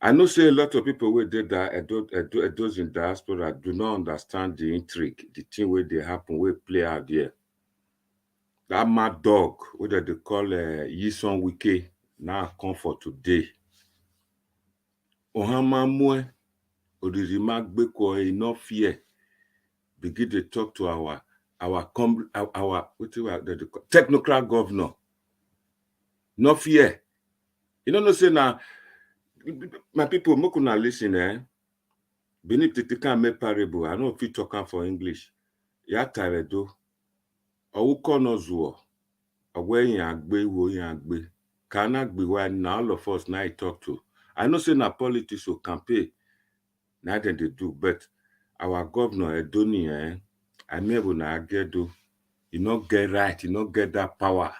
I know say a lot of people who did that, those in diaspora do not understand the intrigue, the thing where they happen, where play out there. That mad dog, what they call Nyesom Wike, now come for today. Ohama mwe, Odirima Gbeko, enough fear. Begin to talk to our technocrat governor. No fear. You know, say now, my people, mokuna listen, Beneath the can make parable. I know if you talk for English. Ya taredo. Owuko no zuo. Away yagbe wo yagbe. Kana gbe now all of us now I talk to. I know say na politics will campaign. Now then they do, but our governor Edoni, I never na agedo. You not get right, you not get that power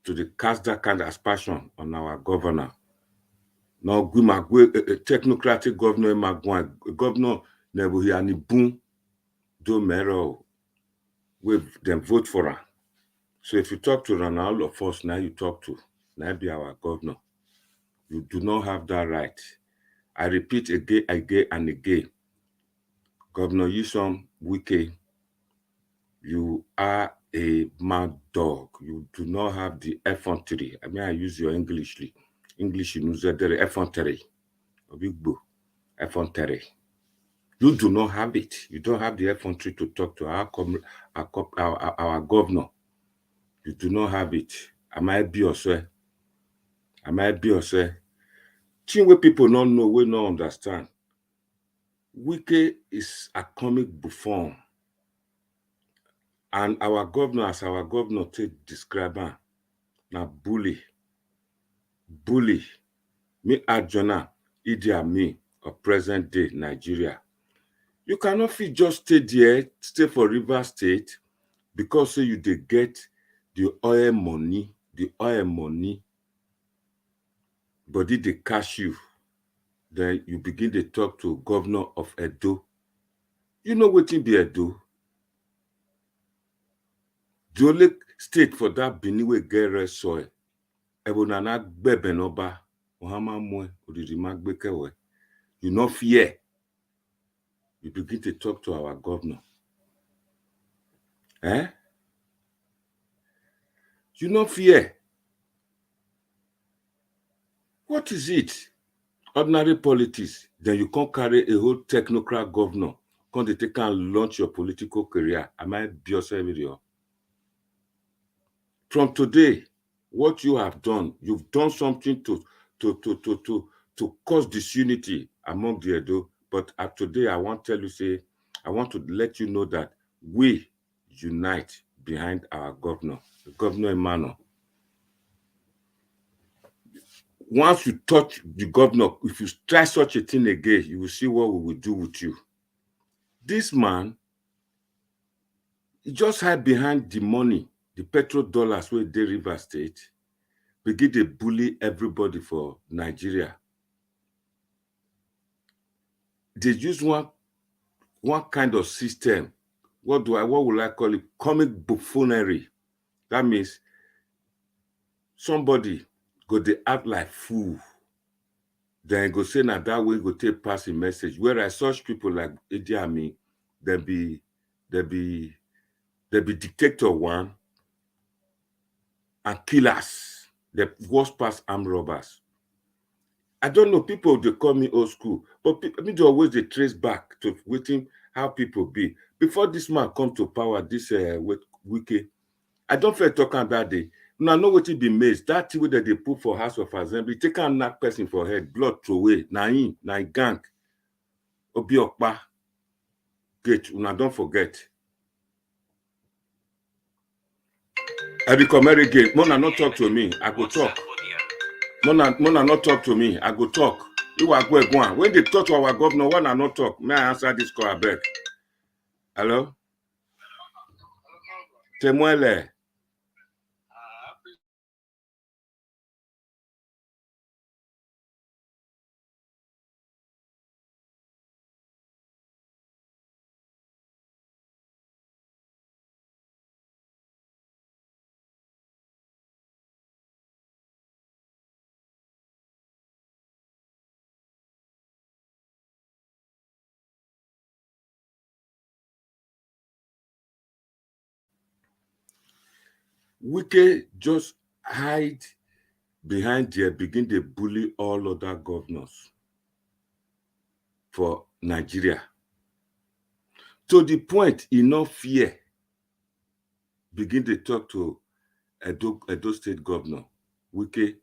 to cast that kind of aspersion on our governor. Now, technocratic governor, governor Nebuhiani Boom, do mero with them vote for her. So if you talk to Ronald, all of us now you talk to, now be our governor. You do not have that right. I repeat again and again. Governor Nyesom Wike, you are a mad dog. You do not have the effrontery. I mean, I use your English. English, you know, the effrontery. Big boo. Effrontery. You do not have it. You don't have the effrontery to talk to our governor. You do not have it. Am I be or say? Am I be or say? Thing where people don't know, we don't understand. Wike is a comic buffon. And our governor, as our governor take describe her, now bully. Bully. Me adjona, Idi Amin of present day Nigeria. You cannot fit just stay there, stay for River State, because you dey get the oil money, body they cash you. Then you begin to talk to governor of Edo. You know what be Edo? The only state for that Benin wey get red soil. Ebonana Gbebenoba, Ohama Mwe, Odirima Gbekewe. You no fear. You begin to talk to our governor. You no fear. What is it? Ordinary politics. Then you can't carry a whole technocrat governor. Can't they take and launch your political career? Am I be yourself video? From today, what you have done, you've done something to cause disunity among the Edo. But today, I want to tell you, I want to let you know that we unite behind our governor, Governor Emmanuel. Once you touch the governor, if you try such a thing again, you will see what we will do with you. This man, he just hide behind the money, the petrodollars where they River State, begin to bully everybody for Nigeria. They use one kind of system. What would I call it? Comic buffoonery. That means somebody go they act like fool. Then go say now that way go take pass a message. Whereas such people like Idi Amin, they be dictator one and killers. The worst past armed robbers. I don't know, people they call me old school, but they always they trace back to waiting how people be. Before this man come to power, this Wike, I don't feel talking that day. Now know what it be made. That thing that they put for House of Assembly, take a knock person for head, blood throw away, na gang, obi okpa, gate, una don't forget. I become Mary Gate. Mona not talk to me. I go talk. Mona not talk to me. I go talk. You are going. When they talk to our governor, one are not talk. May I answer this call, I beg? Hello? Temuele. Wike just hide behind there, begin to bully all other governors for Nigeria. To the point, he no fear, begin to talk to Edo State Governor. Wike,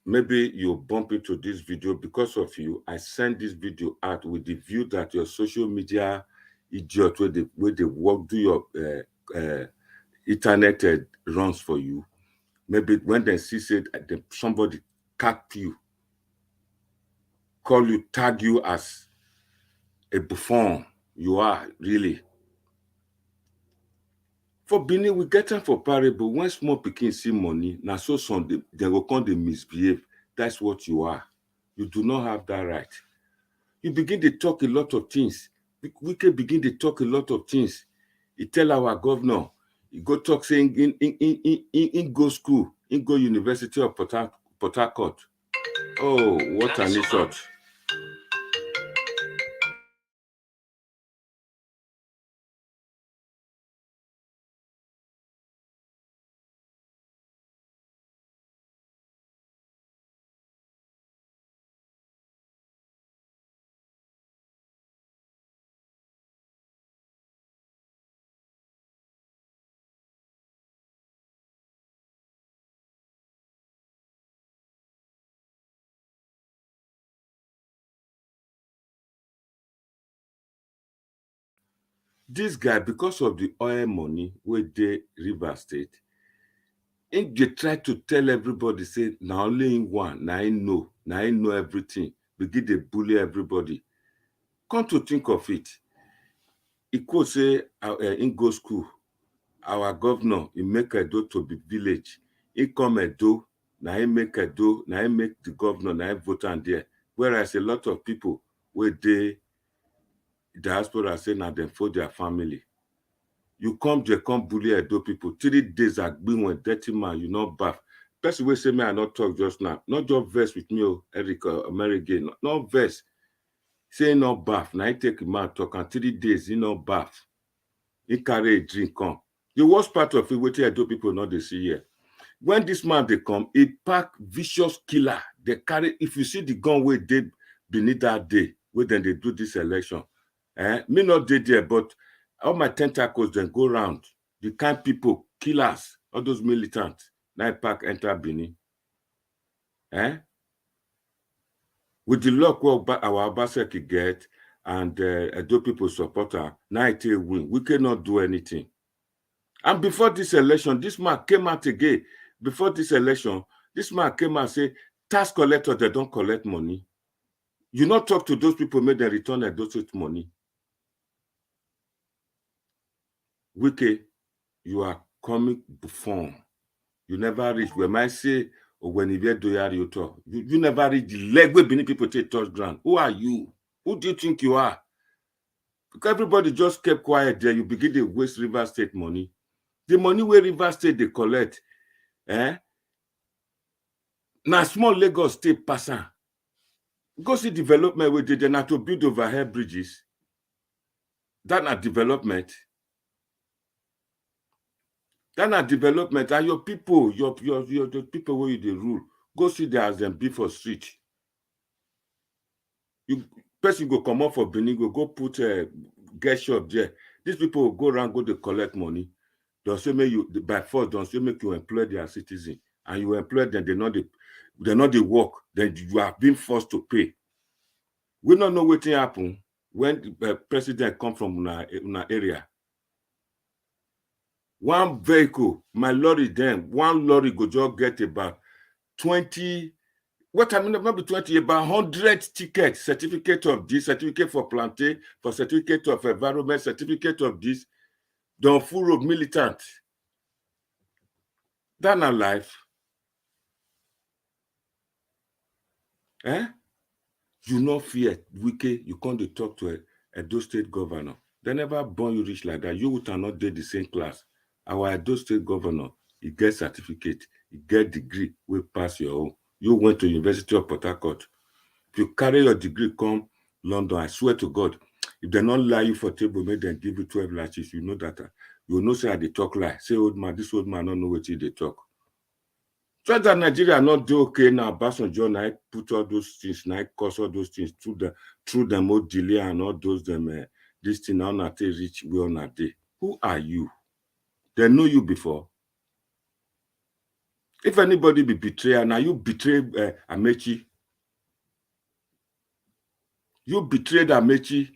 maybe you bump into this video because of you. I send this video out with the view that your social media idiot, where they work, do your internet runs for you. Maybe when they see said somebody cut you, call you, tag you as a buffon, you are really. For Benin, we get them for parable. When small pikin see money, now so some they will come they misbehave. That's what you are. You do not have that right. You begin to talk a lot of things. We can begin to talk a lot of things. He tell our governor, he go talk saying in go school, in go University of Port Harcourt. Oh, what an insult. This guy, because of the oil money where they River State, and they try to tell everybody, say, now only in one, now I know everything. Begin to bully everybody. Come to think of it, he could say in go school, our governor, he make Edo to be village. He come Edo, now he make Edo, now he make the governor, now he vote on there. Whereas a lot of people where they diaspora say now them for their family. You come bully Edo people. 3 days been when dirty man, you not bath. Person will say me I not talk just now. Not just verse with me, Eric American. Not verse. Say no bath. Now he take a man talk and 3 days he no bath. He carry a drink come. The worst part of it, what Edo people not they see here. When this man they come, he pack vicious killer. They carry, if you see the gun where they beneath that day, where then they do this election. Me not did there, but all my tentacles then go round. The kind people, killers, all those militants, now pack enter Benin. With the luck what our Obaseki get and Edo people support her, now it win. We cannot do anything. And before this election, this man came out again. Before this election, this man came out and say, tax collectors, they don't collect money. You not talk to those people, make them return those money. Wike, you are coming buffon. You never reach where I say, or when you do you never reach the leg where Benin people take touch ground. Who are you? Who do you think you are? Because everybody just kept quiet there. You begin to waste River State money. The money where River State they collect, now small Lagos State passer. Go see development where they not to build overhead bridges. That not development. That not development. And your people, the people where you they rule, go see there as them be for street. You person go come up for Benin, go put a get shop there. These people will go around, go to collect money. Don't say make you by force, don't say make you employ their citizen. And you employ them, they're not the work, then you are being forced to pay. We don't know what happen when the president come from una area. One vehicle, my lorry then, one lorry go just get about 20, what I mean, maybe 20, about 100 tickets, certificate of this, certificate for plantain, for certificate of environment, certificate of this, don't full road militant. That's not life. You not fear Wike, you come to talk to a Edo State governor. They never born you rich like that. You would not do the same class. Our Edo State governor, he get certificate, he get degree, we pass your own. You went to University of Port Harcourt. If you carry your degree, come London, I swear to God, if they not lie you for table, make them give you 12 lashes, you know that. You know say they talk like say old man, this old man don't know what they talk. So that Nigeria not do okay now. Obasanjo now put all those things, now cause all those things through them old delay and all those them this thing now not reach we on a day. Who are you? They know you before. If anybody be betrayer, now you betray Amechi. You betrayed Amechi.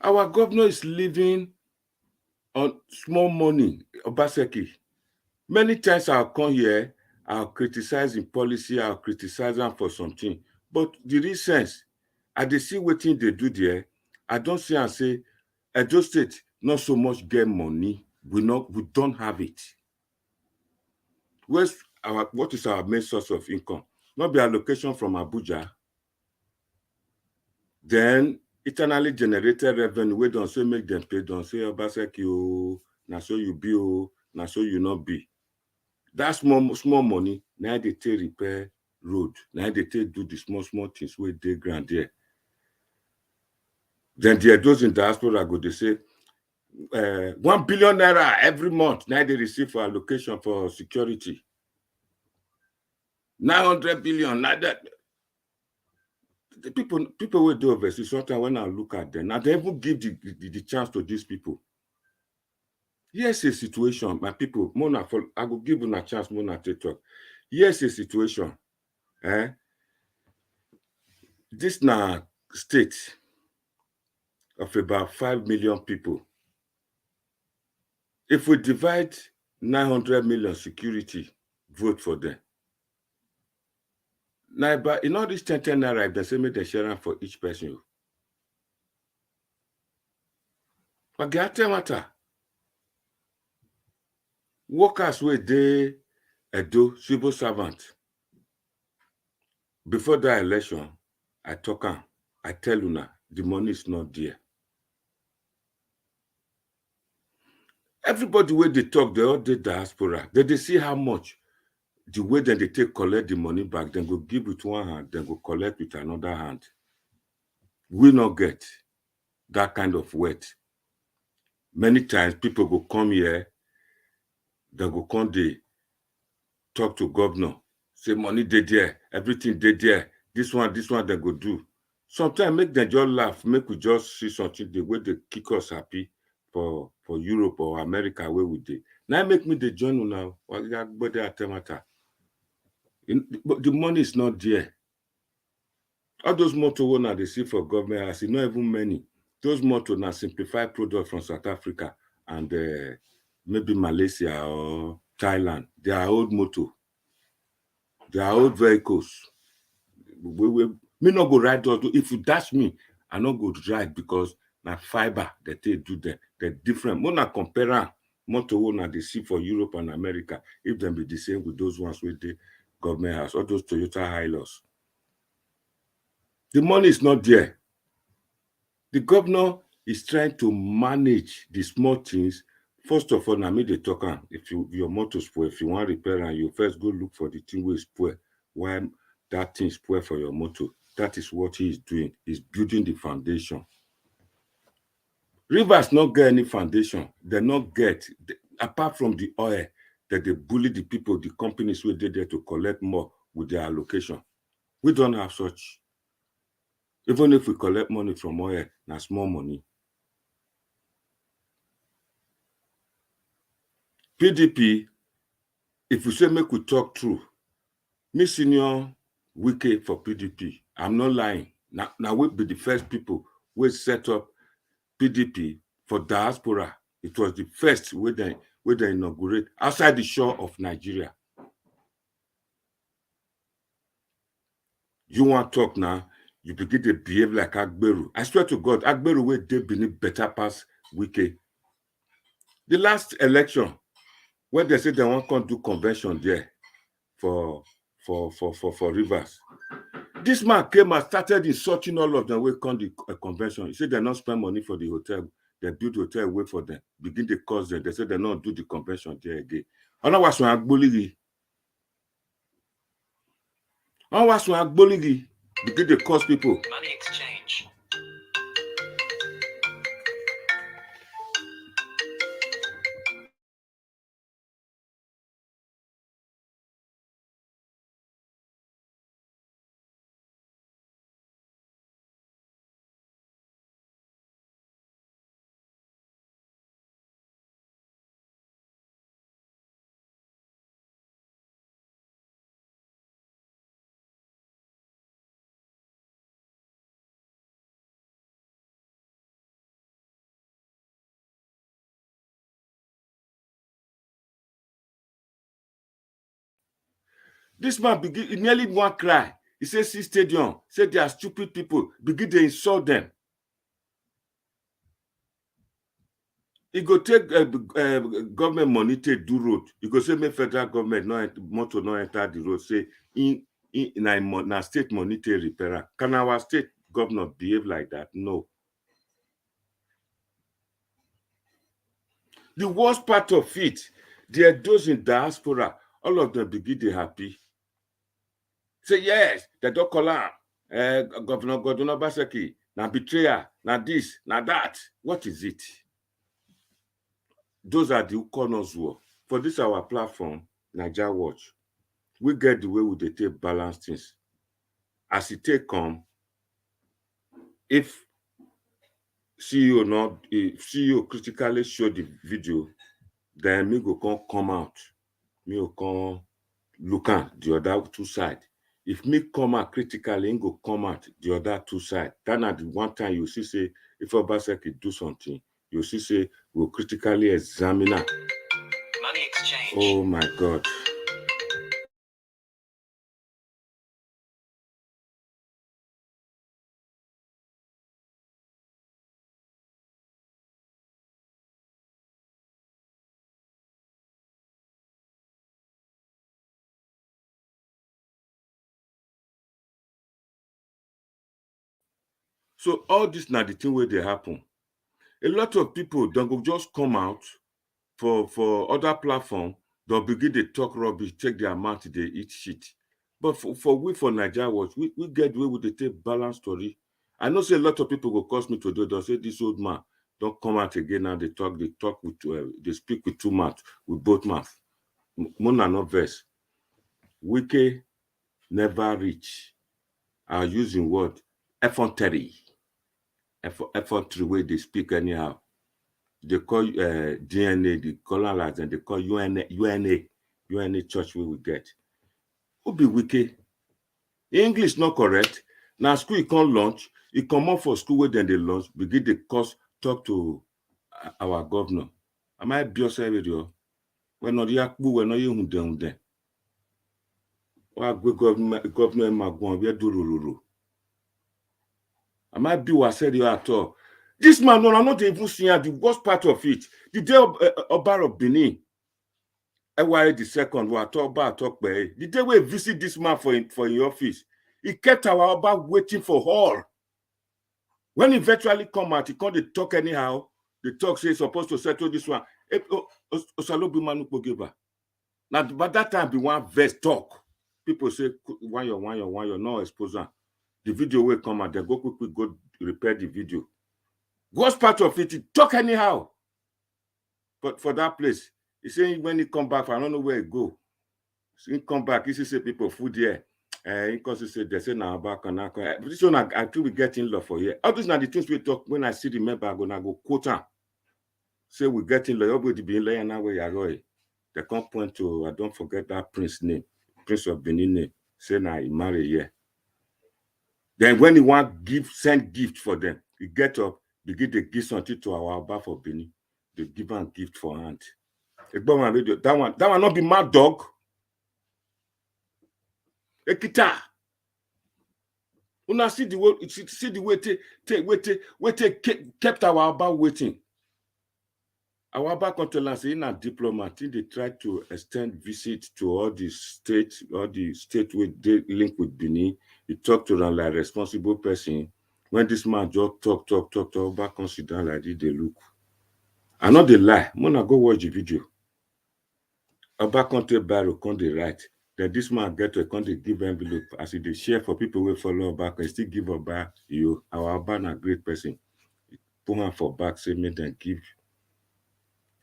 Our governor is living on small money, Obaseki. Many times I'll come here, I'll criticize in policy, I'll criticize them for something. But the real sense, I dey see wetin they do there. I don't see and say, Edo State not so much get money. We don't have it. What is our main source of income? Not be allocation from Abuja. Then eternally generated revenue, we don't say make them pay, don't say Obaseki, oh, na so you be, oh, na so you not be. That small money, now they take repair road, now they take do the small things where they grant there. Then there those in diaspora go, they say 1 billion naira every month, now they receive for allocation for security. 900 billion, now that the people will do overseas. Sometimes when I look at them, now they even give the chance to these people. Here's a situation, my people. I will give you a chance, Mona, to talk. Here's a situation. This now state of about 5 million people. If we divide 900 million security, vote for them. Now, but in all this 10 naira, they say make the sharing for each person. But get matter. Workers were they Edo civil servant. Before that election, I tell you now, the money is not there. Everybody where they talk, they all did diaspora. They see how much the way that they collect the money back, then go give with one hand, then go collect with another hand. We not get that kind of weight. Many times people go come here, they go come they talk to governor, say money they there, everything they there, this one they go do. Sometimes make them just laugh, make we just see something the way they kick us happy for Europe or America where we did. Now make me the join now. But the money is not there. All those motors now they see for government, I see not even many. Those motors now simplified products from South Africa and maybe Malaysia or Thailand. They are old motor. They are old vehicles. Me not go ride those. If you dash me, I not go ride because na fiber that they do that. They're different. When I compare motor now they see for Europe and America, if them be the same with those ones with the government house, all those Toyota Hilux. The money is not there. The governor is trying to manage the small things. First of all, now me they talk if your motor spoil, if you want repair and you first go look for the thing where spoil. Why that thing spoil for your motor? That is what he is doing. He's building the foundation. Rivers not get any foundation. They not get apart from the oil that they bully the people, the companies where they there to collect more with their allocation. We don't have such. Even if we collect money from oil, na small money. PDP, if we say make we talk true, me senior Wike for PDP, I'm not lying. Now we be the first people who set up PDP for diaspora. It was the first where they inaugurate outside the shore of Nigeria. You want to talk now, you begin to behave like Agberu. I swear to God, Agberu where they beneath better pass Wike. The last election, when they say they want to do convention there for Rivers, this man came and started insulting all of them who come the convention. He said they not spend money for the hotel. They build hotel wait for them. Begin to cause them. They said they not do the convention there again. Otherwise, when Agboligi begin to cause people. Money exchange. This man begin, he nearly want cry. He said, see stadium, say they are stupid people, begin to insult them. He go take government money to do road. He go say, make federal government motor not enter the road. Say, in state money to repair. Can our state governor behave like that? No. The worst part of it, there are those in diaspora, all of them begin to happy. Say, yes, they don't call her Governor Obaseki, now betrayer, now this, now that. What is it? Those are the corners war. For this our platform, Naija Watch, we get the way we dey take balance things. As it take come, if CEO critically show the video, then me go come out. Me go come look at the other two sides. If me come out critically, he go come out the other two sides. Then at the one time you see say, if Obaseki do something, you see say we'll critically examine it. Money exchange. Oh my God. So all this now the thing where they happen. A lot of people don't go just come out for other platform, they'll begin to talk rubbish, take their mouth, they eat shit. But for Naija Watch, we get the way with the take balance story. I know say a lot of people will cause me to do, they'll say this old man don't come out again now. They talk with they speak with two mouths, with both mouths. Mona no verse. Wike never reach. I'm using word effrontery. Effrontery way they speak anyhow. They call DNA, they call us, and they call UNA church where we get. Who be Wike? English not correct. Now school you can't launch. You come out for school where then they launch, begin the course, talk to our governor. Am I be yourself video? When not yakbu, when not you down there. Why governor Magwan, we do ruru. Am I be what said you at all? This man, no, I'm not even seeing the worst part of it. The day of Oba of Benin, why the second we talk by the day we visit this man for in office, he kept our Oba waiting for all. When he virtually come out, he can't talk anyhow. The talk say he's supposed to settle this one. Now, by that time, be one verse talk. People say, one year, no exposure. The video will come out, they go quickly go repair the video. Worst part of it, he talk anyhow. But for that place, he say when he come back, I don't know where he go. So he come back, he say people food here. Because he said they say now back and now. This one I think we get in law for here. All these are the things we talk when I see the member, I'm gonna go quote her. Say we get in law, everybody be in law now where you are. They can't point to I don't forget that prince name, Prince of Benin name. Say now he marry here. Then when he want send gift for them, he get up, begin to give something to our Abba for Benin. They give him gift for hand. That one not be mad dog. Ekita. Una see the way kept our Abba waiting. Our Abba controllers in a diplomat, they try to extend visit to all the states where they link with Benin. He talk to them like a responsible person. When this man just talk, Abba consider like this, they look. I know they lie. Mona go watch the video. Abba country barrel come dey write. Then this man get to come dey give envelope as he dey share for people who follow Abba, can still give Abba you. Our Abba na great person. Put am for back, say make them give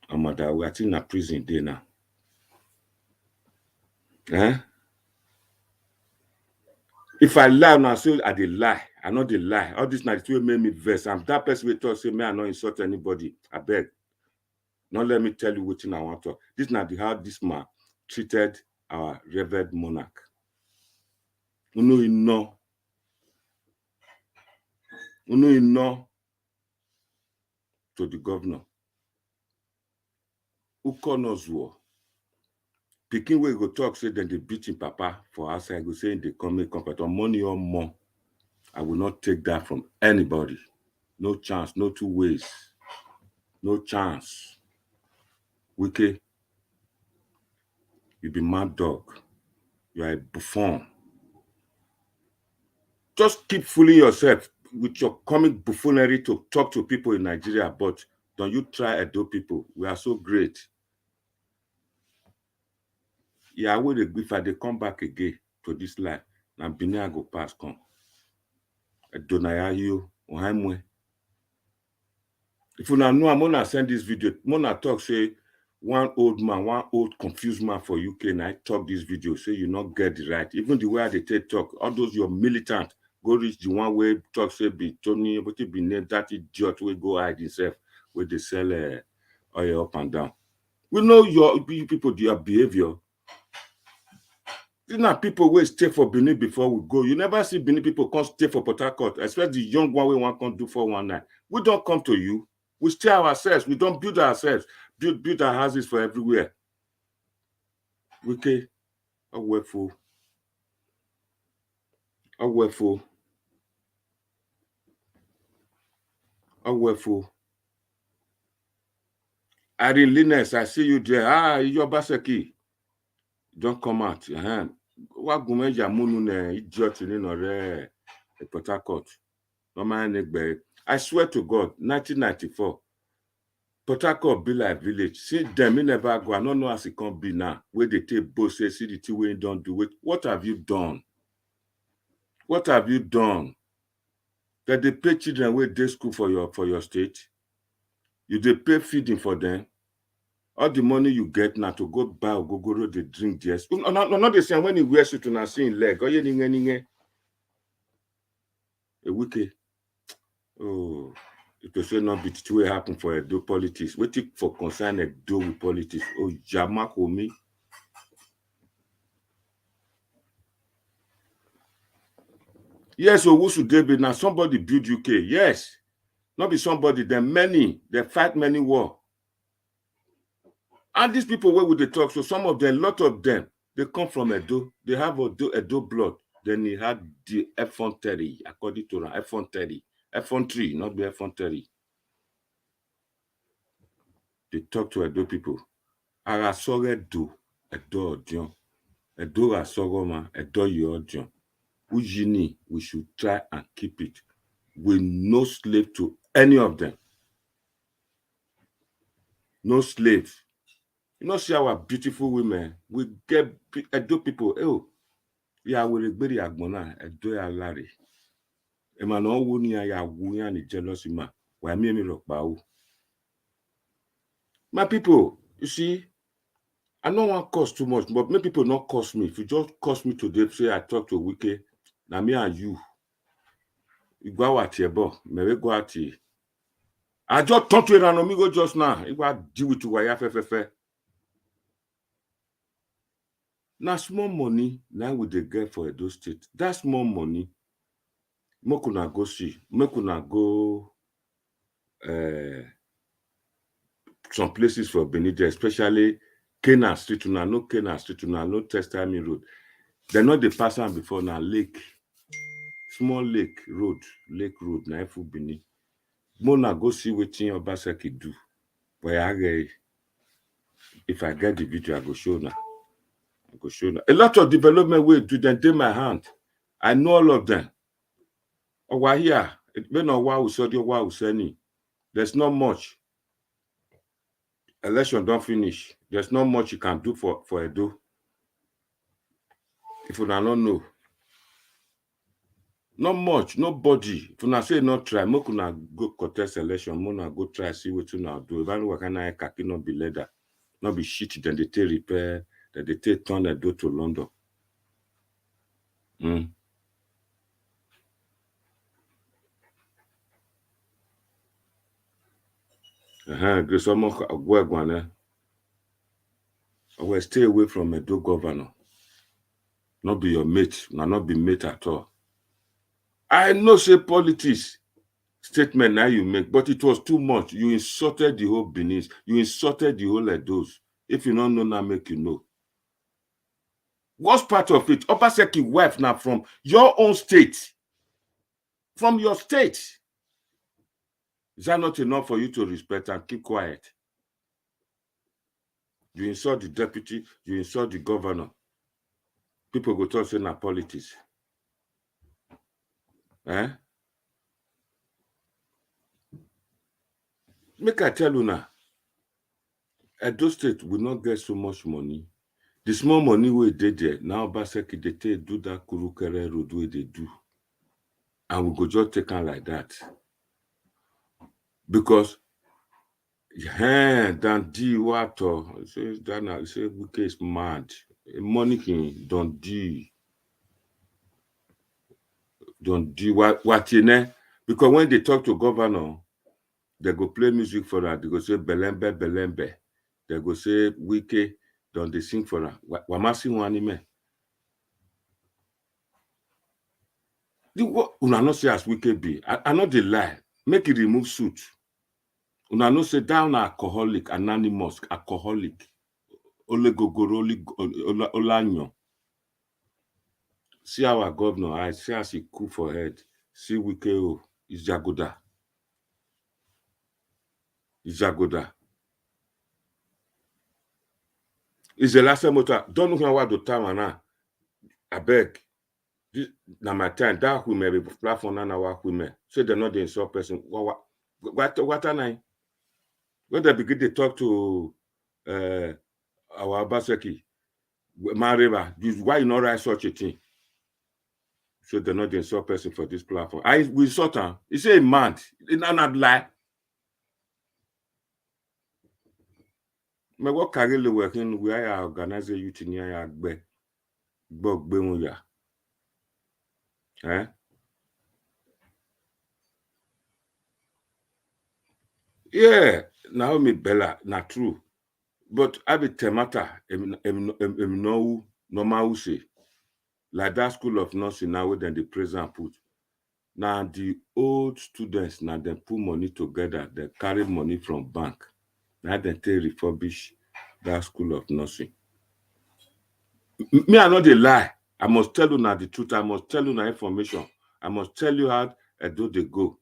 Amada. We are still in a prison day now. If I lie, now say I dey lie. I know dey lie. All this na the two made me vex. I'm that person wey talk say may I not insult anybody. I beg. Not let me tell you what I want to. This is not how this man treated our revered monarch. Unu ino to the governor. Ukonozuo. Pikin wey go talk say dem dey beat him papa for outside, go say they come make comfort on money or more. I will not take that from anybody. No chance, no two ways. No chance. Wike, you be mad dog. You are a buffon. Just keep fooling yourself with your comic buffoonery to talk to people in Nigeria, but don't you try Edo people. We are so great. Yeah, if I they come back again to this life, now Benin go pass come. Edo na ya you, ohaimwe. If you now know, I'm gonna send this video. Mona talk say one old confused man for UK, and I talk this video, say you not get it right. Even the way they take talk, all those your militant go reach the one way talk say be Tony, but it be named that idiot will go hide himself where they sell oil up and down. We know your people, your behavior. These are people will stay for Benin before we go. You never see Benin people come stay for Port Harcourt, especially the young one we want to do for one night. We don't come to you. We stay ourselves. We don't build ourselves. Build our houses for everywhere. Wike, aweful. Aweful. Aweful. Irene Linus, I see you there. Gov Obaseki. Don't come out. What gumeja munu ne idiot in or Port Harcourt. No man. I swear to God, 1994. Port Harcourt be like village. See them, me never go. I don't know as it can be now. Where they take both say, see the two way don't do it. What have you done? What have you done? That they pay children where they school for your state. You they pay feeding for them. All the money you get now to go buy or go they drink this. Not the same when you wear suit and see in leg. A Wike. Oh. It will say not be to happen for Edo politics. Waiting for concern Edo with politics. Oh, Jamako me. Yes, so who should they be now? Somebody build UK. Yes. Not be somebody. There many. They fight many war. And these people, where would they talk? So some of them, a lot of them, they come from Edo. They have Edo blood. Then he had the F-130, according to F-130. F-130, not the F-130. They talk to Edo people. Arasore do Edo Odion. Edo Asogoma, Edo Yodion. Ujini, we should try and keep it. We're no slave to any of them. No slave. You know, see our beautiful women. We get Edo people. Oh, yeah, we're very agbona. Edo ya lari. Emano wuni ya wuya ni jealousy ma. Why me rock bao? My people, you see, I don't want to cost too much, but many people not cost me. If you just cost me today, say I talk to Wike, now me and you go out here, but maybe go out here. I just talk to an amigo just now. If I deal with YFFF. Now small money, now we they get for Edo State. That small money, make una go see, make una go some places for Benin, especially Kena Street, una no Kena Street, una no Testami Road. They're not the person before now, lake. Small lake road, na Efu Benin. Mona go see what Obaseki do. But if I get the video, I go show now. A lot of development will do them in my hand. I know all of them. Over here, there's not much. Election don't finish. There's not much you can do for Edo. If you don't know. Not much, nobody. If you say not try, mo kuna go contest election, mo na go try see what you now do. If I know what kind of kaki not be leather, not be shit, then they take repair, then they take turn Edo to London. I will stay away from Edo governor. Not be your mate, not be mate at all. I know say politics statement now you make, but it was too much. You insulted the whole Benin. You insulted the whole Edos. If you don't know now, make you know. What's part of it? Obaseki wife now from your own state. From your state. Is that not enough for you to respect and keep quiet? You insult the deputy, you insult the governor. People go talk say na politics. Eh? Make I tell you now, Edo State will not get so much money. The small money we did there, now Obaseki they take do that Kurukere road where they do. And we go just take on like that. Because dan di water, say Dana, say Wike is mad. Money can don't do what you know. Because when they talk to governor, they go play music for her. They go say Belembe, Belembe. They go say Wike, don't they sing for her? Wamasi one una no say as Wike be. I know they lie. Make it remove suit. Una no say down alcoholic, anonymous, alcoholic. Olegogoroli olanyo. See our governor, I see as he cool for head. See Wike is Jagoda. Is Jagoda. Is the last motor. Don't know what the time now. I beg. This now my time. That women be platform and our women. So they're not the insult person. What are they? When they begin to talk to our Obaseki, Mariba, why you not write such a thing? So they're not the insult person for this platform. We sort him. He say mad. He not lie. Me what carry the working where I organize a youth in here ya. Eh? Yeah, Naomi Bella, not true. But I be temata, no normal say. Like that school of nursing now then the president put. Now the old students now they put money together, they carry money from bank. Now they take refurbish that school of nursing. Me, I know they lie. I must tell you now the truth. I must tell you now information. I must tell you how Edo they go.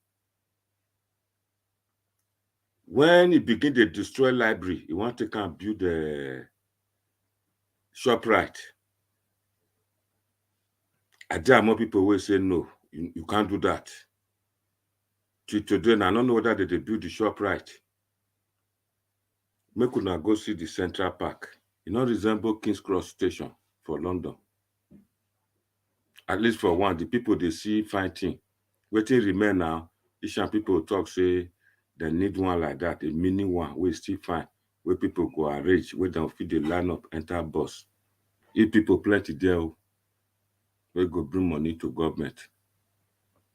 When he begin to destroy library, he want to come build a ShopRite. I dare more people will say no, you can't do that. Till today, I don't know whether they build the ShopRite. Make una go see the Central Park. It not resemble King's Cross Station for London. At least for one, the people they see fighting. Waiting remain now. Asian people talk say they need one like that, a mini one, we still fine. Where people go arrange, where they feed the line up, enter bus. If people plenty there, we go bring money to government.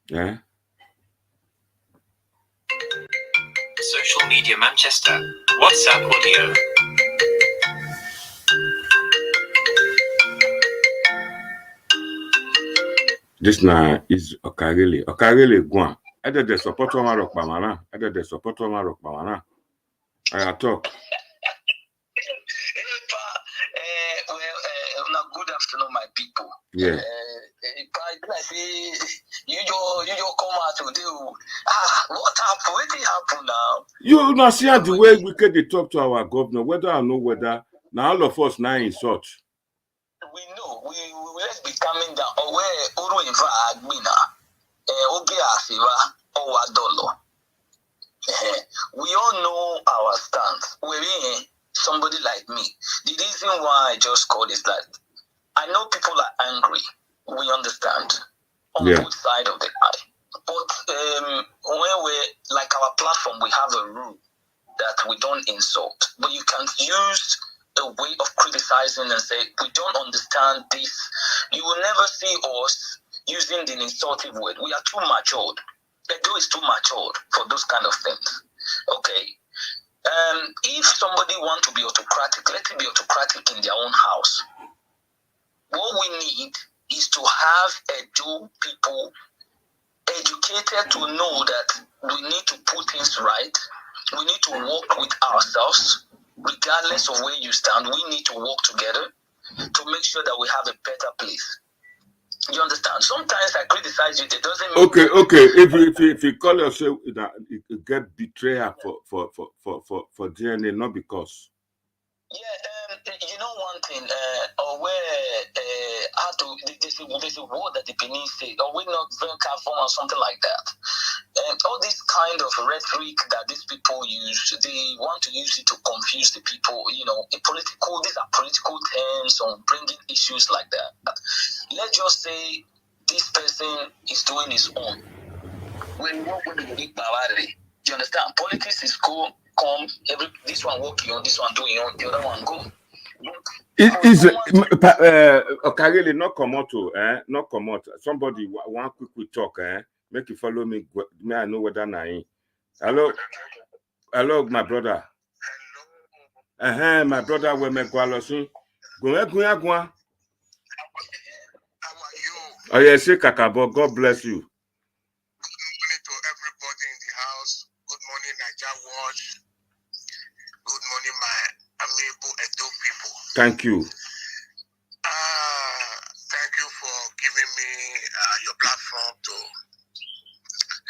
Yeah. Social media Manchester. WhatsApp audio. This now is Okarele. Okarele Guan. Either they support one rock Bamana, either they support one rock Bamana. I talk. Good afternoon, my people. Yeah. I say you come out today. What happened? What did happen now? You now see how the way we can talk to our governor, whether or no whether now all of us now insult. We know we let's be coming down. Where Uru Inva Agbina, Oge Asiva, Owadolo. We all know our stance. We're in somebody like me. The reason why I just called is that I know people are angry. We understand on both sides of the eye. But when we're like our platform, we have a rule that we don't insult. But you can use a way of criticizing and say, we don't understand this. You will never see us using the insultive word. We are too matured. Edo is too matured for those kind of things. Okay. If somebody wants to be autocratic, let it be autocratic in their own house. What we need is to have Edo people educated to know that we need to put things right. We need to work with ourselves. Regardless of where you stand, we need to work together to make sure that we have a better place. You understand? Sometimes I criticize you. It doesn't mean okay. If you call yourself that you get betrayal for DNA, not because. Yeah, you know one thing, or where there's a word that the Benin say, or we're not very careful or something like that. All this kind of rhetoric that these people use, they want to use it to confuse the people. You know, these are political terms on bringing issues like that. Let's just say this person is doing his own. When what when you read Bawari, you understand? Politics is cool. Come, this one working on, this one doing on, the other one go. It is Okagele not come out not come out. Somebody one quick talk make you follow me. May I know whether I hello, my brother. My brother will make Gualosin. Go. How are you? Oh yes, Kakabo. God bless you. Good morning to everybody in the house. Good morning, Niger Watch. Good morning, my amiable Edo people. Thank you. Thank you for giving me your platform to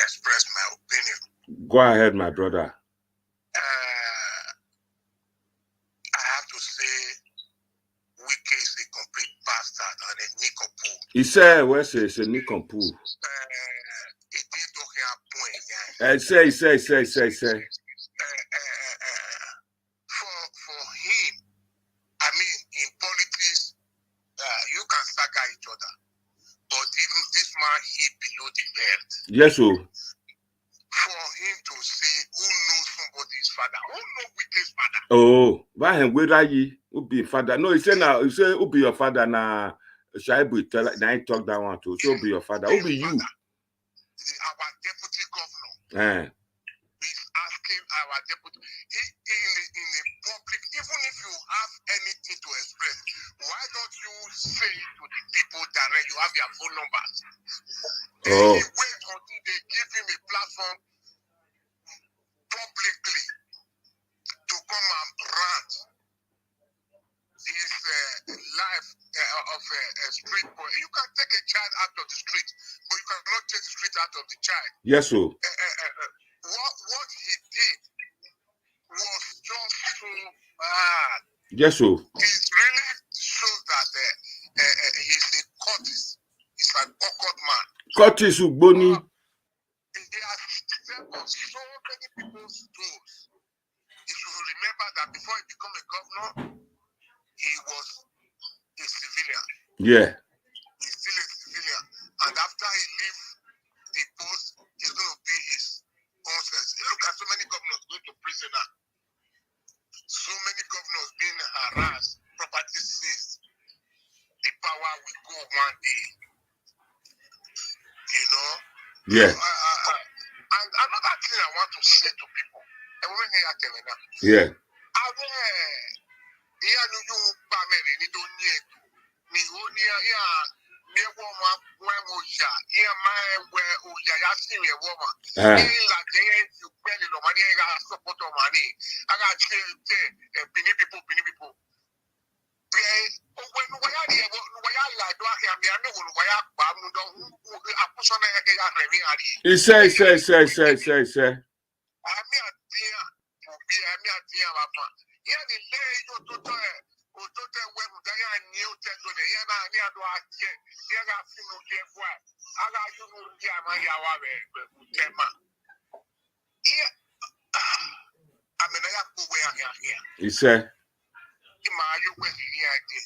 express my opinion. Go ahead, my brother. I have to say, Wike is a complete bastard and a nincompoop. He said, "Where's a nincompoop?" He did talk Say. For him, I mean, in politics, you can stagger each other, but even this man hit below the belt. Yes, sir. For him to say who knows somebody's father, who knows Wike's father? Oh, why him where are you? Who be father? No, he say now. He say who be your father now? Shaibu tell now he talk that one too. So who be your father? Who be you? Our deputy governor. He's asking our deputy in the public, even if you have anything to express, why don't you say it to the people direct? You have their phone numbers. They wait until they give him a platform publicly to come and rant his life of a street boy. You can take a child out of the street, but you cannot take the street out of the child. Yes, sir. What he did was just so bad. Yes, sir. It really shows that he's a Curtis. He's an awkward man. Curtis Ugboni. He has stepped on so many people's toes. If you remember that before he became a governor, he was a civilian. Yeah. He's still a civilian. And after he leaves the post, he's going to be his own sense. Look at so many governors going to prison now. So many governors being harassed, property seized. The power will go one day. You know? Yeah. And another thing I want to say to people, and we're here at now. Yeah.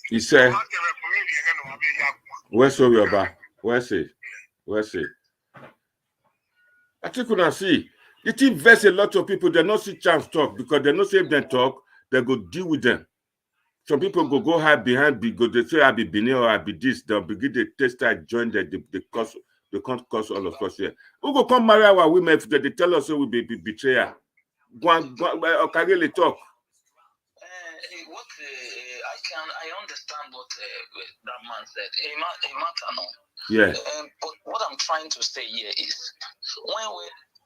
He say. Where's your back? Where's it? I think you can see. It invests a lot of people. They not see chance talk because they not say if they talk, they go deal with them. Some people go hide behind go they say I be Benin or I be this. They'll begin to test I join the cause. They can't cause all of us here. Who go come marry our women if they tell us we be betrayer? Go Okagele talk. I understand what that man said. A matter no. Yeah. But what I'm trying to say here is,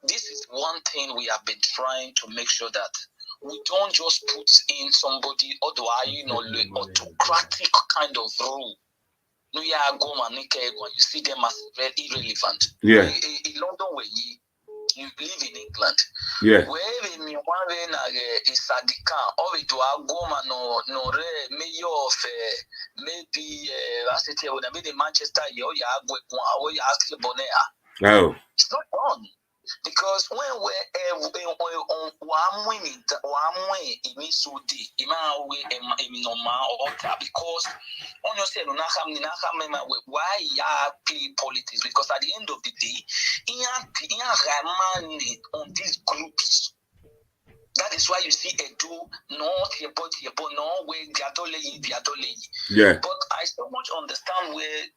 this is one thing we have been trying to make sure that we don't just put in somebody autocratic kind of rule. No, you see them as very irrelevant. Yeah. In London, where you live in England. Yeah. Where in is Sadikan or to Agoma no mayor of maybe maybe Manchester or Oh. it's not done. Because when we're one winning, it means so deep. Because on yourself, why you play politics? Because at the end of the day, you have money on these groups. That is why you see a do not here, but no way, Yeah. But I so much understand where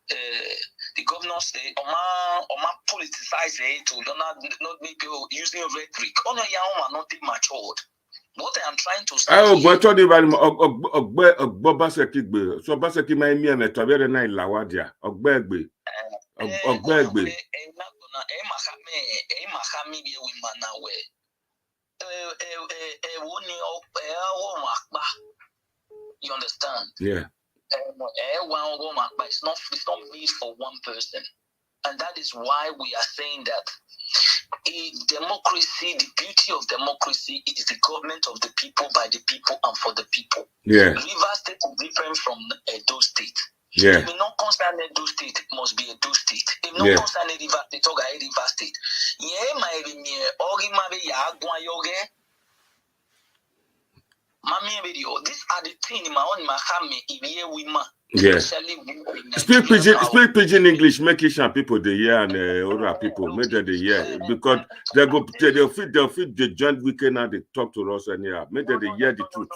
the governor say, Oma politicize it to not make people using rhetoric. Oh no, are not matured. What I am trying to say. Oh, but told you about Obaseki. So Obaseki my me and to very nice lawadia. Ogbegbe. You understand? Yeah. It's not made for one person. And that is why we are saying that a democracy, the beauty of democracy is the government of the people, by the people, and for the people. Yeah. River State is different from Edo State. Yeah. If it not concern Edo State, it must be Edo State. If not concern River State, talk about River State. Yeah, my these are the things my own mahame especially speak pidgin English, make it sure people they hear and other people make them they hear because they'll fit the joint weekend and they talk to us anyhow. Make them they hear the truth.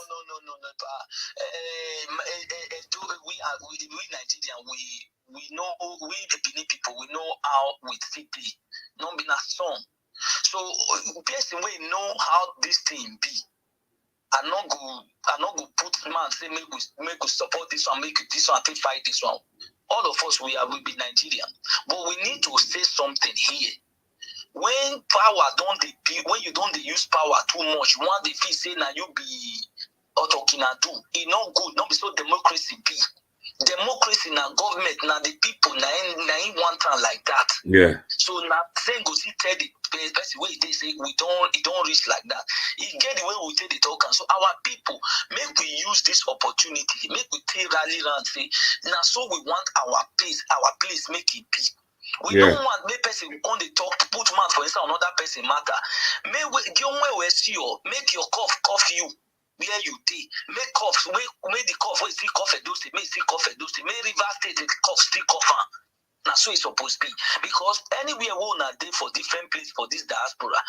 We Nigerian, we know, we the Benin people, we know how we be. Not been a song. So person we know how this thing be. I not go put man say make we support this one, make this one, take fight this one. All of us will be Nigerian, but we need to say something here. When power when you don't use power too much, you want the feel say now you be autokina do. It not good, not be so democracy be. Democracy now government now the people now in one time like that. Yeah. So now saying go see tell the best way they say it don't reach like that. It get the way we take the talk. So our people make we use this opportunity, make we take rally around say now so we want our place make it be. We don't want make person on the talk put mouth for instance another person matter. Make we see you make your cough you. Where you did, make coughs, make the cough, see cough and dose, make see cough and dose, make River State cough, still cough. Now, so it's supposed to be because anywhere we are there for different places for this diaspora,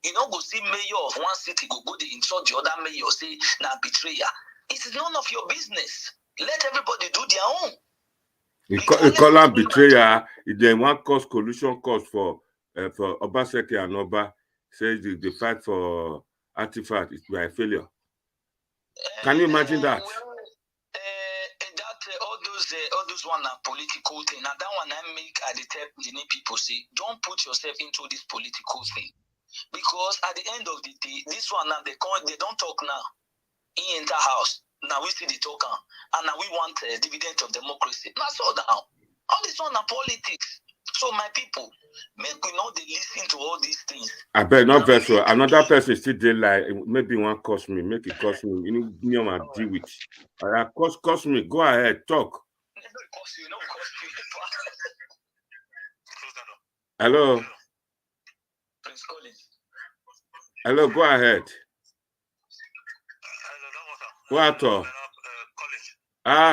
you know, go see mayor of one city, go they insult the other mayor, say, now betrayer. It is none of your business. Let everybody do their own. You call them betrayer, they want cause collusion cause for Obaseki and Oba, says the fight for artifact is by failure. Can you imagine that? All those one are political thing. Now that one I make at the tell the people say, don't put yourself into this political thing. Because at the end of the day, this one now they don't talk now. In the house. Now we see the token. And now we want a dividend of democracy. Now so down. All this one are politics. So my people, make we know they listen to all these things. I bet not vessel. Another person still there like maybe one cost me, make it cost me. You know my deal with. Cost me. Go ahead, talk. Hello. Prince Collins. Hello, go ahead. What?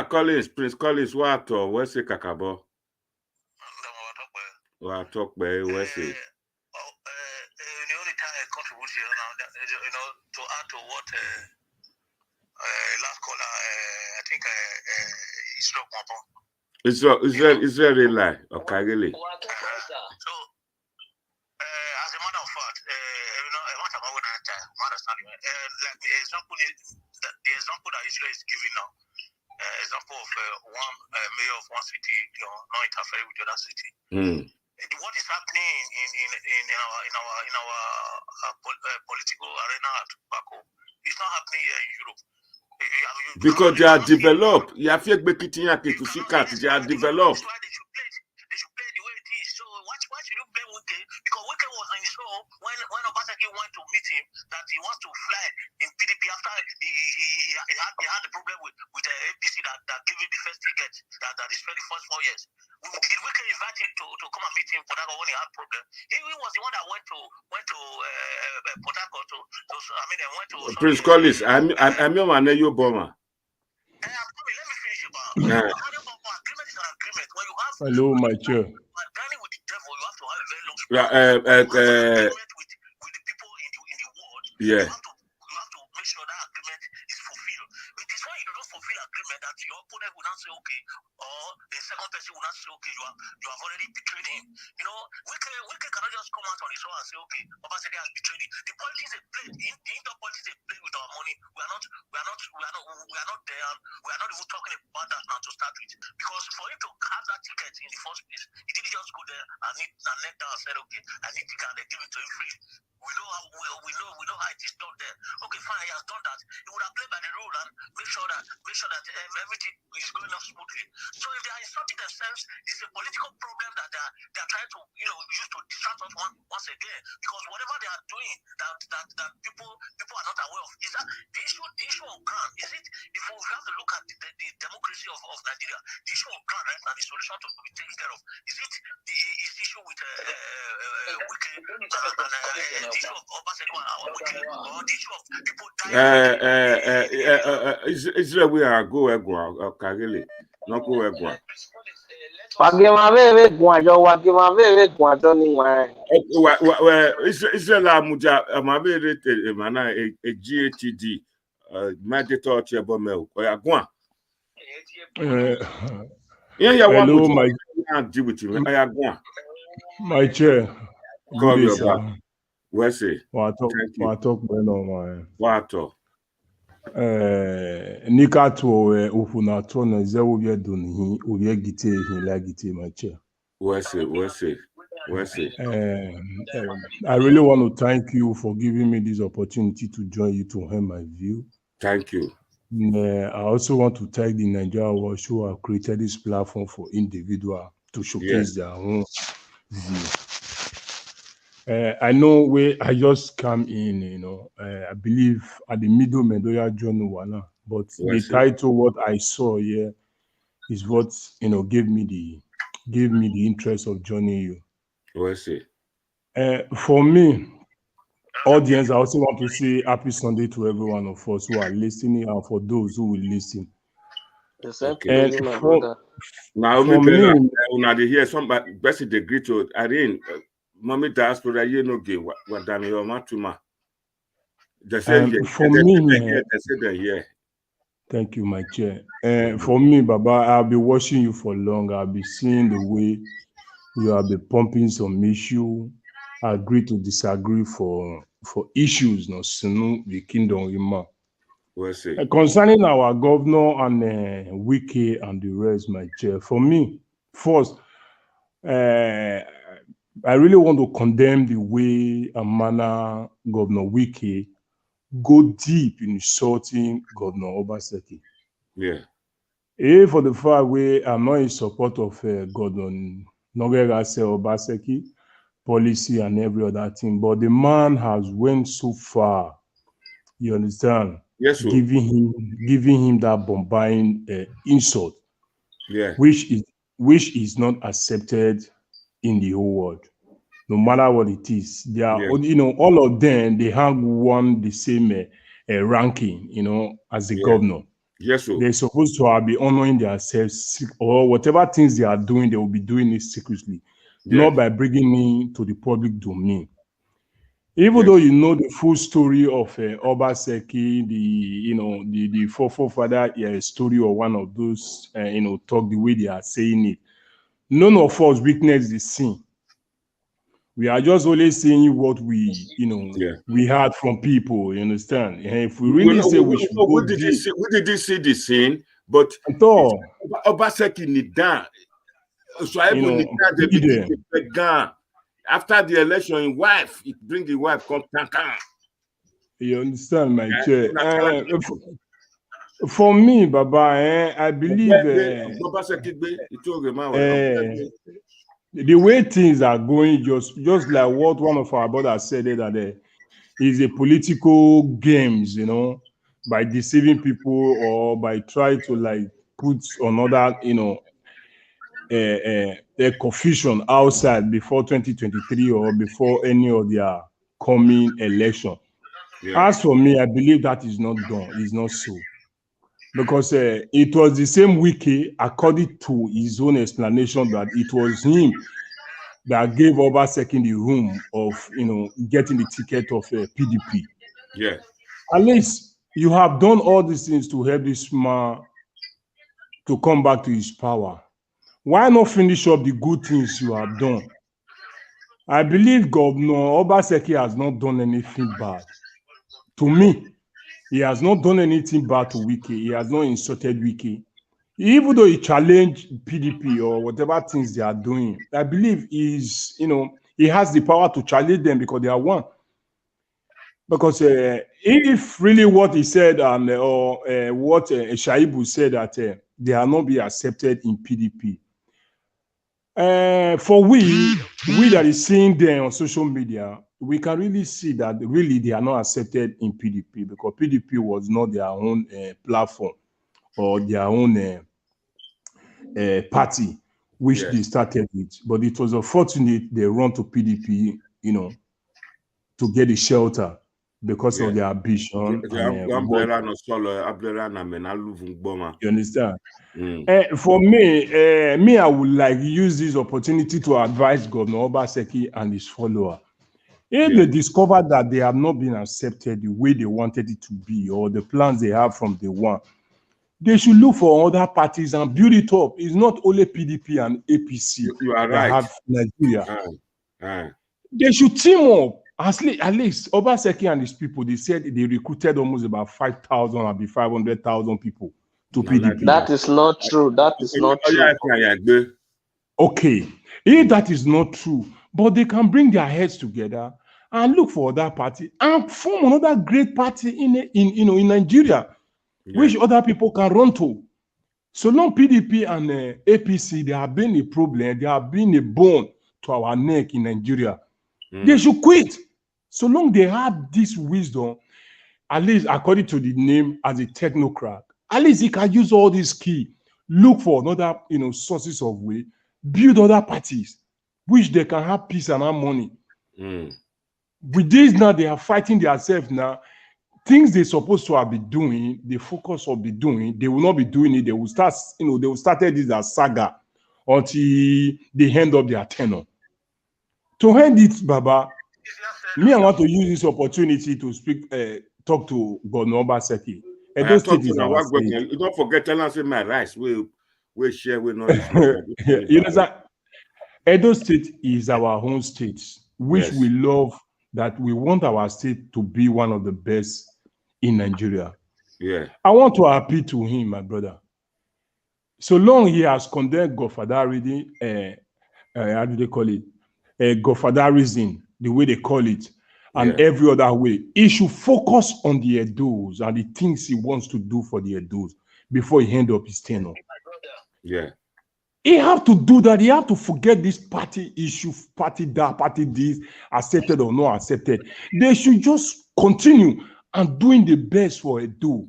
Collins, Prince Collins, what? Where's the Kakabo? What talk by where's it? The only time I contribute here now, to add to what last caller, I think Israeli lie, okay, really. So, as a matter of fact, like the example that Israel is giving now, example of one mayor of one city, not interfering with the other city. What is happening in our political arena at Baku happening here in Europe. Because they are developed. You have to make it in to see cat. They are developed. That's why they should play the way it is. So why should you blame Wike? Because Wike was in the show when Obaseki went to meet him that he wants to fly in PDP after he had the problem with the APC that gave him the first ticket that is for the first 4 years. Did Wike invite him to come and meet him for that when he had problem? He was the one that went to Port Harcourt went to Prince Collins, I'm your man, you Boma. Let me finish about agreement is an agreement. When you have hello, my chair. dining with the devil, you have to have a very long agreement with the people in the world. Yeah. You have to make sure that agreement is fulfilled. It is when you don't fulfill agreement that your opponent will not say okay, or the second person will not say okay, you have already betrayed him. You know, Wike cannot just come out on his own and say okay, Obaseki has betrayed him. The politics they play, the inter-politics they play with our money. We are not there. We are not even talking about that now to start with. Because for him to have that ticket in the first place, he didn't just go there and let down and said, okay, I need ticket and they give it to him free. We know how it is done there. Okay, fine, he has done that. He would have played by the rule and make sure that everything is going off smoothly. So if they are insulting themselves, it's a political problem that they are trying to use to distract us once again. Because whatever they are doing that people are not aware of is that the issue of ground. Is it if we have to look at the democracy of Nigeria, the issue of ground right now, the solution to be taken care of, is it the issue with Wike and the issue of Obaseki or Wike, or the issue of people dying? Israel we are go Kagele, not go egwa. Israel Amuja Amabere Mana a GATD Magitor Chebomel or Agua. Hello, my chair. Call your back. Where's it? What talk Wato. Nikato ufunato na zewo bia doni oye gite hin la gite my chair. Where's it? I really want to thank you for giving me this opportunity to join you to hear my view. Thank you. I also want to thank the Nigeria Watch who have created this platform for individuals to showcase their own view. I know where I just come in, I believe at the middle Medoya John Wana, but the title, what I saw here, is what gave me the interest of joining you. For me, audience, I also want to say happy Sunday to every one of us who are listening and for those who will listen. Okay. Now, for me, when they hear somebody, best they greet to Irene, Mommy diaspora, give what Daniel Matuma. For me, thank you, my chair. For me, Baba, I'll be watching you for long. I'll be seeing the way you have been pumping some issue. I agree to disagree for issues, no sinu the kingdom ima. Concerning our governor and Wike and the rest, my chair. For me, first, I really want to condemn the way and manner Governor Wike go deep in insulting Governor Obaseki. Yeah. For the far away, I'm not in support of Governor Obaseki policy and every other thing, but the man has went so far. You understand? Yes, sir. Giving him that bombarding insult. Yeah. Which is not accepted in the whole world, no matter what it is. They are, all of them, they have the same ranking, as the governor. Yes, sir. They're supposed to be honoring themselves, or whatever things they are doing, they will be doing it secretly, not by bringing it to the public domain. Even though you know the full story of Obaseki, the forefather story or one of those, talk the way they are saying it. None of us witnessed the scene. We are just only saying what we heard from people. You understand? And if we really say we should go deep, we didn't see the scene, but Obaseki need that. So I need that. After the election, wife, it bring the wife come tank. You understand, my chair? For me, Baba, I believe the way things are going, just like what one of our brothers said that is a political games, you know, by deceiving people or by trying to like put another, you know, a confusion outside before 2023 or before any of their coming election. Yeah. As for me, I believe that is not done. It's not so. Because it was the same Wike, according to his own explanation, that it was him that gave Obaseki the room of, you know, getting the ticket of PDP. Yeah. At least you have done all these things to help this man to come back to his power. Why not finish up the good things you have done? I believe Governor Obaseki has not done anything bad. To me, he has not done anything bad to Wike. He has not insulted Wike. Even though he challenged PDP or whatever things they are doing, I believe he's, you know, he has the power to challenge them because they are one. Because if really what he said and or what Shaibu said that they are not be accepted in PDP. For we that is seeing them on social media, we can really see that really they are not accepted in PDP because PDP was not their own platform or their own party, which they started with. But it was unfortunate they run to PDP, you know, to get the shelter because of their ambition. You understand? For me, I would like use this opportunity to advise Governor Obaseki and his follower. If they discover that they have not been accepted the way they wanted it to be or the plans they have from day one, they should look for other parties and build it up. It's not only PDP and APC that have Nigeria. They should team up. At least Obaseki and his people, they said they recruited almost about 5,000 and 500,000 people to PDP. That is not true. That is not true. Okay, if that is not true, but they can bring their heads together and look for other party and form another great party in Nigeria, which other people can run to. So long PDP and APC, they have been a problem. They have been a bone to our neck in Nigeria. They should quit. So long they have this wisdom, at least according to the name as a technocrat, at least he can use all these key, look for another, sources of way, build other parties, which they can have peace and harmony. With this now, they are fighting themselves now. Things they're supposed to have been doing, the focus of be doing, they will not be doing it. They will start, they will start this as saga until they end up their tenure. To end it, Baba, me, I want to use this opportunity to speak, talk to Governor Obaseki. Edo State is our state. You don't forget, tell us my rights. We share with no. You know that Edo State is our own state, which we love. That we want our state to be one of the best in Nigeria. Yeah, I want to appeal to him, my brother. So long he has condemned Godfatherism, how do they call it? Godfatherism, the way they call it, and every other way. He should focus on the Edos and the things he wants to do for the Edos before he hand up his tenure. Yeah. He have to do that. He have to forget this party issue, party that, party this, accepted or not accepted. They should just continue and doing the best for Edo.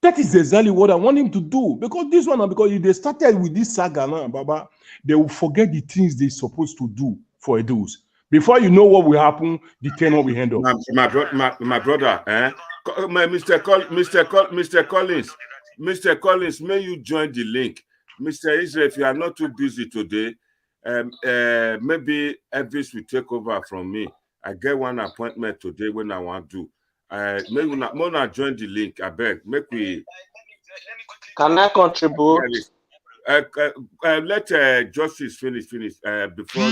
That is exactly what I want him to do. Because this one, because if they started with this saga now, Baba, they will forget the things they're supposed to do for Edos. Before you know what will happen, the tenure will hand up. My brother, Mr. Collins, may you join the link. Mr. Israel, if you are not too busy today, maybe Elvis will take over from me. I get one appointment today when I want to. Maybe not join the link. I beg. Can I contribute? Let Justice finish before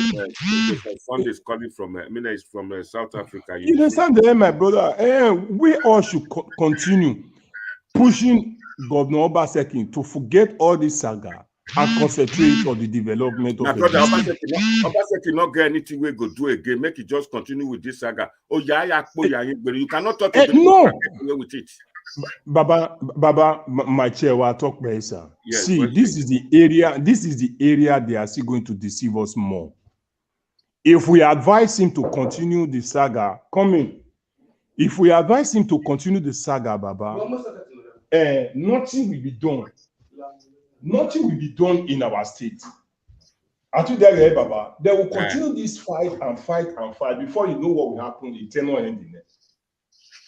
Sunday is calling from. It's from South Africa. You understand there, my brother? We all should continue pushing Governor Obaseki to forget all this saga and concentrate on the development My of brother, the Obaseki not get anything we go do again. Make it just continue with this saga. Oh, yeah, but you cannot talk again. No. With it. Baba, my chair will talk by sir. Yes, see, this is the area they are still going to deceive us more. If we advise him to continue the saga, if we advise him to continue the saga, Baba, nothing will be done. Nothing will be done in our state. Baba, they will continue this fight and fight and fight before you know what will happen in tenor ending.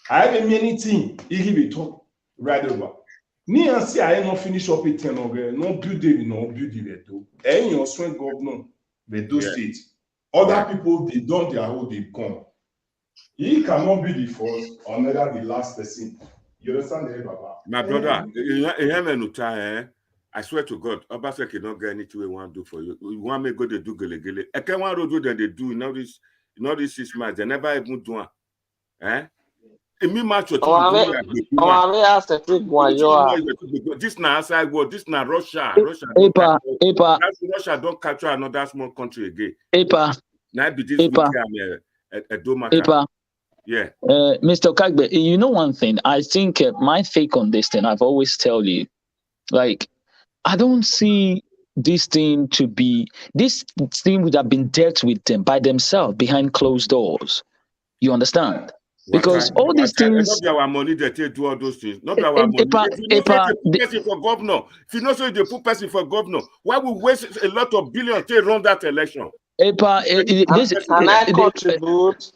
I have many things he will talk right over. Me and see I not finish up a tenor, no building, no building veto. And your strength governor, veto state. Other people they done their whole they come. He cannot be the first or neither the last person. You understand that, Baba? My brother, I swear to God, Obaseki not get anything we want to do for you. We want me go to do gele. I can't want to do that they do in all these 6 months. They never even do it. This na outside world, this na Russia. Russia don't capture another small country again. Now be this yeah. Mr. Kagbe, you know one thing. I think my take on this thing, I've always tell you, like, I don't see this thing would have been dealt with them by themselves behind closed doors. You understand? Because all these things, not be our money they take do all those things. Not be our money. If you know say they put person for governor, if you know say they put person for governor, why we waste a lot of billions to run that election? Can I contribute?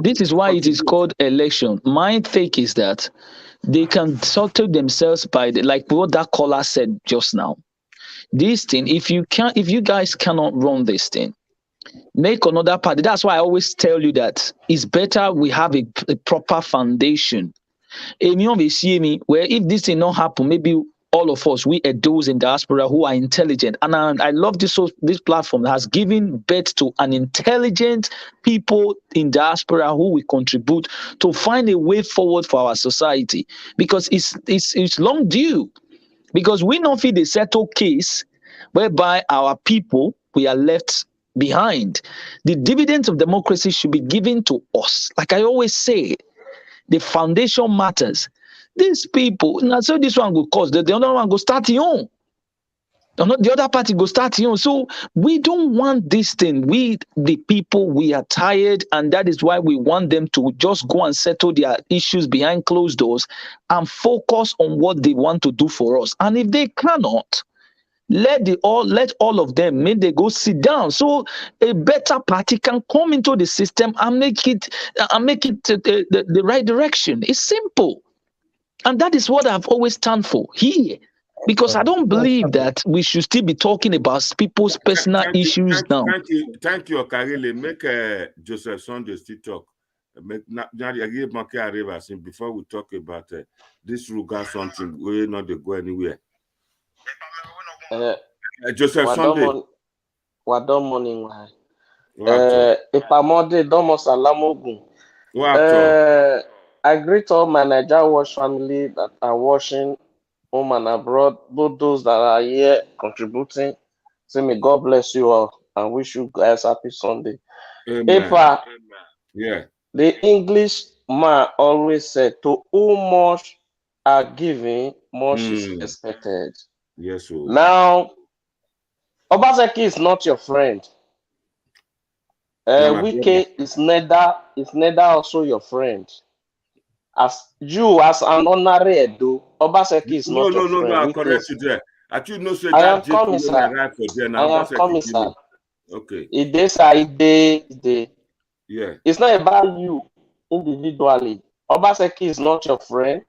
This is why it is called election. My take is that they can settle themselves by like what that caller said just now. This thing, if you guys cannot run this thing, make another party. That's why I always tell you that it's better we have a proper foundation. Where if this thing not happen, maybe all of us, we are those in diaspora who are intelligent. And I love this platform that has given birth to an intelligent people in diaspora who will contribute to find a way forward for our society. Because it's long due. Because we don't feel the settled case whereby our people, we are left behind. The dividends of democracy should be given to us. Like I always say, the foundation matters. These people, now so this one will cause, the other one go start young. The other party go start young. So we don't want this thing. We, the people, we are tired, and that is why we want them to just go and settle their issues behind closed doors and focus on what they want to do for us. And if they cannot, let all of them, may they go sit down so a better party can come into the system and make it the right direction. It's simple. And that is what I've always stand for here. Because I don't believe that we should still be talking about people's personal issues now. Thank you, Okarele. Make Joseph Sunday still talk. Before we talk about this Ruga something, we're not to go anywhere. Joseph Sunday. Wadon morning. Ipamode domo salamogun. I greet all my Niger Watch family that are watching home and abroad, both those that are here contributing. Say may God bless you all and wish you guys happy Sunday. Amen. The English man always said, to whom much are given, much is expected. Yes, sir. Now, Obaseki is not your friend. Wike is neither also your friend. As an honorary Edo, Obaseki is not your friend. No, correct you there. I am coming, sir. Okay. Yeah. It's not about you individually. Obaseki is not your friend.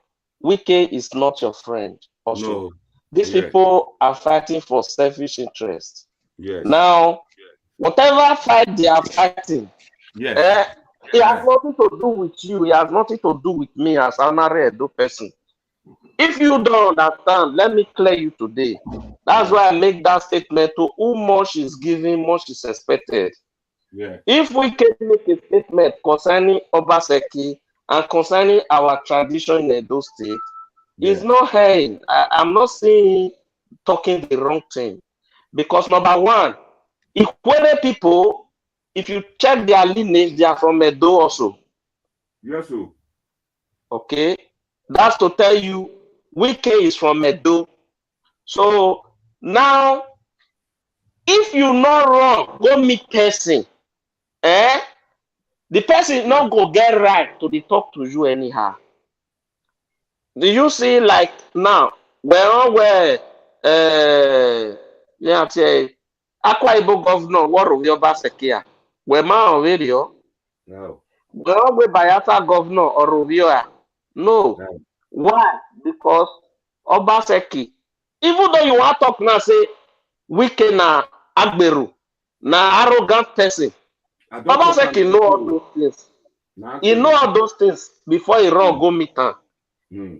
Wike is not your friend. Also, no. These people are fighting for selfish interests. Yes. Now, whatever fight they are fighting, it has nothing to do with you. It has nothing to do with me as an Edo person. If you don't understand, let me clear you today. That's why I make that statement, to whom much is given, much is expected. Yeah. If we can make a statement concerning Obaseki and concerning our tradition in Edo State, it's not held. I'm not saying talking the wrong thing. Because number one, Ikwere people, if you check their lineage, they are from Edo also. Yes, sir. Okay, that's to tell you, Wike is from Edo. So now, if you not wrong, go meet person, the person not go get right to the talk to you anyhow. Do you see, like now, where yeah, say Akwa Ibom governor Gov Obaseki, where man on radio, No. where Bayelsa governor or Rubio, no. Why? Because Obaseki, even though you want to talk now, say Wike na Agberu, na arrogant person. Obaseki know all those things. He know all those things before he run go meet am.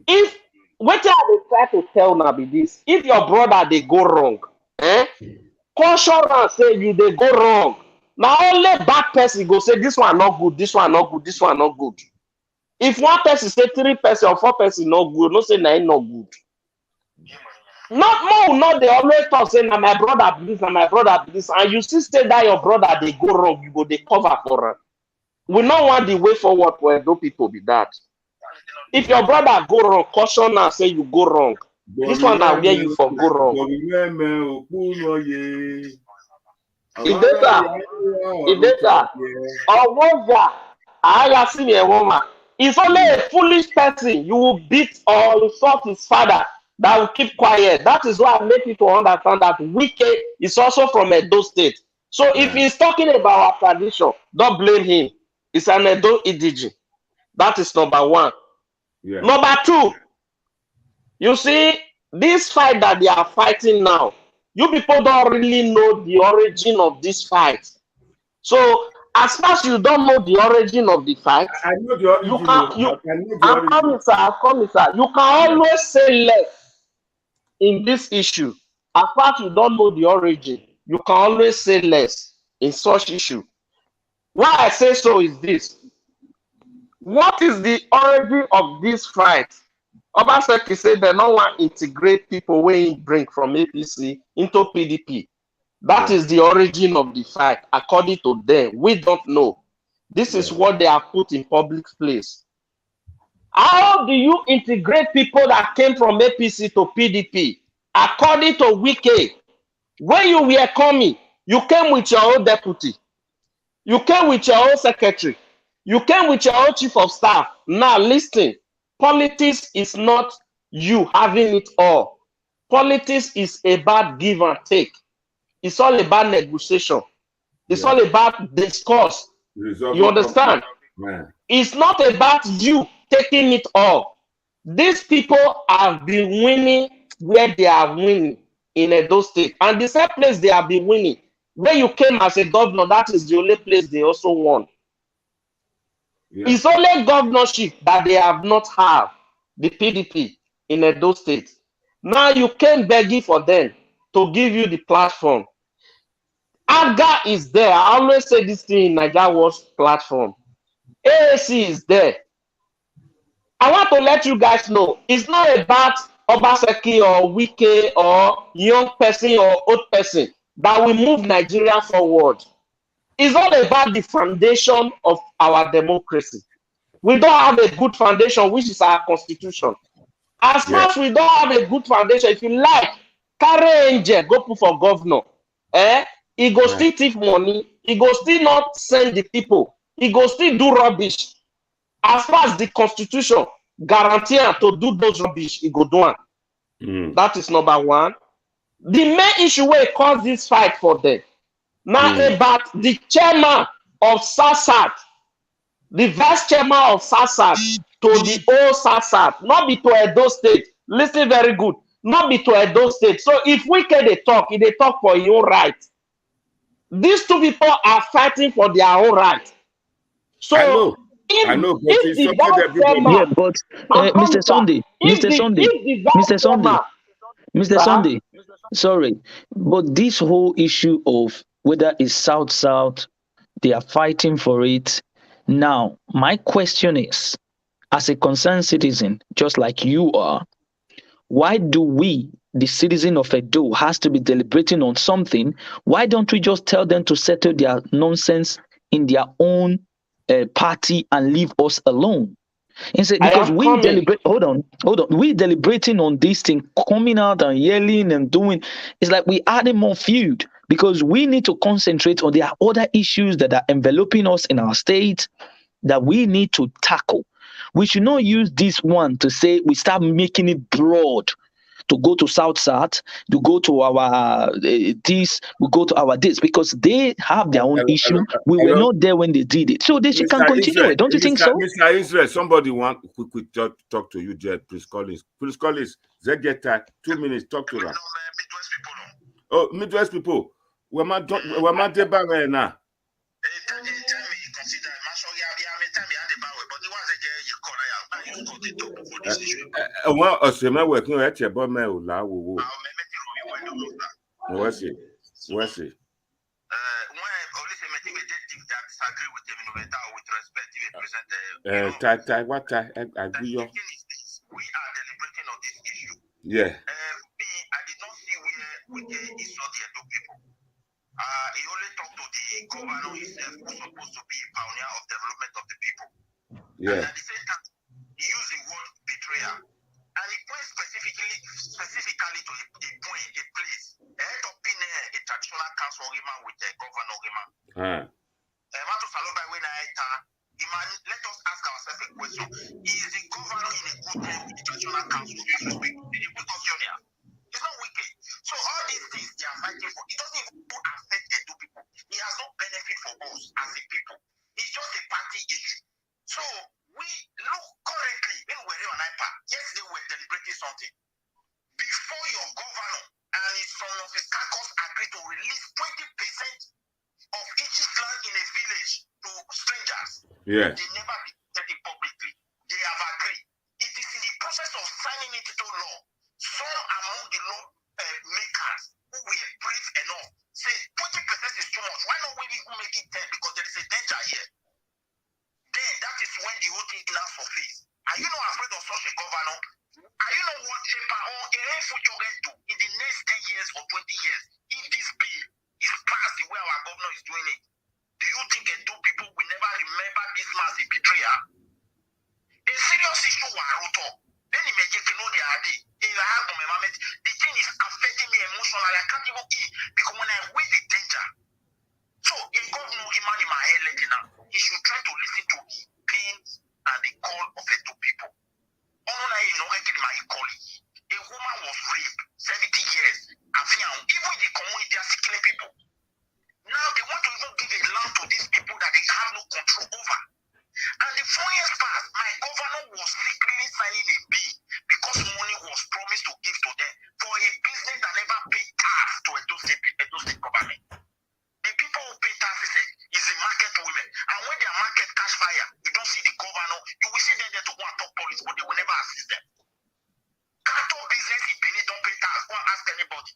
If what I dey try to tell now be this: if your brother they go wrong, caution am say you they go wrong. Now only bad person go say this one not good, this one not good, this one not good. If one person say 3 person or 4 person not good, no say 9 not good. Not they always talk say na my brother be this, na my brother be this, and you still say that your brother they go wrong, you go they cover for am. We not want the way forward for Edo people be that. If your brother go wrong, caution and say you go wrong. This one now where you for go wrong. It's only a foolish person you will beat or insult his father that will keep quiet. That is why I make you to understand that Wike is also from Edo State. So if he's talking about our tradition, don't blame him. It's an Edo EDG. That is number one. Yeah. Number two, you see, this fight that they are fighting now, you people don't really know the origin of this fight. So, as far as you don't know the origin of the fight, I know the origin. I'm coming, sir. You can always say less in this issue. As far as you don't know the origin, you can always say less in such issue. Why I say so is this. What is the origin of this fight? Obaseki said they don't want to integrate people when bring from APC into PDP. That is the origin of the fight, according to them. We don't know. This is what they have put in public place. How do you integrate people that came from APC to PDP? According to Wike, when you were coming, you came with your own deputy. You came with your own secretary. You came with your own chief of staff. Now listen, politics is not you having it all. Politics is about give and take. It's all about negotiation. It's all about discourse. You understand? It's not about you taking it all. These people have been winning where they are winning in Edo State. And the same place they have been winning. Where you came as a governor, that is the only place they also won. Yeah. It's only governorship that they have not had, the PDP in Edo State. Now you came begging for them to give you the platform. AGA is there. I always say this thing in Nigeria was platform. AAC is there. I want to let you guys know, it's not about Obaseki or Wike or young person or old person that will move Nigeria forward. It's all about the foundation of our democracy. We don't have a good foundation, which is our constitution. As much as we don't have a good foundation, if you like, carry angel, go put for governor. He go still thief money. He go still not send the people. He go still do rubbish. As far as the constitution guarantee to do those rubbish, he go do it. That is number one. The main issue where caused this fight for them. Now about the chairman of SASAT, the vice chairman of SASAT to the old SASAT, not be to Edo State. Listen very good. Not be to Edo State. So if we can they talk for your right. These two people are fighting for their own right. So I know, but if the vice chairman, but Mr. Sunday, Mr. Sunday, sorry, but this whole issue of whether it's South, they are fighting for it. Now, my question is, as a concerned citizen, just like you are, why do we the citizen of Edo has to be deliberating on something, why don't we just tell them to settle their nonsense in their own party and leave us alone? Instead, because we deliberate, hold on, we deliberating on this thing, coming out and yelling and doing, it's like we adding more feud, because we need to concentrate on the other issues that are enveloping us in our state that we need to tackle. We should not use this one to say we start making it broad, to go to South, to go to our this, we go to our this, because they have their own issue. We were not there when they did it, so they can continue it. Don't you think so? Mr. Israel, somebody want quick talk to you, Jed. Please call this. Zegeta, 2 minutes. Talk to them. Midwest people. Oh, Midwest people. We're not right now. Well, a semi working at your bomb. What's it? What I agree on. We are deliberating on this issue. Yeah. I did not see where he saw the Edo people. He only talked to the governor himself, who's supposed to be a pioneer of development of the people. Yeah. And at the same time, he used the word betrayal. And he points specifically to a place. Head up in a traditional council agreement with the governor agreement. Let us ask ourselves a question. Is the governor in a good time with the traditional council? It's not wicked. So all these things they are fighting for, it doesn't even affect the two people. It has no benefit for us as a people. It's just a party issue. So we look currently when we're on IPA, yesterday we were deliberating something. Before your governor and some of his caucus agreed to release 20% of each land in a village to strangers. Yeah. They never did it publicly. They have agreed. It is in the process of signing it into law. Some among the law makers who were brave enough say 20% is too much. Why not we make it 10? Because there is a danger here. Then that is when the whole thing now surface. Are you not afraid of such a governor? Are you not what Shepa or any future can do in the next 10 years or 20 years if this bill is passed the way our governor is doing it? Do you think Edo people will never remember this man as a betrayer? A serious issue was wrote up. Then he may get to know the idea. The thing is affecting me emotionally. I can't even eat because when I weigh the danger. So a governor, man in my head, he should try to listen to the pains and the call of Edo people. A woman was raped 70 years. Even in the community, they are still killing people. Now they want to even give a land to these people that they have no control over. And the funniest part, my governor was secretly signing a bill because money was promised to give to them for a business that never paid tax to Edo State government. The people who pay taxes is the market women. And when their market catch fire, you don't see the governor, you will see them there to go and talk police, but they will never assist them. Cattle business in Benin don't pay tax, go and ask anybody.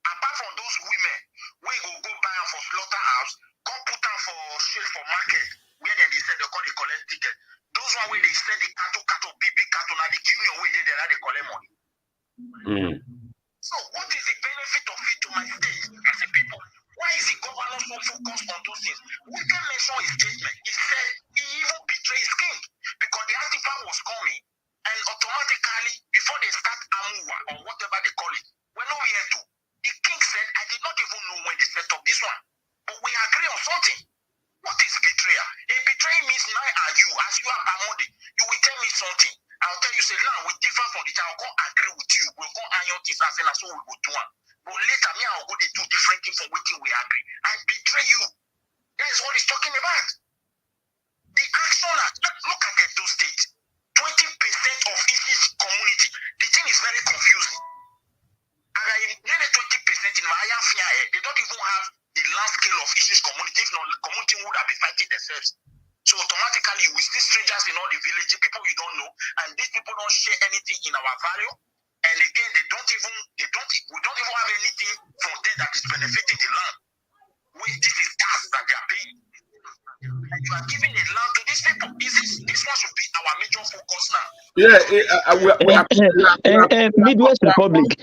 Apart from those women, we go buy them for slaughterhouse, go put them for shade for market, where they said they call the collect ticket. Those one where they sell the cattle, big cattle, now they give you away there, they collect money. So what is the benefit of it to my state as a people? Why is the governor so focused on those things? We can mention his statement. He said he even betrayed his king because the artifact was coming and automatically, before they start Amuwa or whatever they call it, we're not here to. The king said, I did not even know when they set up this one. But we agree on something. What is betrayal? A betrayal means now are you, as you are Amonde, you will tell me something. I'll tell you, say, now we differ from the time, I'll go agree with you. We'll go iron things and say, that's what we will do. But later, me, I'll go, they do different things from which we agree. I betray you. That is what he's talking about. The action, look at Edo State. 20% of each community. The thing is very confusing. And nearly 20% in my they don't even have the large scale of issues community. If not, the community would have been fighting themselves. So automatically, we see strangers in all the villages, people you don't know, and these people don't share anything in our value. And again, we don't even have anything from them that is benefiting the land. This is tax that they are paying. And you are giving a land to these people. This one should be our major focus now. Yeah, Midwest Republic.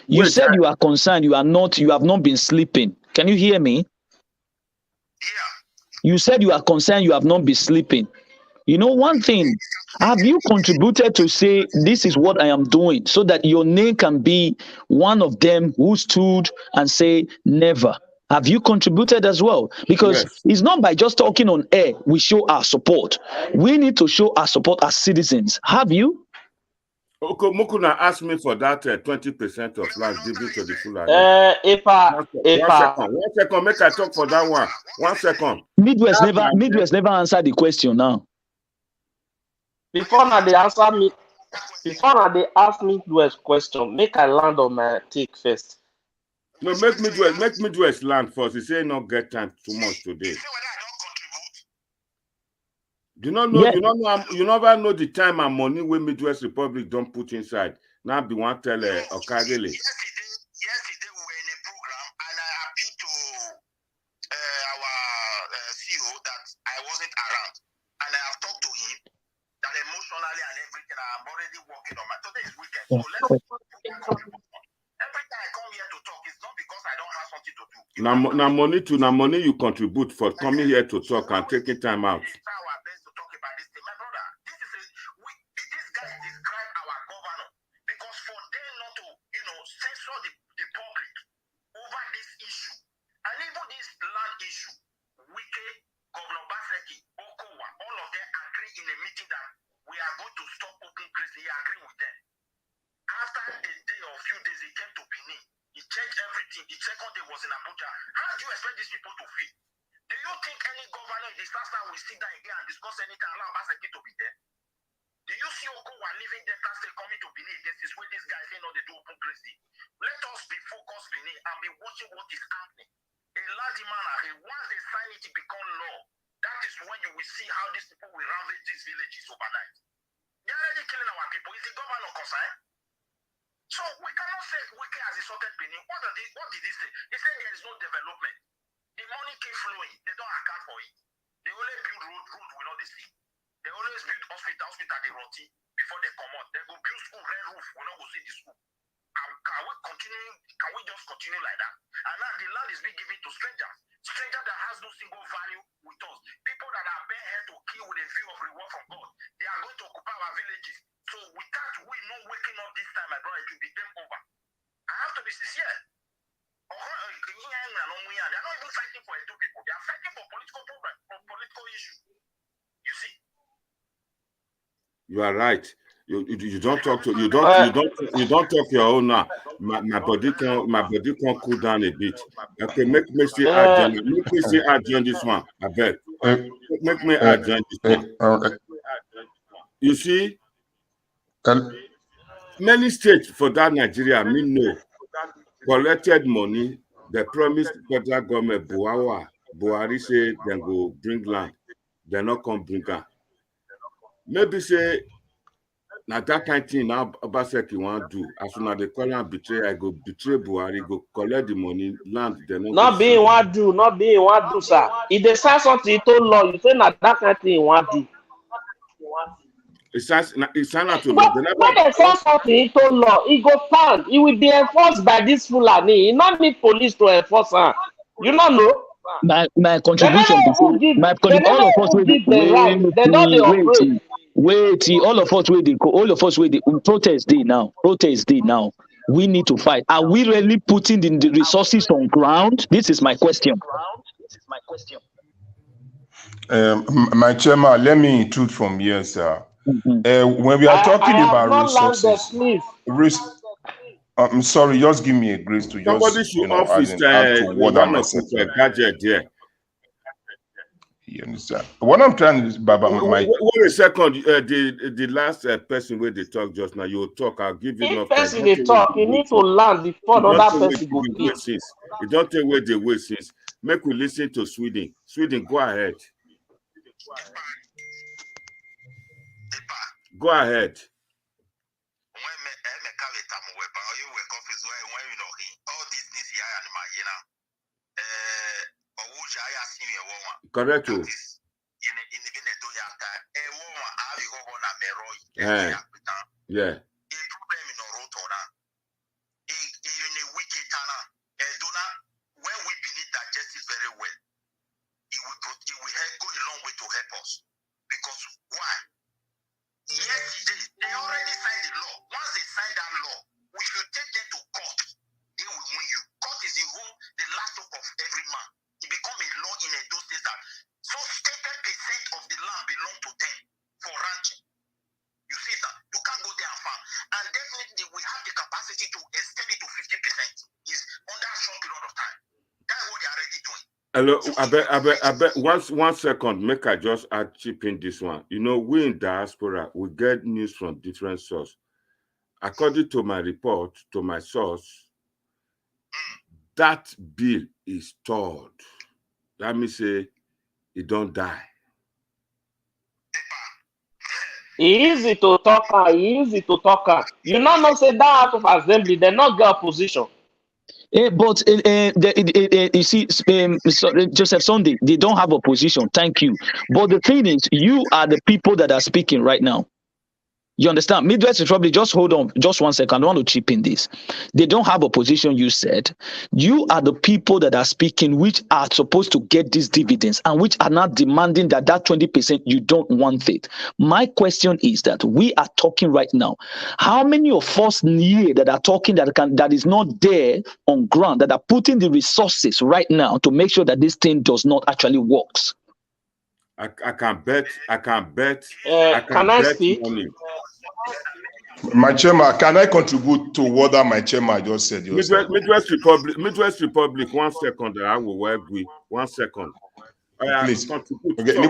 You said you are concerned. You have not been sleeping. Can you hear me? Yeah. You said you are concerned. You have not been sleeping. You know one thing. Have you contributed to say this is what I am doing, so that your name can be one of them who stood and say never? Have you contributed as well? Because it's not by just talking on air we show our support. We need to show our support as citizens. Have you? Okay, Mukuna asked me for that 20% of land given to the Fulani. One second, make I talk for that one. 1 second. Midwest never answered the question now. Before now they ask me Midwest question, make I land on my take first. No, make Midwest land first. He say not get time too much today. You never know the time and money when Midwest Republic don't put inside. Now be one tell Okadele. Yesterday we were in a program and I appealed to our CEO that I wasn't around, and I have talked to him that emotionally and everything I'm already working on. Today is weekend, so let's every time I come here to talk, it's not because I don't have something to do. Now money you contribute for coming here to talk and taking time out. This guy described our governor because for them not to, censor the public over this issue, and even this land issue, Wike, Gov Obaseki, Okowa, all of them agree in a meeting that we are going to stop open grazing. He agreed with them. After a day or a few days, he came to Benin. He changed everything. The second day was in Abuja. How do you expect these people to feel? Do you think any governor in disaster will sit down again and discuss anything and allow Obaseki to be there? Do you see Okowa leaving Delta State coming to Benin? This is where this guy saying no, they do open grazing. Let us be focused, Benin, and be watching what is happening. A large man, once they sign it, it become law. That is when you will see how these people will ravage these villages overnight. They are already killing our people. Is the governor concerned? So we cannot say Wike has insulted Benin. What did he say? He said there is no development. The money keep flowing. They don't account for it. They only build road we know they see. They always build hospital they rotty before they come out. They go build school, red roof, we not go see the school. Can we just continue like that? And now the land is being given to strangers. Strangers that has no single value with us. People that are bare head to kill with a view of reward from God. They are going to occupy our villages. So we not waking up this time, my brother, it will be game over. I have to be sincere. They are not even fighting for Edo people. They are fighting for political problem, for political issue. You see? You are right. You don't talk to you don't talk your own now. My body can cool down a bit. Okay, make me see adjourn this one. I beg. Make me adjourn this one. You see, many states for that Nigeria, collected money. They promised federal government Buhari say they go bring land. They not come bring land. Maybe say now that kind of thing now Obaseki want do. As soon as they call and betray, I go betray Buhari, go collect the money, land. They not being one do, sir. If they say something to law, you say that kind of thing want do. It's not to law. When they say something to law, it go stand. It will be enforced by this Fulani. You not need police to enforce her. You not know. My contribution. All of us wait. All of us protest day now. We need to fight. Are we really putting the resources on ground? This is my question. My chairman, let me intrude from here, sir. When we are talking about resources, I'm sorry, just give me a grace to just add to what I'm saying. You understand? What I'm trying to do, Baba, wait a second. The last person where they talk just now, you talk. I'll give you enough time. Person they talk, you need to learn before another person go. You don't take away the way since. Make we listen to Sweden. Sweden, go ahead. Go ahead. Correct. Yeah. A problem in Orotona. In a wicked Tana. When we believe that justice very well, it will go a long way to help us. Because why? Yesterday, they already signed the law. Once they sign that law, we should take them to court. They will win you. Court is the last hope of every man. It become a law in Edo State that so 70% of the land belong to them for ranching. You see that? You can't go there and farm. And definitely we have the capacity to extend it to 50%. Is under a short period of time. That's what they are already doing. Hello, I bet. One second, make I just add chip in this one. You know, we in diaspora, we get news from different sources. According to my report, to my source, that bill is stalled. That means say it don't die. Easy to talk. You know, say that out of assembly, they not get opposition. But you see, Joseph Sunday, they don't have opposition. Thank you. But the thing is, you are the people that are speaking right now. You understand? Midwest is probably, just hold on, just 1 second. I want to chip in this. They don't have opposition, you said. You are the people that are speaking, which are supposed to get these dividends and which are not demanding that 20% you don't want it. My question is that we are talking right now. How many of us here that are talking that is not there on ground, that are putting the resources right now to make sure that this thing does not actually works? I can bet. Can I speak? Money. My chairman, can I contribute to what my chairman just said? Midwest Republic. 1 second, I will work with 1 second. Please. Okay.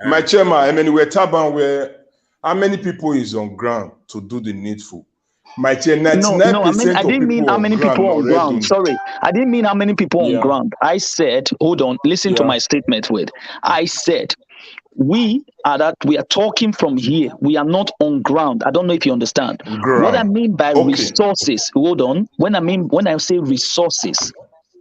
My chairman, I mean, we're talking where how many people is on ground to do the needful? My chair, 99% I didn't mean how many people on ground. Sorry, I didn't mean how many people on ground. I said, hold on, listen to my statement. I said, we are talking from here. We are not on ground. I don't know if you understand. What I mean by resources. Hold on. When I say resources,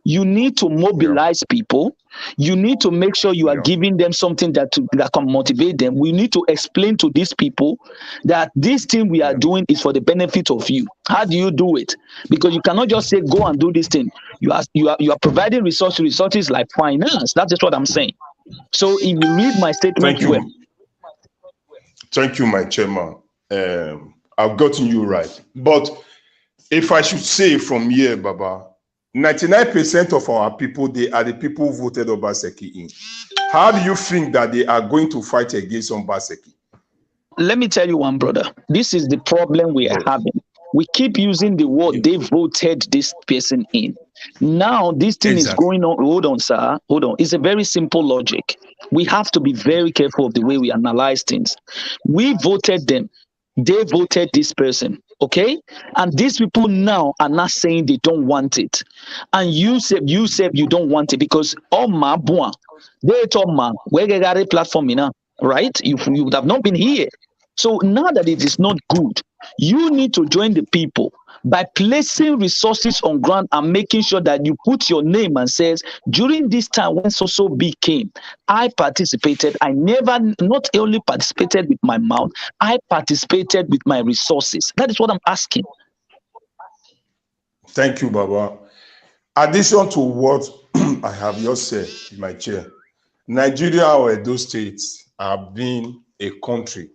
you need to mobilize people. You need to make sure you are giving them something that can motivate them. We need to explain to these people that this thing we are doing is for the benefit of you. How do you do it? Because you cannot just say, go and do this thing. You are providing resources like finance. That's just what I'm saying. So if you read my statement, Thank you, my chairman. I've gotten you right. But if I should say from here, Baba, 99% of our people, they are the people who voted Obaseki in. How do you think that they are going to fight against Obaseki? Let me tell you one, brother. This is the problem we are having. We keep using the word they voted this person in. Now this thing is going on. Hold on, sir. Hold on. It's a very simple logic. We have to be very careful of the way we analyze things. We voted them. They voted this person. Okay? And these people now are not saying they don't want it. And you said you don't want it because they told where they got a platform now, right? You would have not been here. So now that it is not good, you need to join the people by placing resources on ground and making sure that you put your name and says, during this time when so big came, I participated. I never not only participated with my mouth, I participated with my resources. That is what I'm asking. Thank you, Baba. Addition to what I have just said, my chair, Nigeria or Edo states have been a country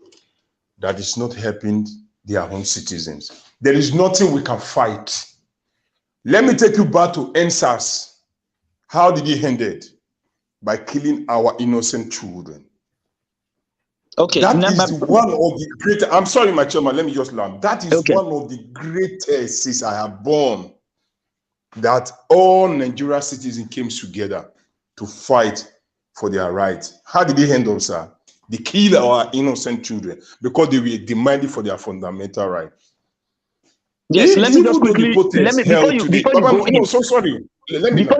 that is not helping their own citizens. There is nothing we can fight. Let me take you back to NSAS. How did it end it? By killing our innocent children. Okay. That is one of the greatest. I'm sorry, my chairman, let me just learn. That is one of the greatest since I have born, that all Nigerian citizens came together to fight for their rights. How did it end up, sir? They killed our innocent children because they were demanding for their fundamental right. Yes, let me just quickly, before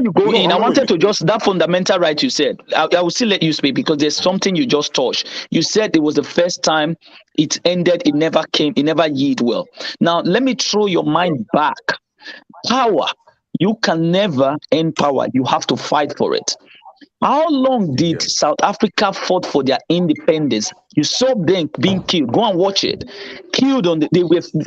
you go in, I wanted to just, that fundamental right you said, I will still let you speak because there's something you just touched. You said it was the first time it ended, it never yielded well. Now, let me throw your mind back. Power, you can never end power. You have to fight for it. How long did South Africa fought for their independence? You saw them being killed. Go and watch it. Killed on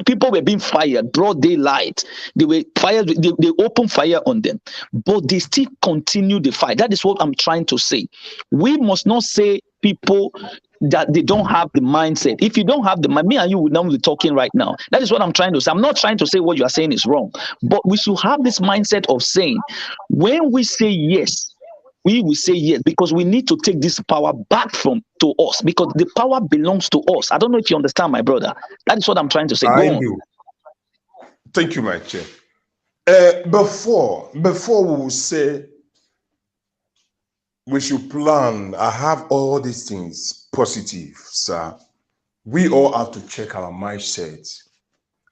people were being fired, broad daylight. They were fired. They opened fire on them, but they still continue the fight. That is what I'm trying to say. We must not say people that they don't have the mindset. If you don't have the mind, me and you would not be talking right now. That is what I'm trying to say. I'm not trying to say what you are saying is wrong, but we should have this mindset of saying, when we say yes, we will say yes, because we need to take this power back to us, because the power belongs to us. I don't know if you understand, my brother. That is what I'm trying to say. I do. Thank you, my chair. Before we will say we should plan, I have all these things positive, sir. We all have to check our mindset.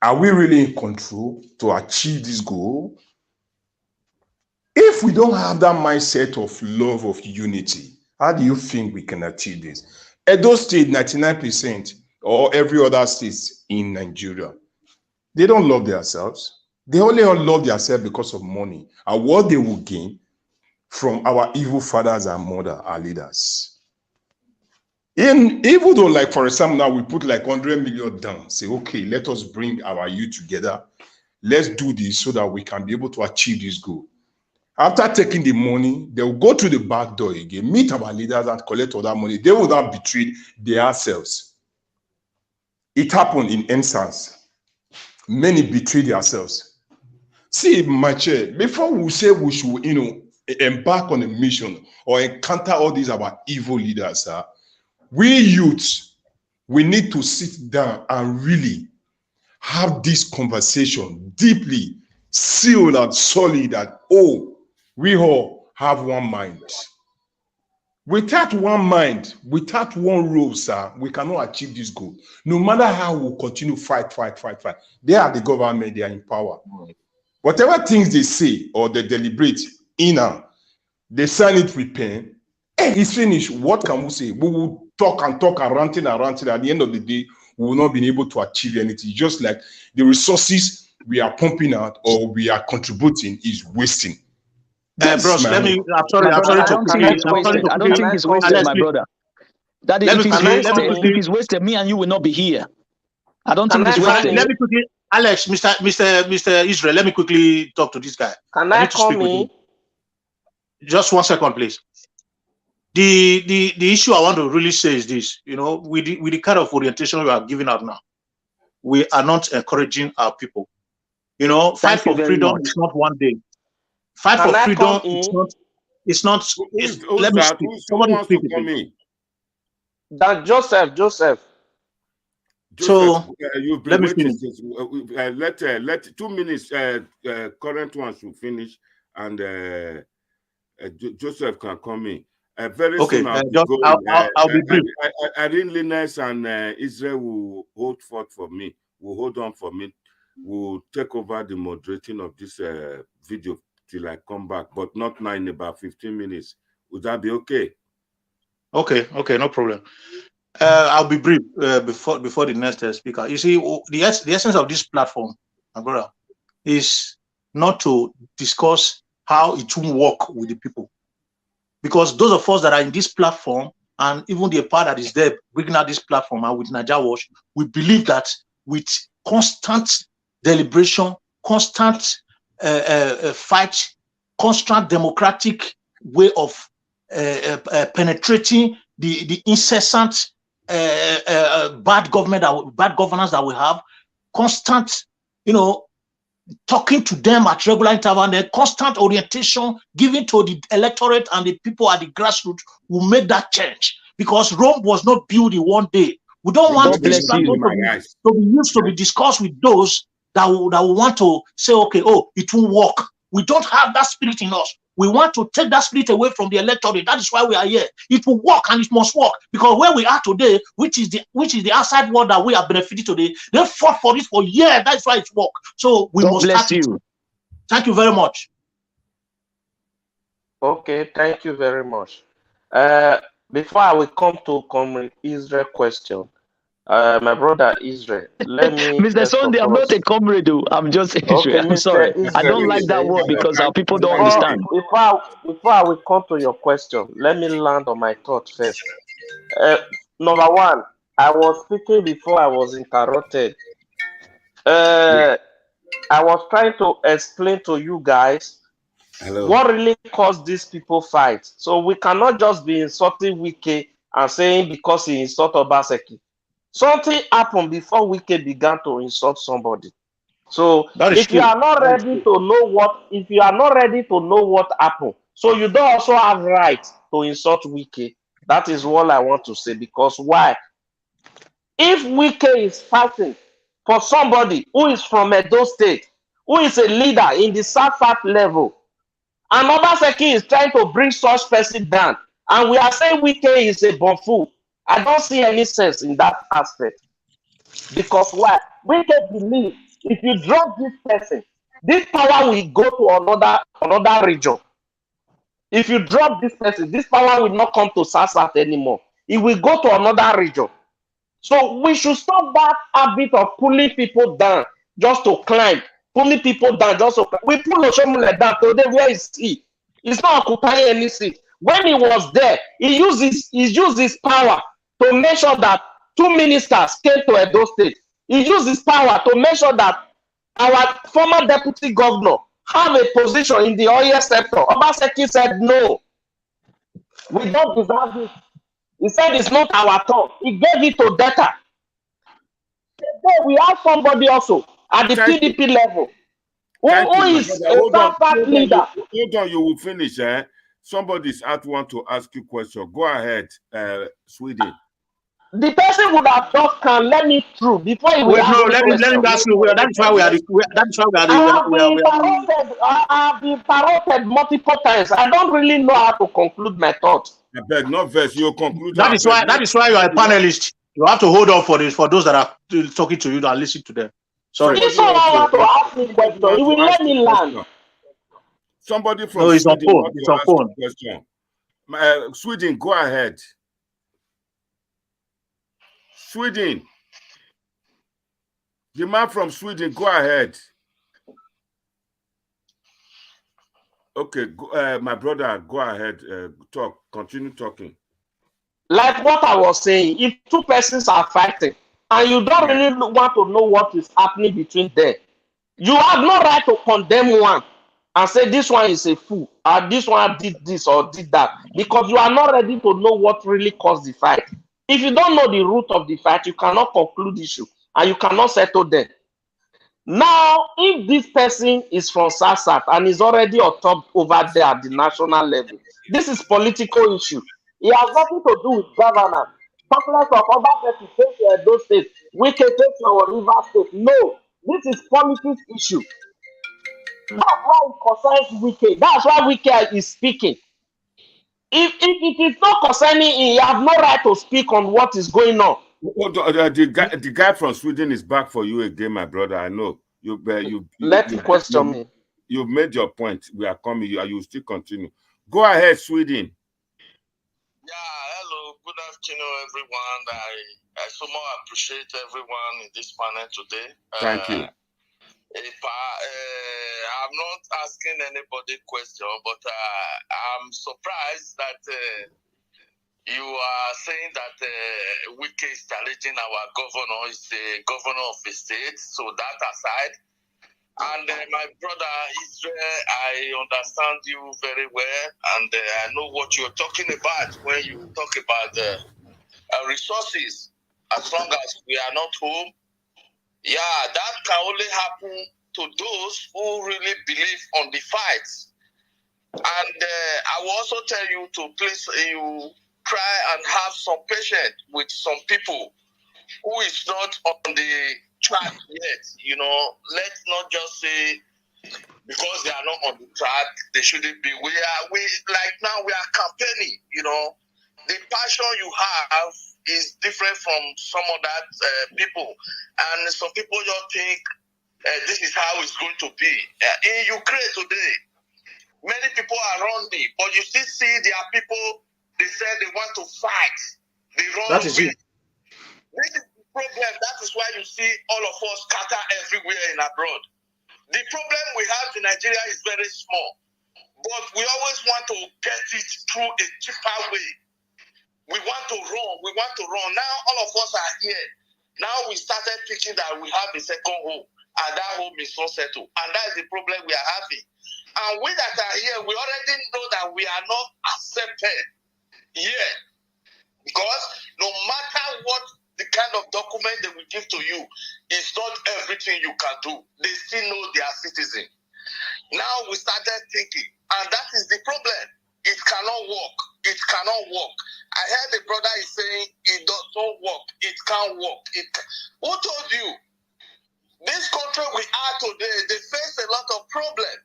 Are we really in control to achieve this goal? If we don't have that mindset of love, of unity, how do you think we can achieve this? Edo State, 99%, or every other state in Nigeria, they don't love themselves. They only love themselves because of money and what they will gain from our evil fathers and mothers, our leaders. Even though, like, for example, now we put like 100 million down, say, okay, let us bring our youth together. Let's do this so that we can be able to achieve this goal. After taking the money, they will go to the back door again, meet our leaders and collect all that money. They will not betray themselves. It happened in instance. Many betrayed themselves. See, my chair, before we say we should, embark on a mission or encounter all these our evil leaders, we youths, we need to sit down and really have this conversation deeply, sealed and solid, that, we all have one mind. Without one mind, without one rule, sir, we cannot achieve this goal. No matter how we continue fight. They are the government, they are in power. Whatever things they say or they deliberate, they sign it with pen. Hey, it's finished. What can we say? We will talk and ranting. At the end of the day, we will not be able to achieve anything. Just like the resources we are pumping out or we are contributing is wasting. Bros, let me. I'm sorry. I don't think it's wasted, my brother. That if it's wasted, me and you will not be here. I don't think it's wasted. Let me quickly, Alex, Mr. Israel. Let me quickly talk to this guy. Can I come in? Just 1 second, please. The issue I want to really say is this. With the kind of orientation we are giving out now, we are not encouraging our people. Fight for freedom is not one day. Fight for freedom it's not. Let me speak. Somebody speak to me. That Joseph. So you've been waiting. Let 2 minutes. Current ones will finish, and Joseph can come in. Very soon. I'll be brief. Irene Linus and Israel will hold forth for me. Will hold on for me. Will take over the moderating of this video till I come back, but not now, in about 15 minutes. Would that be okay? Okay, no problem. I'll be brief before the next speaker. You see, the essence of this platform, my brother, is not to discuss how it will work with the people. Because those of us that are in this platform, and even the part that is there bringing out this platform and with Naija Watch, we believe that with constant deliberation, constant fight, constant democratic way of penetrating the incessant bad governance that we have, constant, talking to them at regular interval, and constant orientation given to the electorate and the people at the grassroots will make that change. Because Rome was not built in one day. We don't want this to be used to be discussed with those that will want to say, okay, it will work. We don't have that spirit in us. We want to take that spirit away from the electorate. That is why we are here. It will work, and it must work, because where we are today, which is the outside world that we are benefiting today, they fought for it for years. That's why it's work. So we must bless you. Thank you very much. Okay, thank you very much. Before I will come to Comrade Israel question, My brother Israel, let me Mr. first of Sunday, I'm all. not a comrade, though. I'm just Okay, Israel. I'm sorry. Mr. I Israel, don't like that word because our people don't understand. Before I will come to your question, let me land on my thought first. Number one, I was speaking before I was interrupted. I was trying to explain to you guys what really caused these people fight. So we cannot just be insulting Wike and saying because he insulted Obaseki. Something happened before Wike began to insult somebody. So if you are not ready to know what happened, so you don't also have right to insult Wike. That is all I want to say. Because why? If Wike is fighting for somebody who is from Edo State, who is a leader in the South level, and Obaseki is trying to bring such person down, and we are saying Wike is a buffoon, I don't see any sense in that aspect. Because why? Wike believes if you drop this person, this power will go to another region. If you drop this person, this power will not come to Sasat anymore. It will go to another region. So we should stop that habit of pulling people down just to climb. Pulling people down just to climb. We pull Oshomule down today. Where is he? He's not occupying any seat. When he was there, he used his power to make sure that 2 ministers came to Edo State. He used his power to make sure that our former deputy governor have a position in the oil sector. Obaseki said no. We don't deserve it. He said it's not our turn. He gave it to Data. Today we have somebody also at the PDP level who is a South leader. Hold on, you will finish. Somebody's out want to ask you a question. Go ahead, Sweden. The person would have just can let me through before he will ask let him ask you. That's why we are. I have been interrupted multiple times. I don't really know how to conclude my thoughts. I beg, not verse. You conclude. That is why you are a panelist. You have to hold on for this for those that are talking to you and listen to them. Sorry. If someone wants to ask me question, he will let me land. Somebody from Sweden wants to ask a question. Sweden, go ahead. Sweden. The man from Sweden, go ahead. Okay, my brother, go ahead. Talk. Continue talking. Like what I was saying, if 2 persons are fighting and you don't really want to know what is happening between them, you have no right to condemn one and say this one is a fool or this one did this or did that, because you are not ready to know what really caused the fight. If you don't know the root of the fight, you cannot conclude the issue and you cannot settle them. Now, if this person is from Sasat and is already on top over there at the national level, this is political issue. It has nothing to do with governance. Talkless of Obaseki take to Edo State, Wike take to our River State. No, this is politics issue. That's why it concerns Wike. That's why Wike is speaking. If it is not concerning him, you have no right to speak on what is going on. The guy from Sweden is back for you again, my brother. I know. Let him question me. You've made your point. We are coming. You still continue. Go ahead, Sweden. Yeah, hello. Good afternoon, everyone. I so much appreciate everyone in this panel today. Thank you. I'm not asking anybody question, but I'm surprised that you are saying that Wike is challenging our governor, is the governor of the state. So that aside, and my brother Israel, I understand you very well, and I know what you're talking about when you talk about resources. As long as we are not home, yeah, that can only happen to those who really believe on the fight. And I will also tell you to please you try and have some patience with some people who is not on the track yet. You know, let's not just say because they are not on the track, they shouldn't be. We like now we are campaigning. You know, the passion you have is different from some other people, and some people just think this is how it's going to be. In Ukraine today, many people are running, but you still see there are people. They say they want to fight. They run. That is it. problem. That is why you see all of us scatter everywhere in abroad. The problem we have in Nigeria is very small, but we always want to get it through a cheaper way. We want to run. We want to run. Now all of us are here. Now we started thinking that we have a second home, and that home is not settled. And that is the problem we are having. And we that are here, we already know that we are not accepted here. Because no matter what the kind of document they will give to you, it's not everything you can do. They still know they are citizens. Now we started thinking, and that is the problem. It cannot work. It cannot work. I heard the brother is saying it doesn't work. It can't work. Who told you? This country we are today, they face a lot of problems.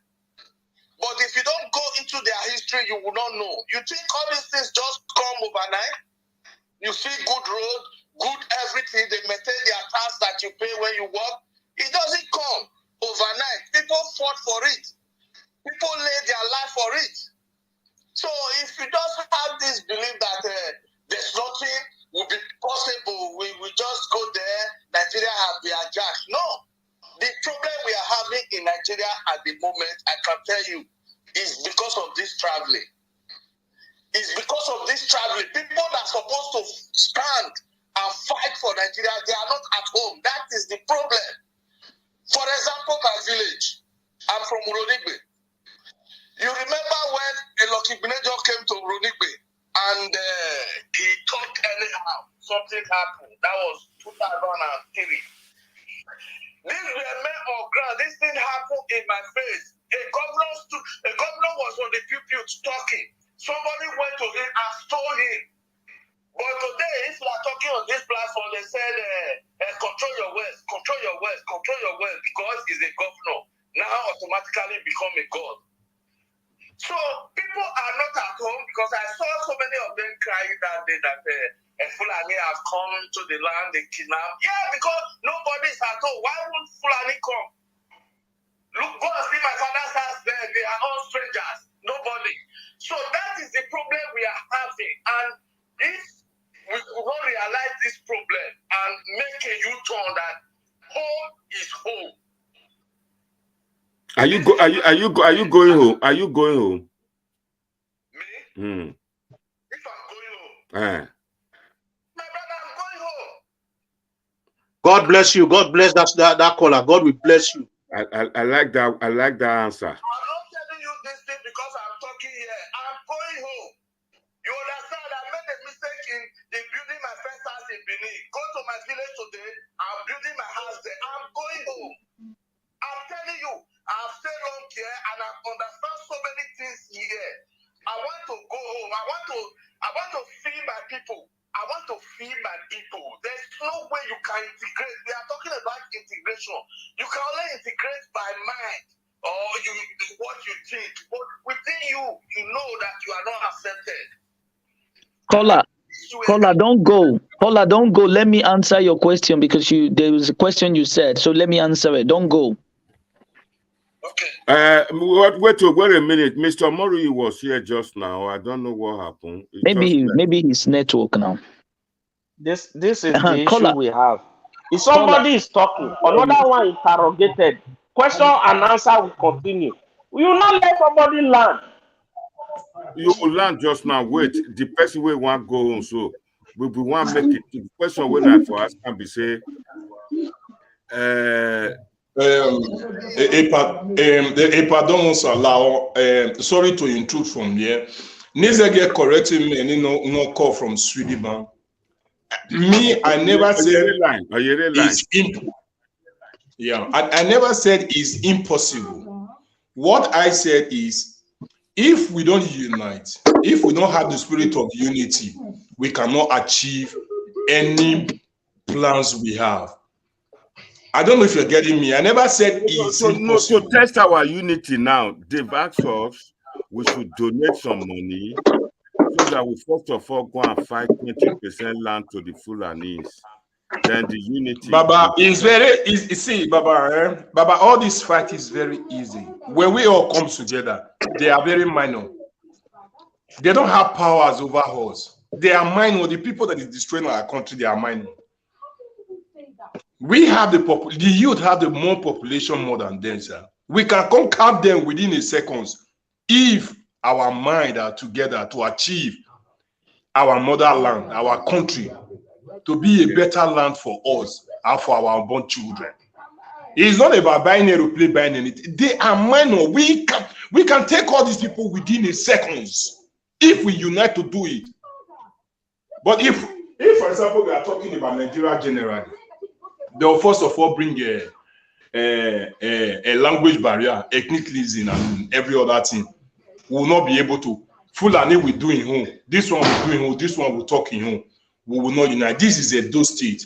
But if you don't go into their history, you will not know. You think all these things just come overnight? You see good road, good everything, they maintain their tax that you pay when you work. It doesn't come overnight. People fought for it. People laid their life for it. So if you just have this belief that there's nothing will be possible, we just go there, Nigeria have been adjust. No. The problem we are having in Nigeria at the moment, I can tell you, is because of this traveling. It's because of this traveling. People that are supposed to stand and fight for Nigeria, they are not at home. That is the problem. For example, my village, I'm from Uronigbe. You remember when a Lucky Benejo came to Uronigbe and he talked anyhow, something happened. That was 2003. This were men on ground. This thing happened in my face. A governor was on the pulpit talking. Somebody went to him and stole him. But today, if you are talking on this platform, they said, control your words, control your words, control your words, because he's a governor. Now automatically become a god. So people are not at home, because I saw so many of them crying that day that Fulani have come to the land, they kidnap. Yeah, because nobody is at home. Why won't Fulani come? Look, go and see my father's house there. They are all strangers. Nobody. So that is the problem we are having. And if we don't realize this problem and make a U-turn that home is home. Are you going home? Are you going home? Me? If I'm going home. My brother, I'm going home. God bless you. God bless that caller. God will bless you. I like that. I like that answer. I'm not telling you this thing because I'm talking here. I'm going home. You understand? I made a mistake in building my first house in Benin. Go to my village today. I'm building my house there. I'm going home. I'm telling you, I've stayed long here and I understand so many things here. I want to go home. I want to feed my people. I want to feed my people. There's no way you can integrate. We are talking about integration. You can only integrate by mind or what you think. But within you, you know that you are not accepted. Caller, don't go. Caller, don't go. Let me answer your question because there was a question you said. So let me answer it. Don't go. Okay. Wait a minute. Mr. Mori was here just now. I don't know what happened. Maybe his network now. This is the issue we have. If somebody is talking, another one interrogated, question and answer will continue. We will not let somebody land. You land just now. Wait, the person will want to go home. So we want to make it. The question when I for us can be say. Pardon, sorry to intrude from here. Nizege correcting me, no call from Sweden Bank. Me, I never said it's impossible. Yeah, I never said it's impossible. What I said is, if we don't unite, if we don't have the spirit of unity, we cannot achieve any plans we have. I don't know if you're getting me. I never said it's impossible. To test our unity now, they've asked us we should donate some money so that we first of all go and fight 20% land to the Fulanis. Then the unity. Baba is very easy. See, Baba, all this fight is very easy. When we all come together, they are very minor. They don't have powers over us. They are minor. The people that is destroying our country, they are minor. We have the youth have the more population more than them, sir. We can come cap them within a seconds if our mind are together to achieve our motherland, our country, to be a better land for us and for our unborn children. It's not about buying aeroplane, buying anything. They are minor. We can take all these people within a seconds if we unite to do it. But if for example, we are talking about Nigeria generally, they'll first of all bring a language barrier, ethnic cleansing, and every other thing. We will not be able to. Fulani will do in home. This one will do in home. This one will talk in home. We will not unite. This is a those state.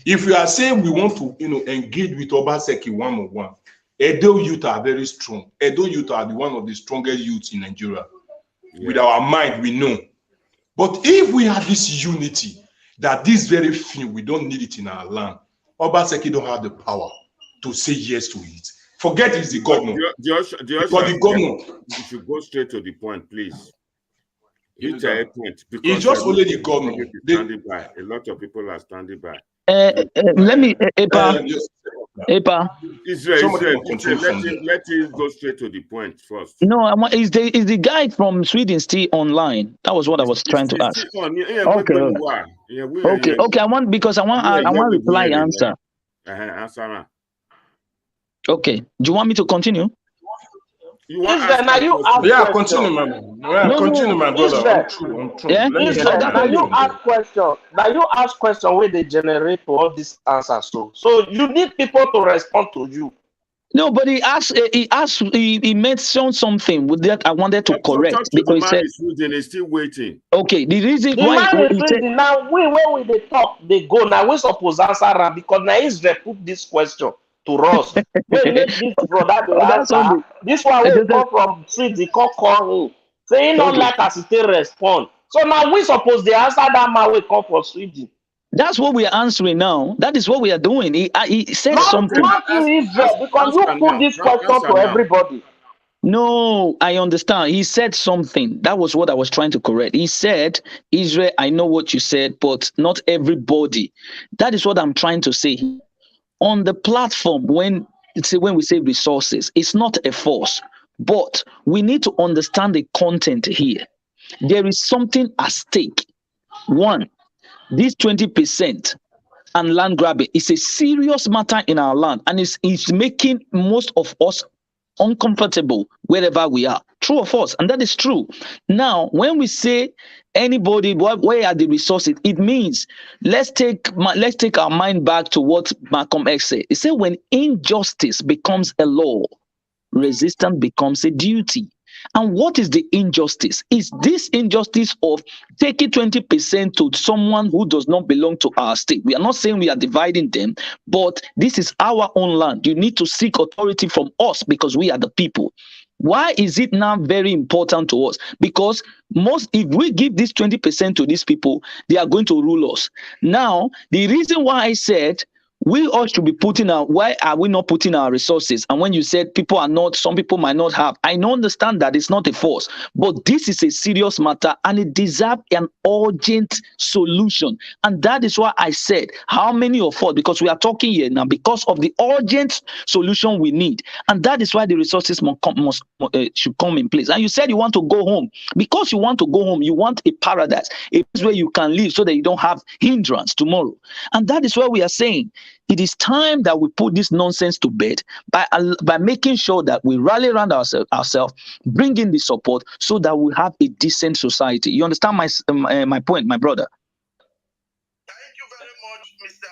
If we are saying we want to, engage with Obaseki one-on-one, Edo youth are very strong. Edo youth are one of the strongest youths in Nigeria. Yeah. With our mind, we know. But if we have this unity, that this very thing, we don't need it in our land, Obaseki don't have the power to say yes to it. Forget it's the governor. The governor. You should go straight to the point, please. It's a point. It's just only the governor. A lot of people are standing by. Let me, Epa. Israel, let him go straight to the point first. No, is the guy from Sweden still online? That was what I was trying to ask. Okay. I want reply answer. Answer. Okay. Do you want me to continue? Continue, man. Continue, my brother. I'm true. Yeah? Now you ask question where they generate all these answers. So you need people to respond to you. No, but he mentioned something with that I wanted to correct because he said he's still waiting. Okay, the reason the why man is reading now, when they talk, they go now. We suppose answer them because now Israel put this question to us. Wait, make this brother the answer. This one will come from street, they call him. Say he not like us to respond. So now we suppose the answer that man will come from Sweden. That's what we are answering now. That is what we are doing. He said something. Not to Israel, because you put this question to everybody. No, I understand. He said something. That was what I was trying to correct. He said, Israel, I know what you said, but not everybody. That is what I'm trying to say. On the platform, when we say resources, it's not a force, but we need to understand the content here. There is something at stake. One, this 20% and land grabbing is a serious matter in our land, and it's making most of us uncomfortable wherever we are. True or false? And that is true. Now, when we say anybody, where are the resources? It means let's take our mind back to what Malcolm X said. He said, when injustice becomes a law, resistance becomes a duty. And what is the injustice? Is this injustice of taking 20% to someone who does not belong to our state? We are not saying we are dividing them, but this is our own land. You need to seek authority from us because we are the people. Why is it now very important to us? Because if we give this 20% to these people, they are going to rule us. Now, the reason why I said we all should be why are we not putting our resources? And when you said some people might not have, I understand that it's not a force, but this is a serious matter and it deserves an urgent solution. And that is why I said, how many of us, because we are talking here now, because of the urgent solution we need. And that is why the resources should come in place. And you said you want to go home. Because you want to go home, you want a paradise, a place where you can live so that you don't have hindrance tomorrow. And that is why we are saying, it is time that we put this nonsense to bed by making sure that we rally around ourselves, bring in the support so that we have a decent society. You understand my point, my brother? Thank you very much, Mr.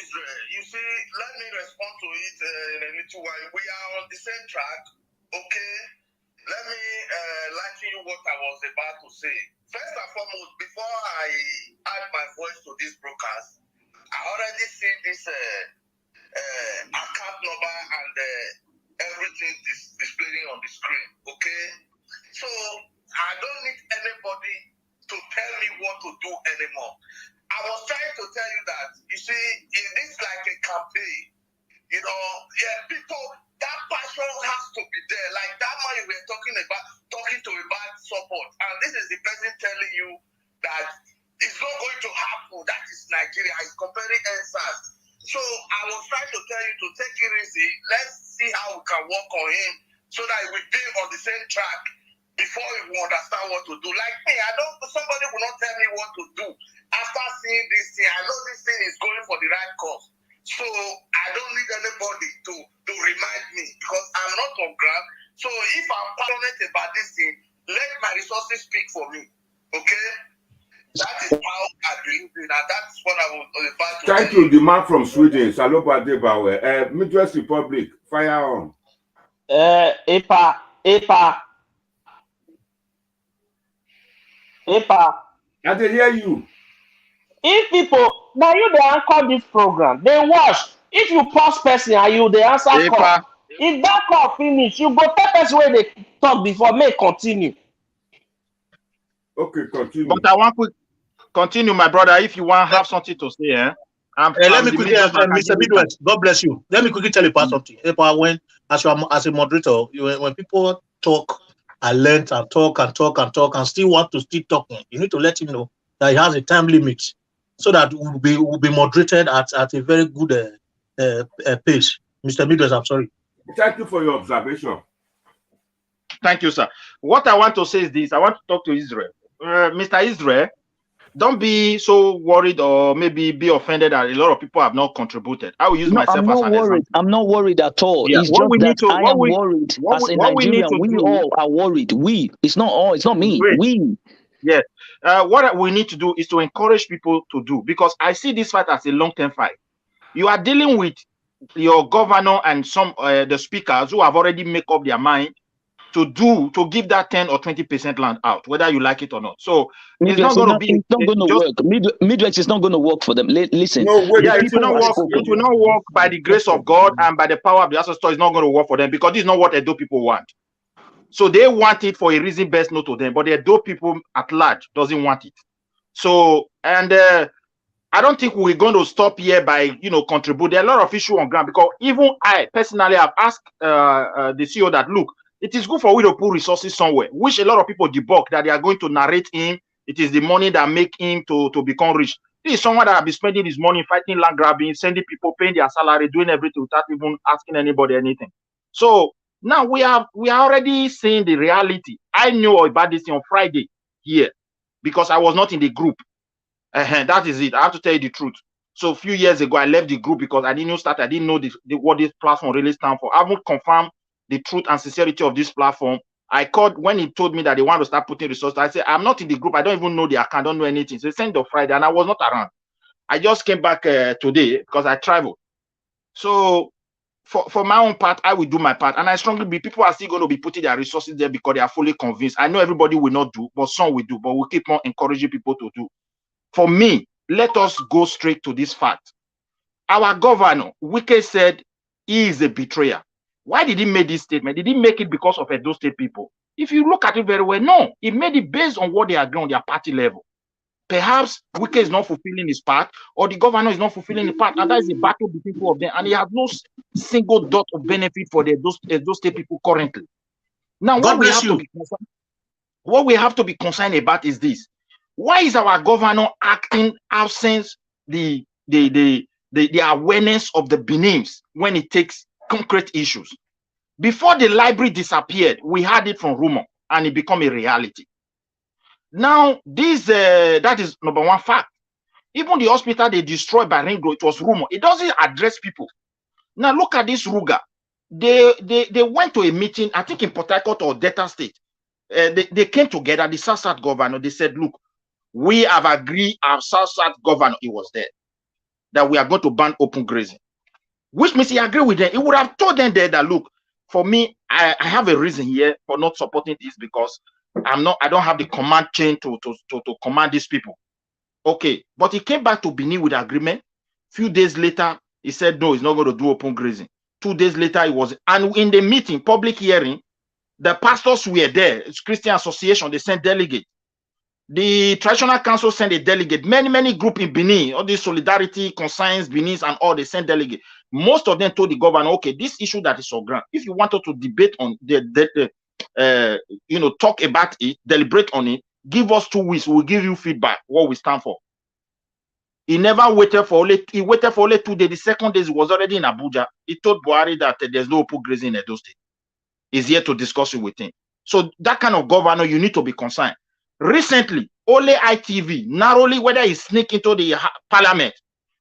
Israel. You see, let me respond to it in a little while. We are on the same track, okay? Let me lighten you what I was about to say. First and foremost, before I add my voice to this broadcast, I already see this account number and everything displaying on the screen, okay? So I don't need anybody to tell me what to do anymore. I was trying to tell you that, you see, it is like a campaign. People, that passion has to be there. Like that man you were talking to about support. And this is the person telling you that it's not going to happen. That is Nigeria. It's comparing answers. So I was trying to tell you to take it easy. Let's see how we can work on him so that we be on the same track before we understand what to do. Like me, somebody will not tell me what to do. After seeing this thing, I know this thing is going for the right cause. So I don't need anybody to remind me because I'm not on ground. So if I'm passionate about this thing, let my resources speak for me. Okay? That is how I believe in, and that's what I was about to thank you, the man from Sweden. Salopa Debawe. Midwest Republic, fire on. EPA. I can hear you. If people, now you they anchor this program, they watch. If you pause person and you they answer call. If that call finish, you go tell person where they talk before may continue. Okay, continue. But I want to continue, my brother. If you want to have something to say, let me quickly, Mr. Midwest, God bless you. Let me quickly tell you about something. When as a moderator, when people talk, I learn and talk and still want to still talking. You need to let him know that he has a time limit, so that we'll be moderated at a very good pace. Mr. Midwest, I'm sorry. Thank you for your observation. Thank you, sir. What I want to say is this: I want to talk to Israel, Mr. Israel. Don't be so worried or maybe be offended that a lot of people have not contributed. I will use myself as an example. I'm not worried at all. Yeah. It's just that I am worried as a Nigerian. We all are worried. We. It's not all. It's not me. Great. We. Yeah. What we need to do is to encourage people to do, because I see this fight as a long-term fight. You are dealing with your governor and some the speakers who have already made up their mind to give that 10 or 20% land out, whether you like it or not. So it's not going to be. It's not going to work. Midwest is not going to work for them. Listen. No, wait, yeah, it will not work. It will not work by the grace of God and by the power of the ancestor. It's not going to work for them, because this is not what Edo people want. So they want it for a reason best known to them, but the Edo people at large doesn't want it. So, and I don't think we're going to stop here by contribute. There are a lot of issues on ground, because even I personally have asked the CEO that, look, it is good for we to put resources somewhere, which a lot of people debunk, that they are going to narrate him. It is the money that make him to become rich. This is someone that will be spending his money fighting land grabbing, sending people, paying their salary, doing everything without even asking anybody anything. So now we are already seeing the reality. I knew about this thing on Friday here, because I was not in the group. That is it. I have to tell you the truth. So a few years ago, I left the group because I didn't start. I didn't know what this platform really stands for. I haven't confirmed the truth and sincerity of this platform. I called when he told me that they want to start putting resources. I said, I'm not in the group. I don't even know the account. I don't know anything. So they sent on Friday, and I was not around. I just came back today because I traveled. So for my own part, I will do my part. And I strongly believe people are still going to be putting their resources there because they are fully convinced. I know everybody will not do, but some will do. But we'll keep on encouraging people to do. For me, let us go straight to this fact. Our governor, Wike, said he is a betrayer. Why did he make this statement? Did he make it because of those state people? If you look at it very well, no. He made it based on what they agree on their party level. Perhaps Wike is not fulfilling his part, or the governor is not fulfilling his part, and that is a battle between two of them, and he has no single dot of benefit for those state people currently. Now, what we have to be concerned about is this. Why is our governor acting absent the awareness of the Benims when it takes concrete issues? Before the library disappeared, we had it from rumor, and it became a reality. Now, this that is number one fact. Even the hospital they destroyed by Ringo, it was rumor. It doesn't address people. Now look at this Ruga. They went to a meeting, I think in Port Harcourt or Delta State. They came together, the South governor. They said, look, we have agreed, our South governor, he was there, that we are going to ban open grazing. Which means he agreed with them. He would have told them there that, look, for me, I have a reason here for not supporting this, because I don't have the command chain to command these people. Okay, but he came back to Benin with agreement. Few days later, he said no, he's not going to do open grazing. 2 days later, and in the meeting, public hearing, the pastors were there. It's Christian Association, they sent delegates. The Traditional Council sent a delegate. Many groups in Benin, all this Solidarity, Conscience, Benin, and all, they sent delegates. Most of them told the governor, okay, this issue that is on ground, if you wanted to debate on talk about it, deliberate on it, give us 2 weeks, we'll give you feedback, what we stand for. He never waited for only, he waited for only 2 days. The second day he was already in Abuja. He told Buhari that there's no open grazing in Edo State. He's here to discuss it with him. So that kind of governor, you need to be concerned. Recently, only ITV, narrowly whether he sneak into the parliament,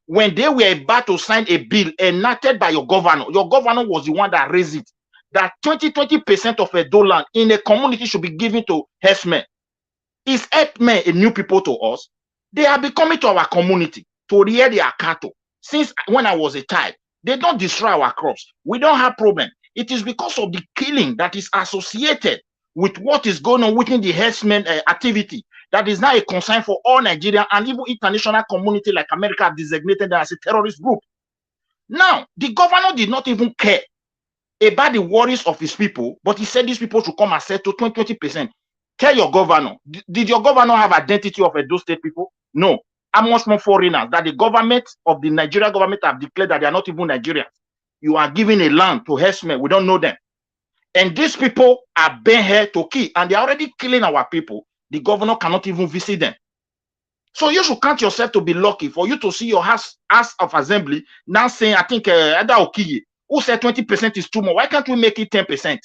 when they were about to sign a bill enacted by your governor was the one that raised it, that 20% of Edo land in a community should be given to herdsmen. Is herdsmen a new people to us? They are becoming to our community to rear their cattle. Since when I was a child, they don't destroy our crops. We don't have problem. It is because of the killing that is associated with what is going on within the herdsmen activity that is now a concern for all Nigeria and even international community like America have designated them as a terrorist group. Now, the governor did not even care about the worries of his people, but he said these people should come and settle 20%. Tell your governor, did your governor have identity of Edo State people? No. How much more foreigners that the government of the Nigeria government have declared that they are not even Nigerians? You are giving a land to herdsmen. We don't know them. And these people are being here to kill, and they're already killing our people. The governor cannot even visit them. So you should count yourself to be lucky for you to see your House of Assembly now saying, I think, Ada Okiye, who said 20% is too much. Why can't we make it 10%?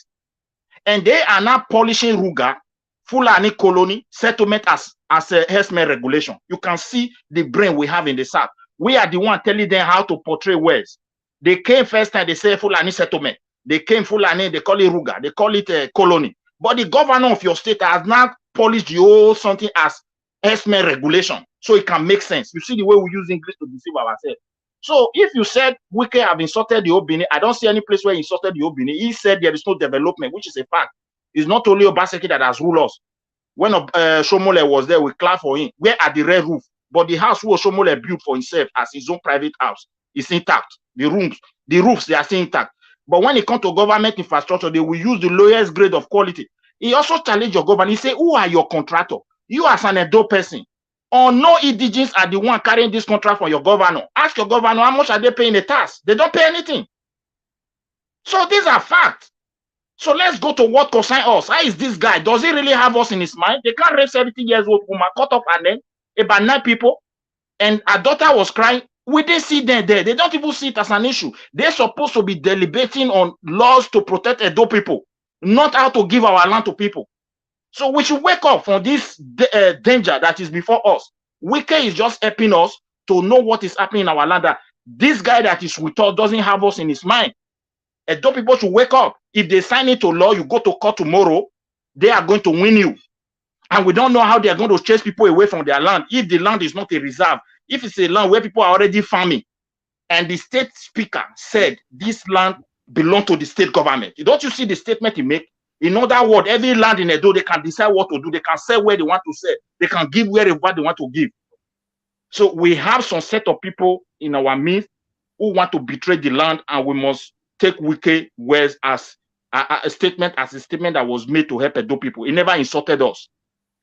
And they are now polishing Ruga, Fulani colony, settlement as a herdsmen regulation. You can see the brain we have in the South. We are the one telling them how to portray words. They came first time, they say Fulani settlement. They came Fulani, they call it Ruga, they call it a colony. But the governor of your state has not polished the whole something as herdsmen regulation, so it can make sense. You see the way we use English to deceive ourselves. So if you said Wike have insulted the Obini, I don't see any place where he insulted the Obini. He said there is no development, which is a fact. It's not only Obaseki that has ruled us. When Shomole was there, we clapped for him. Where are the red roof? But the house who Shomole built for himself as his own private house is intact. The roofs, they are still intact. But when it comes to government infrastructure, they will use the lowest grade of quality. He also challenged your government. He said, who are your contractor? You as an Edo person, or no indigenous are the one carrying this contract for your governor. Ask your governor how much are they paying the tax. They don't pay anything. So these are facts. So let's go to what concerns us. How is this guy? Does he really have us in his mind? They can't rape 70 years old woman, cut off and then about 9 people, and her daughter was crying. We didn't see them there. They don't even see it as an issue. They're supposed to be deliberating on laws to protect Edo people, not how to give our land to people. So we should wake up from this danger that is before us. Wike is just helping us to know what is happening in our land. That this guy that is with us doesn't have us in his mind. Edo people should wake up. If they sign into law, you go to court tomorrow, they are going to win you. And we don't know how they are going to chase people away from their land. If the land is not a reserve, if it's a land where people are already farming, and the state speaker said this land belongs to the state government. Don't you see the statement he made? In other words, every land in Edo, they can decide what to do. They can sell where they want to sell. They can give wherever they want to give. So we have some set of people in our midst who want to betray the land, and we must take Wike words as a statement that was made to help Edo people. He never insulted us.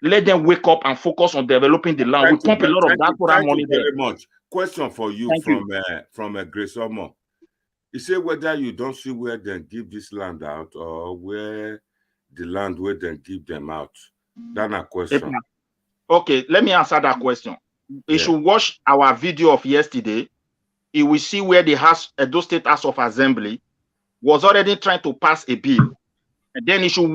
Let them wake up and focus on developing the land. We pump a lot of diaspora money there. Very much. Question for you from Grace Omo. You say whether you don't see where they give this land out or where the land where they give them out. That's a question. Okay, let me answer that question. You should watch our video of yesterday. You will see where the Edo State House of Assembly was already trying to pass a bill. And then you should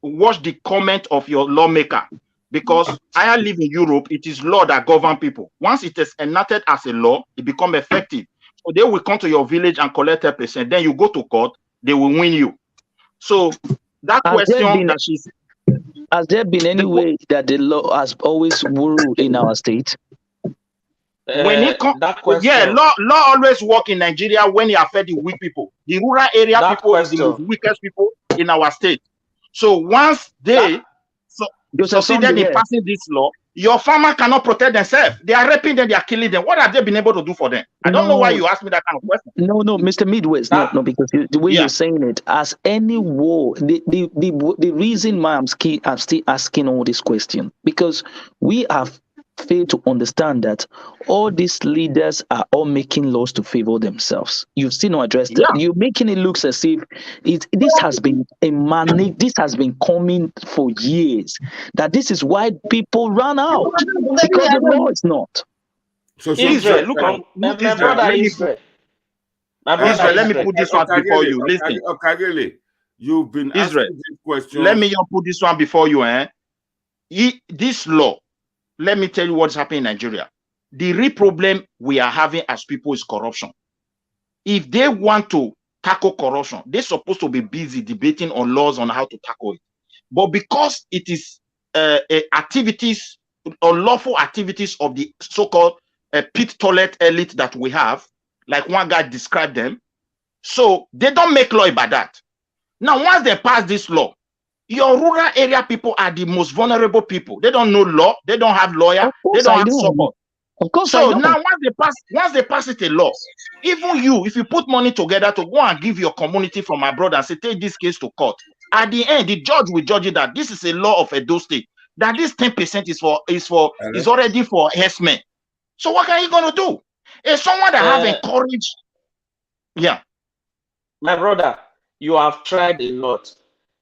watch the comment of your lawmaker, because I live in Europe. It is law that governs people. Once it is enacted as a law, it becomes effective. So they will come to your village and collect 10%. Then you go to court, they will win you. So that question has there been any way that the law has always ruled in our state? When it comes, law always work in Nigeria when it affects the weak people. The rural area people are the most weakest people in our state. So once they succeeded in passing this law, your farmer cannot protect themselves. They are raping them, they are killing them. What have they been able to do for them? I don't know why you ask me that kind of question. No, Mr. Midwest, no, because the way you're saying it, as any war, the reason why I'm still asking all this question, because we have failed to understand that all these leaders are all making laws to favor themselves. You've still not addressed that. You're making it look as if this has been this has been coming for years. That this is why people run out, because the law is not. So Israel, look my brother Israel. My brother Israel, let me put this one before you. Listen. Okay, you've been Israel, asking this question. let me put this one before you. This law, let me tell you what's happening in Nigeria. The real problem we are having as people is corruption. If they want to tackle corruption, they're supposed to be busy debating on laws on how to tackle it. But because it is activities or lawful activities of the so-called pit toilet elite that we have, like one guy described them, so they don't make law about that. Now, once they pass this law, your rural area people are the most vulnerable people. They don't know law. They don't have lawyer. They don't have support. Of course, so now, once they pass it a law, even you, if you put money together to go and give your community from abroad and say, take this case to court, at the end, the judge will judge it that this is a law of Edo State, that this 10% is already for herdsmen. So what are you going to do? If someone that have encouraged, my brother, you have tried a lot.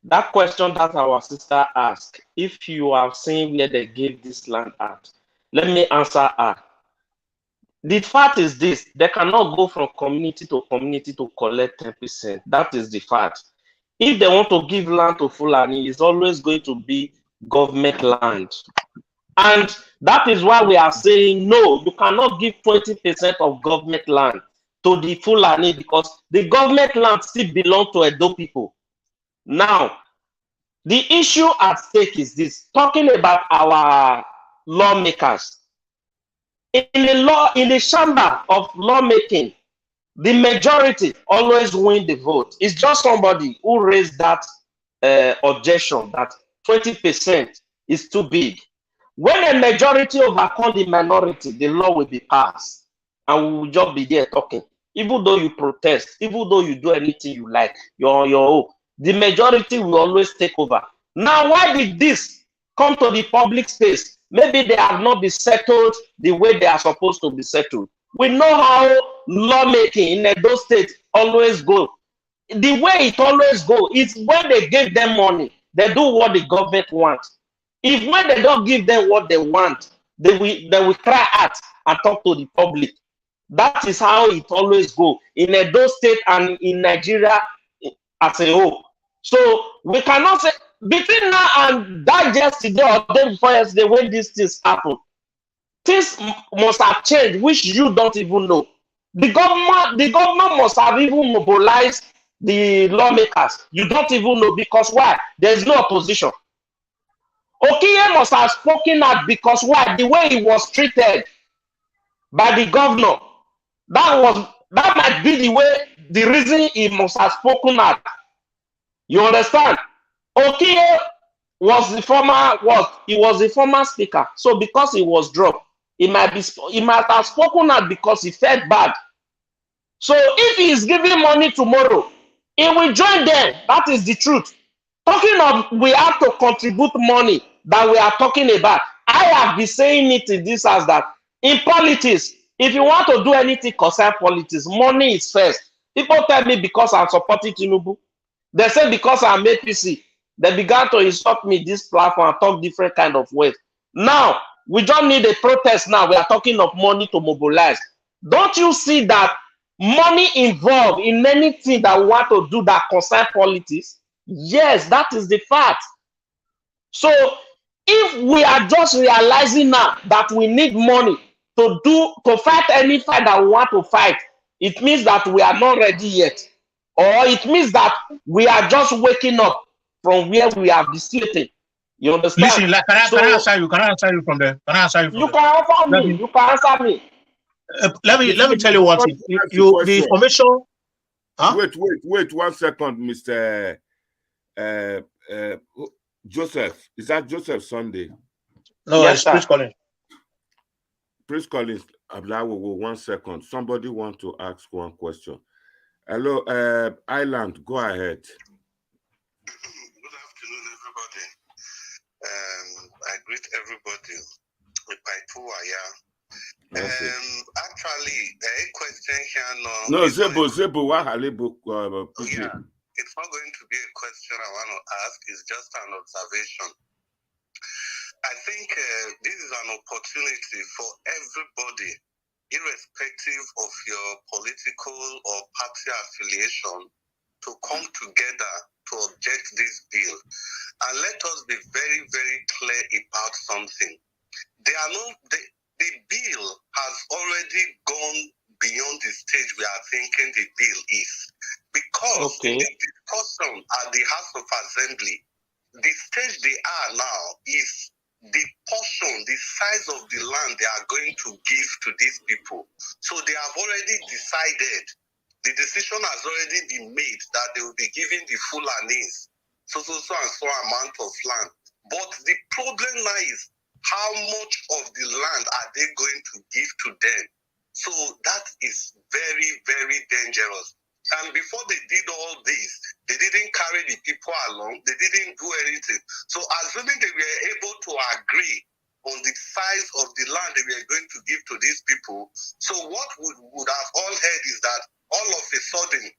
That question that our sister asked, if you have seen where they gave this land at, let me answer her. The fact is this: they cannot go from community to community to collect 10%. That is the fact. If they want to give land to Fulani, it's always going to be government land. And that is why we are saying, no, you cannot give 20% of government land to the Fulani, because the government land still belongs to Edo people. Now, the issue at stake is this: talking about our lawmakers. In the chamber of lawmaking, the majority always win the vote. It's just somebody who raised that objection that 20% is too big. When a majority overcomes the minority, the law will be passed, and we will just be there talking. Even though you protest, even though you do anything you like, you're on your own, the majority will always take over. Now, why did this come to the public space? Maybe they have not been settled the way they are supposed to be settled. We know how lawmaking in Edo State always go. The way it always go is when they give them money, they do what the government wants. If when they don't give them what they want, they will cry out and talk to the public. That is how it always go in Edo State and in Nigeria as a whole. So we cannot say between now and that yesterday or day before yesterday when these things happen, things must have changed, which you don't even know. The government must have even mobilized the lawmakers. You don't even know, because why? There's no opposition. Okiye must have spoken out, because why? The way he was treated by the governor, that might be the reason he must have spoken out. You understand? Okiye was the former speaker. So because he was dropped, he might have spoken out because he felt bad. So if he is giving money tomorrow, he will join them. That is the truth. Talking of we have to contribute money that we are talking about. I have been saying it in this house that in politics, if you want to do anything concern politics, money is first. People tell me because I'm supporting Tinubu. They say because I'm APC, they began to insult me this platform and talk different kind of ways. Now, we don't need a protest now. We are talking of money to mobilize. Don't you see that money involved in anything that we want to do that concern politics? Yes, that is the fact. So if we are just realizing now that we need money to fight any fight that we want to fight, it means that we are not ready yet. Or it means that we are just waking up from where we have been sleeping. You understand? Listen, can I answer you? Can I answer you from there? Can I answer you from you there? Can answer me. You can answer me. Let me tell you what. The information. Huh? Wait 1 second, Mr. Joseph. Is that Joseph Sunday? No, yes, it's Prince Collins. Prince Collins. 1 second. Somebody want to ask one question. Hello, Island, go ahead. Good afternoon, everybody. I greet everybody with my actually, a question here now. No, Zebo, yeah, it's not going to be a question I want to ask. It's just an observation. I think this is an opportunity for everybody irrespective of your political or party affiliation, to come together to object this bill. And let us be very, very clear about something. The bill has already gone beyond the stage we are thinking the bill is. Because in the discussion at the House of Assembly, the stage they are now is the portion, the size of the land they are going to give to these people. So they have already decided, the decision has already been made that they will be giving the Fulanis so amount of land. But the problem now is how much of the land are they going to give to them? So that is very, very dangerous. And before they did all this, they didn't carry the people along. They didn't do anything. So assuming they were able to agree on the size of the land they were going to give to these people, so what we would have all heard is that all of a sudden,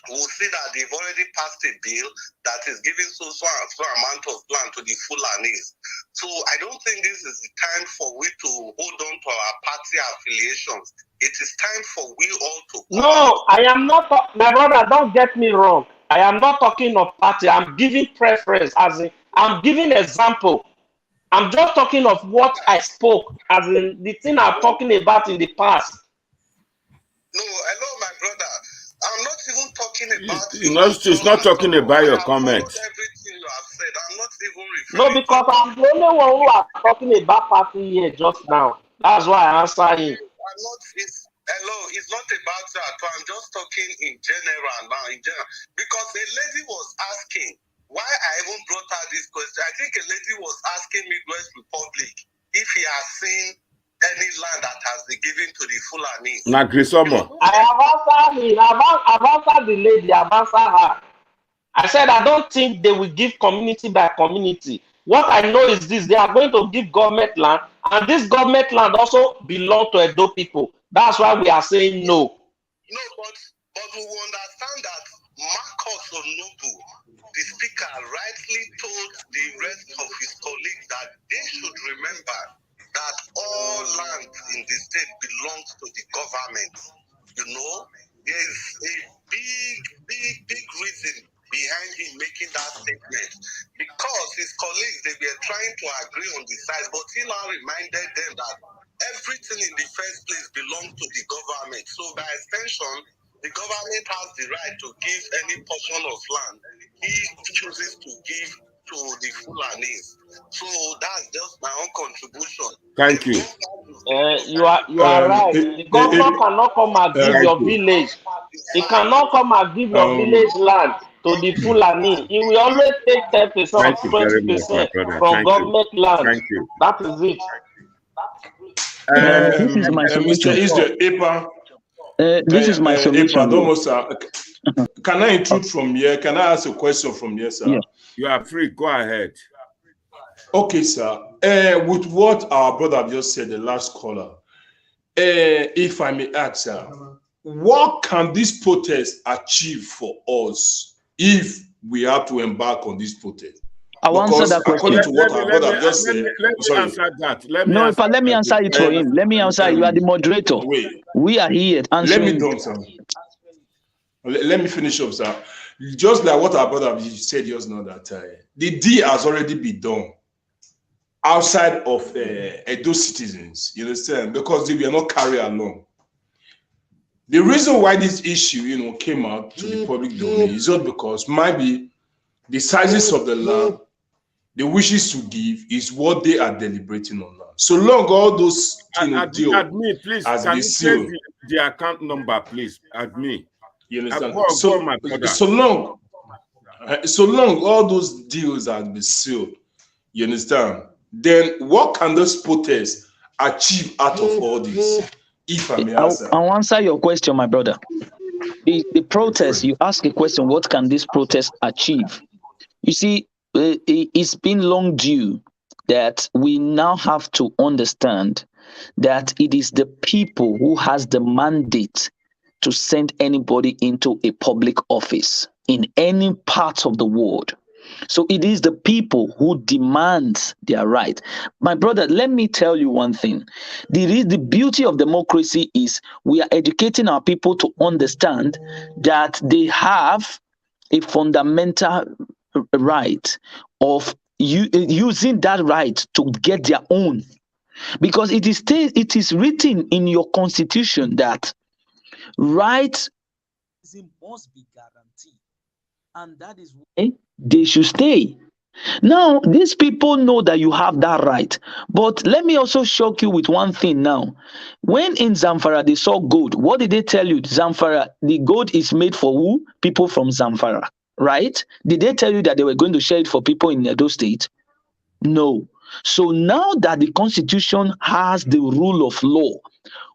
we'll see that they've already passed a bill that is giving so amount of land to the Fulanis. So I don't think this is the time for we to hold on to our party affiliations. It is time for we all to... No, I am not, my brother, don't get me wrong. I am not talking of party. I'm giving preference, as in, I'm giving example. I'm just talking of what I spoke, as in the thing I'm talking about in the past. No, hello, my brother. I'm not even talking about... It's not talking about your comments. Everything you have said, I'm not even referring... No, because I'm the only one who are talking about party here just now. That's why I answer him. Hello, it's not about that. I'm just talking in general now, because a lady was asking why I even brought out this question. I think a lady was asking Midwest Republic if he has seen any land that has been given to the Fulanis. Now, Grisomo. I have answered him. I've answered the lady. I've answered her. I said I don't think they will give community by community. What I know is this: they are going to give government land, and this government land also belongs to Edo people. That's why we are saying no. No, but we will understand that Marcus Onobu, the speaker, rightly told the rest of his colleagues that they should remember that all land in the state belongs to the government. You know, there is a big reason behind him making that statement, because his colleagues, they were trying to agree on the size, but he now reminded them that everything in the first place belongs to the government. So by extension, the government has the right to give any portion of land he chooses to give to the Fulanis. So that's just my own contribution. Thank you. You are right. The governor cannot come and give your village. He cannot come and give your village land to the Fulani. He will always take 10% or 20% from government land. Thank you. That is it. This is my solution. This is my solution. Can I intrude from here? Can I ask a question from here, sir? Yeah. You are free. Go ahead. Okay, sir. With what our brother just said, the last caller, if I may ask, sir, what can this protest achieve for us if we have to embark on this protest? I will answer that question. According to what our brother just said, let me answer that. Let me answer it for him. Let me answer. You are the moderator. Wait. We are here answering. Let me done, sir. Let me finish up, sir. Just like what our brother said just now, that the deal has already been done outside of Edo citizens. You understand? Because they were not carried along. The reason why this issue, came out to the public domain is just because maybe the sizes of the land, the wishes to give is what they are deliberating on now. So long all those deals admin, please, can you say the account number, please? Admin. You understand? So long all those deals have been sealed, you understand? Then what can those protests achieve out of all this? If I may answer. I'll answer your question, my brother. The protest, you ask a question, what can this protest achieve? You see, it's been long due that we now have to understand that it is the people who has the mandate to send anybody into a public office in any part of the world. So it is the people who demand their right. My brother, let me tell you one thing. The beauty of democracy is we are educating our people to understand that they have a fundamental right of using that right to get their own. Because it is written in your constitution that rights must be guaranteed. And that is why they should stay. Now, these people know that you have that right. But let me also shock you with one thing now. When in Zamfara they saw gold, what did they tell you? Zamfara, the gold is made for who? People from Zamfara, right? Did they tell you that they were going to share it for people in Edo State? No. So now that the Constitution has the rule of law,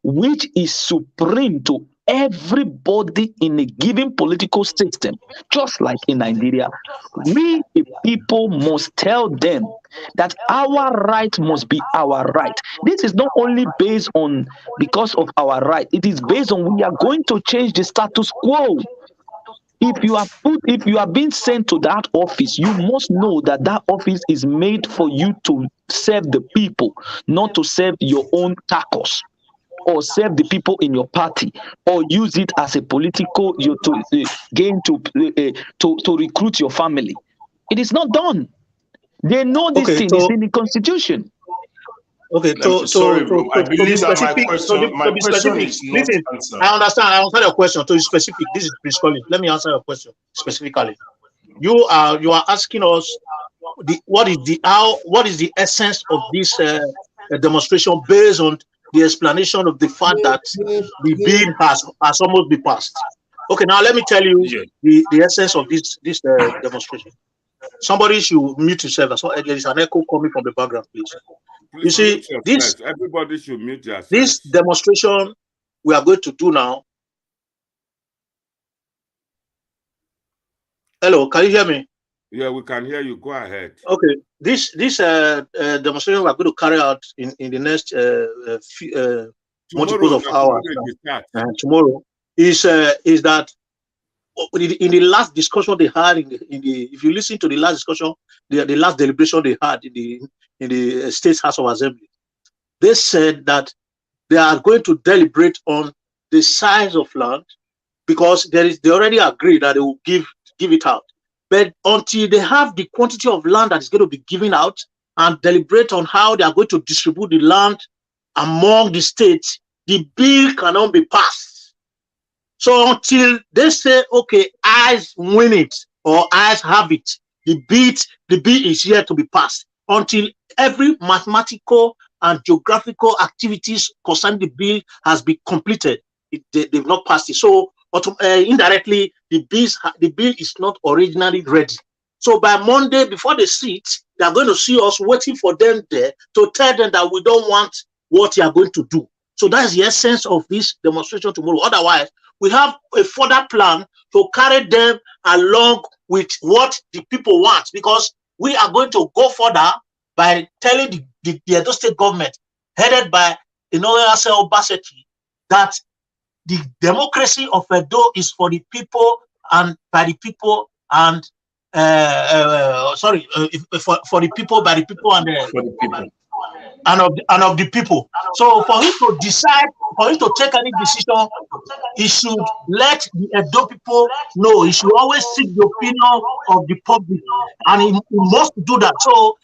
which is supreme to everybody in a given political system, just like in Nigeria, we the people must tell them that our right must be our right. This is not only based on because of our right, it is based on we are going to change the status quo. If you are being sent to that office, you must know that that office is made for you to serve the people, not to serve your own caucus or serve the people in your party, or use it as a political gain to recruit your family. It is not done. They know this thing is in the Constitution. Okay, sorry, bro. I believe that my question is not answered. I understand. I answer your question. To be specific, this is Prince Collins. Let me answer your question specifically. You are asking us what is the essence of this demonstration based on the explanation of the fact that the bill has almost been passed. Okay, now let me tell you the essence of this demonstration. Somebody should mute yourself. So there is an echo coming from the background, please. You see, everybody should mute yourself. This demonstration we are going to do now. Hello, can you hear me? Yeah, we can hear you. Go ahead. Okay, this demonstration we are going to carry out in the next multiples of hours tomorrow is that in the last discussion they had if you listen to the last discussion, the last deliberation they had in the State House of Assembly, they said that they are going to deliberate on the size of land because they already agreed that they will give it out. But until they have the quantity of land that is going to be given out and deliberate on how they are going to distribute the land among the states, the bill cannot be passed. So until they say, okay, eyes win it or eyes have it, the bill is here to be passed. Until every mathematical and geographical activities concerning the bill has been completed, they've not passed it. So indirectly, the bill is not originally ready. So by Monday, before they sit, they are going to see us waiting for them there to tell them that we don't want what you are going to do. So that's the essence of this demonstration tomorrow. Otherwise, we have a further plan to carry them along with what the people want, because we are going to go further by telling the Edo State government, headed by Gov Obaseki, that the democracy of Edo is for the people and by the people, and for the people, by the people, and for the people, and of the people. So for him to decide, for him to take any decision, he should let the Edo people know. He should always seek the opinion of the public, and he must do that. So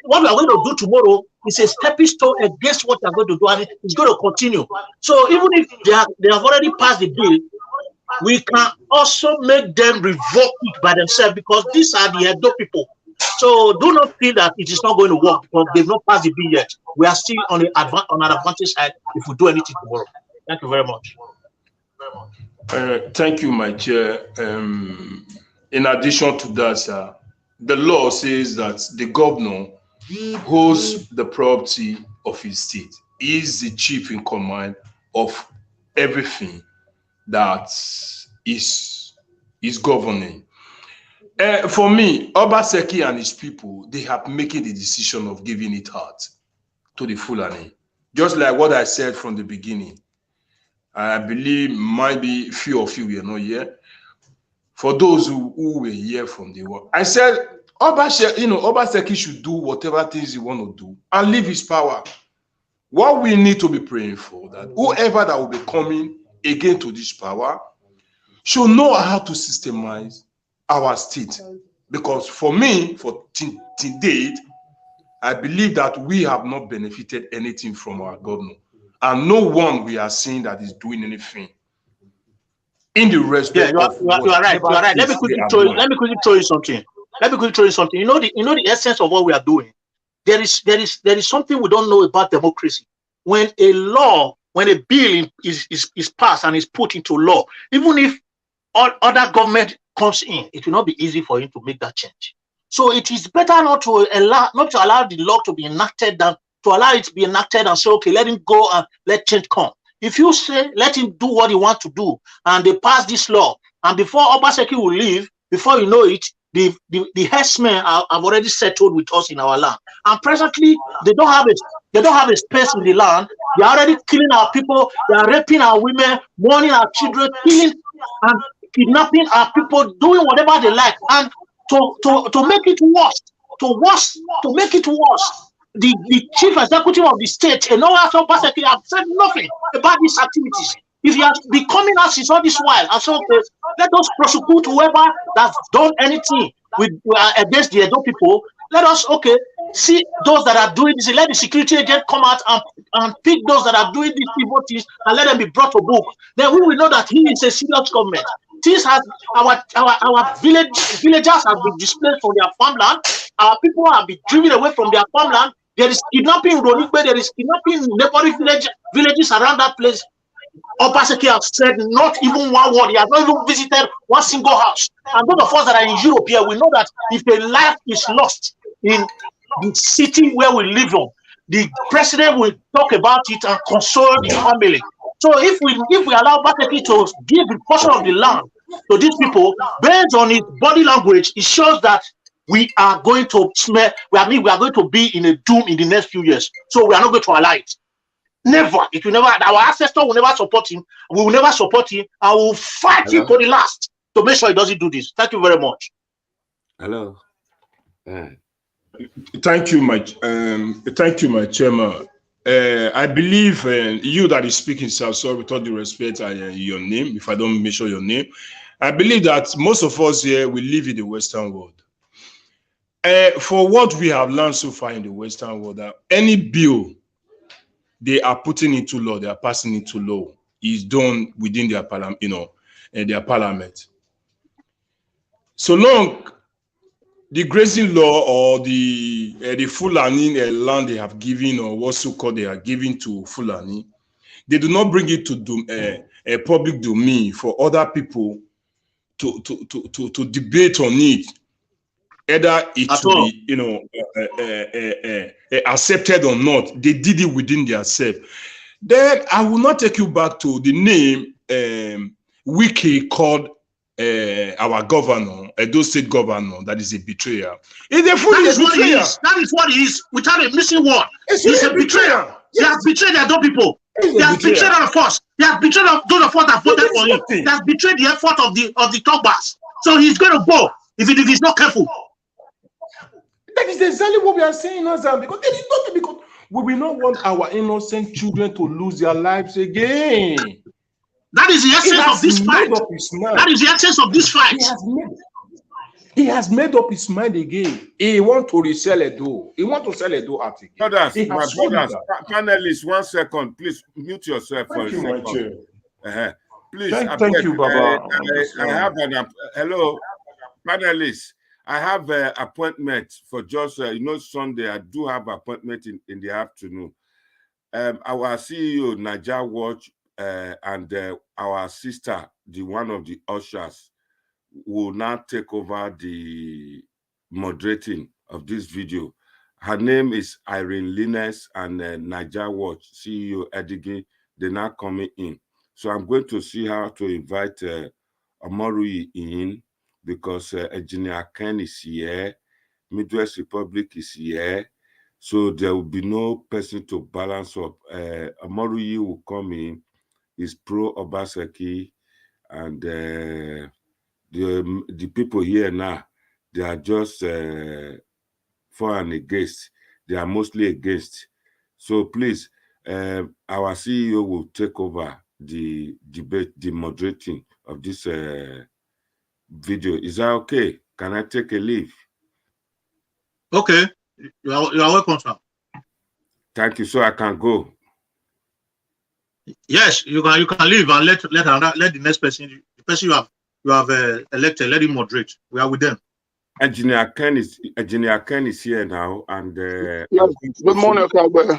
what we are going to do tomorrow is a stepping stone against what we are going to do, and it's going to continue. So even if they have already passed the bill, we can also make them revoke it by themselves, because these are the Edo people. So do not feel that it is not going to work because they've not passed the bill yet. We are still on an advantage side if we do anything tomorrow. Thank you very much. Thank you, my chair. In addition to that, the law says that the governor holds the property of his state. He is the chief in command of everything that is governing. For me, Obaseki and his people, they have making the decision of giving it out to the Fulani. Just like what I said from the beginning. I believe maybe few of you were not here. For those who were here from the world, I said Obaseki should do whatever things he want to do and leave his power. What we need to be praying for, that whoever that will be coming again to this power should know how to systemize our state. Because for me, for till date, I believe that we have not benefited anything from our governor. And no one we are seeing that is doing anything in the respect you are right. You are right. Let me quickly throw you something. You know the essence of what we are doing. There is something we don't know about democracy. When a bill is passed and is put into law, even if all other government comes in, it will not be easy for him to make that change. So it is better not to allow the law to be enacted than to allow it to be enacted and say, okay, let him go and let change come. If you say let him do what he wants to do, and they pass this law, and before Obaseki will leave, before you know it, the herdsmen have already settled with us in our land, and presently they don't have a space in the land. They are already killing our people. They are raping our women, mourning our children, killing and kidnapping our people, doing whatever they like, and to make it worse, to make it worse. The chief executive of the state, and Obaseki, have said nothing about these activities. If he has been coming out since all this while, and so okay, let us prosecute whoever that's done anything against the Edo people. Let us see those that are doing this. Let the security agent come out and pick those that are doing these evil things and let them be brought to book. Then we will know that he is a serious government. This has our villagers have been displaced from their farmland. Our people have been driven away from their farmland. There is kidnapping in Ronikbe. There is kidnapping in neighboring villages around that place. Obaseki has said not even one word. He has not even visited one single house. And those of us that are in Europe here, we know that if a life is lost in the city where we live on, the president will talk about it and console the family. So if we allow Obaseki to give the portion of the land to these people, based on his body language, it shows that we are going to we are going to be in a doom in the next few years. So we are not going to allow it. Never. It will never. Our ancestors will never support him. We will never support him. I will fight him to the last to make sure he doesn't do this. Thank you very much. Hello. Thank you, my chairman. I believe you that is speaking, sir. Sorry, with all due respect, your name. If I don't mention your name, I believe that most of us here we live in the Western world. For what we have learned so far in the Western world, that any bill they are putting into law, they are passing into law, is done within their parliament, their parliament. So long the grazing law or the Fulani land they have given, or what's so called they are giving to Fulani, they do not bring it to a public domain for other people to debate on it. Either it will be, accepted or not. They did it within themselves. Then I will not take you back to the name Wike called our governor, Edo State governor, that is a betrayer. It's a foolish betrayer. That is what he is. Without a missing word. He's a betrayer. He has betrayed the Edo people. He has betrayed all of us. He has betrayed those of us that voted for him. He has betrayed the effort of the Togbas. So he's going to go if he's not careful. That is exactly what we are saying, Nazam, because there is nothing, because we will not want our innocent children to lose their lives again. That is the essence of this fight. That is the essence of this fight. He has made up his mind again. He wants to resell Edo. He wants to sell Edo out again. Brothers, panelists, 1 second, please mute yourself for a second. Please, thank you, Baba. I have hello, panelists. I have an appointment for just, Sunday. I do have an appointment in the afternoon. Our CEO, Naija Watch, and our sister, one of the ushers, will now take over the moderating of this video. Her name is Irene Linus, and Naija Watch, CEO Edighi, they're now coming in. So I'm going to see how to invite Omorui in, because Engineer Ken is here, Midwest Republic is here, so there will be no person to balance up. Omorui will come in, is pro Obaseki, and the people here now, they are just for and against. They are mostly against. So please, our CEO will take over the debate, the moderating of this video. Is that okay? Can I take a leave? Okay, you are welcome, sir. Thank you. So I can go. Yes, you can leave and let the next person, the person you have elected, let him moderate. We are with them. Engineer Ken is here now, and yes. Good morning, Kagbe.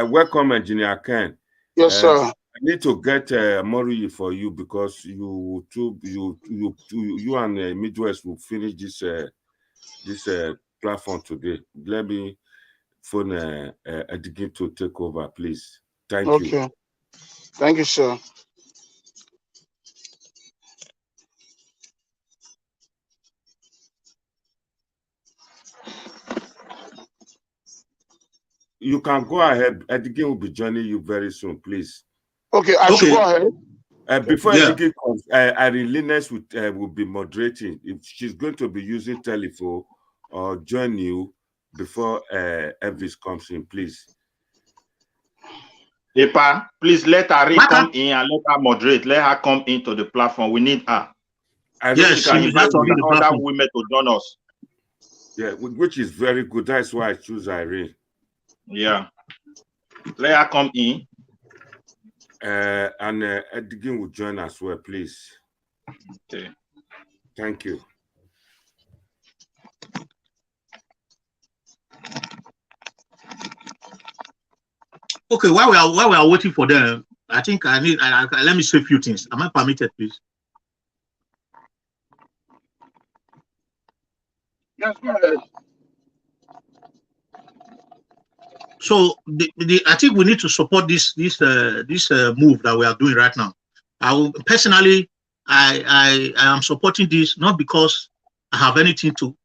Welcome, Engineer Ken. Yes, sir. I need to get Mori for you because you and Midwest will finish this platform today. Let me phone Edigin to take over, please. Thank you. Okay. Thank you, sir. You can go ahead. Edigin will be joining you very soon, please. Okay, I should go ahead. Before Edigin comes, Irene Linus will be moderating. If she's going to be using telephone or join you before Elvis comes in, please. Epa, please let Ari come in and let her moderate. Let her come into the platform. We need her. Yes, she can invite other women to join us. Yeah, which is very good. That's why I choose Irene. Yeah. Let her come in. And Edigin will join as well, please. Okay. Thank you. Okay, while we are waiting for them, I think let me say a few things. Am I permitted, please? Yes, go ahead. So I think we need to support this move that we are doing right now. I am supporting this not because I have anything to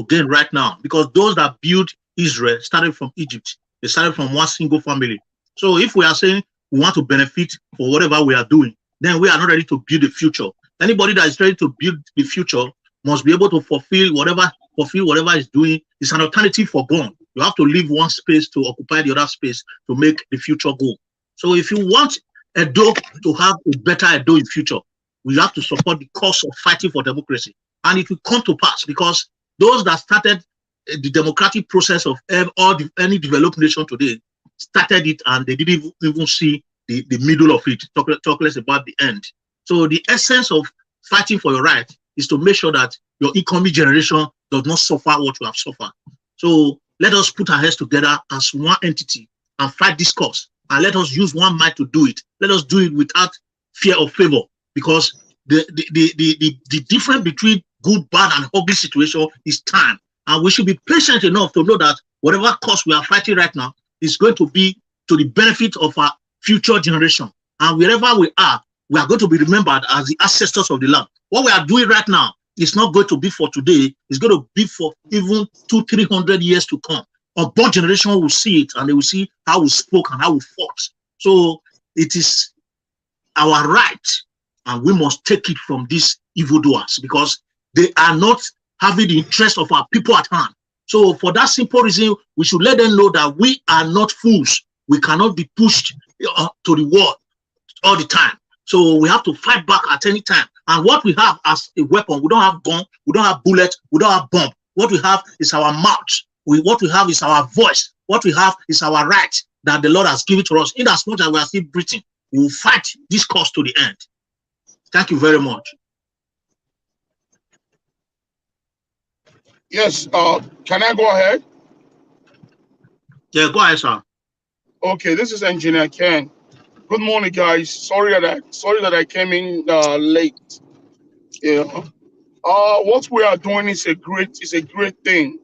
gain right now, because those that built Israel started from Egypt. They started from one single family. So if we are saying we want to benefit for whatever we are doing, then we are not ready to build the future. Anybody that is ready to build the future must be able to fulfill whatever is doing. It's an alternative for God. You have to leave one space to occupy the other space to make the future go. So if you want Edo to have a better Edo in future, we have to support the cause of fighting for democracy. And it will come to pass, because those that started the democratic process of any developed nation today started it, and they didn't even see the middle of it, talk less about the end. So the essence of fighting for your right is to make sure that your incoming generation does not suffer what you have suffered. So let us put our heads together as one entity and fight this cause. And let us use one might to do it. Let us do it without fear or favor, because the difference between good, bad, and ugly situation is time. And we should be patient enough to know that whatever cause we are fighting right now is going to be to the benefit of our future generation. And wherever we are going to be remembered as the ancestors of the land. What we are doing right now is not going to be for today. It's going to be for even 200-300 years to come. Our born generation will see it, and they will see how we spoke and how we fought. So it is our right, and we must take it from these evildoers, because they are not having the interest of our people at hand. So for that simple reason, we should let them know that we are not fools. We cannot be pushed to the wall all the time. So we have to fight back at any time. And what we have as a weapon, we don't have gun, we don't have bullet, we don't have bomb. What we have is our mouth. What we have is our voice. What we have is our right that the Lord has given to us. In as much as we are still breathing, we will fight this cause to the end. Thank you very much. Yes, can I go ahead? Yeah, go ahead, sir. Okay, this is Engineer Ken. Good morning, guys. Sorry that I came in late. Yeah. What we are doing is a great thing.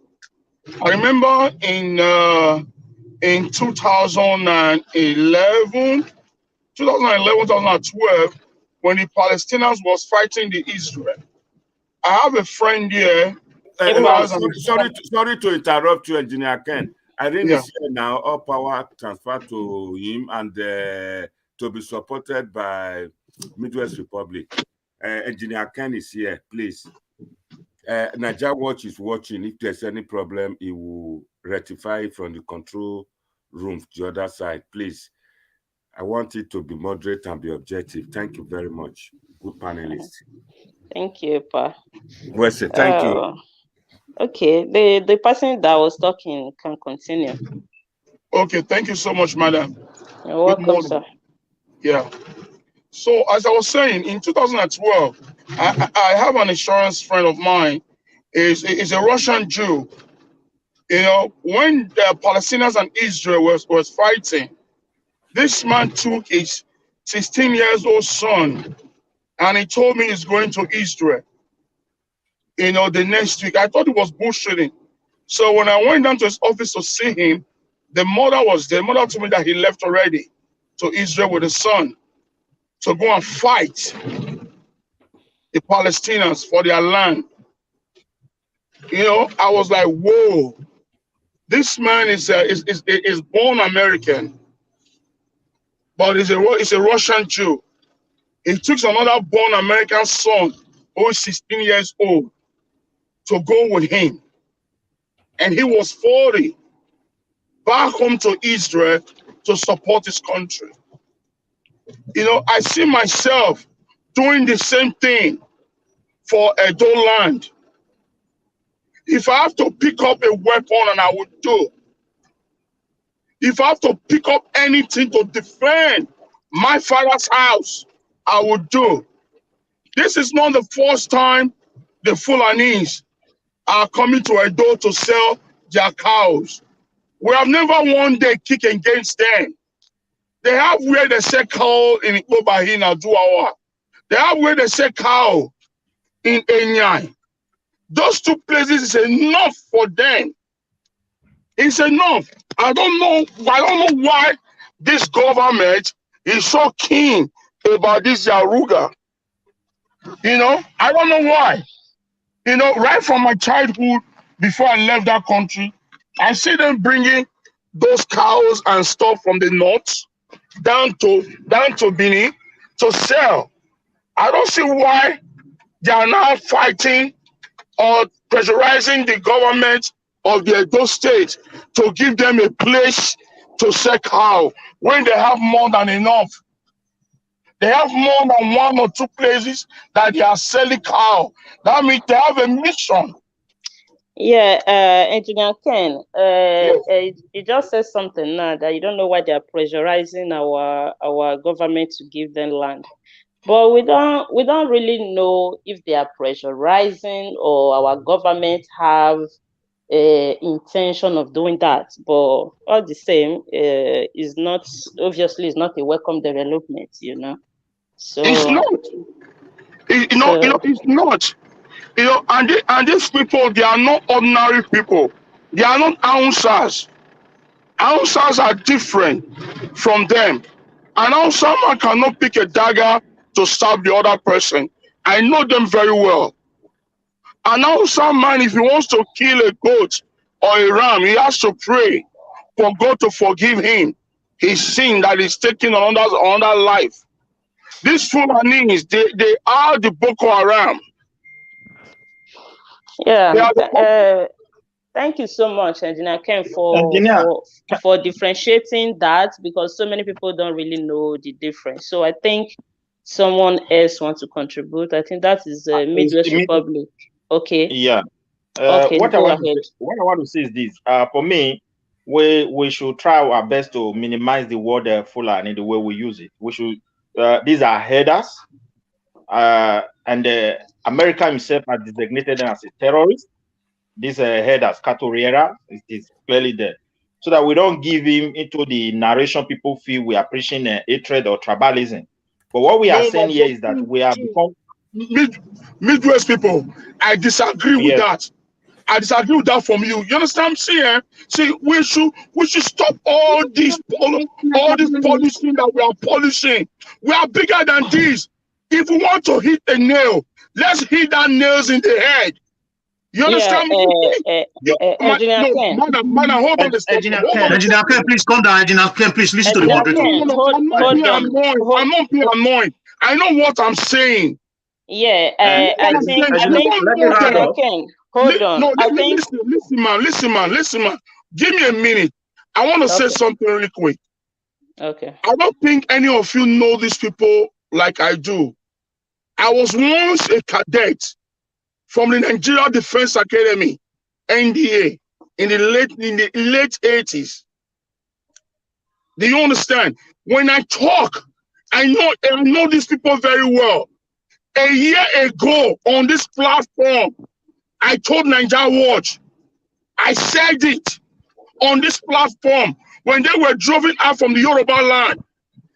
I remember in 2011, 2012, when the Palestinians was fighting the Israel. I have a friend here. Sorry to interrupt you, Engineer Ken. Irene is here now. All power transferred to him, and to be supported by Midwest Republic. Engineer Ken is here, please. Niger Watch is watching. If there's any problem, he will rectify it from the control room to the other side. Please, I want it to be moderate and be objective. Thank you very much. Good panelists. Thank you, Pa. Well said. Thank you. Okay, the person that was talking can continue. Okay, thank you so much, madam. You're welcome, sir. Yeah. So as I was saying, in 2012, I have an insurance friend of mine, is a Russian Jew. You know, when the Palestinians and Israel was fighting, this man took his 16-year-old son, and he told me he's going to Israel, you know, the next week. I thought it was bullshitting. So when I went down to his office to see him, the mother was there. The mother told me that he left already to Israel with his son to go and fight the Palestinians for their land. You know, I was like, whoa, this man is born American, but he's a Russian Jew. He took another born American son who is 16 years old to go with him. And he was 40, back home to Israel to support his country. You know, I see myself doing the same thing for Edo land. If I have to pick up a weapon, and I would do. If I have to pick up anything to defend my father's house, I would do. This is not the first time the Fulanis are coming to Edo to sell their cows. We have never one day kicked against them. They have where they sell cow in Obahina, Duawa. They have where they sell cow in Enyai. Those two places is enough for them. It's enough. I don't know why this government is so keen about this Yaruga. You know, I don't know why. You know, right from my childhood, before I left that country, I see them bringing those cows and stuff from the north down to Benin to sell. I don't see why they are now fighting or pressurizing the government of the Edo state to give them a place to sell cow when they have more than enough. They have more than 1 or 2 places that they are selling cow. That means they have a mission. Yeah, Engineer Ken, you just said something now that you don't know why they are pressurizing our government to give them land. But we don't really know if they are pressurizing or our government have intention of doing that. But all the same, is not a welcome development, you know. So it's not. It's not. You know, and these people, they are not ordinary people. They are not Hausas. Hausas are different from them. And Hausa man cannot pick a dagger to stab the other person. I know them very well. And Hausa man, if he wants to kill a goat or a ram, he has to pray for God to forgive him his sin that is taking another life. These Fulanis, they are the Boko Haram. Yeah. Thank you so much, Engineer Ken, for differentiating that, because so many people don't really know the difference. So I think someone else wants to contribute. I think that is Midwest Republic. Okay. Yeah. Okay. What I want to say is this. For me, we should try our best to minimize the word Fulani the way we use it. We should. These are headers, and America himself has designated them as a terrorist. These headers, Catoriera, it is clearly there, so that we don't give him into the narration people feel we are preaching hatred or tribalism. But what we are saying here is that we have become Midwest people. I disagree with that. I disagree with that from you. You understand what I'm saying? See, we should stop all this polishing that we are polishing. We are bigger than this. If we want to hit a nail, let's hit that nails in the head. You understand me? Madam, hold on. Engineer Ken, please come down. Engineer Ken, please listen to the moderator. I'm not being annoying. I know what I'm saying. Yeah, I think Engineer Ken, hold on. No, I think listen, man. Give me a minute. I want to say something really quick. Okay. I don't think any of you know these people like I do. I was once a cadet from the Nigeria Defense Academy, NDA, in the late 80s. Do you understand? When I talk, I know these people very well. A year ago on this platform, I told Nigeria Watch, I said it on this platform when they were driven out from the Yoruba land.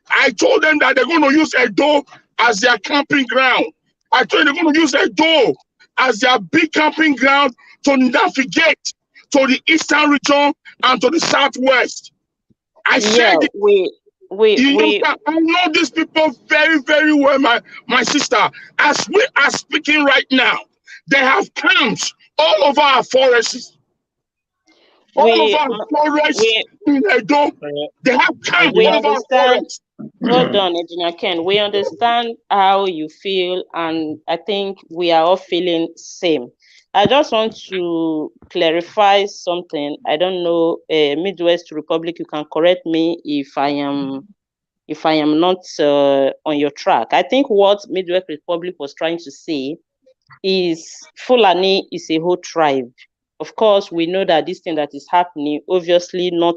I told them that they're going to use Edo as their camping ground. I told them they're going to use Edo as their big camping ground to navigate to the eastern region and to the southwest. I said it. I know these people very, very well, my sister. As we are speaking right now, they have camps all over our forests. All over our forests in Edo, they have camps all over our forests. Hold on, Engineer Ken. We understand how you feel, and I think we are all feeling same. I just want to clarify something. I don't know, Midwest Republic, you can correct me if I am not on your track. I think what Midwest Republic was trying to say is Fulani is a whole tribe. Of course, we know that this thing that is happening, obviously not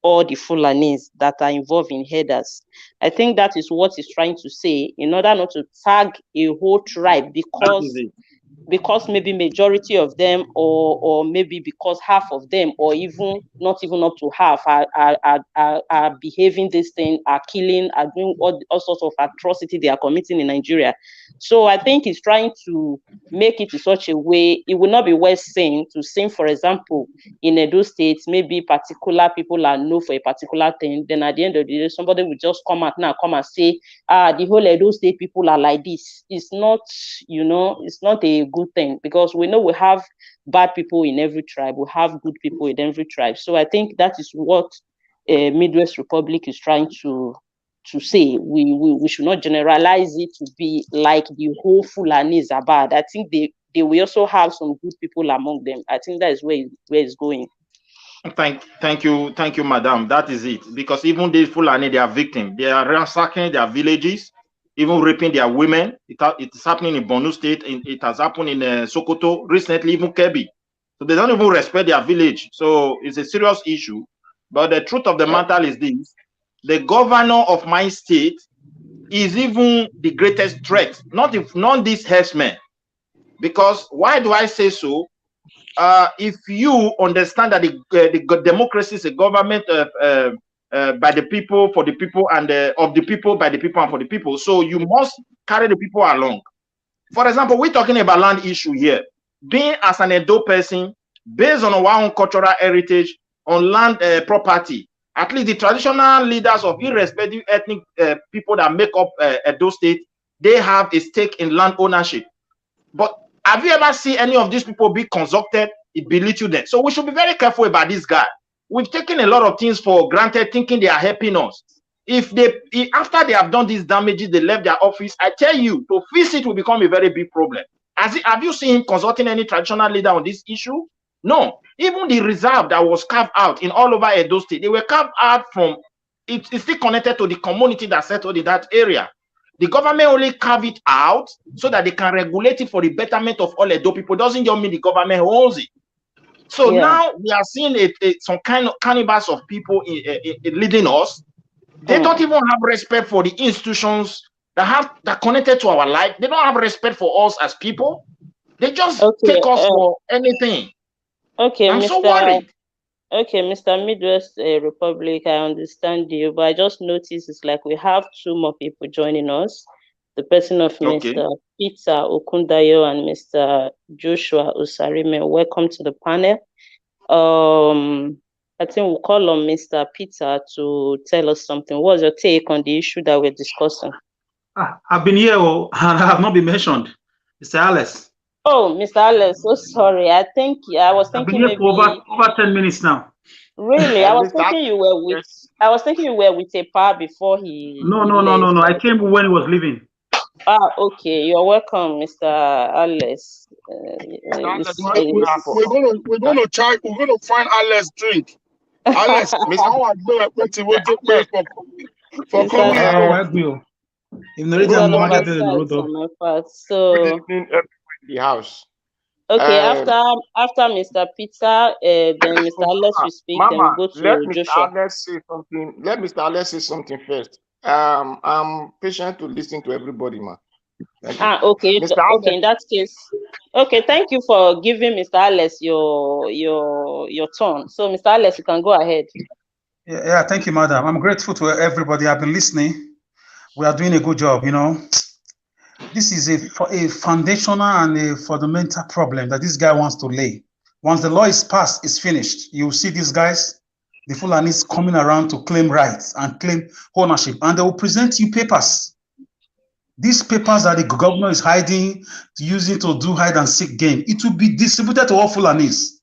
all the Fulanis that are involved in headers. I think that is what he's trying to say, in order not to tag a whole tribe, because maybe majority of them, or maybe because half of them, or even not even up to half, are behaving this thing, are killing, are doing all sorts of atrocity they are committing in Nigeria. So I think he's trying to make it in such a way, it will not be well seen to say, for example, in Edo State, maybe particular people are known for a particular thing, then at the end of the day, somebody will just come and say, the whole Edo State people are like this. It's not, it's not a good thing, because we know we have bad people in every tribe, we have good people in every tribe. So I think that is what Midwest Republic is trying to say. We should not generalize it to be like the whole Fulanis are bad. I think they will also have some good people among them. I think that is where it's going. Thank you, madam. That is it. Because even these Fulani, they are victims. They are ransacking their villages, even raping their women. It is happening in Borno State. It has happened in Sokoto recently, even Kebbi. So they don't even respect their village. So it's a serious issue. But the truth of the matter is this: the governor of my state is even the greatest threat, not these herdsmen. Because why do I say so? If you understand that the democracy is a government by the people, for the people, and of the people, by the people, and for the people, so you must carry the people along. For example, we're talking about land issue here. Being as an Edo person, based on our own cultural heritage, on land property, at least the traditional leaders of irrespective ethnic people that make up Edo State, they have a stake in land ownership. But have you ever seen any of these people be consulted? It belittle them. So we should be very careful about this guy. We've taken a lot of things for granted, thinking they are helping us. If after they have done these damages, they left their office, I tell you, to fix it will become a very big problem. Have you seen him consulting any traditional leader on this issue? No. Even the reserve that was carved out in all over Edo State, they were carved out from, it's still connected to the community that settled in that area. The government only carve it out so that they can regulate it for the betterment of all Edo people. Doesn't just mean the government owns it. So now we are seeing some kind of cannibals of people leading us. They don't even have respect for the institutions that connected to our life. They don't have respect for us as people. They just take us for anything. Okay, I'm so worried. Okay, Mr. Midwest Republic, I understand you, but I just noticed it's like we have two more people joining us. The person of Mr. Peter Okundayo and Mr. Joshua Osarime. Welcome to the panel. I think we'll call on Mr. Peter to tell us something. What's your take on the issue that we're discussing? I've been here and I have not been mentioned. Mr. Alice. Oh, Mr. Alice, so sorry. I was thinking I've been here for over 10 minutes now. Really? I was thinking you were with a par before he No. I came when he was leaving. Okay. You're welcome, Mr. Alice. We're gonna find Alice drink. Alice, for coming here. Good evening, everyone in the house. Okay, after Mr. Peter, then Mr. Alex will speak, then we'll go to Joshua. Let Mr. Alex say something first. I'm patient to listen to everybody, man. Okay. Okay, in that case. Okay, thank you for giving Mr. Alex your turn. So, Mr. Alex, you can go ahead. Yeah, thank you, madam. I'm grateful to everybody. I've been listening. We are doing a good job, you know. This is a foundational and a fundamental problem that this guy wants to lay. Once the law is passed, it's finished. You see these guys, the Fulanis coming around to claim rights and claim ownership, and they will present you papers. These papers that the governor is hiding, using to do hide and seek game, it will be distributed to all Fulanis.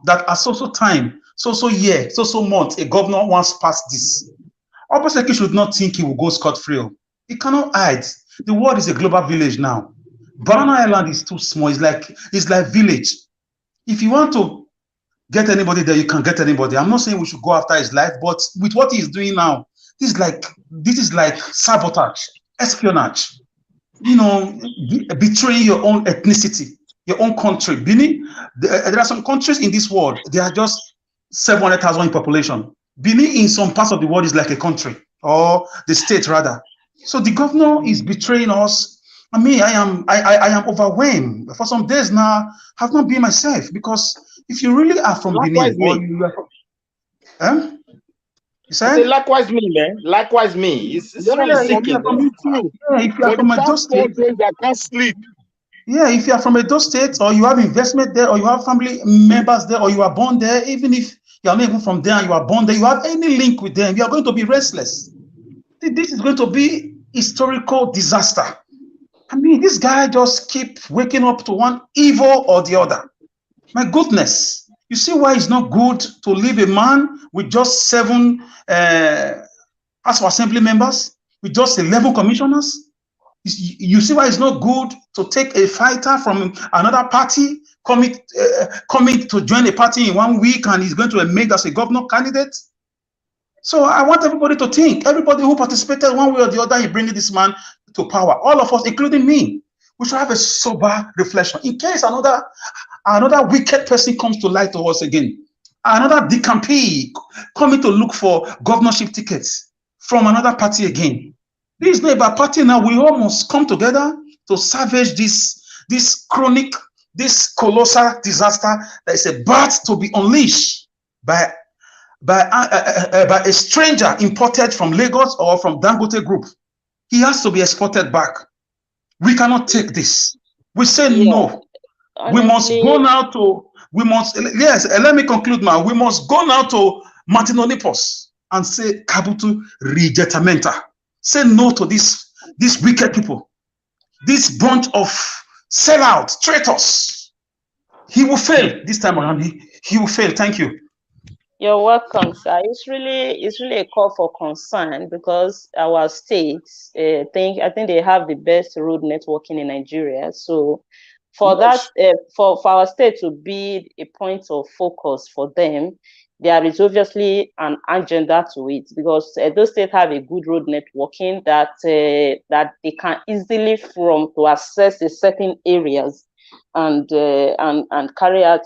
That at so time, so year, so month, a governor once passed this. Obaseki should not think he will go scot-free. He cannot hide. The world is a global village now. Banana Island is too small. It's like village. If you want to get anybody there, you can get anybody. I'm not saying we should go after his life, but with what he's doing now, this is like sabotage, espionage. You know, betraying your own ethnicity, your own country. Benin, there are some countries in this world, they are just 700,000 in population. Benin in some parts of the world is like a country, or the state rather. So the governor is betraying us. I mean, I am overwhelmed. For some days now, I have not been myself, because if you really are from Likewise Benin, you say likewise me, man. Likewise me. It's really sinking. If you are from a Edo State, I can't sleep. Yeah, if you are from a Edo State, or you have investment there, or you have family members there, or you are born there, even if you are not even from there and you are born there, you have any link with them, you are going to be restless. This is going to be historical disaster. I mean, this guy just keep waking up to one evil or the other. My goodness. You see why it's not good to leave a man with just 7 House of Assembly members, with just 11 commissioners? You see why it's not good to take a fighter from another party coming to join a party in 1 week, and he's going to be made as a governor candidate? So I want everybody to think, everybody who participated one way or the other in bringing this man to power, all of us, including me, we should have a sober reflection in case another wicked person comes to lie to us again. Another DCMP coming to look for governorship tickets from another party again. This is not about party now. We all must come together to salvage this chronic, this colossal disaster that is about to be unleashed by a stranger imported from Lagos or from Dangote Group. He has to be exported back. We cannot take this. We say no. Honestly, we must go now to, let me conclude now. We must go now to Martin Onipos and say, Kabutu rejetamenta. Say no to these wicked people, this bunch of sellout traitors. He will fail this time around. He will fail. Thank you. You're welcome, sir. It's really a call for concern, because our states I think they have the best road networking in Nigeria. So for that, for our state to be a point of focus for them, there is obviously an agenda to it, because those states have a good road networking that they can easily to access the certain areas and carry out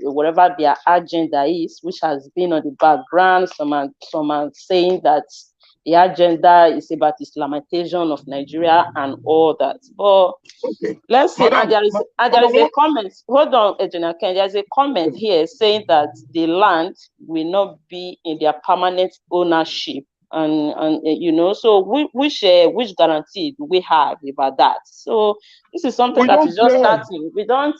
whatever their agenda is, which has been on the background. Some are saying that the agenda is about Islamization of Nigeria and all that. But let's see. And there is a comment. Hold on, Engineer Ken. There's a comment here saying that the land will not be in their permanent ownership. And you know, so which guarantee do we have about that? So this is something that is just starting. We don't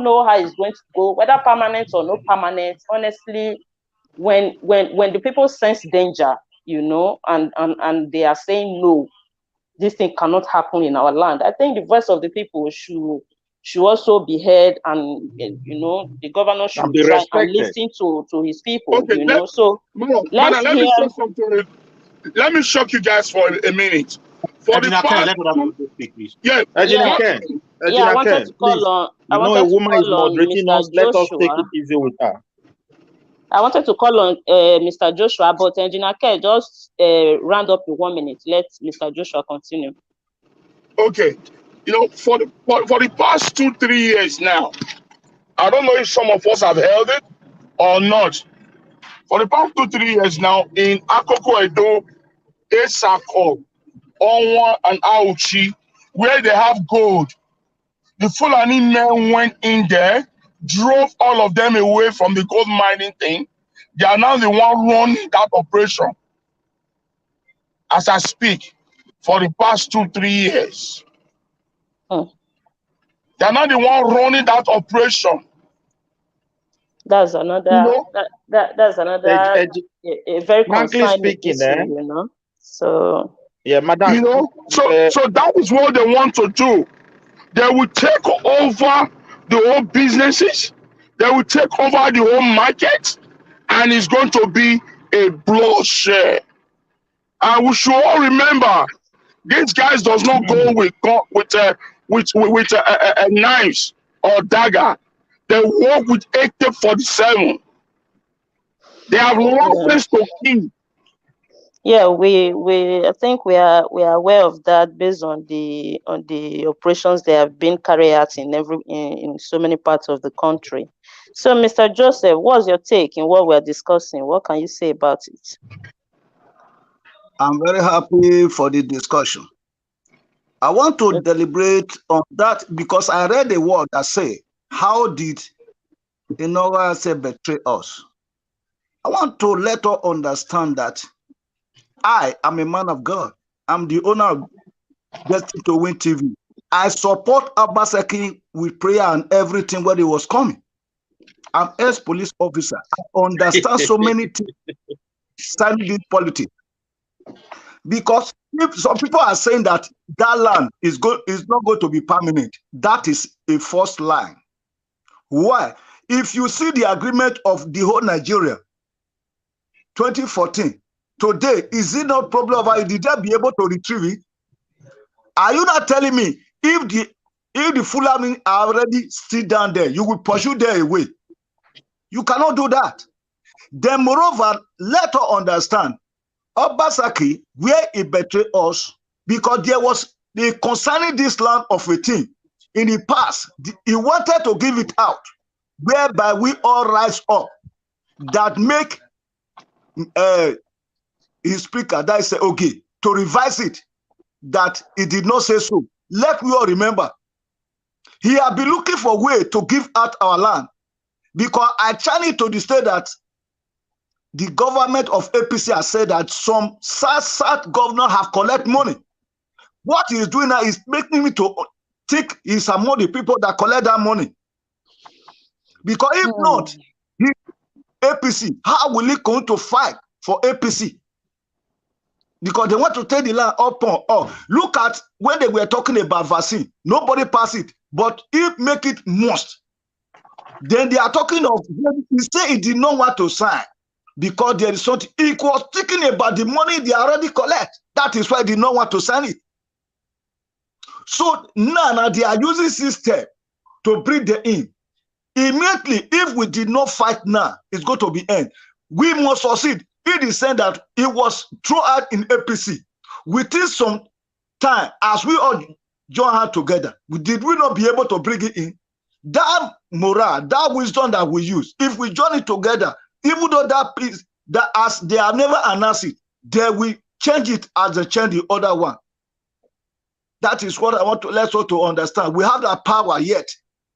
know how it's going to go, whether permanent or no permanent. Honestly, when the people sense danger, you know, and they are saying no, this thing cannot happen in our land, I think the voice of the people should also be heard, and you know, the governor should try and listen to his people. Okay, you know, so let me shock you guys for a minute. For the past, let us speak, please. yeah, Engineer Ken, I wanted to call please. on. You know a woman is moderating Mr. us. Let us take Joshua. it easy with her. I wanted to call on Mr. Joshua, but Engineer Ken, just round up in 1 minute. Let Mr. Joshua continue. Okay. You know, for the past 2-3 years now, I don't know if some of us have held it or not. For the past 2-3 years now, in Akoko Edo, Esako, Onwa, and Auchi, where they have gold, the Fulani men went in there, drove all of them away from the gold mining thing. They are now the one running that operation as I speak for the past 2-3 years. They are not the one running that operation. That's another. That's another. A very concerning issue, you know. So yeah, madam. You know, so that is what they want to do. They will take over the whole businesses. They will take over the whole market, and it's going to be a bloodshed. And we should all remember, these guys does not go with knives or dagger. They work with AK-47. They have license to kill. Yeah, I think we are aware of that based on the operations they have been carried out in so many parts of the country. So, Mr. Joseph, what's your take in what we're discussing? What can you say about it? I'm very happy for the discussion. I want to deliberate on that because I read a word that say, how did Inowa say betray us? I want to let us understand that I am a man of God. I'm the owner of Destined to Win TV. I support Obaseki with prayer and everything when he was coming. I'm ex-police officer. I understand so many things studying this politics. Because if some people are saying that that land is not going to be permanent, that is a false line. Why? If you see the agreement of the whole Nigeria, 2014, today, is it not problem of how did they be able to retrieve it? Are you not telling me if the Fulani are already still down there, you will pursue them away? You cannot do that. Then moreover, let us understand, Obaseki, where he betrayed us, because there was concerning this land of a thing in the past, he wanted to give it out, whereby we all rise up, that make his speaker that say okay to revise it, that he did not say so. Let we all remember, he had been looking for a way to give out our land, because I challenge to the state that the government of APC has said that some South governors have collected money. What he is doing now is making me to think he's among the people that collect that money. Because if not, APC, how will he going to fight for APC? Because they want to take the land up on. Look at when they were talking about vaccine, nobody passed it, but if make it must, then they are talking of, he said he did not want to sign because there is something, he was thinking about the money they already collect. That is why they did not want to sign it. So now they are using system to bring them in. Immediately, if we did not fight now, it's going to be end. We must succeed. It is said that it was thrown out in APC. Within some time, as we all join hands together, did we not be able to bring it in? That morale, that wisdom that we use, if we join it together, even though that piece, that as they have never announced it, they will change it as they change the other one. That is what I want to let us to understand. We have that power yet.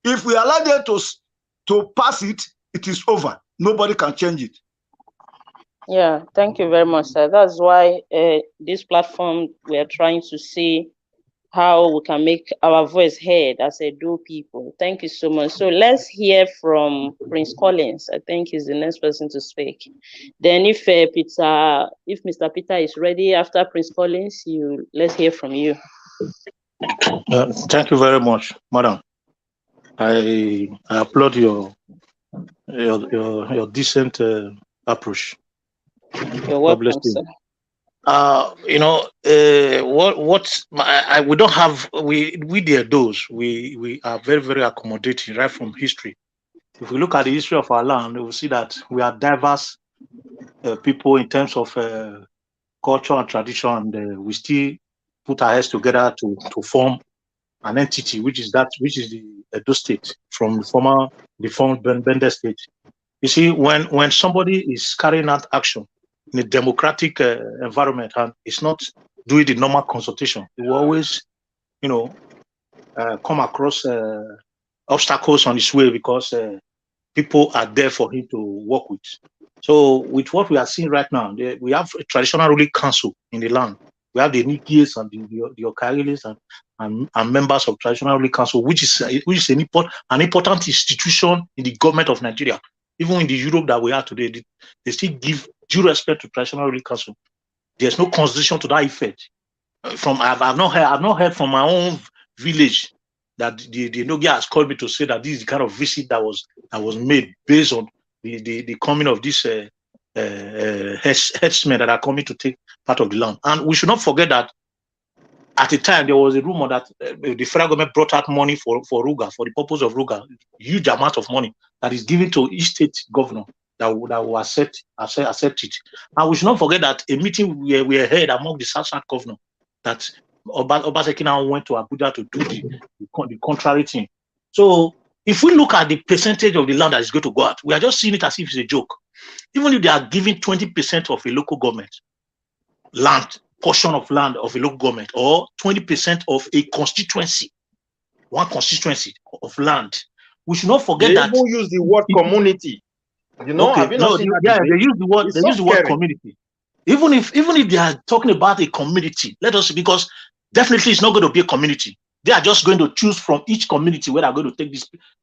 If we allow them to pass it, it is over. Nobody can change it. Yeah, thank you very much, sir. That's why this platform, we are trying to see how we can make our voice heard as a do people. Thank you so much. So let's hear from Prince Collins. I think he's the next person to speak. Then if Mr. Peter is ready after Prince Collins, let's hear from you. Thank you very much, madam. I applaud your decent approach. You're welcome, sir. You know, we don't have, we the those, we are very, very accommodating right from history. If we look at the history of our land, we will see that we are diverse people in terms of culture and tradition, and we still put our heads together to form an entity, which is the Edo state from the former Bender state. You see, when somebody is carrying out action in a democratic environment and it's not doing the normal consultation, it will always, you know, come across obstacles on his way because people are there for him to work with. So with what we are seeing right now, we have a traditional ruling council in the land. We have the Nikis and the Okarilis and members of traditional ruling council, which is an important institution in the government of Nigeria. Even in the Europe that we are today, they still give due respect to traditional ruling council. There's no constitution to that effect. I've not heard from my own village that the Nogia has called me to say that this is the kind of visit that was made based on the coming of these headsmen that are coming to take part of the land. And we should not forget that at the time there was a rumor that the federal government brought out money for Ruga, for the purpose of Ruga, huge amount of money that is given to each state governor that will accept it. And we should not forget that a meeting we had among the South governor that Obaseki now went to Abuja to do the contrary thing. So if we look at the percentage of the land that is going to go out, we are just seeing it as if it's a joke. Even if they are giving 20% of a local government portion of land of a local government, or 20% of a constituency, one constituency of land, we should not forget that they use the word community. You know, okay, have you not seen that? Yeah, they use the word community. Even if they are talking about a community, let us, because definitely it's not going to be a community. They are just going to choose from each community where they're going to take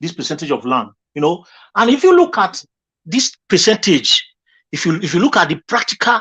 this percentage of land, you know. And if you look at this percentage, if you look at the practical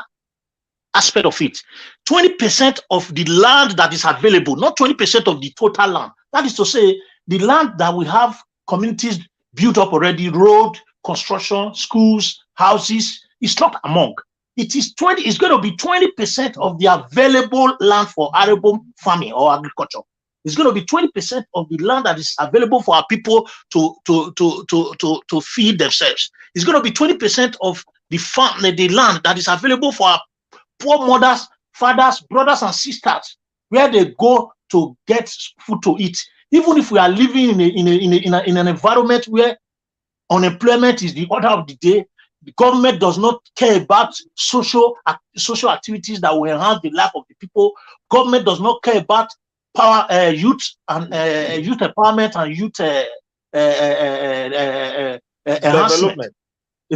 aspect of it, 20% of the land that is available, not 20% of the total land. That is to say, the land that we have communities built up already, road, construction, schools, houses, is not among. It's going to be 20% of the available land for arable farming or agriculture. It's going to be 20% of the land that is available for our people to feed themselves. It's going to be 20% of the land that is available for our poor mothers, fathers, brothers, and sisters, where they go to get food to eat. Even if we are living in an environment where unemployment is the order of the day, the government does not care about social activities that will enhance the life of the people. Government does not care about youth and youth empowerment and youth enhancement.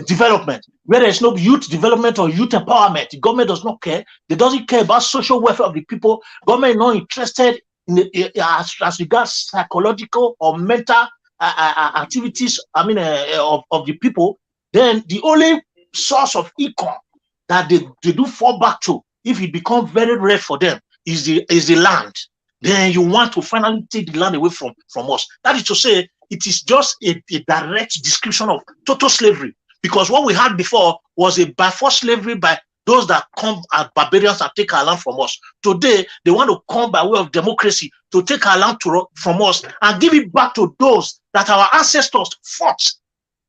Development, where there is no youth development or youth empowerment, the government does not care. They doesn't care about social welfare of the people. Government is not interested in as regards psychological or mental activities. I mean, of the people. Then the only source of income that they do fall back to, if it becomes very rare for them, is the land. Then you want to finally take the land away from us. That is to say, it is just a direct description of total slavery. Because what we had before was a by force slavery by those that come as barbarians and take our land from us. Today, they want to come by way of democracy to take our land from us and give it back to those that our ancestors fought,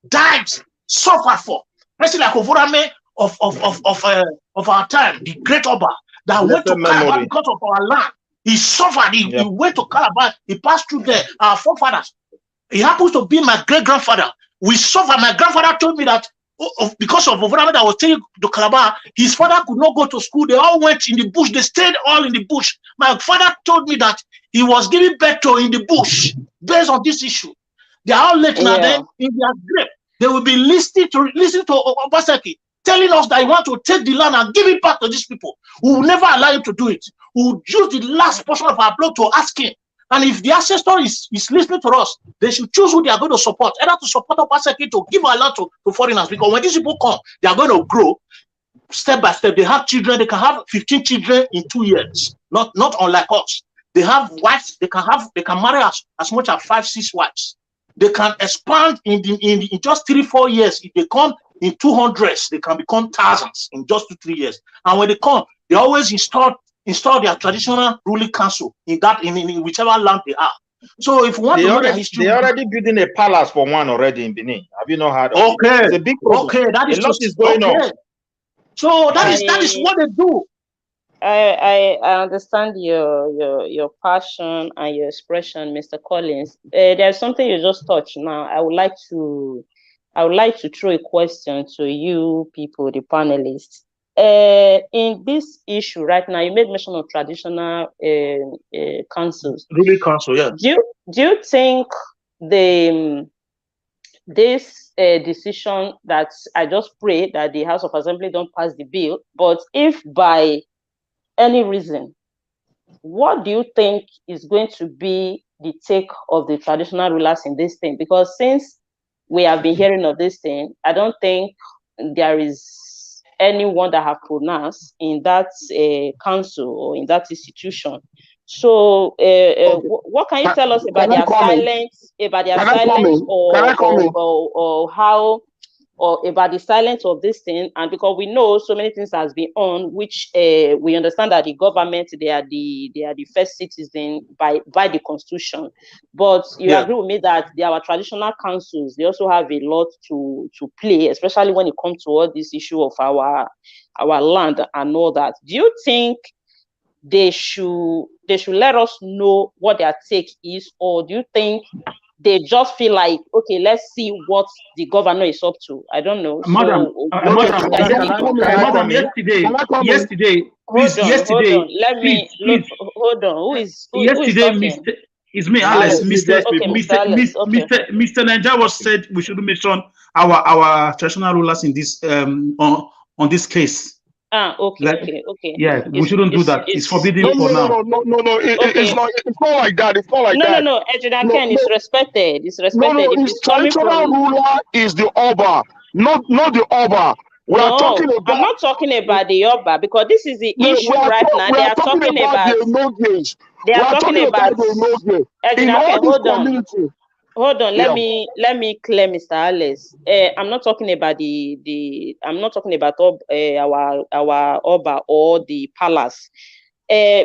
died, suffered for. Person like Ovorame of our time, the great Oba, that went to Calabar because of our land. He suffered. He went to Calabar. He passed through there. Our forefathers. He happens to be my great-grandfather. We suffered. My grandfather told me that because of Ovorame that was taken to Calabar, his father could not go to school. They all went in the bush. They stayed all in the bush. My father told me that he was giving birth to in the bush based on this issue. They are all late now. Then in their grave, they will be listening to Obaseki telling us that he want to take the land and give it back to these people. We will never allow him to do it. We will use the last portion of our blood to ask him. And if the ancestor is listening to us, they should choose who they are going to support. Either to support Obaseki to give our land to foreigners. Because when these people come, they are going to grow step by step. They have children. They can have 15 children in 2 years. Not unlike us. They have wives. They can marry as much as 5-6 wives. They can expand in just 3-4 years. If they come in 200s, they can become thousands in just 2-3 years. And when they come, They always install their traditional ruling council in whichever land they are. So if you want to know their history, they already building a palace for one already in Benin. Have you not heard of it? Okay, It's a big problem. Okay, that is a lot is going on. So that is what they do. I understand your passion and your expression, Mr. Collins. There's something you just touched now. I would like to throw a question to you people, the panelists. In this issue right now, you made mention of traditional councils. Ruling council, yeah. Do you think this decision that I just pray that the House of Assembly don't pass the bill, but if by any reason, what do you think is going to be the take of the traditional rulers in this thing? Because since we have been hearing of this thing, I don't think there is anyone that have pronounced in that council or in that institution. So, what can you tell us about their silence, or how, or about the silence of this thing? And because we know so many things has been on, which we understand that the government, they are the first citizen by the constitution. But you agree with me that our traditional councils, they also have a lot to play, especially when it comes to all this issue of our land and all that. Do you think they should let us know what their take is, or do you think they just feel like, okay, let's see what the governor is up to? I don't know. Madam, yesterday, hold on. Who is talking? It's me, Alice. Mr. Mr. Niger was said we should mention our traditional rulers in this on this case. Okay. Yeah, we shouldn't do that. It's forbidden for now. No. It's not like that. It's not like that. No. Ejida Ken is respected. It's respected. No, his traditional ruler is the Oba, not the Oba. I'm not talking about the Oba, because this is the issue right now. They are talking about the Nogies. They are talking about the Nogies. Hold on, let me clear, Mr. Alice. I'm not talking about I'm not talking about our Oba or the palace,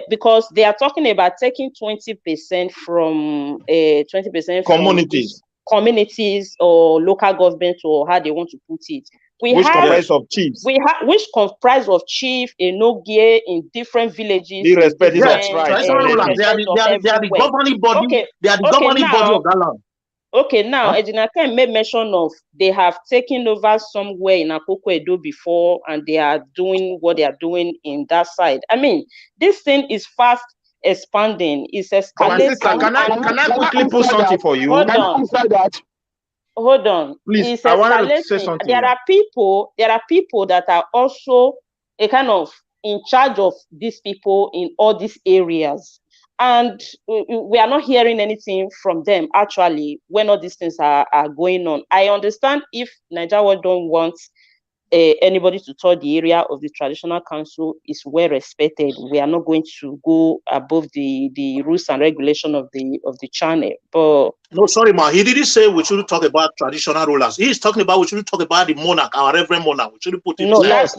because they are talking about taking 20% from 20% communities or local government, or how they want to put it. Which comprise of chiefs. Which comprise of chief, Enogie in different villages. Irrespective of They are the governing body. Okay. They are the governing body of that land. Okay, now Ejina Ken made mention of they have taken over somewhere in Akoko Edo before, and they are doing what they are doing in that side. I mean, this thing is fast expanding. It's escalating. Sister, can I quickly put something for you? Hold on. Please, it's I wanted to say something. There are people that are also a kind of in charge of these people in all these areas. And we are not hearing anything from them, actually, when all these things are going on. I understand if Nigeria don't want anybody to touch the area of the traditional council is well respected. We are not going to go above the rules and regulation of the channel. But no, sorry, ma. He didn't say we shouldn't talk about traditional rulers. He's talking about we shouldn't talk about the monarch, our reverend monarch. We shouldn't put it. No, that's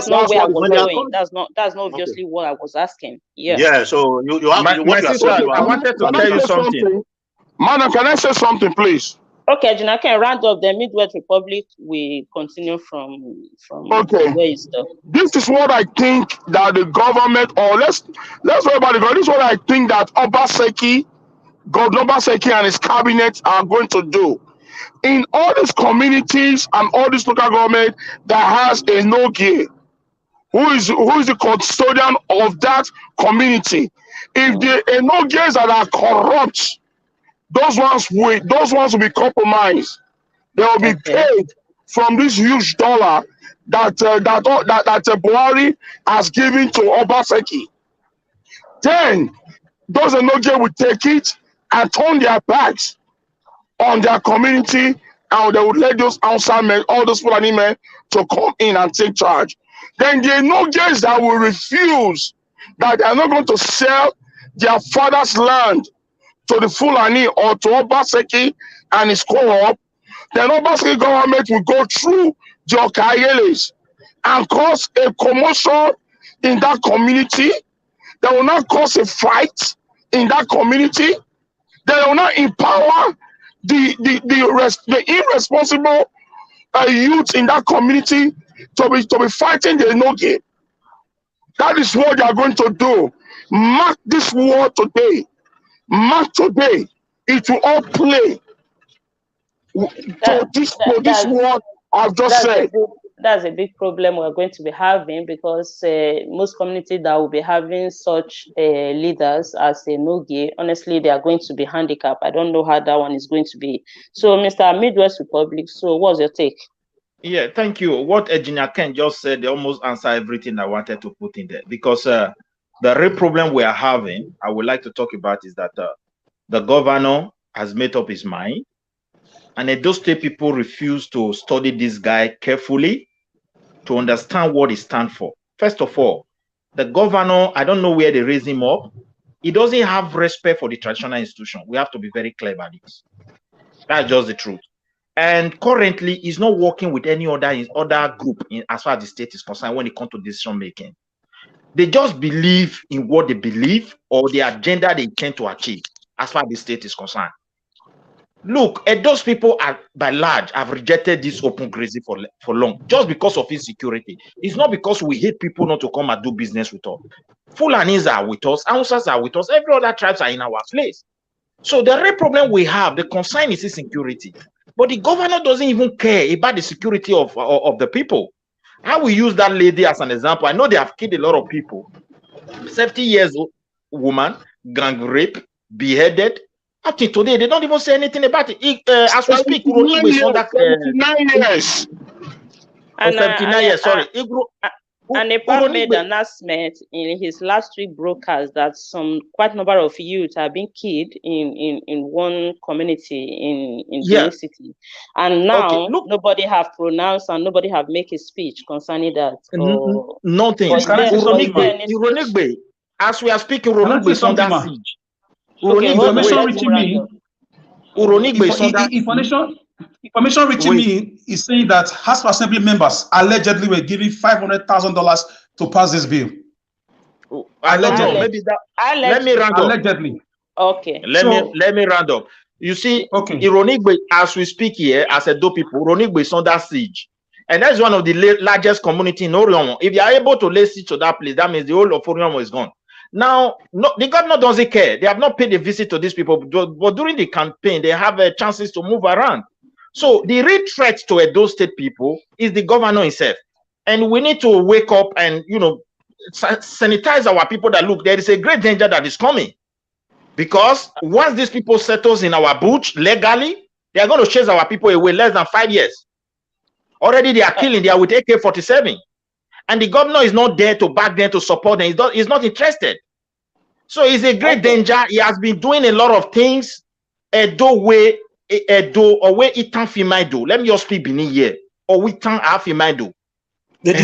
not where I was going. That's not obviously what I was asking. Yeah. So you have my sister. I wanted to tell you something. Madam, can I say something, please? Okay, Ejina Ken, round up the Midwest Republic. We continue from okay. Where you stop. This is what I think that the government, or let's talk about the government. This is what I think that Obaseki, Governor Obaseki and his cabinet are going to do. In all these communities and all this local government that has a Nogie, who is the custodian of that community. If the Enogies that are corrupt, those ones will be compromised. They will be paid from this huge dollar that Buhari has given to Obaseki. Then those Enogie will take it and turn their backs on their community, and they would let those outside men, all those Fulani men, to come in and take charge. Then the Enogies that will refuse, that they are not going to sell their father's land to the Fulani or to Obaseki and his co-op, then Obaseki government will go through the Okayeles and cause a commotion in that community. They will not cause a fight in that community. They will not empower the irresponsible youth in that community to be fighting the no game. That is what they are going to do. Mark this war today. Mark today. It will all play to this war I've just said. That's a big problem we're going to be having, because most communities that will be having such leaders as a no-gay, honestly, they are going to be handicapped. I don't know how that one is going to be. So, Mr. Midwest Republic, so what's your take? Yeah, thank you. What Engineer Ken just said, they almost answer everything I wanted to put in there. Because the real problem we are having, I would like to talk about, is that the governor has made up his mind, and those state people refuse to study this guy carefully to understand what he stands for. First of all, the governor, I don't know where they raise him up. He doesn't have respect for the traditional institution. We have to be very clear about this. That's just the truth. And currently, he's not working with any other group as far as the state is concerned when it comes to decision making. They just believe in what they believe or the agenda they intend to achieve as far as the state is concerned. Look, those people are, by large, have rejected this open grazing for long, just because of insecurity. It's not because we hate people not to come and do business with us. Fulanis are with us, Hausas are with us, every other tribes are in our place. So the real problem we have, the concern is insecurity. But the governor doesn't even care about the security of the people. I will use that lady as an example. I know they have killed a lot of people. 70 years old woman, gang rape, beheaded. Up to today, they don't even say anything about it. As we speak, 79 years. And, 79 years, sorry. And Nepal made an announcement in his last week broadcast that quite number of youth are being killed in one community in Benin City. And now nobody have pronounced and nobody have made a speech concerning that. Nothing. As we are speaking, Uronigbe is under siege. Information reaching me is saying that House of Assembly members allegedly were giving $500,000 to pass this bill. Allegedly. Maybe that. Let me round up. Allegedly. Okay. Let me round up. You see, Uronigbe, as we speak here, as a do people, Uronigbe is under siege. And that's one of the largest community in Oriomo. If you are able to lay siege to that place, that means the whole of Oriomo is gone. Now, the governor doesn't care. They have not paid a visit to these people, but during the campaign, they have chances to move around. So the real threat to those state people is the governor himself. And we need to wake up and, sanitize our people that, look, there is a great danger that is coming. Because once these people settle in our bush legally, they are going to chase our people away less than 5 years. Already they are killing, they are with AK-47. And the governor is not there to back them, to support them. He's not interested. So it's a great danger. He has been doing a lot of things. Let me just speak Benin here. Or we turn half in my do. This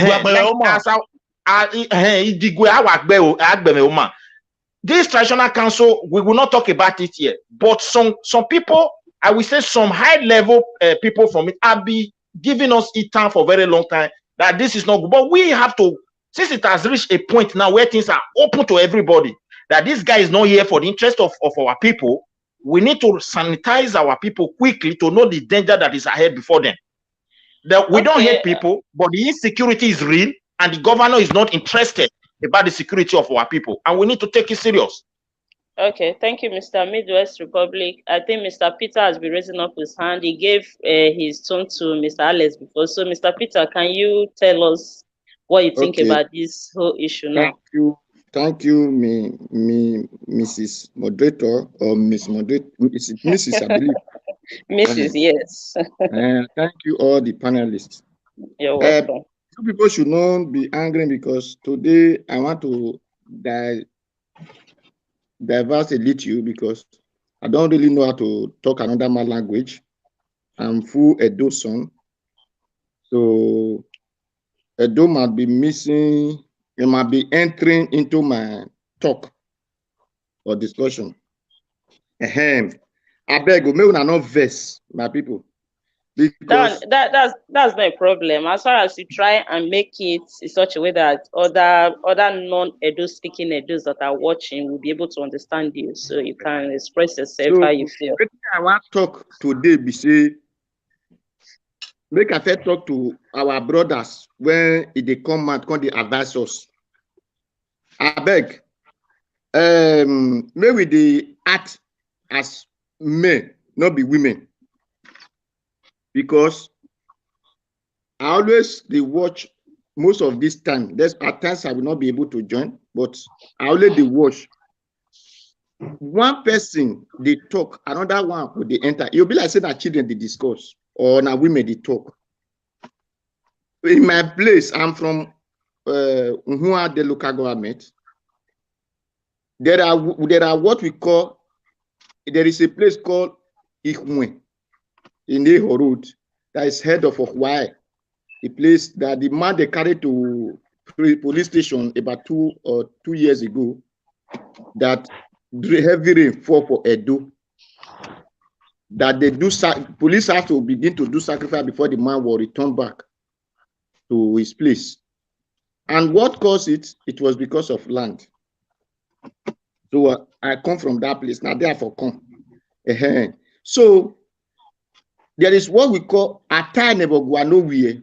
traditional council, we will not talk about it here. But some people, I will say some high-level people from it, have been giving us time for a very long time that this is not good. But we have to, since it has reached a point now where things are open to everybody, that this guy is not here for the interest of our people, we need to sanitize our people quickly to know the danger that is ahead before them. We don't hate people, but the insecurity is real, and the governor is not interested about the security of our people, and we need to take it serious. Okay, thank you, Mr. Midwest Republic. I think Mr. Peter has been raising up his hand. He gave his tone to Mr. Alex before. So, Mr. Peter, can you tell us what you think about this whole issue now? Thank you, Mrs. Moderator, or Miss Moderator, Mrs. I believe. Mrs. Yes. Thank you, all the panelists. You're welcome. You people should not be angry because today I want to diverse a little because I don't really know how to talk another language. I'm full Edo son. So Edo might be missing, it might be entering into my talk or discussion. I beg you, may una not vex, my people. Because that's not a problem as far as you try and make it in such a way that other non-Edo speaking Edos that are watching will be able to understand you, so you can express yourself how you feel. I want to talk today, be say, make I first talk to our brothers when they come and come they advise us. I beg, maybe they act as men, not be women, because I always they watch most of this time. There's at times I will not be able to join, but I always they watch. One person they talk, another one would they enter. You'll be like saying that children they discuss or now women they talk. In my place, I'm from Nhua, the local government. There are what we call, there is a place called Ihwe in Eho Road that is head of Wike, the place that the man they carried to police station about 2 years ago, that heavy rain fall for Edo, that they do police have to begin to do sacrifice before the man will return back to his place. And what caused it? It was because of land. So I come from that place. Now therefore come. So there is what we call Ataneboguanowie.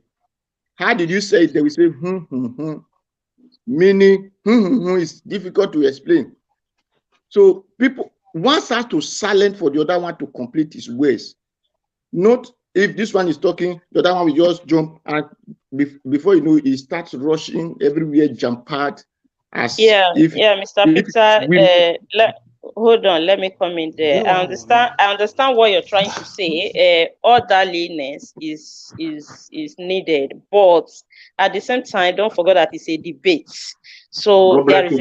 How did you say it? They will say meaning is difficult to explain. So people one has to silent for the other one to complete his ways. Not if this one is talking, the other one will just jump, and before you know, he starts rushing everywhere, jump pad. Mr. Peter, hold on, let me come in there. I understand what you're trying to say. Orderliness is needed, but at the same time, don't forget that it's a debate. So there is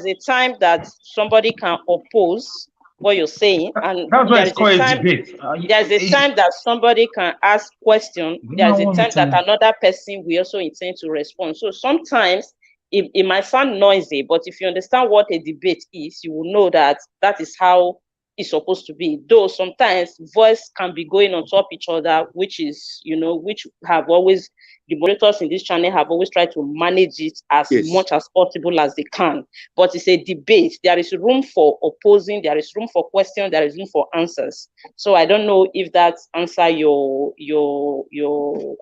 a time that somebody can oppose what you're saying, and that's why it's called a debate. There's a time that somebody can ask questions. There's a time that another person will also intend to respond. So sometimes it might sound noisy, but if you understand what a debate is, you will know that that is how it's supposed to be. Though sometimes voice can be going on top of each other, which is, which have always, the moderators in this channel have always tried to manage it as much as possible as they can. But it's a debate. There is room for opposing, there is room for question, there is room for answers. So I don't know if that answer your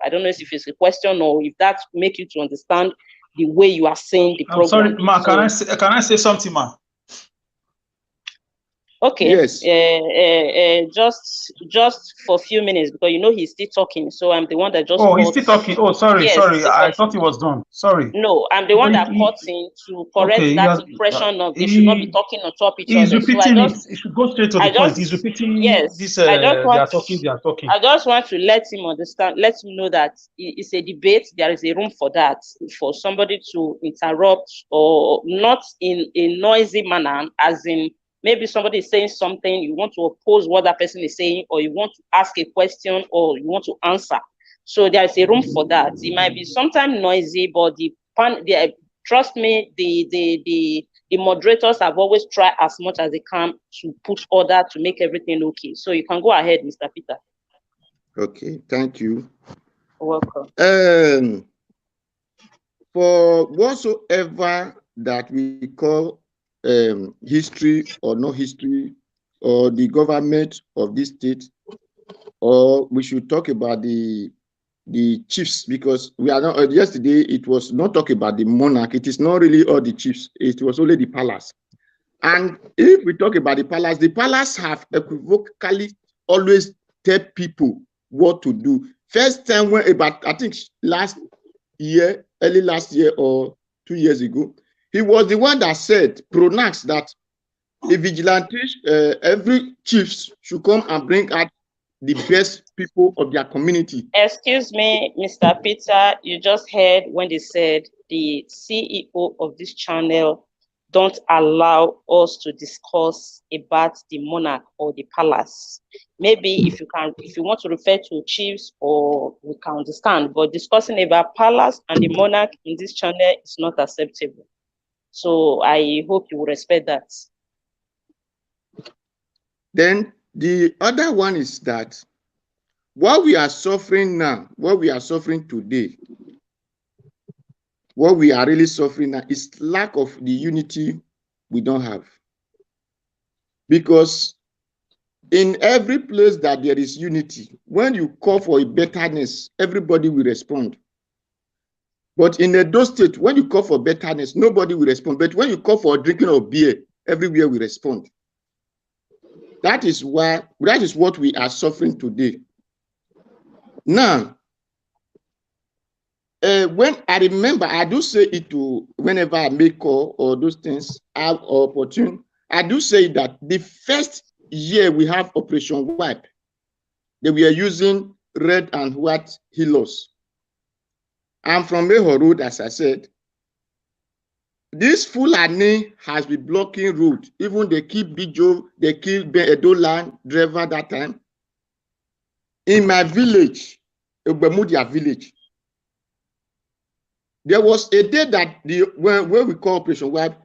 I don't know if it's a question or if that make you to understand the way you are saying the program. Sorry, Ma, can I say something, Ma? Okay. Yes. Just for a few minutes, because he's still talking. So I'm the one that just. Oh, he's still talking. Oh, sorry, yes, sorry. I thought he was done. Sorry. No, I'm the one that caught in to correct that impression of they should not be talking on top of each other. He's repeating it. He should go straight to the point. He's repeating this. They are talking. I just want to let him understand, let him know that it's a debate. There is a room for that, for somebody to interrupt, or not in a noisy manner, as in maybe somebody is saying something, you want to oppose what that person is saying, or you want to ask a question, or you want to answer. So there is a room for that. It might be sometimes noisy, but trust me, the moderators have always tried as much as they can to put order to make everything okay. So you can go ahead, Mr. Peter. Okay, thank you. You're welcome. For whatsoever that we call history or no history, or the government of this state, or we should talk about the chiefs, because we are not, yesterday it was not talking about the monarch. It is not really all the chiefs, it was only the palace. And if we talk about the palace have equivocally always tell people what to do. First time when about, I think early last year or 2 years ago, he was the one that said, pronounced that a vigilante, every chiefs should come and bring out the best people of their community. Excuse me, Mr. Peter, you just heard when they said the CEO of this channel don't allow us to discuss about the monarch or the palace. Maybe if you want to refer to chiefs, or we can understand, but discussing about palace and the monarch in this channel is not acceptable. So I hope you will respect that. Then the other one is that what we are suffering now, what we are suffering today, what we are really suffering now is lack of the unity we don't have. Because in every place that there is unity, when you call for a betterness, everybody will respond. But in Edo State, when you call for betterness, nobody will respond. But when you call for drinking of beer, everywhere will respond. That is what we are suffering today. Now, when I remember, I do say it to whenever I make call or those things have opportune, I do say that the first year we have Operation Wipe, they were using red and white healers. I'm from Meho Road, as I said. This Fulani has been blocking road. Even they keep Bijo, they killed Edo land driver that time. In my village, Obemudia village, there was a day that when we call Operation Wipe,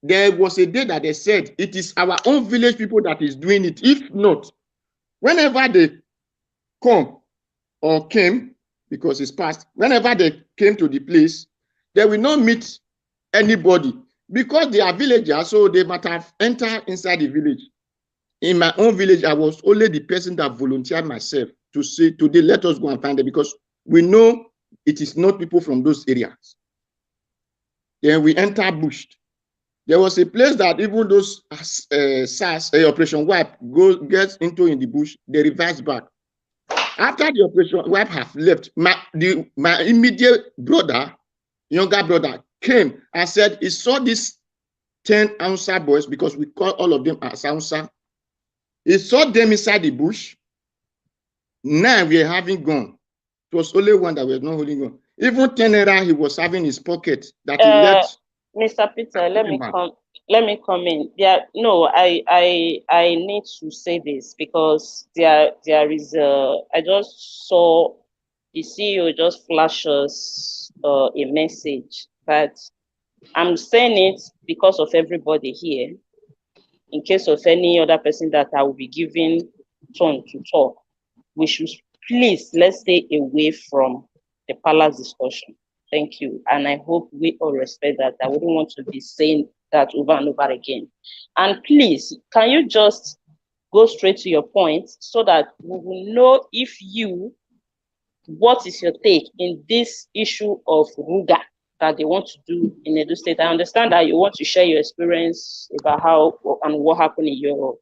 there was a day that they said it is our own village people that is doing it. If not, whenever they come or came, because it's past, whenever they came to the place, they will not meet anybody because they are villagers, so they might have entered inside the village. In my own village, I was only the person that volunteered myself to say, today, let us go and find them, because we know it is not people from those areas. Then we enter bush. There was a place that even those SARS, Operation Wipe, gets into in the bush, they reverse back. After the Operation Wipe have left, my immediate brother, younger brother, came and said he saw these 10 Hausa boys, because we call all of them as Hausa. He saw them inside the bush. 9 were having gone. It was only one that was not holding on. Even 10 naira he was having in his pocket that he left. Mr. Peter, let me come in. Yeah, no, I need to say this because there is I just saw the CEO just flash us a message, but I'm saying it because of everybody here. In case of any other person that I will be giving turn to talk, we should please, let's stay away from the palace discussion. Thank you. And I hope we all respect that. I wouldn't want to be saying that over and over again. And please, can you just go straight to your point so that we will know what is your take in this issue of Ruga that they want to do in Edo State? I understand that you want to share your experience about how and what happened in your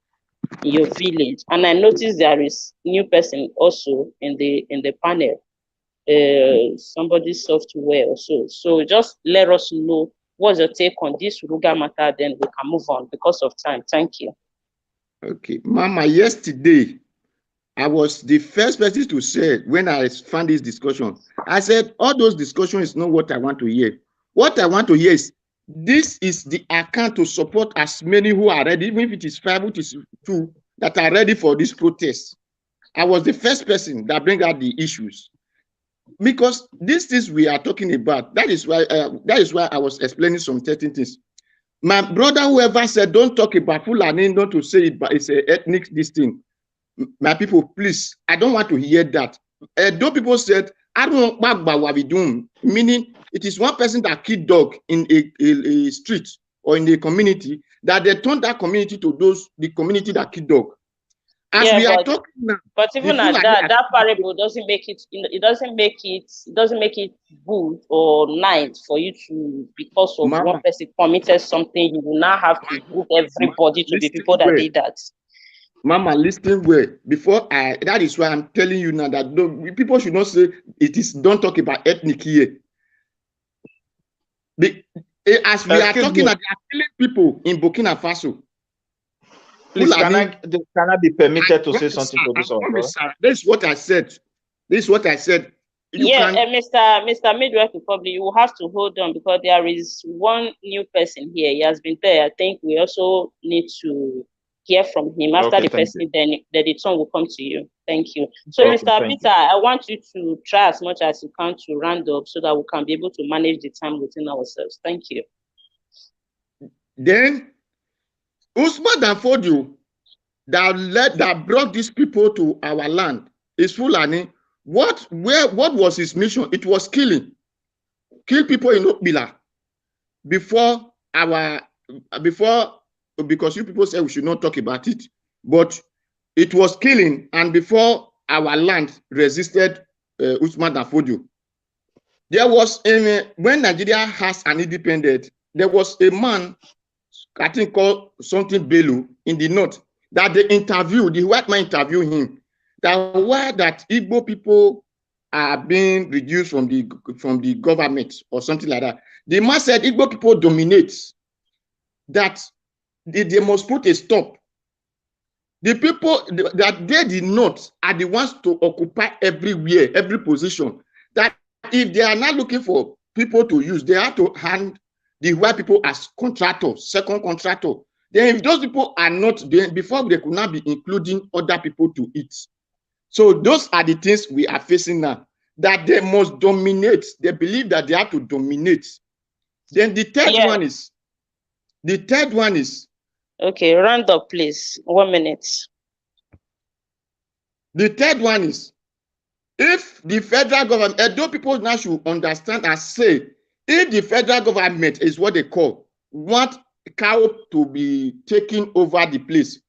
village, and I noticed there is new person also in the panel, somebody's software also. So just let us know what's your take on this Ruga matter, then we can move on because of time. Thank you. Okay, Mama, yesterday I was the first person to say when I found this discussion, I said all those discussions is not what I want to hear. What I want to hear is this is the account to support as many who are ready, even if it is 5, it is 2, that are ready for this protest. I was the first person that bring out the issues. Because these things we are talking about, that is why I was explaining some certain things. My brother, whoever said, don't talk about Fulani, not to say it, but it's an ethnic this thing. My people, please, I don't want to hear that. Though people said, I don't know what we doing, meaning it is one person that killed dog in a street or in a community, that they turn that community to the community that killed dog. As we are talking now, but even at that parable doesn't make it. It doesn't make it good or nice for you to, because of one person committed something, you will now have to group everybody to the people that did that. Mama, listen well. Before that is why I'm telling you now that people should not say it is. Don't talk about ethnic here. As we are talking, they are killing people in Burkina Faso. Please, can I be permitted to say something to this one? This is what I said. This is what I said. Mr. Midwife, probably you will have to hold on because there is one new person here. He has been there. I think we also need to hear from him. After the person, then the turn will come to you. Thank you. So, Mr. Peter, I want you to try as much as you can to round up so that we can be able to manage the time within ourselves. Thank you. Then, Usman Danfodio that brought these people to our land, is Fulani. What was his mission? It was killing. Kill people in Okbila because you people say we should not talk about it, but it was killing, and before our land resisted Usman Danfodio. There was when Nigeria has an independent, there was a man, I think called something Bello in the north, that they interviewed, the white man interviewed him, that Igbo people are being reduced from the government or something like that. The man said Igbo people dominate, that they must put a stop. The people that they did not are the ones to occupy everywhere, every position. That if they are not looking for people to use, they have to hand the white people as contractors, second contractor. Then if those people are not there, before they could not be including other people to eat. So those are the things we are facing now, that they must dominate. They believe that they have to dominate. Then the third one is, okay, round up, please. 1 minute. The third one is, if the federal government, Edo people now should understand and say, if the federal government is what they call, want cow to be taking over the place,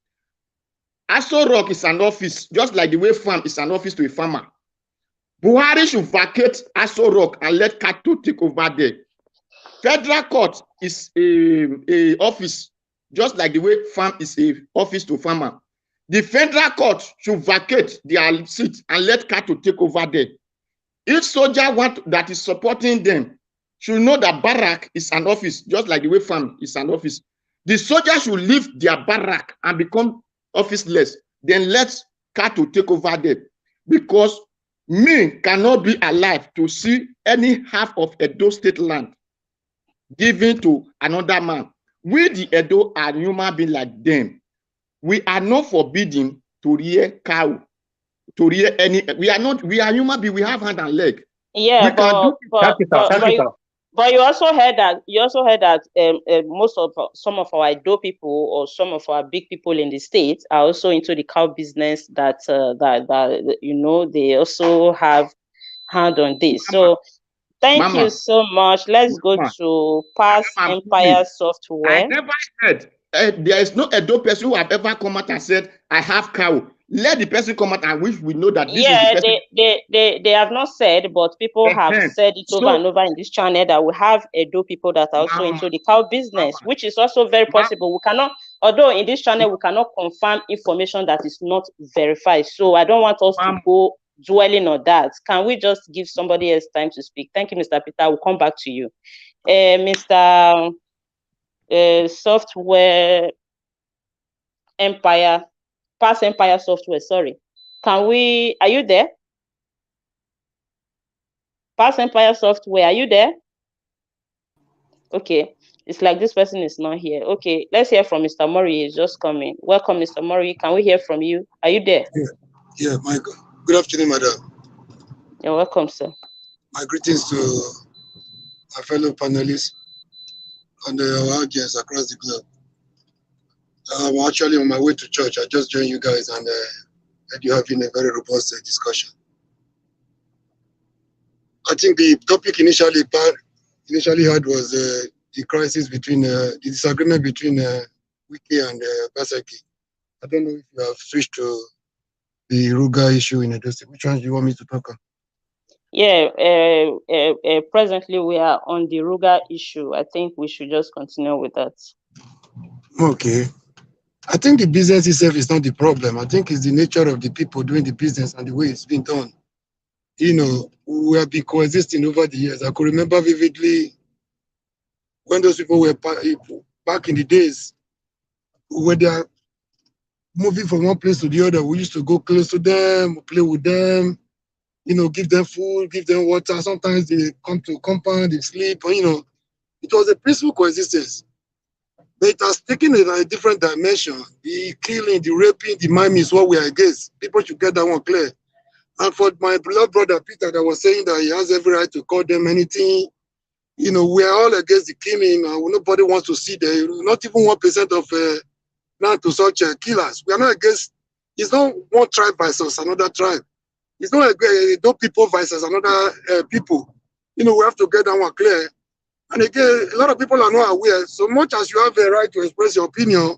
Aso Rock is an office, just like the way farm is an office to a farmer. Buhari should vacate Aso Rock and let cattle take over there. Federal court is a office, just like the way farm is a office to farmer. The federal court should vacate their seat and let cattle take over there. If soldier that is supporting them should know that barrack is an office, just like the way farm is an office. The soldier should leave their barrack and become officeless, then let cattle take over there. Because me cannot be alive to see any half of Edo state land given to another man. We the Edo are human beings like them. We are not forbidden to rear cow, to rear any. We are human beings. We have hand and leg. Yeah, but you also heard that some of our Edo people or some of our big people in the state are also into the cow business. That you know, they also have hand on this. So thank you so much. Let's go to Past Empire Software. I never said there is no Edo person who have ever come out and said I have cow. Let the person come out and which we know that this is the person. They have not said, but people have said it over and over in this channel that we have Edo people that are also into the cow business, which is also very possible. We cannot, although in this channel we cannot confirm information that is not verified. So I don't want us to go dwelling on that. Can we just give somebody else time to speak? Thank you, Mr. Peter. We'll come back to you. Mr. Software Empire. Past Empire Software, sorry. Are you there? Past Empire Software, are you there? Okay, it's like this person is not here. Okay, let's hear from Mr. Murray. He's just coming. Welcome, Mr. Murray. Can we hear from you? Are you there? Yeah, Michael. Good afternoon, madam. You're welcome, sir. My greetings to my fellow panelists and our audience across the globe. I'm actually on my way to church. I just joined you guys and you're having a very robust discussion. I think the topic initially had was the crisis between the disagreement between Wike and Obaseki. I don't know if you have switched to the Ruga issue in Edo State. Which one do you want me to talk on? Yeah, presently we are on the Ruga issue. I think we should just continue with that. Okay. I think the business itself is not the problem. I think it's the nature of the people doing the business and the way it's been done. You know, we have been coexisting over the years. I could remember vividly when those people were back in the days when they are moving from one place to the other. We used to go close to them, play with them, you know, give them food, give them water. Sometimes they come to compound, they sleep, you know. It was a peaceful coexistence. But it has taken a different dimension. The killing, the raping, the miming is what we are against. People should get that one clear. And for my beloved brother Peter that was saying that he has every right to call them anything, you know, we are all against the killing. Nobody wants to see them. Not even 1% of land to such killers. We are not against. It's not one tribe versus another tribe. It's not like those people versus another people. We have to get that one clear. And again, a lot of people are not aware. So much as you have a right to express your opinion,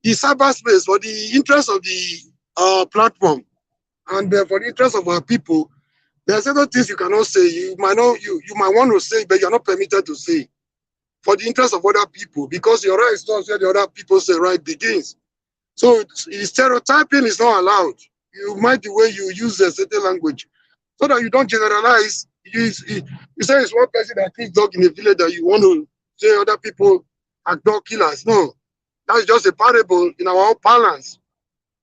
the cyberspace, for the interest of the platform and for the interest of our people, there are certain things you cannot say. You might want to say, but you're not permitted to say for the interest of other people, because your right stops where the other people say right begins. So stereotyping is not allowed. You mind the way you use a certain language, so that you don't generalize. You say it's one person that kills dog in a village that you want to say other people are dog killers. No, that's just a parable in our own parlance.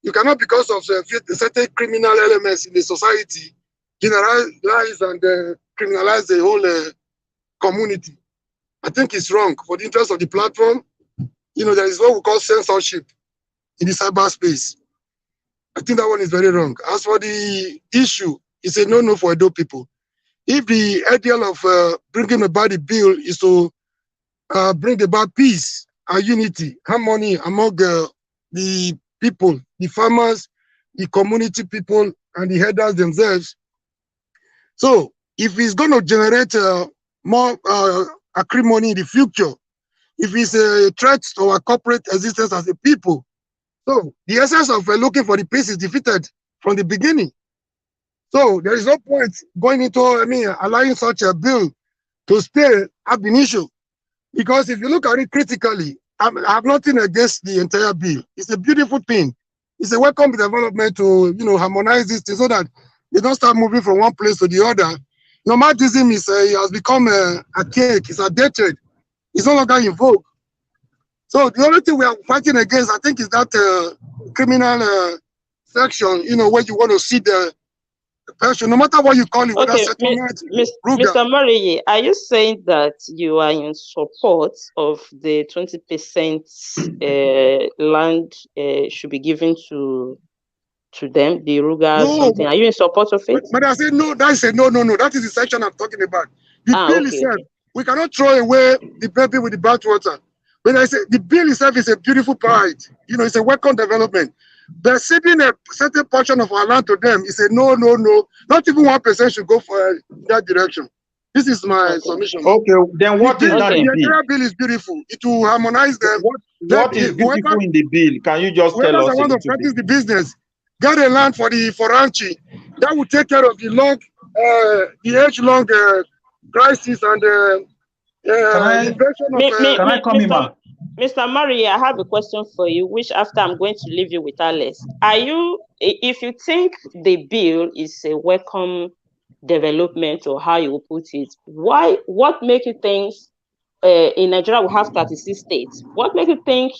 You cannot, because of certain criminal elements in the society, generalize and criminalize the whole community. I think it's wrong for the interest of the platform. There is what we call censorship in the cyberspace. I think that one is very wrong. As for the issue, it's a no-no for Edo people. If the ideal of bringing about the bill is to bring about peace and unity, harmony among the people, the farmers, the community people, and the headers themselves. So if it's going to generate more acrimony in the future, if it's a threat to our corporate existence as a people, so the essence of looking for the peace is defeated from the beginning. So there is no point going into, allowing such a bill to stay ab initio. Because if you look at it critically, I have nothing against the entire bill. It's a beautiful thing. It's a welcome development to, harmonize this thing so that they don't start moving from one place to the other. Nomadism has become a cake. It's outdated. It's no longer in vogue. So the only thing we are fighting against, I think, is that criminal section, where you want to see the person, no matter what you call it, whether settlement, Mr. Murray, are you saying that you are in support of the 20% land should be given to them, the Ruga something? Are you in support of it? But I said no. That's a no. That is the section I'm talking about. The bill itself, we cannot throw away the baby with the bathwater. When I say the bill itself is a beautiful pride, it's a welcome development. But ceding a certain portion of our land to them is a no. Not even 1% should go for that direction. This is my submission. Okay, then what is that in the bill? The bill is beautiful. It will harmonize them. What is beautiful in the bill? Can you just tell us? Whoever want to practice the business, get a land for ranching. That will take care of the age-long crisis and Can I come in, ma? Mr. Murray, I have a question for you, which after I'm going to leave you with Alice. If you think the bill is a welcome development, or how you will put it, what make you think in Nigeria we have 36 states? What make you think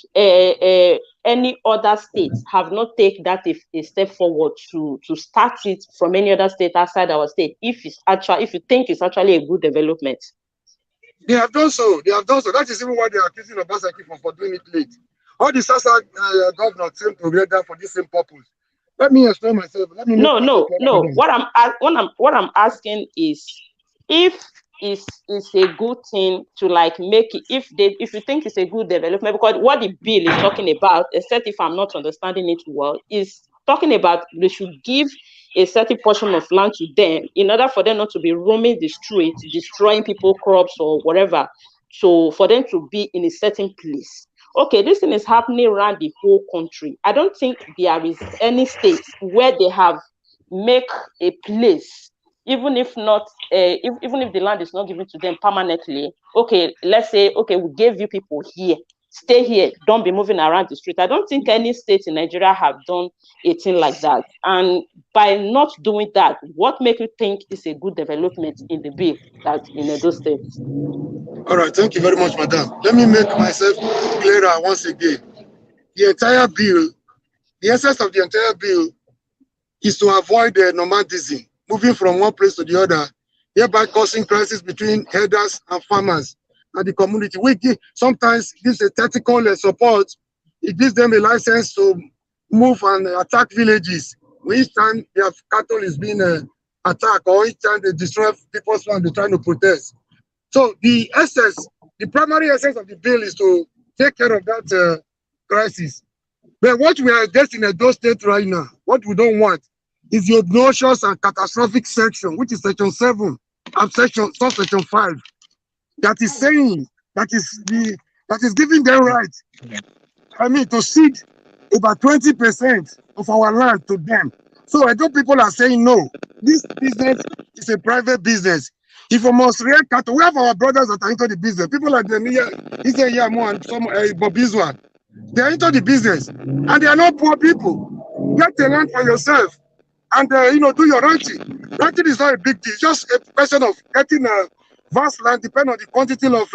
any other states have not taken that a step forward to start it from any other state outside our state, if you think it's actually a good development? They have done so. That is even why they are accusing Obaseki for doing it late. All the Sasa governors came together for this same purpose. Let me explain myself. No. What I'm asking is, if it's a good thing to make it, if you think it's a good development, because what the bill is talking about, except if I'm not understanding it well, is talking about they should give a certain portion of land to them in order for them not to be roaming the streets, destroying people's crops or whatever. So for them to be in a certain place. Okay, this thing is happening around the whole country. I don't think there is any state where they have make a place, even if not, even if the land is not given to them permanently. Okay, let's say, okay, we gave you people here. Stay here, don't be moving around the street. I don't think any state in Nigeria have done a thing like that. And by not doing that, what makes you think is a good development in the bill that in those states? All right, thank you very much, madam. Let me make myself clearer once again. The entire bill, the essence of the entire bill is to avoid nomadism, moving from one place to the other, thereby causing crisis between herders and farmers and the community. Sometimes gives a tactical support. It gives them a license to move and attack villages. Each time their cattle is being attacked, or each time they destroy people's land, they're trying to protest. So the primary essence of the bill is to take care of that crisis. But what we are getting in those states right now, what we don't want, is the obnoxious and catastrophic section, which is section 7 and subsection 5, that is saying that is giving them right, I mean, to cede about 20% of our land to them. So I know people are saying no, this business is a private business. If we must rear cattle, we have our brothers that are into the business. People like them here, Yamo and some Bobizwa, they are into the business, and they are not poor people. Get the land for yourself, and do your ranching. Ranching is not a big deal; just a question of getting a vast land, depending on the quantity of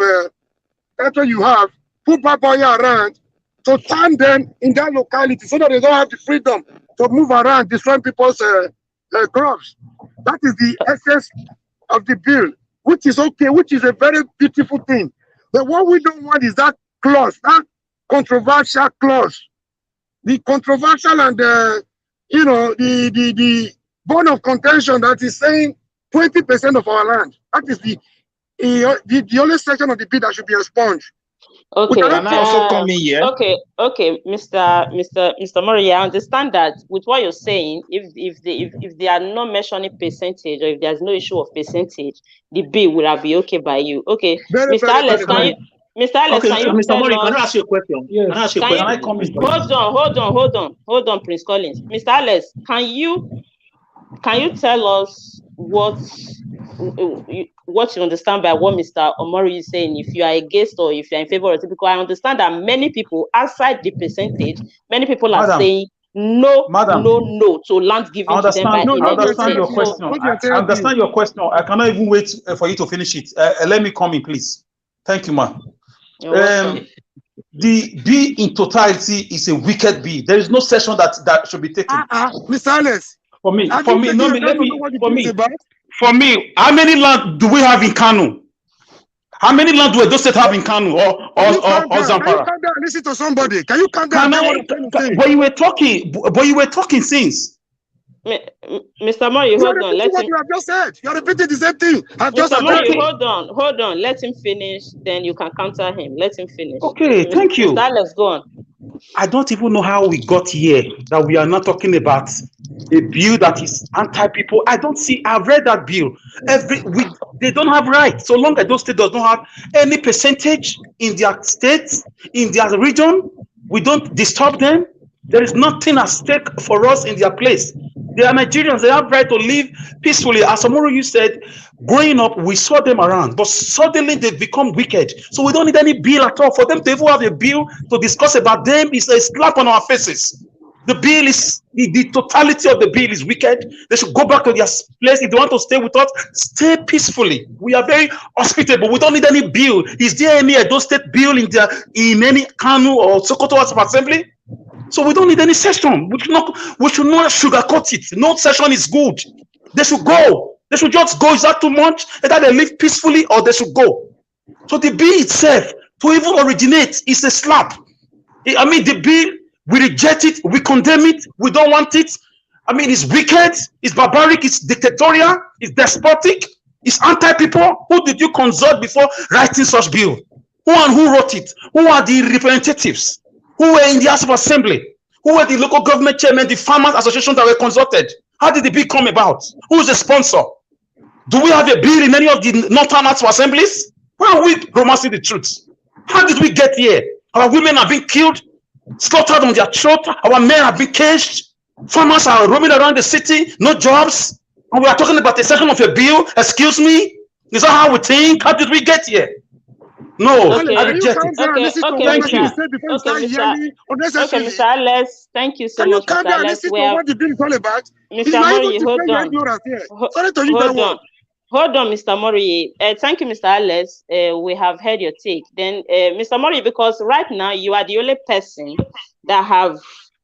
cattle you have. Put papaya around to turn them in that locality, so that they don't have the freedom to move around, destroying people's crops. That is the essence of the bill, which is okay, which is a very beautiful thing. But what we don't want is that clause, that controversial clause. The controversial and the bone of contention that is saying 20% of our land. That is the only section of the bill that should be expunged. Okay. Can I also come in here? Okay, Mr. Murray, I understand that with what you're saying, if they are not mentioning percentage, or if there's no issue of percentage, the bill will be okay by you. Okay, Mr. Alex, can you? Mr. Alex, okay, can you Mr. Murray, tell can I us? ask you a question? Yes. Can I ask you a question? Can I come in? Hold on, Prince Collins. Mr. Alex, can you tell us what you understand by what Mr. Omori is saying, if you are against or if you are in favor of it? Because I understand that many people outside the percentage, many people are saying no to land given to them by I understand your question. I understand your question. I cannot even wait for you to finish it. Let me come in, please. Thank you, ma'am. The bill in totality is a wicked bill. There is no section that should be taken. Mr. Alex, For me, how many land do we have in Kano? How many land do those states have in Kano or Zamfara? Can you calm down? Listen to somebody. Can you calm down? But you were talking since. Mr. Murray, hold on. Let him. You have just said. You're repeating the same thing. Mr. Murray, hold on. Let him finish. Then you can counter him. Let him finish. Okay, thank you. Mr. Alex, go on. I don't even know how we got here, that we are not talking about a bill that is anti-people. I don't see. I've read that bill. They don't have rights. So long as those states does not have any percentage in their states, in their region, we don't disturb them. There is nothing at stake for us in their place. They are Nigerians. They have right to live peacefully. As Amuru, you said, growing up, we saw them around, but suddenly they've become wicked. So we don't need any bill at all. For them to even have a bill to discuss about them is a slap on our faces. The bill is, the totality of the bill is wicked. They should go back to their place. If they want to stay with us, stay peacefully. We are very hospitable. We don't need any bill. Is there any Edo State bill in any Kanu or Sokoto House of Assembly? So we don't need any session. We should not sugarcoat it. No session is good. They should go. They should just go. Is that too much? Either they live peacefully or they should go. So the bill itself, to even originate, is a slap. I mean, the bill, we reject it, we condemn it, we don't want it. I mean, it's wicked, it's barbaric, it's dictatorial, it's despotic, it's anti-people. Who did you consult before writing such bill? Who wrote it? Who are the representatives? Who were in the House of Assembly? Who were the local government chairmen, the farmers associations that were consulted? How did the bill come about? Who is the sponsor? Do we have a bill in any of the Northern House of Assemblies? Why are we romancing the truth? How did we get here? Our women are being killed, slaughtered on their throat. Our men have been caged. Farmers are roaming around the city, no jobs. And we are talking about a section of a bill. Excuse me? Is that how we think? How did we get here? No, okay. I reject it. Thank you. Okay, Mr. Alex, thank you so much, Mr. Alex. What the bill is all about? Mr. Murray, hold on. Hold on, Mr. Murray. Thank you, Mr. Alex. We have heard your take. Then, Mr. Murray, because right now you are the only person that have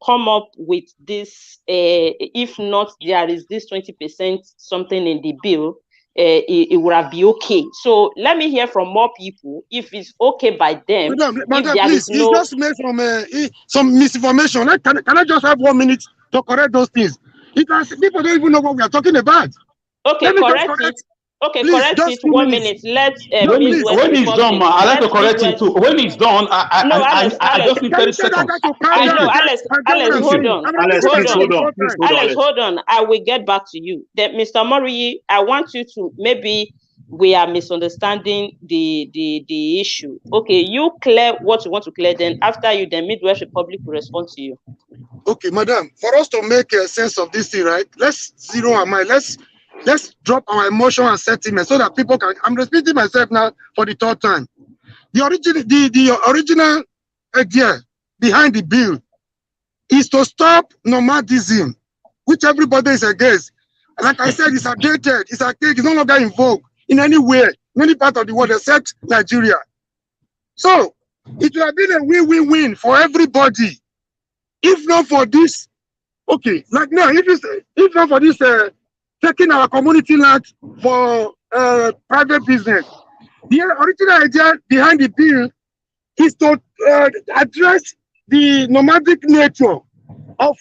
come up with this. If not, there is this 20% something in the bill. It would have been okay. So let me hear from more people if it's okay by them. Madam, please, it's just made from some misinformation. Can I just have 1 minute to correct those things? Because people don't even know what we are talking about. Okay, correct it. Okay, please, correct just it 2 1 minutes. minute. Let No, please. When it's done, ma, I like to correct him too. When it's done, I just need 30 seconds. I know, Alex, hold on. Alex, please hold on. Please hold on, Alex, hold on. I will get back to you. Mr. Mori, I want you to, maybe we are misunderstanding the issue. Okay, you clear what you want to clear, then after you, the Midwest Republic will respond to you. Okay, madam, for us to make a sense of this thing, right? Let's zero our mind. Let's drop our emotion and sentiment so that people can. I'm repeating myself now for the third time. The original idea behind the bill is to stop nomadism, which everybody is against. Like I said, it's outdated, it's archaic, it's no longer in vogue in any way, in any part of the world except Nigeria. So it would have been a win-win-win for everybody. If not for this, okay, like now, if not for this, taking our community land for private business, the original idea behind the bill is to address the nomadic nature of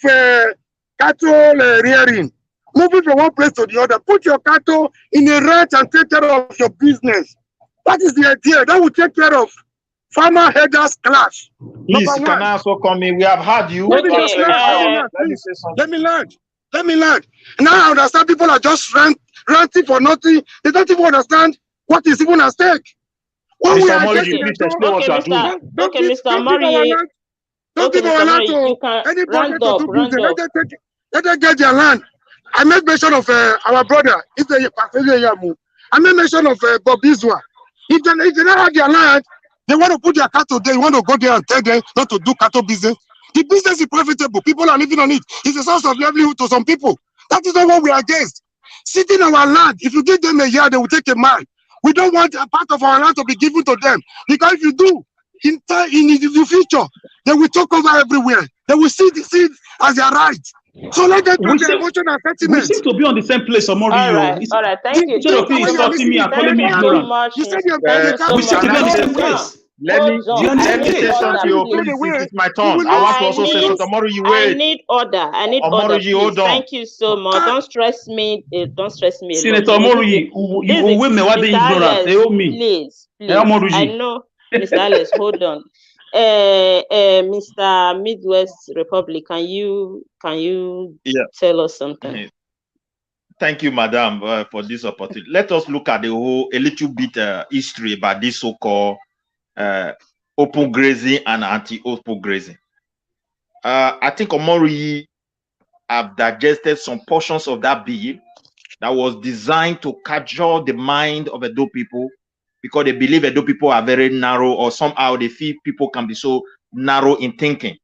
cattle rearing, moving from one place to the other. Put your cattle in a ranch and take care of your business. That is the idea. That will take care of farmer headers clash. Please, can I also come in? We have had you. Let me land. Now I understand people are just ranting for nothing. They don't even understand what is even at stake. Mr. Mori, don't give our land to anybody to do business. Let them get their land. I made mention of our brother. I made mention of Bob Iswa. If they don't have their land, they want to put their cattle there. You want to go there and tell them not to do cattle business. The business is profitable. People are living on it. It's a source of livelihood to some people. That is not what we are against. Sitting on our land, if you give them a year, they will take a mile. We don't want a part of our land to be given to them. Because if you do, in the future, they will talk over everywhere. They will see it as their right. So let them do their emotion and sentiment. We seem to be on the same place, Omori. All right, thank you. Instead of you insulting me and calling me ignorant. You said you're we seem to be on the same place. Let me say something, please. It's my turn. I want to also say something. Omori, you wait. I need order. Omori, hold on. Thank you so much. Don't stress me. Senator Omori, you will me what the ignorant. They owe me. Please. I know, Mr. Alex. Hold on. Mr. Midwest Republic, can you tell us something? Thank you, madam, for this opportunity. Let us look at a little bit history about this so-called open grazing and anti-open grazing. I think Omori have digested some portions of that bill that was designed to capture the mind of Edo people, because they believe Edo people are very narrow, or somehow they feel people can be so narrow in thinking.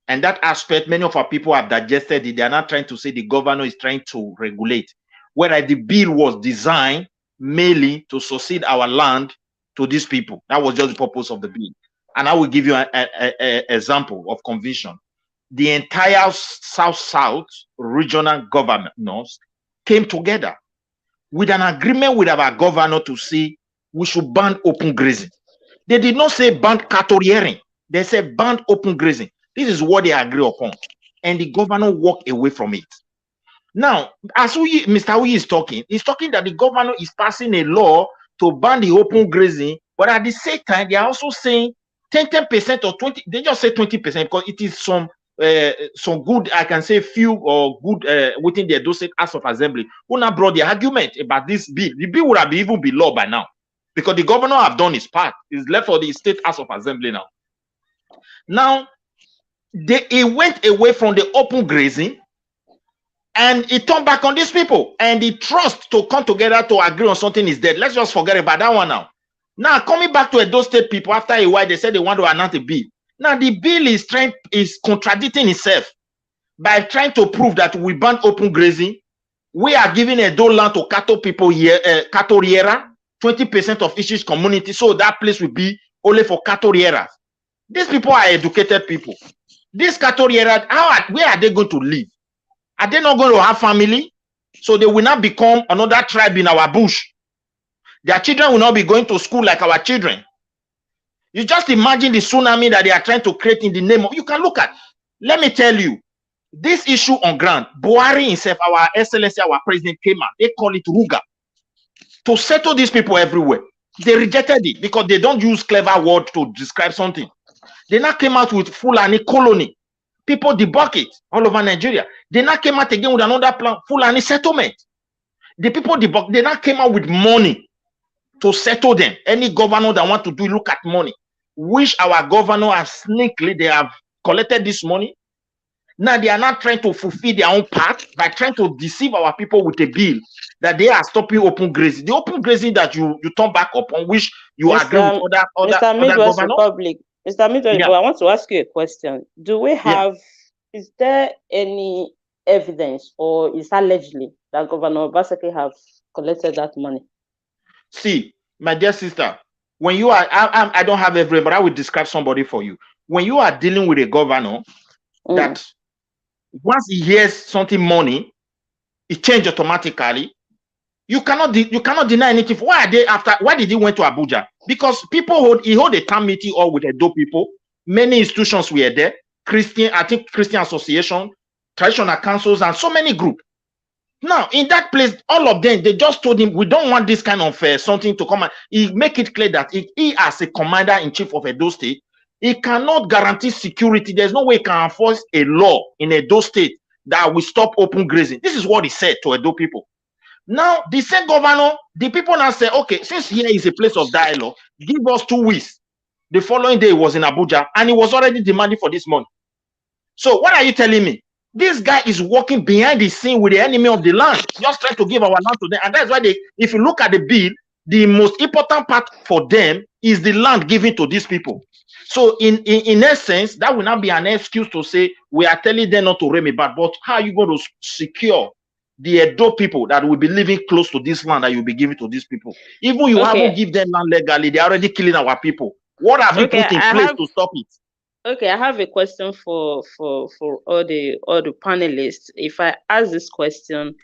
And that aspect, many of our people have digested it. They are not trying to say the governor is trying to regulate. Whereas the bill was designed mainly to succeed our land to these people. That was just the purpose of the bill. And I will give you an example of conviction. The entire South-South regional governors came together with an agreement with our governor to say we should ban open grazing. They did not say ban cattle rearing. They said ban open grazing. This is what they agree upon. And the governor walked away from it. Now, as Mr. Uyi is talking, he's talking that the governor is passing a law to ban the open grazing, but at the same time, they are also saying 10% or 20%, they just say 20% because it is some good, I can say few or good within the Edo State House of Assembly who now brought the argument about this bill. The bill would have even been law by now because the governor have done his part. It's left for the State House of Assembly now. Now, it went away from the open grazing and it turned back on these people, and the trust to come together to agree on something is dead. Let's just forget about that one now. Now, coming back to Edo State people, after a while, they said they want to announce a bill. Now, the bill is contradicting itself by trying to prove that we ban open grazing. We are giving Edo land to cattle people here, cattle rearer, 20% of each community, so that place will be only for cattle rearers. These people are educated people. These cattle rearers, where are they going to live? Are they not going to have family? So they will not become another tribe in our bush. Their children will not be going to school like our children. You just imagine the tsunami that they are trying to create in the name of, you can look at, let me tell you, this issue on ground, Buhari himself, our excellency, our president came out, they call it Ruga. to settle these people everywhere. They rejected it because they don't use clever words to describe something. They now came out with Fulani colony. People debunk it all over Nigeria. They now came out again with another plan, Fulani settlement. The people debunk, they now came out with money to settle them. Any governor that want to do, look at money. Which our governor has sneakily, they have collected this money. Now they are not trying to fulfill their own part by trying to deceive our people with a bill that they are stopping open grazing. The open grazing that you turn back upon, which you agree with other Midwest governors. Republic. Mr. Midwest, I want to ask you a question. Do we have, is there any evidence or is allegedly that Governor Obaseki have collected that money? See, my dear sister, when you are, I don't have every, but I will describe somebody for you. When you are dealing with a governor that once he hears something money, it changes automatically. You cannot deny anything. Why are they after? Why did he went to Abuja? Because he hold a town meeting all with Edo people. Many institutions were there. Christian Association, traditional councils, and so many groups. Now, in that place, all of them, they just told him, we don't want this kind of something to come. And he make it clear that he as a commander-in-chief of Edo State, he cannot guarantee security. There's no way he can enforce a law in Edo State that will stop open grazing. This is what he said to Edo people. Now, the same governor, the people now say, okay, since here is a place of dialogue, give us 2 weeks. The following day, he was in Abuja, and he was already demanding for this money. So what are you telling me? This guy is working behind the scene with the enemy of the land, just trying to give our land to them. And that's why if you look at the bill, the most important part for them is the land given to these people. So in essence, that will not be an excuse to say, we are telling them not to rain back, but how are you going to secure the Edo people that will be living close to this land that you'll be giving to these people? Even you haven't given them land legally, they're already killing our people. What have you put in place to stop it? Okay, I have a question for all the panelists. If I ask this question,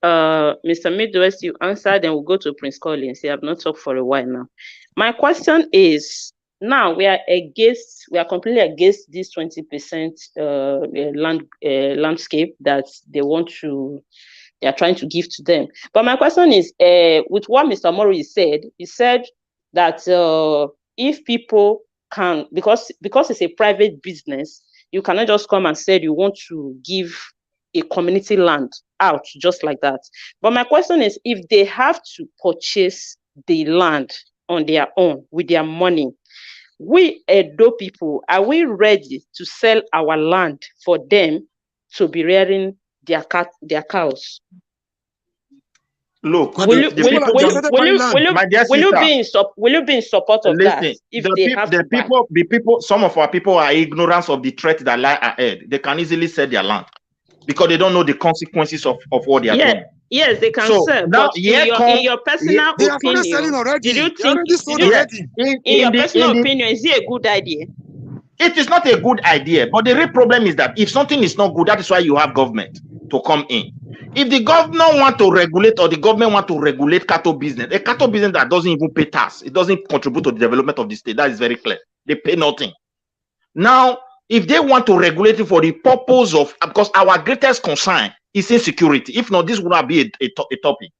Mr. Midwest, you answer, then we'll go to Prince Collins. You have not talked for a while now. My question is, now we are completely against this 20% landscape that they are trying to give to them. But my question is, with what Mr. Mori said, he said that if people can, because it's a private business, you cannot just come and say you want to give a community land out just like that. But my question is, if they have to purchase the land on their own with their money, we Edo people, are we ready to sell our land for them to be rearing their cows? Look, will you be in support of that? If the people, some of our people are ignorant of the threat that lie ahead. They can easily sell their land because they don't know the consequences of what they are doing. Yes, they can sell. But in your personal opinion, did you think in your personal opinion, is it a good idea? It is not a good idea, but the real problem is that if something is not good, that is why you have government to come in. If the governor want to regulate or the government want to regulate cattle business, a cattle business that doesn't even pay tax, it doesn't contribute to the development of the state. That is very clear. They pay nothing. Now, if they want to regulate it for the purpose of, because our greatest concern is insecurity. If not, this would not be a topic.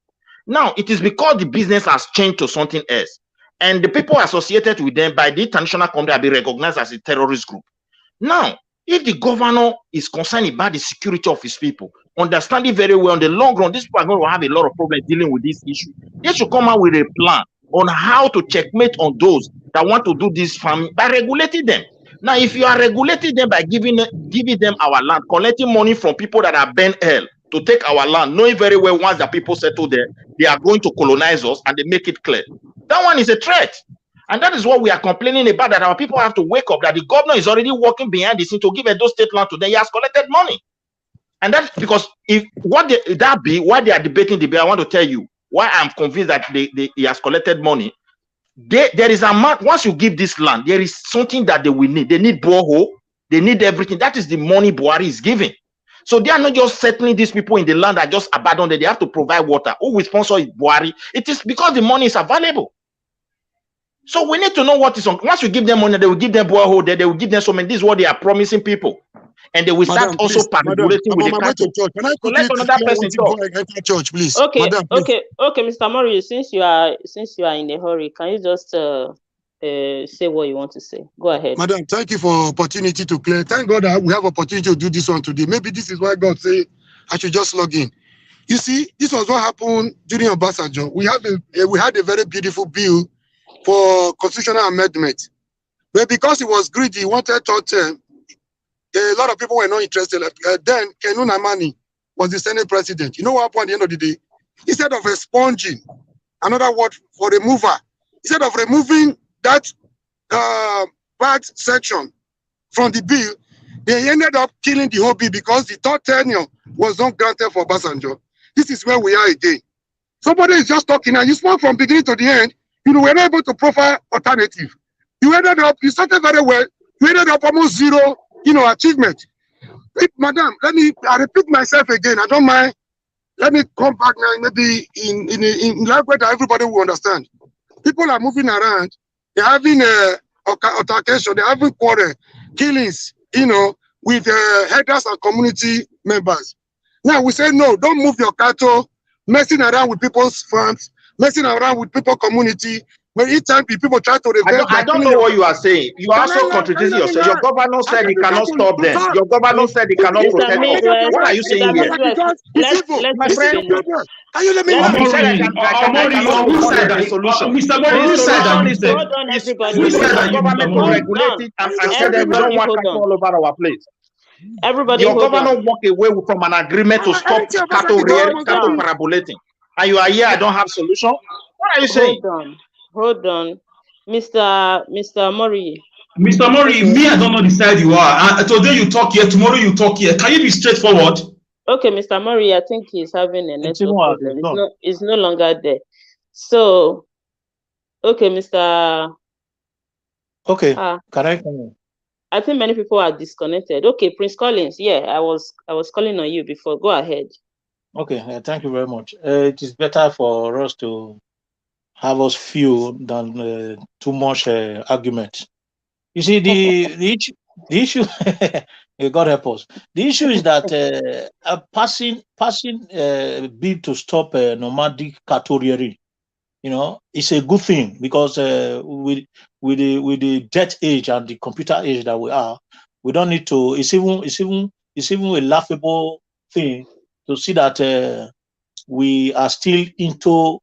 Now, it is because the business has changed to something else. And the people associated with them by the international community have been recognized as a terrorist group. Now, if the governor is concerned about the security of his people, understanding very well in the long run, these people are going to have a lot of problems dealing with this issue. They should come out with a plan on how to checkmate on those that want to do this farming by regulating them. Now, if you are regulating them by giving them our land, collecting money from people that are bent hell to take our land, knowing very well once the people settle there, they are going to colonize us, and they make it clear. That one is a threat. And that is what we are complaining about, that our people have to wake up, that the governor is already working behind the scene to give Edo State land to them. He has collected money. And that's because why they are debating the bill, I want to tell you why I'm convinced that he has collected money. There is a mark, once you give this land, there is something that they will need. They need borehole, they need everything. That is the money Buhari is giving. So they are not just settling these people in the land that just abandoned it. They have to provide water. Who will sponsor it? Buhari. It is because the money is available. So we need to know what is on. Once you give them money, they will give them borehole, they will give them so many. This is what they are promising people. and they will start also parabolating with the cattle. Can I So let another person talk. Church, please. Okay, Madam, please. okay, Mr. Mori, since you are in a hurry, can you just say what you want to say? Go ahead. Madam, thank you for opportunity to clear. Thank God that we have opportunity to do this one today. Maybe this is why God say I should just log in. You see, this was what happened during Obasanjo. We had a very beautiful bill for constitutional amendment, but because he was greedy, he wanted third term. A lot of people were not interested. Then Kenun Amani was the Senate president. You know what happened at the end of the day? Instead of expunging, another word for remover, instead of removing that bad section from the bill, they ended up killing the whole bill because the third tenure was not granted for Obasanjo. This is where we are again. Somebody is just talking and you spoke from beginning to the end. You were not able to profile alternative. You started very well. You ended up almost zero, achievement. Madam, I repeat myself again. I don't mind. Let me come back now, maybe in language that everybody will understand. People are moving around. They're having altercation. They're having quarrel, killings, with headers and community members. Now we say, no, don't move your cattle, messing around with people's farms, messing around with people's community. When each time people try to revenge, I don't know what you are saying. You are also contradicting yourself. Your governor said he cannot stop them. Your governor said he cannot protect us. What are you saying here? My friend, can you let me know? Mr. Mori, who said that? Hold on, everybody. Who said that government will regulate it and said that we don't want cattle all over our place? Everybody, your governor walked away from an agreement to stop cattle parabolating, and you are here. I don't have solution. What are you saying? Hold on, Mr. Mori. Mr. Mori, me, I don't know the side you are. Today you talk here, tomorrow you talk here. Can you be straightforward? Okay, Mr. Mori, I think he's having a network problem. It's no longer there. So, okay, Mr. Okay, can I come in? I think many people are disconnected. Okay, Prince Collins. Yeah, I was calling on you before. Go ahead. Okay, thank you very much. It is better for us to have us few than too much argument. You see, the issue. God help us. The issue is that a passing bill to stop nomadic cattle rearing, it's a good thing because with the death age and the computer age that we are, we don't need to. It's even a laughable thing to see that we are still into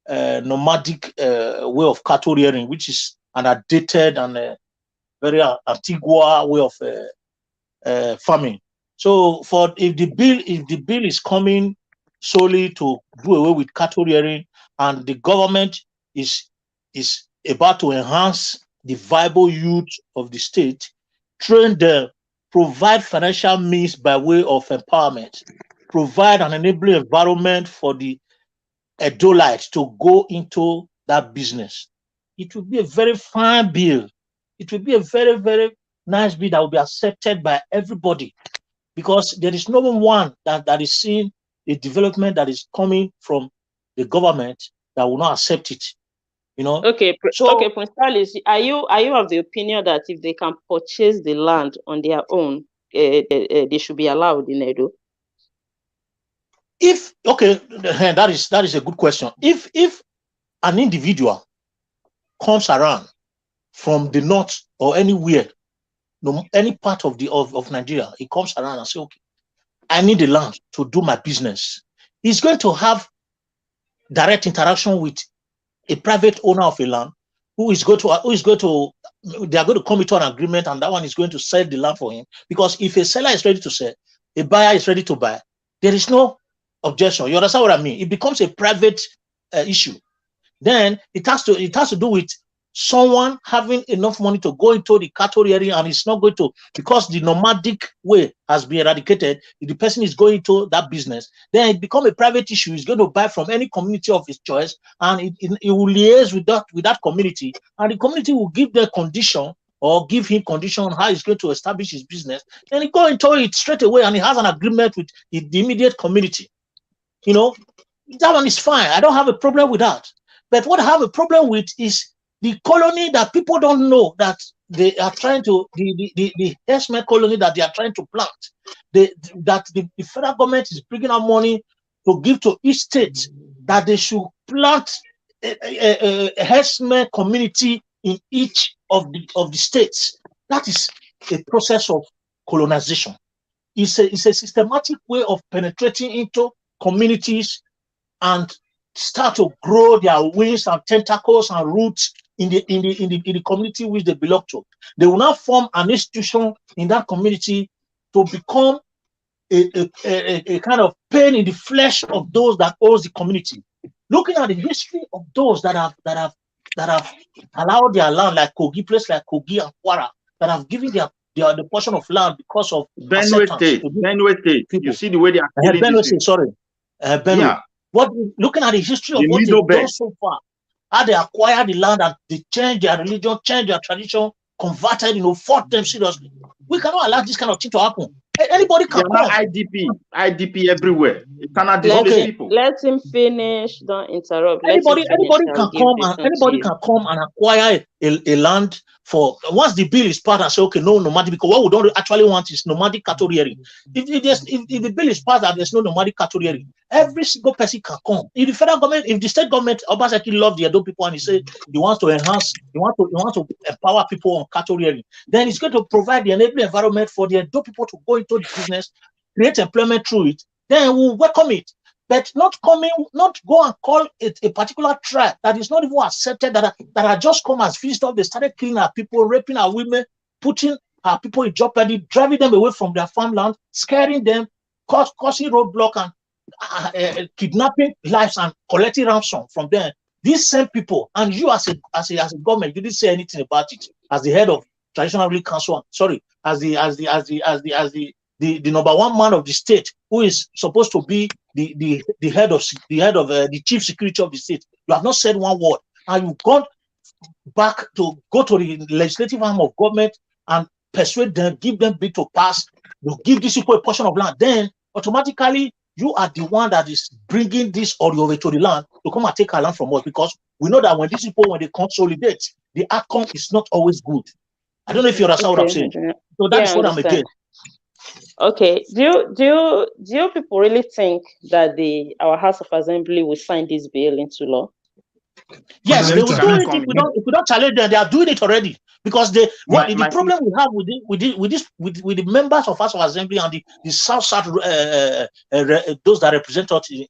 nomadic way of cattle rearing, which is an outdated and very antigua way of farming. So, if the bill is coming solely to do away with cattle rearing, and the government is about to enhance the viable youth of the state, train them, provide financial means by way of empowerment, provide an enabling environment for the Edolites to go into that business. It will be a very fine bill. It will be a very, very nice bill that will be accepted by everybody, because there is no one that is seeing a development that is coming from the government that will not accept it. Okay, okay, Prince Charles, are you of the opinion that if they can purchase the land on their own, they should be allowed in Edo? That is a good question. If an individual comes around from the north or anywhere, any part of Nigeria, he comes around and says, okay, I need the land to do my business. He's going to have direct interaction with a private owner of a land they are going to come into an agreement, and that one is going to sell the land for him. Because if a seller is ready to sell, a buyer is ready to buy, there is no objection. You understand what I mean? It becomes a private issue. Then it has to do with someone having enough money to go into the cattle rearing, and it's not going to, because the nomadic way has been eradicated, if the person is going to that business, then it becomes a private issue. He's going to buy from any community of his choice, and it will liaise with that community, and the community will give their condition or give him condition on how he's going to establish his business. Then he go into it straight away, and he has an agreement with the immediate community. That one is fine. I don't have a problem with that. But what I have a problem with is the colony that people don't know that they are trying to the herdsmen colony that they are trying to plant. That the federal government is bringing out money to give to each state that they should plant a herdsmen community in each of the states. That is a process of colonization. It's a systematic way of penetrating into communities and start to grow their wings and tentacles and roots in the community which they belong to. They will now form an institution in that community to become a kind of pain in the flesh of those that owns the community. Looking at the history of those that have allowed their land, like Kogi, places like Kogi and Kwara, that have given the portion of land because of Benue State. You see the way they are killing Benue State, sorry. Benue. Yeah. Looking at the history of what they've done so far, how they acquired the land and they changed their religion, changed their tradition, converted, fought them seriously. We cannot allow this kind of thing to happen. Anybody can come. IDP everywhere. It cannot displace people. Let him finish. Don't interrupt. Anybody can come and acquire a land for once the bill is passed and say, okay, no nomadic, because what we don't actually want is nomadic cattle rearing. If the bill is passed and there's no nomadic cattle rearing, every single person can come. If the federal government, if the state government, Obaseki loves the Edo people and he said he wants to enhance, he wants to empower people on cattle rearing, then it's going to provide the enabling environment for the Edo people to go into the business, create employment through it, then we'll welcome it. But not go and call it a particular tribe that is not even accepted, that are just come as visitors. They started killing our people, raping our women, putting our people in jeopardy, driving them away from their farmland, scaring them, causing roadblock and kidnapping lives and collecting ransom from them. These same people, and you as a government, you didn't say anything about it as the head of traditional ruling council. Sorry, as the number one man of the state, who is supposed to be the head of the chief security of the state. You have not said one word, and you've gone back to go to the legislative arm of government and persuade them, give them bill to pass, you give these people a portion of land. Then automatically you are the one that is bringing this audio to the land to come and take our land from us, because we know that when these people, when they consolidate, the outcome is not always good. I don't know if you understand what I'm saying. So that's what I'm against. Okay. Do you people really think that our House of Assembly will sign this bill into law? Yes, they will do it if we don't challenge them. They are doing it already, because the problem we have with the members of House of Assembly and the South those that represent us in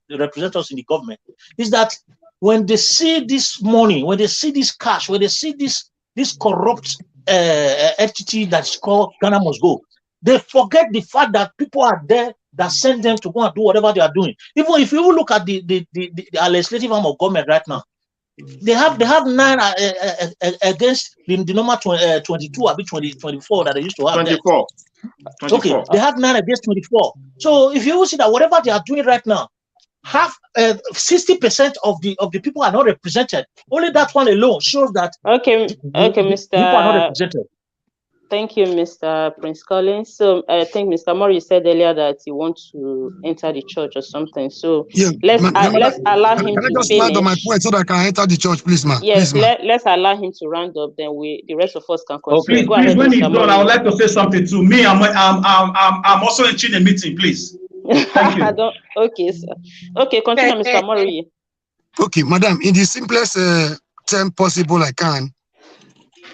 the government, is that when they see this money, when they see this cash, when they see this corrupt entity that's called Ghana Must Go, they forget the fact that people are there that send them to go and do whatever they are doing. Even if you look at the legislative arm of government right now, they have 9 against the number 22 or 24 that they used to have. 24. Okay, they have 9 against 24. So if you see that whatever they are doing right now, half 60% of the people are not represented. Only that one alone shows that Mr. people are not represented. Thank you, Mr. Prince Collins. So I think Mr. Mori said earlier that he wants to enter the church or something. So let's allow him to just finish. land on my point so that I can enter the church, please, ma'am. Yes, please, let's allow him to round up. Then the rest of us can continue. Okay, please, when he's done, I would like to say something to me. I'm also entering a meeting, please. Thank you. Okay, sir. Okay, continue, Mr. Mori. Okay, madam, in the simplest term possible I can.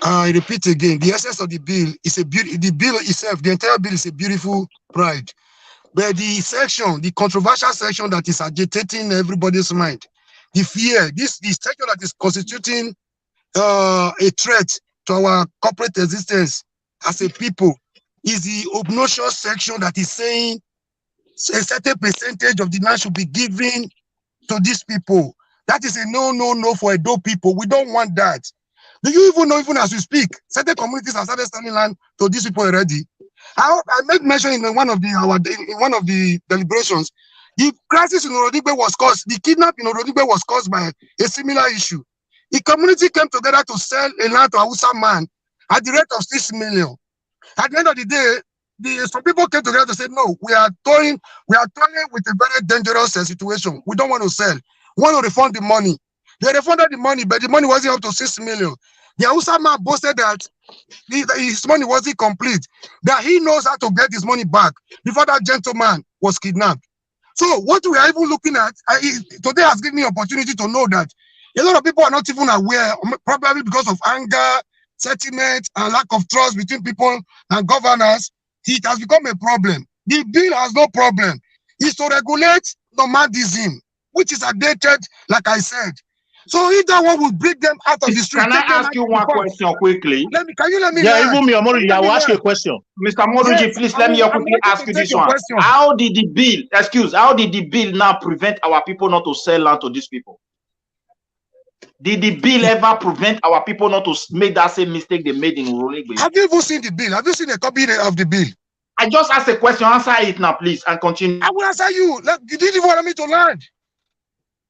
I repeat again, the essence of the bill is the bill itself, the entire bill is a beautiful pride. But the controversial section that is agitating everybody's mind, the fear, the section that is constituting a threat to our corporate existence as a people, is the obnoxious section that is saying a certain percentage of the land should be given to these people. That is a no for Edo people. We don't want that. Do you even know, even as we speak, certain communities have started selling land to these people already? I made mention in one of the deliberations, the crisis in Orodingbe was caused, the kidnapping in Orodingbe was caused by a similar issue. The community came together to sell a land to a Hausa man at the rate of 6 million. At the end of the day, some people came together to say, no, we are toying with a very dangerous situation. We don't want to sell. We want to refund the money. They refunded the money, but the money wasn't up to 6 million. The Hausa man boasted that his money wasn't complete, that he knows how to get his money back before that gentleman was kidnapped. So what we are even looking at, today has given me opportunity to know that a lot of people are not even aware, probably because of anger, sentiment, and lack of trust between people and governors. It has become a problem. The bill has no problem. It's to regulate nomadism, which is outdated, like I said. So if that one will bring them out of the street. Can I ask you one question quickly? Can you let me Yeah, even me, Moruji, I will ask you a question. Mr. Moruji, yes, please let me quickly ask you this one. How did the bill now prevent our people not to sell land to these people? Did the bill ever prevent our people not to make that same mistake they made in Uroligbe? Have you even seen the bill? Have you seen a copy of the bill? I just asked a question. Answer it now, please, and continue. I will answer you. You didn't even want me to land.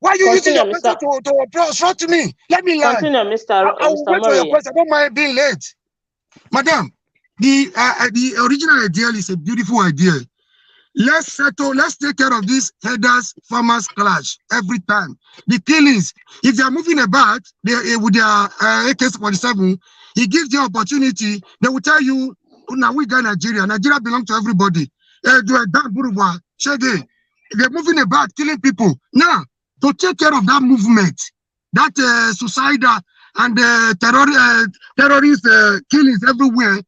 Why are you using your question to obstruct me? Let me learn. Continue, Mr. I will wait for your question. I don't mind being late. Madam, the original idea is a beautiful idea. Let's take care of this herders farmers clash every time. The killings, if they are moving about with their AK-47, he gives the opportunity. They will tell you, now we got Nigeria. Nigeria belongs to everybody. They're moving about, killing people. Now, to take care of that movement, that suicidal and terrorist killings everywhere,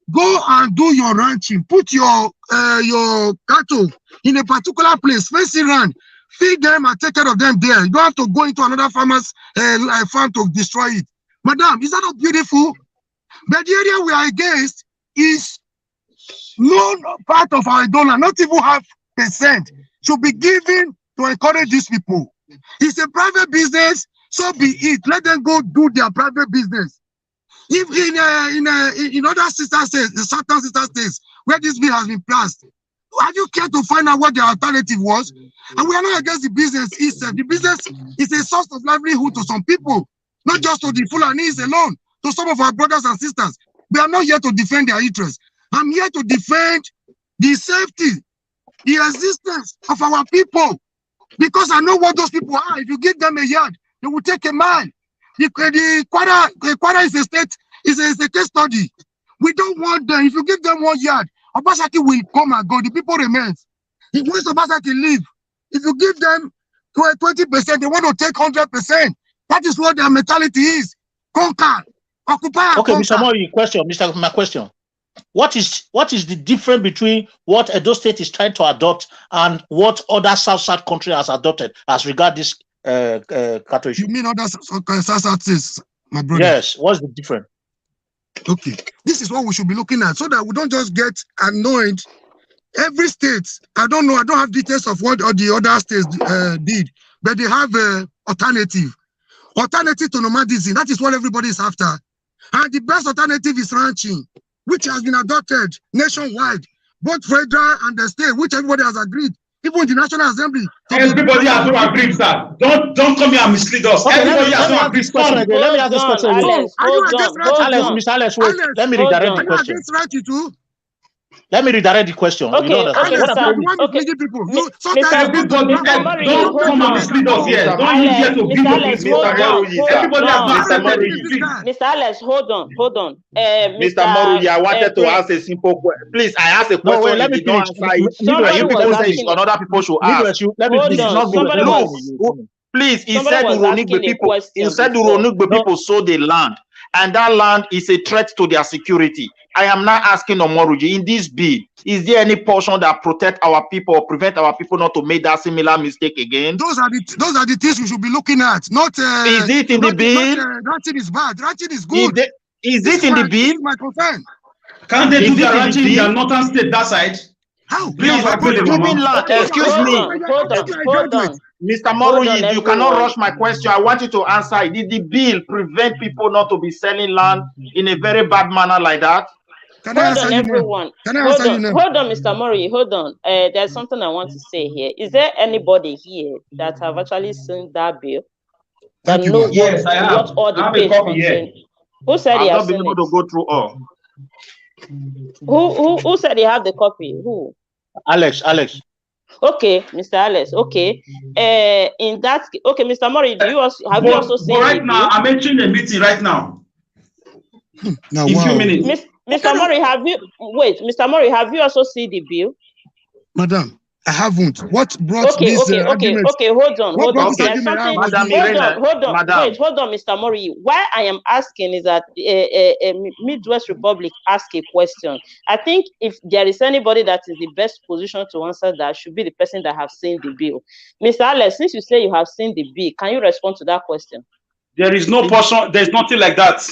go and do your ranching. Put your cattle in a particular place, face it around, feed them and take care of them there. You don't have to go into another farmer's farm to destroy it. Madam, is that not beautiful? But the area we are against is no part of our dollar, not even 0.5% should be given to encourage these people. It's a private business, so be it. Let them go do their private business. If in other sister states, the southern sister states, where this bill has been passed, have you cared to find out what the alternative was? And we are not against the business itself. The business is a source of livelihood to some people, not just to the Fulanis alone, to some of our brothers and sisters. We are not here to defend their interests. I'm here to defend the safety, the existence of our people. Because I know what those people are. If you give them a yard, they will take a mile. The Kwara is a state, is a case study. We don't want them. If you give them 1 yard, Obaseki will come and go. The people remain. If once Obaseki leave, if you give them 20%, they want to take 100%. That is what their mentality is. Conquer, occupy. Okay, conquer. Mr. Mori, my question. What is the difference between what Edo State is trying to adopt and what other South country has adopted as regard this cattle issue? You mean other South states, my brother? Yes. What's the difference? Okay, this is what we should be looking at, so that we don't just get annoyed. Every state, I don't know, I don't have details of what the other states did, but they have alternative to nomadism. That is what everybody is after, and the best alternative is ranching, which has been adopted nationwide, both federal and the state, which everybody has agreed. Even the National Assembly. Everybody has not agreed, sir. Don't come here and mislead us. Okay, everybody has not agreed. Let me ask this question. Alex, Mr. Alex, wait. Let me redirect the question. Let me redirect the question. Okay, you know okay, don't come and mislead us here. Don't use here to beat up everybody has not agreed. Mr. Alex, hold on. Mr. Moruji, I wanted to ask a simple question. Please, I asked a question. Wait, let me finish. You people say it's another people should ask. Please, he said Uronigbe people. He said Uronigbe people sold the land, and that land is a threat to their security. I am not asking Omoruji, in this bill, is there any portion that protect our people or prevent our people not to make that similar mistake again? Those are the things we should be looking at. Not is it in the bill? Ranching is bad. Ranching is good. Is it in the bill? My concern. Can't they do the ranching in their northern state that side? How? Please, excuse me. Hold on. Mr. Moruji, you cannot rush my question. I want you to answer it. Did the bill prevent people not to be selling land in a very bad manner like that? Hold on, everyone. Hold on, Mr. Murray. Hold on. There's something I want to say here. Is there anybody here that have actually seen that bill? That knows what all the bills contain? Who said he has seen it? I've not been able to go through all. Who said he have the copy? Who? Alex. Okay, Mr. Alex. Okay. In that, okay, Mr. Mori, do you also have you also seen? But right now, I'm entering a meeting right now. Now, in few minutes. Mr. Mori, have you Mr. Mori, have you also seen the bill? Madam, I haven't. What brought this argument? Okay, hold on. Hold on, Wait, hold on, Mr. Mori. Why I am asking is that Midwest Republic asked a question. I think if there is anybody that is the best position to answer that, should be the person that have seen the bill. Mr. Alex, since you say you have seen the bill, can you respond to that question? There is no portion. There's nothing like that.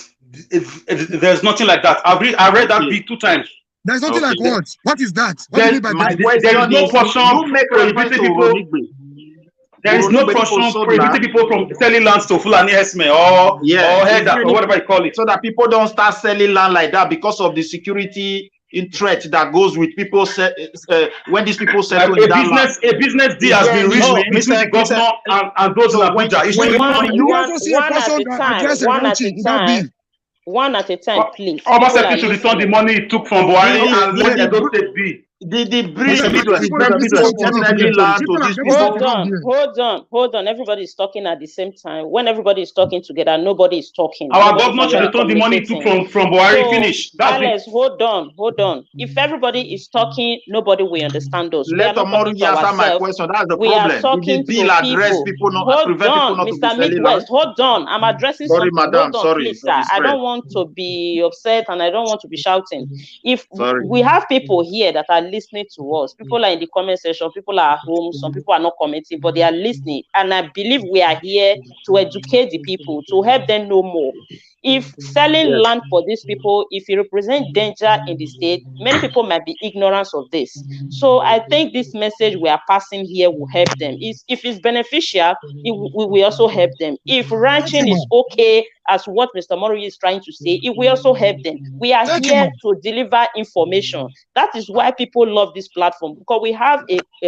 There's nothing like that. I read that bill 2 times. There's nothing like what? What is that? What There do you mean by that? is no portion prohibiting people. There is no portion prohibiting people from selling lands to Fulani Herdsmen or header or whatever you call it. So that people don't start selling land like that because of the security threat that goes with people when these people settle in that land. A business deal has been reached between the governor and those in Abuja. One at a time, please. Obaseki should return the money he took from Buhari and let the state be. Hold on. Everybody is talking at the same time. When everybody is talking together, nobody is talking. Our governor should return the money he took from Buhari. Finish. Alex, hold on. If everybody is talking, nobody will understand us. Let Omoru answer my question. That's the problem. We are talking the bill address people not prevent people not Mr. to be Midwest, hold on. I'm addressing sorry, something. madam. Hold on, sorry, please, sir. I don't want to be upset and I don't want to be shouting. If we have people here that are listening to us, people are in the comment section, people are at home, some people are not commenting, but they are listening. And I believe we are here to educate the people, to help them know more. If selling land for these people, if it represents danger in the state, many people might be ignorant of this. So I think this message we are passing here will help them. If it's beneficial, we will also help them. If ranching is okay, as what Mr. Mori is trying to say, it will also help them. We are here to deliver information. That is why people love this platform, because we have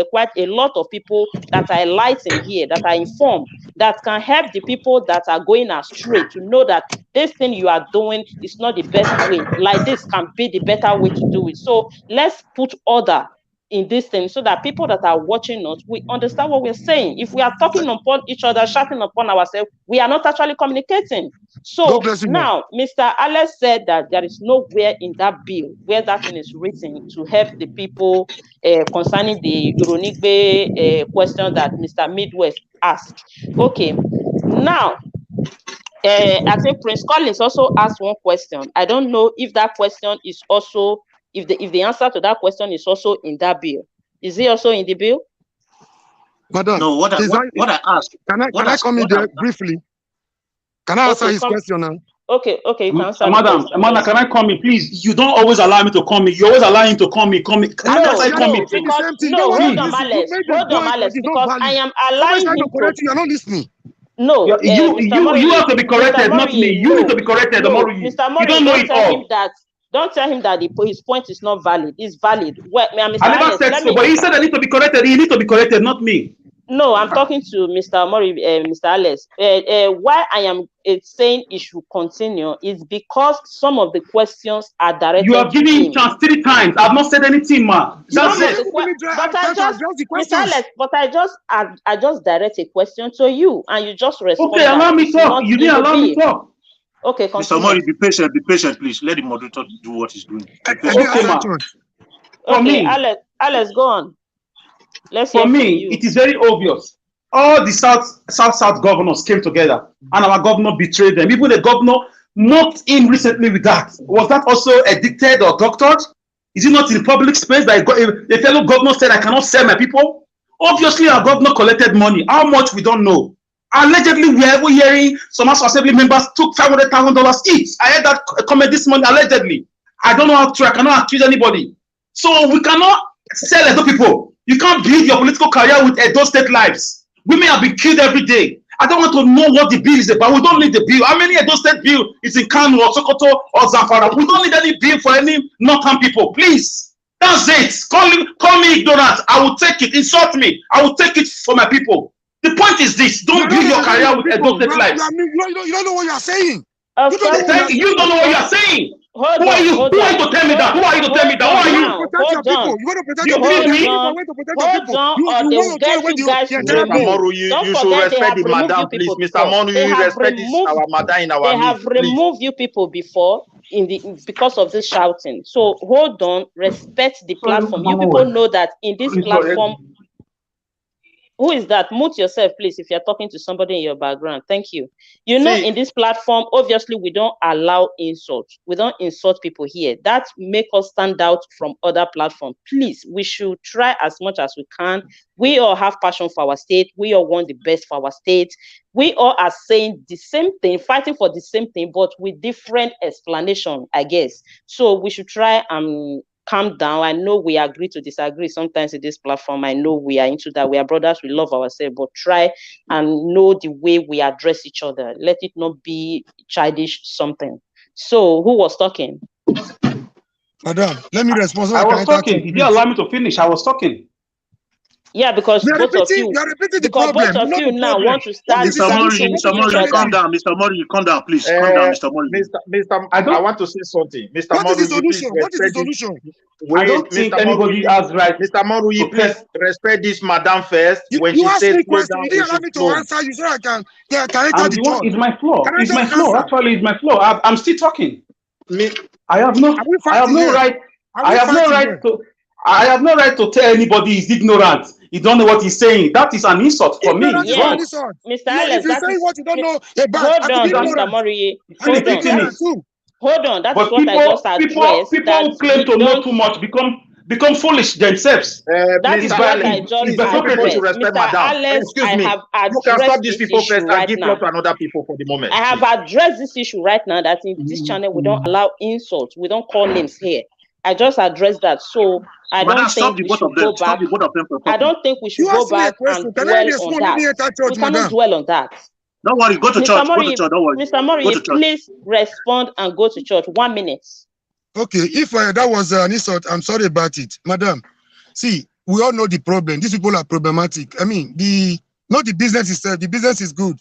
quite a lot of people that are enlightened here, that are informed, that can help the people that are going astray to know that this thing you are doing is not the best way. Like this can be the better way to do it. So let's put order in this thing so that people that are watching us, we understand what we're saying. If we are talking upon each other, shouting upon ourselves, we are not actually communicating. So now, Mr. Alex said that there is nowhere in that bill where that thing is written to help the people concerning the Yoronigbe question that Mr. Midwest asked. Okay, now, I think Prince Collins also asked one question. I don't know if that question is also, if the answer to that question is also in that bill. Is it also in the bill? Madam, no, what I asked. Can I come in there briefly? Can I answer his question now? Okay, you can answer. Madam, can I come in, please? You don't always allow me to come in. You always allow him to come in. Hold on, Alex, because I am allowing him to. You are not listening. No, you have to be corrected, not me. You need to be corrected, Omoru. Mr. Mori, you don't know it all. Don't tell him that his point is not valid. It's valid. Well, Mr. I never said so, but he said I need to be corrected. He needs to be corrected, not me. No, I'm talking to Mr. Mori, Mr. Alex. Why I am saying it should continue is because some of the questions are directed. You have given him chance 3 times. I've not said anything, man. That's it. But I just direct a question to you, and you just respond. Okay, allow me talk. You didn't allow me talk. Okay, continue. Mr. Mori, be patient, please. Let the moderator do what he's doing. Okay, Alex, go on. For me, it is very obvious. All the South governors came together, and our governor betrayed them. Even the governor mocked him recently with that. Was that also addicted or doctored? Is it not in public space that a fellow governor said, I cannot sell my people? Obviously, our governor collected money. How much, we don't know. Allegedly, we are ever hearing some House Assembly members took $500,000 each. I heard that comment this morning, allegedly. I don't know how true. I cannot accuse anybody. So we cannot sell Edo people. You can't build your political career with Edo State lives. Women have been killed every day. I don't want to know what the bill is about. We don't need the bill. How many Edo State bill is in Kano or Sokoto or Zamfara? We don't need any bill for any northern people. Please. That's it. Call me ignorant. I will take it. Insult me. I will take it for my people. The point is this: don't build your career with Edo State lives. You don't know what you are saying. You don't know what you are saying. Who are you to tell me that? Who are you to tell me that? Who are you? Hold on. You want to protect your people. Hold on, or they will get you guys removed. Don't forget they have removed you people before. They have removed you people before because of this shouting. So hold on, respect the platform. You people know that in this platform. Who is that? Mute yourself, please, if you're talking to somebody in your background. Thank you. You know, in this platform, obviously, we don't allow insults. We don't insult people here. That make us stand out from other platforms. Please, we should try as much as we can. We all have passion for our state. We all want the best for our state. We all are saying the same thing, fighting for the same thing, but with different explanation, I guess. So we should try and calm down. I know we agree to disagree sometimes in this platform. I know we are into that. We are brothers. We love ourselves, but try and know the way we address each other. Let it not be childish something. So who was talking? Madam, let me respond. I was talking. Did you allow me to finish? I was talking. Yeah, because both of you now want to start. Mr. Mori, calm down. Mr. Mori, calm down, please. Calm down, Mr. Mori. I want to say something. Mr. What Mori, is the solution? What is the solution? I don't think anybody has right. Mr. Mori, please respect this madam first. When You she asked says me question. You didn't allow me to answer. You said I can enter the talk. It's my floor. It's my floor. Actually, it's my floor. I'm still talking. I have no right to tell anybody he's ignorant. He don't know what he's saying. That is an insult for me. Yes. Mr. Alex, if you say what you don't know about, hold on, Mr. Mori. Hold on. That's what I just addressed. People who claim to know too much become foolish themselves. That is what I just addressed. Mr. Alex, I have addressed this issue right now. Another people for the moment. I have addressed this issue right now that in this channel we don't allow insults. We don't call names here. I just addressed that. So I don't think we should go back. I don't think we should go back and dwell on that. We cannot dwell on that. Don't worry, go to church. Go to church. Don't worry. Mr. Mori, please respond and go to church. 1 minute. Okay, if that was an insult, I'm sorry about it. Madam, see, we all know the problem. These people are problematic. I mean, not the business itself. The business is good.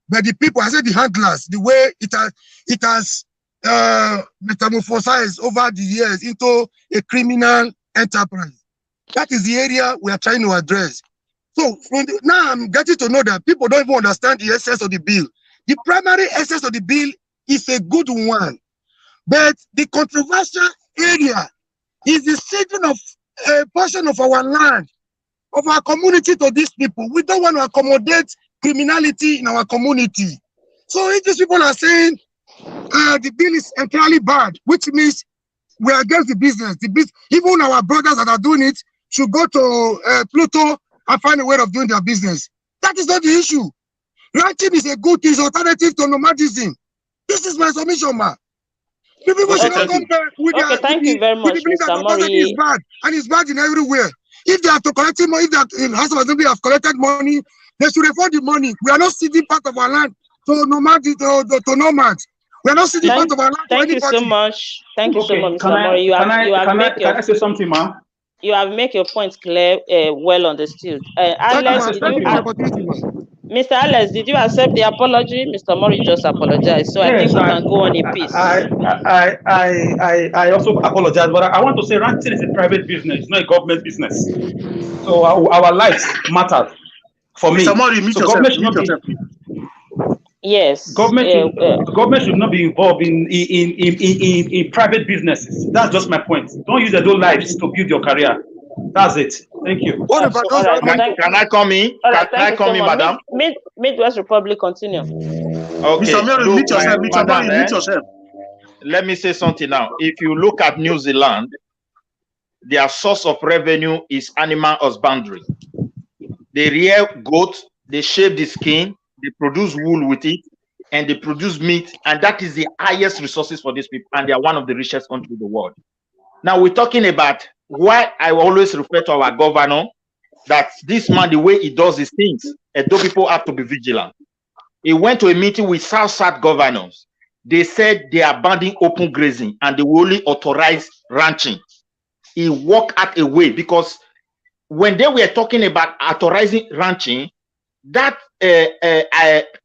But the people, I said the handlers, the way it has metamorphosized over the years into a criminal enterprise. That is the area we are trying to address. So now I'm getting to know that people don't even understand the essence of the bill. The primary essence of the bill is a good one, but the controversial area is the ceding of a portion of our land, of our community to these people. We don't want to accommodate criminality in our community. So if these people are saying the bill is entirely bad, which means we are against the business. Even our brothers that are doing it should go to Pluto and find a way of doing their business. That is not the issue. Ranching is a good thing, alternative to nomadism. This is my submission, man. The people should not compare with thank you very much, Mr. Mori. Is bad, and it's bad in everywhere. If they have to collect money, if they in House of Assembly have collected money, they should refund the money. We are not ceding part of our land to nomads. We are not ceding part of our land to anybody. Thank you so much. Thank you so much, Mr. Mori. Can I say something, ma'am? You have made your points clear, well understood. Alex, Mr. Alex, did you accept the apology? Mr. Mori just apologized, so yes, I think we can go on in peace. I also apologize, but I want to say ranching is a private business, it's not a government business. So our lives matter for me. Mr. Mori, meet yourself. Yes. Government should not be involved in private businesses. That's just my point. Don't use your own lives to build your career. That's it. Thank you. Can I come in? Can I come in, madam? Midwest Republic, continue. Okay. Mr. Mary, meet yourself. Let me say something now. If you look at New Zealand, their source of revenue is animal husbandry. They rear goats, they shave the skin, they produce wool with it, and they produce meat, and that is the highest resources for these people, and they are one of the richest countries in the world. Now we're talking about why I always refer to our governor, that this man, the way he does his things, and those people have to be vigilant. He went to a meeting with South governors. They said they are banning open grazing and they will only authorize ranching. He walked out away because when they were talking about authorizing ranching, that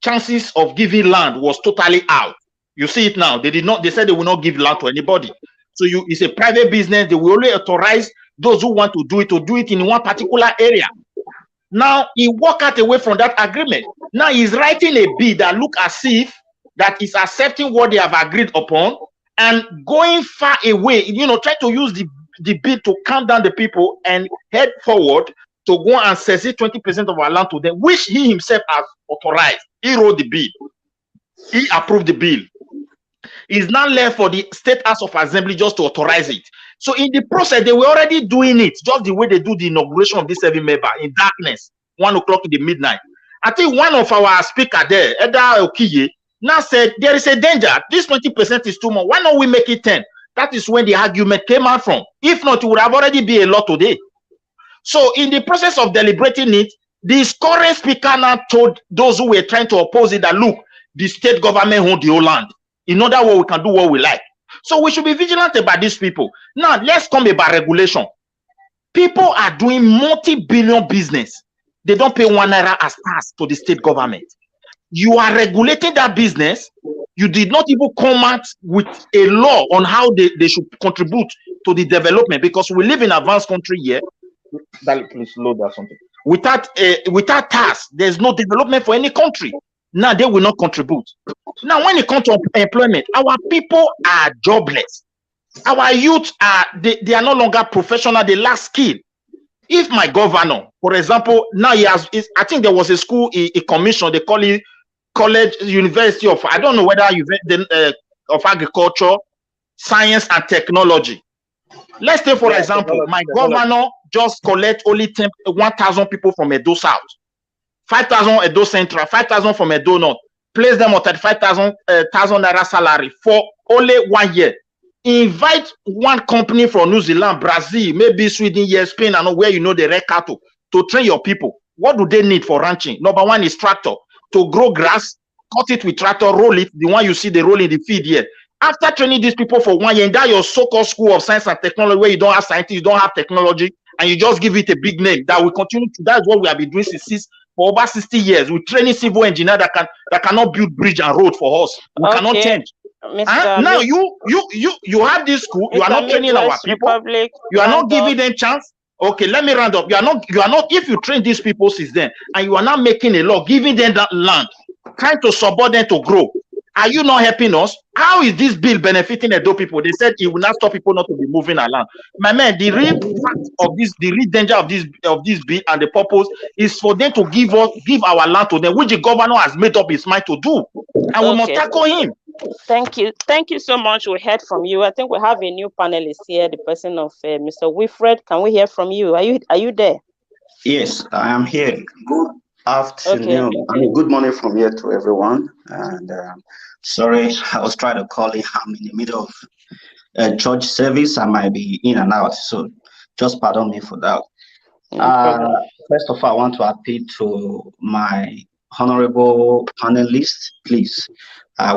chances of giving land was totally out. You see it now. They did not. They said they will not give land to anybody. So it's a private business. They will only authorize those who want to do it in one particular area. Now he walked out away from that agreement. Now he's writing a bill that look as if that is accepting what they have agreed upon and going far away. Try to use the bill to calm down the people and head forward to go and seize 20% of our land to them, which he himself has authorized. He wrote the bill. He approved the bill. It's not left for the State House of Assembly just to authorize it. So in the process, they were already doing it, just the way they do the inauguration of this 7 member in darkness, 1 o'clock in the midnight. I think one of our speakers there, Eda Okiye, now said there is a danger. This 20% is too much. Why not we make it 10? That is when the argument came out from. If not, it would have already been a law today. So in the process of deliberating it, this current speaker now told those who were trying to oppose it that, look, the state government owns the whole land. In other words, we can do what we like. So we should be vigilant about these people. Now, let's come about regulation. People are doing multi-billion business. They don't pay 1 naira as tax to the state government. You are regulating that business. You did not even come out with a law on how they should contribute to the development, because we live in an advanced country here. Please load that something. Without tax, there's no development for any country. Now they will not contribute. Now, when it comes to employment, our people are jobless. Our youth they are no longer professional. They lack skill. If my governor, for example, now I think there was a school, a commission, they call it College University of, I don't know whether of Agriculture, Science and Technology. Let's say, for example, my governor just collect only 1,000 people from Edo South, 5,000 Edo Central, 5,000 from Edo North, place them on 35,000 naira salary for only 1 year. Invite one company from New Zealand, Brazil, maybe Sweden, yes, Spain, and where they wreck cattle to train your people. What do they need for ranching? Number one is tractor. To grow grass, cut it with tractor, roll it, the one you see they roll in the feed here. After training these people for 1 year, in that your so-called school of science and technology, where you don't have scientists, you don't have technology, and you just give it a big name, that will continue to, that's what we have been doing for over 60 years. We're training civil engineers that cannot build bridge and road for us. We cannot change. Now you have this school, you are not training our people, you are not giving them chance. Okay, let me round up. You are not, if you train these people since then, and you are not making a law, giving them that land, trying to support them to grow, are you not helping us? How is this bill benefiting Edo people? They said it will not stop people not to be moving our land. My man, the real fact of this, the real danger of this bill and the purpose is for them to give our land to them, which the governor has made up his mind to do, and we must tackle him. Thank you so much. We heard from you. I think we have a new panelist here, the person of Mr. Wilfred. Can we hear from you? Are you there? Yes, I am here. Good afternoon. Okay. I mean, good morning from here to everyone. And sorry, I was trying to call in. I'm in the middle of a church service. I might be in and out, so just pardon me for that. First of all, I want to appeal to my honorable panelists, please.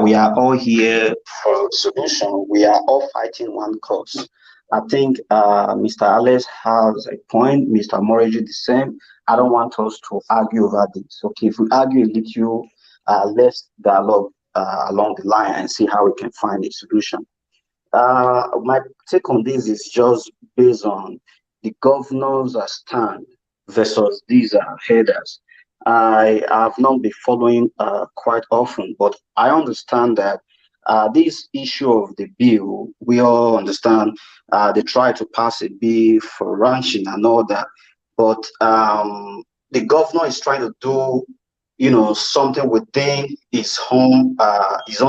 We are all here for a solution. We are all fighting one cause. I think Mr. Alex has a point, Mr. Moreji the same. I don't want us to argue over this. Okay, if we argue a little, let's dialogue along the line and see how we can find a solution. My take on this is just based on the governor's stand versus these headers. I have not been following quite often, but I understand that this issue of the bill, we all understand they try to pass a bill for ranching and all that, but the governor is trying to do, something within his own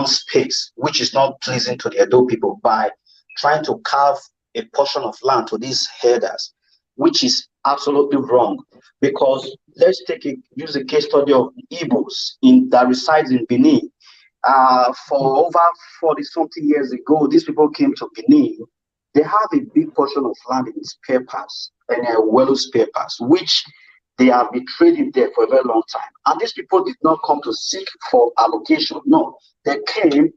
space, which is not pleasing to the Edo people, by trying to carve a portion of land to these headers, which is absolutely wrong. Because let's use a case study of Igbos that resides in Benin. For over 40-something years ago, these people came to Benin. They have a big portion of land in spare parts, and well spare parts, which they have been trading there for a very long time. And these people did not come to seek for allocation. No, they came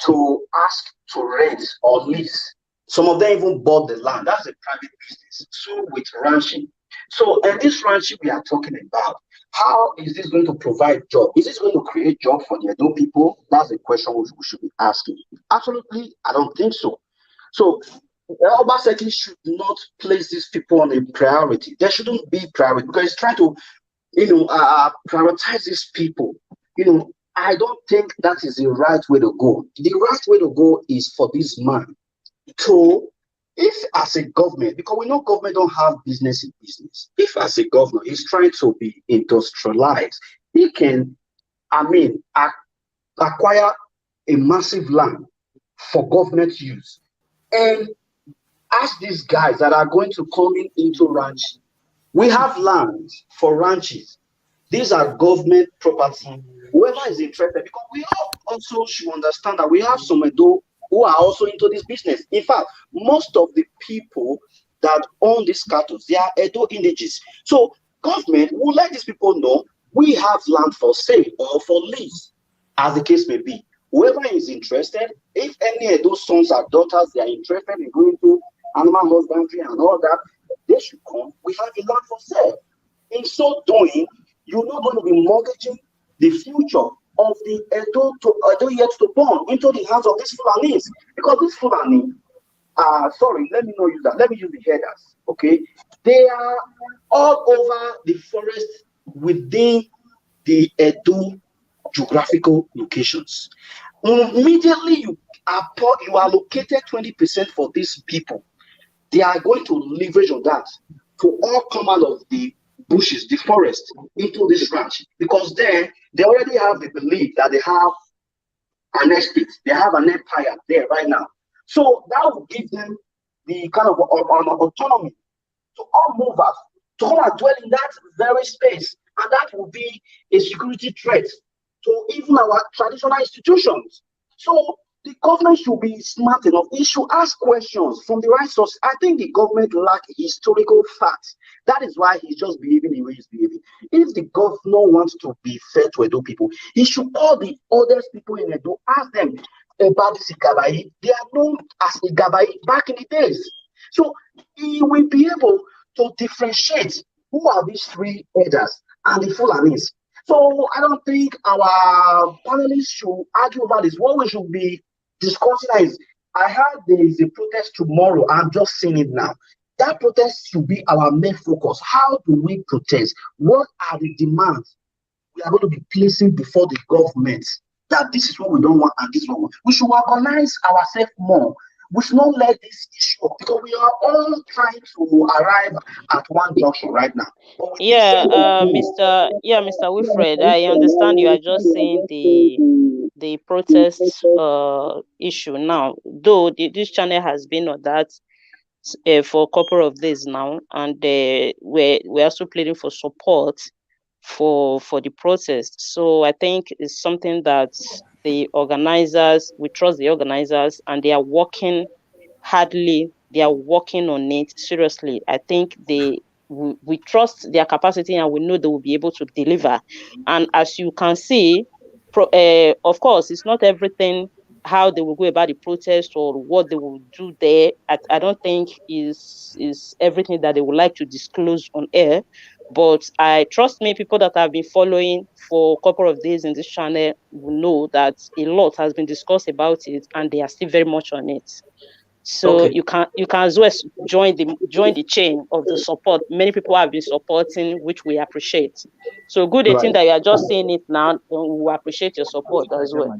to ask to rent or lease. Some of them even bought the land. That's a private business. So with ranching. So, and this ranching we are talking about, how is this going to provide job? Is this going to create job for the Edo people? That's the question we should be asking. Absolutely, I don't think so. So, Obaseki should not place these people on a priority. There shouldn't be priority because it's trying to, prioritize these people. I don't think that is the right way to go. The right way to go is for this man to, if as a government, because we know government don't have business in business, if as a governor he's trying to be industrialized, he can, acquire a massive land for government use and ask these guys that are going to come into ranch. We have land for ranches. These are government property. Whoever is interested, because we also should understand that we have some Edo who are also into this business. In fact, most of the people that own these cattle, they are Edo indigenous. So government will let these people know we have land for sale or for lease, as the case may be. Whoever is interested, if any of those sons or daughters, they are interested in going to animal husbandry and all that, they should come. We have a land for sale. In so doing, you're not going to be mortgaging the future of the Edo yet to born into the hands of these Fulanis. Because these Fulani, let me use the headers, okay? They are all over the forest within the Edo geographical locations. Immediately you allocated 20% for these people. They are going to leverage on that to all come out of the bushes, the forest, into this ranch, because then they already have the belief that they have an estate, they have an empire there right now. So that will give them the kind of autonomy to all move out, to come and dwell in that very space, and that will be a security threat to even our traditional institutions. So the government should be smart enough. It should ask questions from the right source. I think the government lacks historical facts. That is why he's just behaving the way he's behaving. If the governor wants to be fair to Edo people, he should call the other people in Edo, ask them about this Igabai. They are known as Igabai back in the days. So he will be able to differentiate who are these three elders and the Fulanis. So I don't think our panelists should argue about this. What we should be discussing is, I heard there is a protest tomorrow. I'm just seeing it now. That protest should be our main focus. How do we protest? What are the demands we are going to be placing before the government? That this is what we don't want and this is what we should organize ourselves more. We should not let this issue up, because we are all trying to arrive at one junction right now. Mr. Wilfred, I understand you are just saying the protest issue now. Though this channel has been on that for a couple of days now, and we're also pleading for support for the protest. So I think it's something that the organizers, we trust the organizers, and they are working hardly. They are working on it seriously. I think we trust their capacity, and we know they will be able to deliver. And as you can see, of course, it's not everything how they will go about the protest or what they will do there. I don't think is everything that they would like to disclose on air. But I trust me, people that have been following for a couple of days in this channel will know that a lot has been discussed about it, and they are still very much on it. So you can as well join the chain of the support. Many people have been supporting, which we appreciate. So good thing that you are just saying it now, we appreciate your support as well.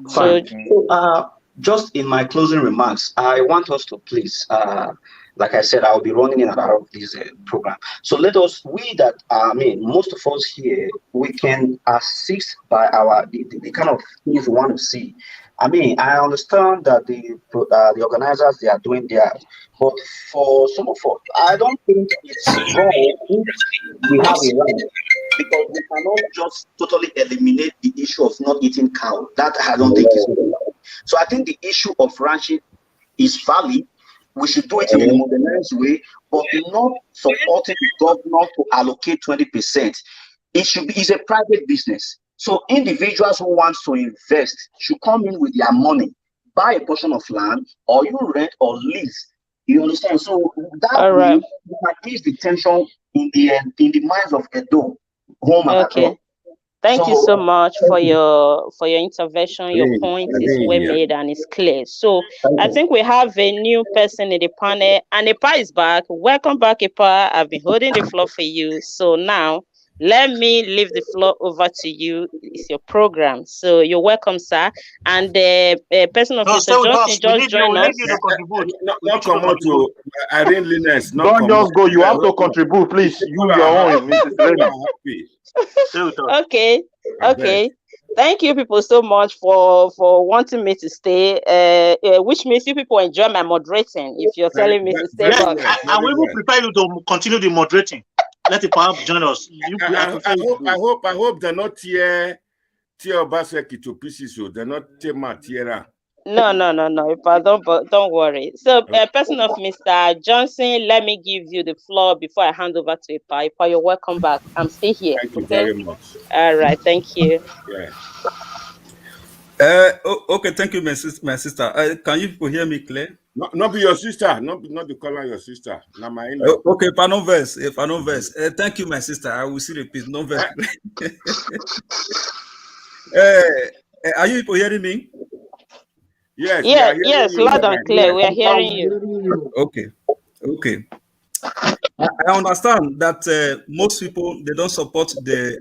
Fine. So just in my closing remarks, I want us to please, like I said, I'll be running in and out of this program. So let us, most of us here, we can assist by the kind of things we want to see. I understand that the organizers, they are doing theirs, but for some of us, I don't think it's wrong if we have a right, because we cannot just totally eliminate the issue of not eating cow. That I don't think is right. So I think the issue of ranching is valid. We should do it in a modernized way, but not supporting the governor to allocate 20%. It's a private business. So individuals who want to invest should come in with their money, buy a portion of land, or you rent or lease You understand? So that way, you can ease the tension in the minds of Edo, home and abroad. Thank you so much for your intervention. Your point is well made and it's clear. So I think we have a new person in the panel, and Epa is back. Welcome back, Epa. I've been holding the floor for you. So now let me leave the floor over to you. It's your program. So you're welcome, sir. And the person of Mr. Johnson just joined us. Not come out to Irene Linus. Don't just go. You have to contribute, please. You your own. Okay. Thank you people so much for wanting me to stay, which means you people enjoy my moderating if you're telling me to stay. Yes, I will prepare you to continue the moderating. Let it perhaps join us. I hope they're not tear Obaseki to pieces, so they're not tear. No, don't worry. So, person of Mr. Johnson, let me give you the floor before I hand over to Epa. Epa, you're welcome back. I'm still here. Thank you very much. All right, thank you. Okay, thank you, my sister. Can you people hear me clear? Not be your sister, not the caller your sister. Now my okay, pardon verse. Thank you, my sister. I will see repeat. No verse. Are you people hearing me? Yes, loud and clear. We are hearing you. Okay. I understand that most people, they don't support the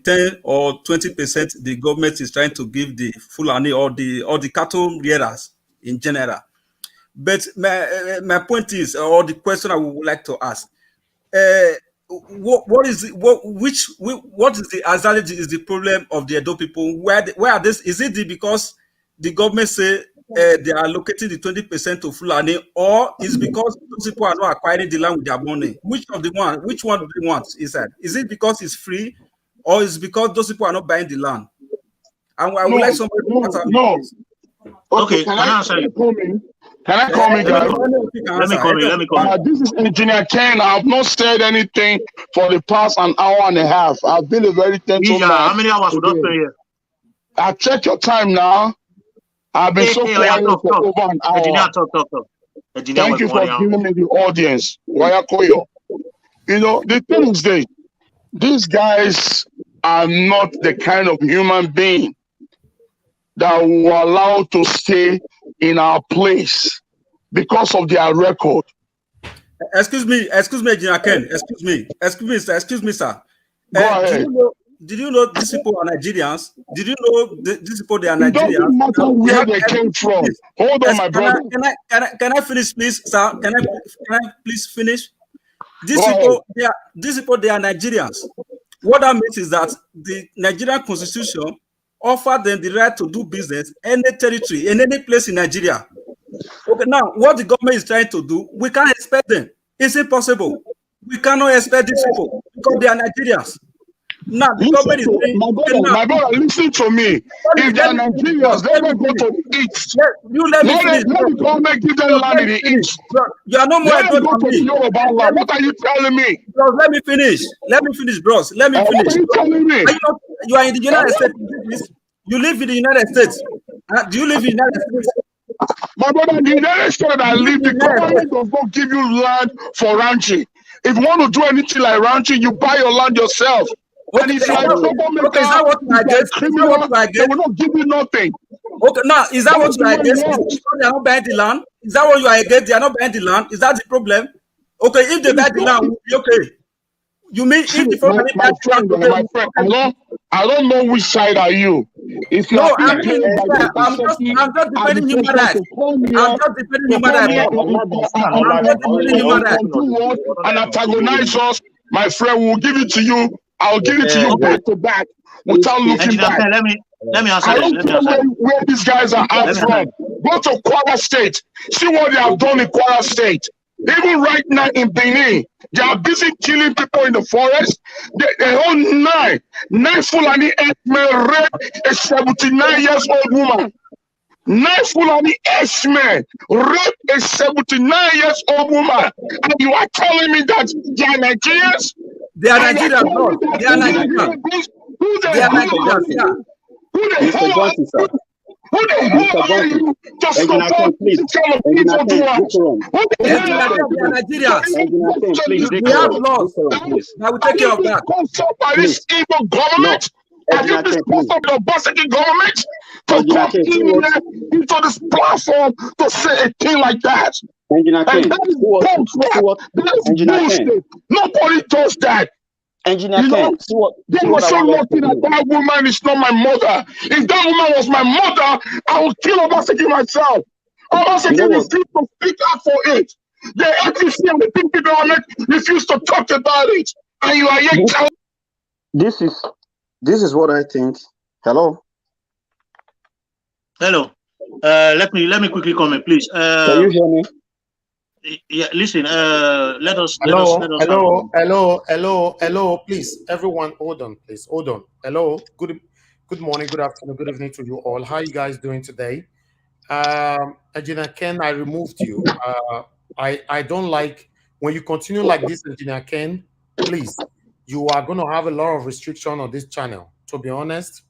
10 or 20% the government is trying to give the Fulani or the cattle rearers in general. But my point is, or the question I would like to ask, what is the anxiety is the problem of the Edo people? Where are this? Is it because the government say they are allocating the 20% to Fulani, or is because those people are not acquiring the land with their money? Which one do they want? Is it because it's free, or is it because those people are not buying the land? And I would like somebody to answer me. Okay, can I answer you? Can I come in, guys? Let me come in. This is Engineer Ken. I have not said anything for the past an hour and a half. I've been a very tense. How many hours would I stay here? I check your time now. I've been so quiet for over an hour. Engineer, talk. Thank you for giving me the audience. Wayakoyo. You know, the thing is this. These guys are not the kind of human being that were allowed to stay in our place because of their record. Excuse me, Engineer Ken. Excuse me, sir. Go ahead. Did you know these people are Nigerians? Did you know these people they are Nigerians? It doesn't matter where they came from. Hold on, my brother. Can I finish, please, sir? Can I please finish? These people they are Nigerians. What that means is that the Nigerian Constitution offer them the right to do business in any territory, in any place in Nigeria. Okay, now what the government is trying to do, we can't expect them. It's impossible. We cannot expect these people because they are Nigerians. Now the government is saying, my brother, listen to me. If they are Nigerians, they will go to the east. Let the government give them land in the east. You are no more go to the Yoruba land. What are you telling me? Bros, let me finish, bros. Let me finish. What are you telling me? You are in the United States. You live in the United States. Do you live in the United States? My brother, in the United States I live, the government does not give you land for ranching. If you want to do anything like ranching, you buy your land yourself. And it's like is that what I get? They will not give you nothing. Okay, now is that what you are against? They are not buying the land. Is that what you are against? They are not buying the land. Is that the problem? Okay, if they buy the land, we'll be okay. You mean if the my friend, I don't know which side are you. If you I'm just defending human rights. I'm just defending human rights. And antagonize us, my friend. We'll give it to you. I'll give it to you back to back without looking back. Let me answer. I don't care where these guys are from. Go to Kwara State. See what they have done in Kwara State. Even right now in Benin, they are busy killing people in the forest. They own nine Fulani men raped a 79-year-old woman. 9 Fulani men raped a 79-year-old woman. And you are telling me that they are Nigerians? They are Nigerians, bro. They are Nigerians. Who the hell? Who the hell are you to support this kind of people to us? Who the hell are you? We have laws that will take care of that. Sponsored by this evil government? Have you been sponsored by the Obaseki government to come into this platform to say a thing like that? And that is bullshit. Nobody does that. Engineer Ken, they were so lucky that woman is not my mother. If that woman was my mother, I would kill Obaseki myself. Obaseki refused to speak up for it. The FCC and the PDP government refused to talk about it. And you are yet telling. This is what I think. Hello. Hello. Let me quickly comment, please. Can you hear me? Yeah, listen. Let us. Hello. Please, everyone, hold on, please. Hold on. Hello. Good morning, good afternoon, good evening to you all. How are you guys doing today? Engineer Ken, I removed you. I don't like when you continue like this, Engineer Ken. Please, you are going to have a lot of restriction on this channel. To be honest,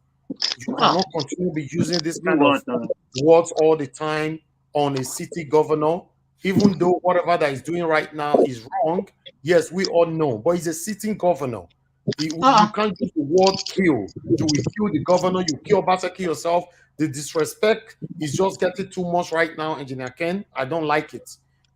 you cannot continue to be using this kind of words all the time on a city governor. Even though whatever that he's doing right now is wrong, yes, we all know, but he's a sitting governor. You can't use the word kill. You will kill the governor, you kill Obaseki yourself. The disrespect is just getting too much right now, Engineer Ken. I don't like it.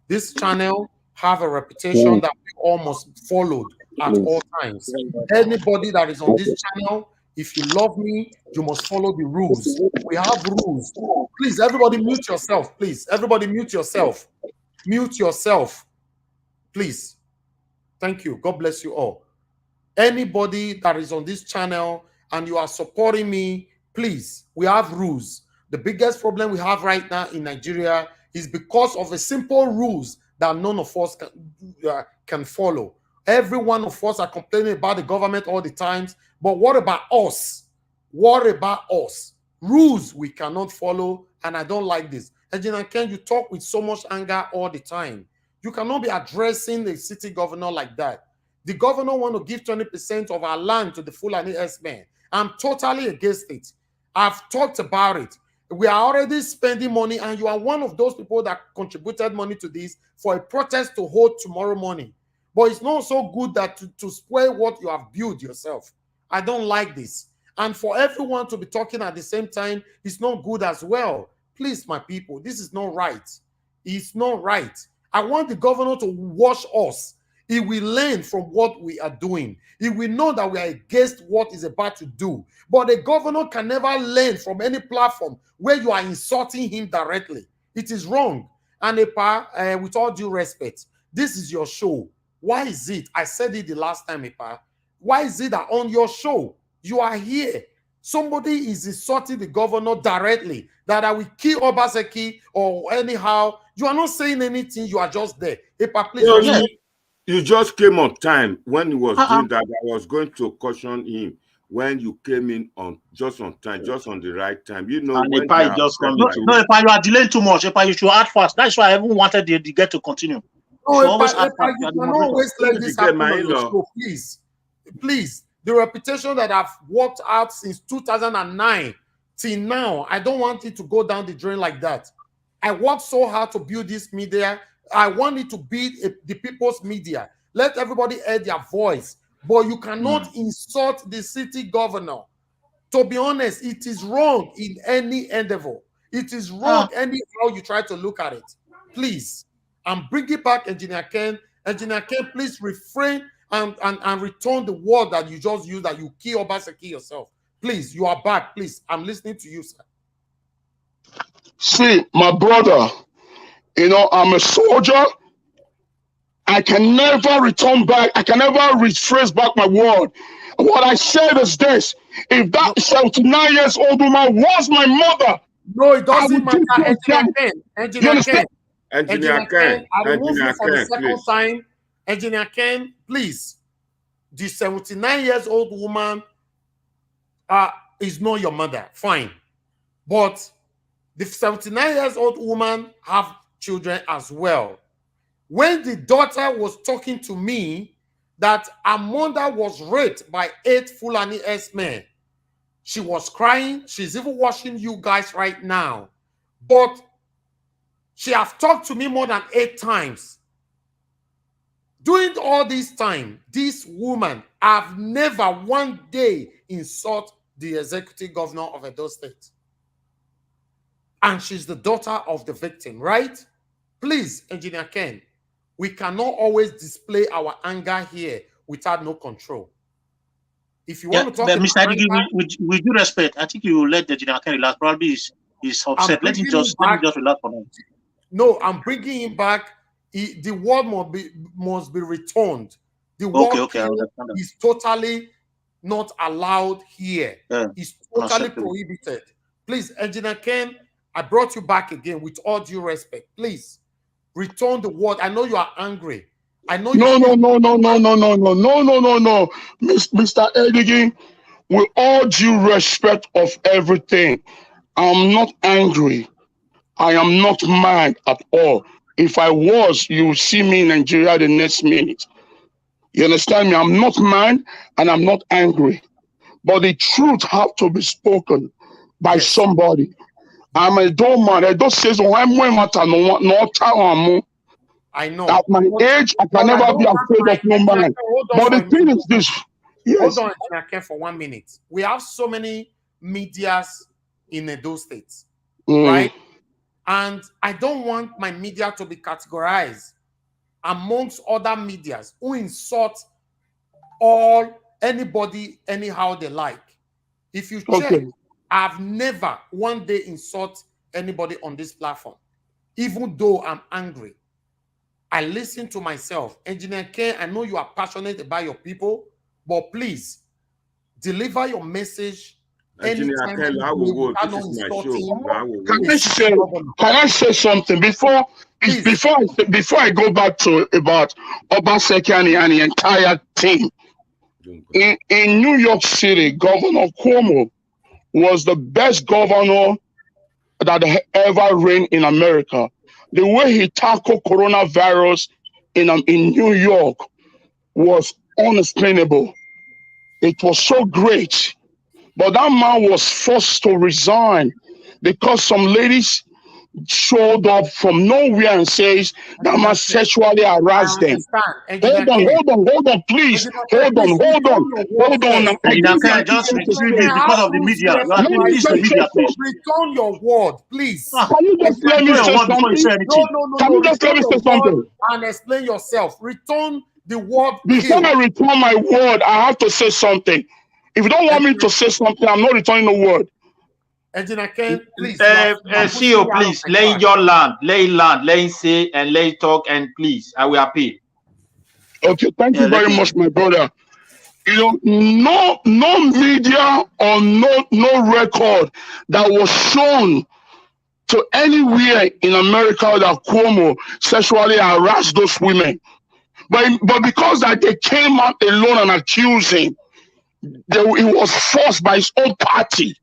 This channel have a reputation that we all must follow at all times. Anybody that is on this channel, if you love me, you must follow the rules. We have rules. Please, everybody mute yourself, please. Everybody mute yourself. Mute yourself, please. Thank you. God bless you all. Anybody that is on this channel and you are supporting me, please, we have rules. The biggest problem we have right now in Nigeria is because of a simple rules that none of us can follow. Every one of us are complaining about the government all the times, but what about us? What about us? Rules we cannot follow, and I don't like this. Engineer Ken, you talk with so much anger all the time. You cannot be addressing the city governor like that. The governor want to give 20% of our land to the Fulani S-men. I'm totally against it. I've talked about it. We are already spending money, and you are one of those people that contributed money to this for a protest to hold tomorrow morning. But it's not so good that to spoil what you have built yourself. I don't like this. And for everyone to be talking at the same time, it's not good as well. Please, my people, this is not right. It's not right. I want the governor to watch us. He will learn from what we are doing. He will know that we are against what he's about to do. But the governor can never learn from any platform where you are insulting him directly. It is wrong. And Epa, with all due respect, this is your show. Why is it? I said it the last time, Epa. Why is it that on your show, you are here? Somebody is insulting the governor directly, that I will kill Obaseki or anyhow. You are not saying anything. You are just there. Epa, please. You just came on time when he was doing that. I was going to caution him when you came in just on time, just on the right time. You know, and Epa just come no, Epa, you are delaying too much. Epa, you should add fast. That's why I even wanted the get to continue. No, Epa, you cannot always let this happen on your show, please. Please. The reputation that I've worked out since 2009 till now, I don't want it to go down the drain like that. I worked so hard to build this media. I want it to be the people's media. Let everybody hear their voice. But you cannot insult the city governor. To be honest, it is wrong in any endeavor. It is wrong anyhow you try to look at it. Please, I'm bringing back Engineer Ken. Engineer Ken, please refrain and return the word that you just used, that you kill Obaseki yourself. Please, you are back. Please, I'm listening to you, sir. See, my brother, you know, I'm a soldier. I can never return back. I can never rephrase back my word. What I said is this: if that 79 years old woman was my mother, no, it doesn't matter. Engineer Ken. Engineer Ken, I remove you for the second time. Engineer Ken, please. The 79 years old woman is not your mother. Fine. But the 79 years old woman have children as well. When the daughter was talking to me that her mother was raped by 8 Fulani S-men, She was crying. She's even watching you guys right now. But she has talked to me more than 8 times. During all this time, this woman have never one day insult the executive governor of Edo State. And she's the daughter of the victim, right? Please, Engineer Ken, we cannot always display our anger here without no control. If you want to talk about Mr. Adigi, with due respect, I think you let the Engineer Ken relax. Probably he's upset. Let him just relax for now. No, I'm bringing him back. The word must be returned. The word is totally not allowed here. It's totally prohibited. Please, Engineer Ken, I brought you back again with all due respect. Please return the word. I know you are angry. I know No. Mr. Edigi, with all due respect of everything, I'm not angry. I am not mad at all. If I was, you will see me in Nigeria the next minute. You understand me? I'm not mad and I'm not angry. But the truth have to be spoken by somebody. I'm a dumb man. I don't say so. I know. At my age, I can never be afraid of no man. But the thing is this. Yes. Hold on, Ken, for 1 minute. We have so many medias in those states, right? And I don't want my media to be categorized amongst other medias who insult anybody anyhow they like. If you check, I've never one day insult anybody on this platform, even though I'm angry. I listen to myself. Engineer K, I know you are passionate about your people, but please deliver your message. Engineer K, I will go. This is my show. Can I say something before I go back to about Obaseki and the entire team? In New York City, Governor Cuomo was the best governor that ever reigned in America. The way he tackled coronavirus in New York was unexplainable. It was so great. But that man was forced to resign because some ladies showed up from nowhere and says that man sexually harassed them. Hold on, please. Hold on. Just retrieve it because of the media. Return your word, please. Can you just let me say something? No. Can you just let me say something? And explain yourself. Return the word. Before I return my word, I have to say something. If you don't want me to say something, I'm not returning the word. Engineer Ken, please. CEO, please, lay your land, let him say and let him talk, and please, I will appeal. Okay, thank you very much, my brother. You know, no media or no record that was shown to anywhere in America that Cuomo sexually harassed those women. But because that they came out alone and accusing, it was forced by his own party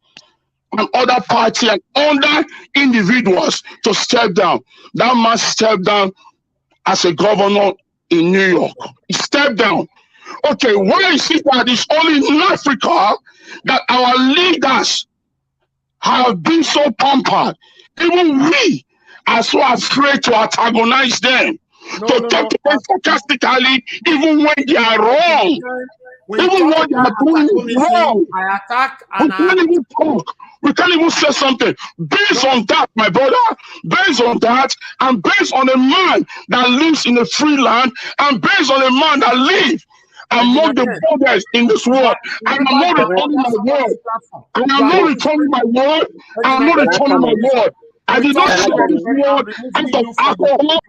and other party and other individuals to step down. That man stepped down as a governor in New York. He stepped down. Okay, why is it that it's only in Africa that our leaders have been so pampered? Even we are so afraid to antagonize them, to take them sarcastically, even when they are wrong. Even when they are doing wrong. We can't even talk. We can't even say something. Based on that, my brother, based on that, and based on a man that lives in a free land, and based on a man that lives among the borders in this world, and I'm not returning my word. And I'm not returning my word. I'm not returning my word. I did not say this word out of alcohol.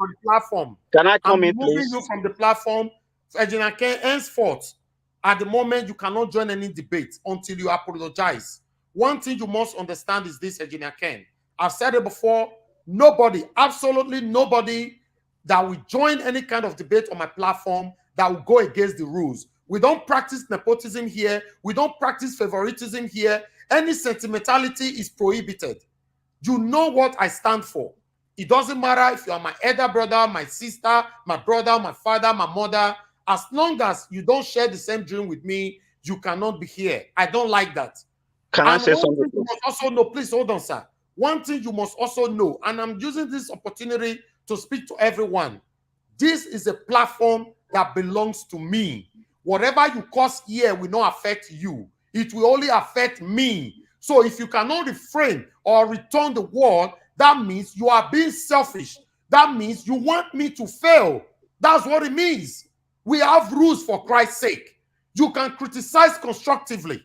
Can I come in, please? I'm removing you from the platform. Engineer Ken, henceforth, at the moment, you cannot join any debate until you apologize. One thing you must understand is this, Engineer Ken. I've said it before. Nobody, absolutely nobody that will join any kind of debate on my platform that will go against the rules. We don't practice nepotism here. We don't practice favoritism here. Any sentimentality is prohibited. You know what I stand for. It doesn't matter if you are my elder brother, my sister, my brother, my father, my mother. As long as you don't share the same dream with me, you cannot be here. I don't like that. Can I say something? You must also know, please hold on, sir. One thing you must also know, and I'm using this opportunity to speak to everyone. This is a platform that belongs to me. Whatever you cause here will not affect you. It will only affect me. So if you cannot refrain or return the word, that means you are being selfish. That means you want me to fail. That's what it means. We have rules for Christ's sake. You can criticize constructively.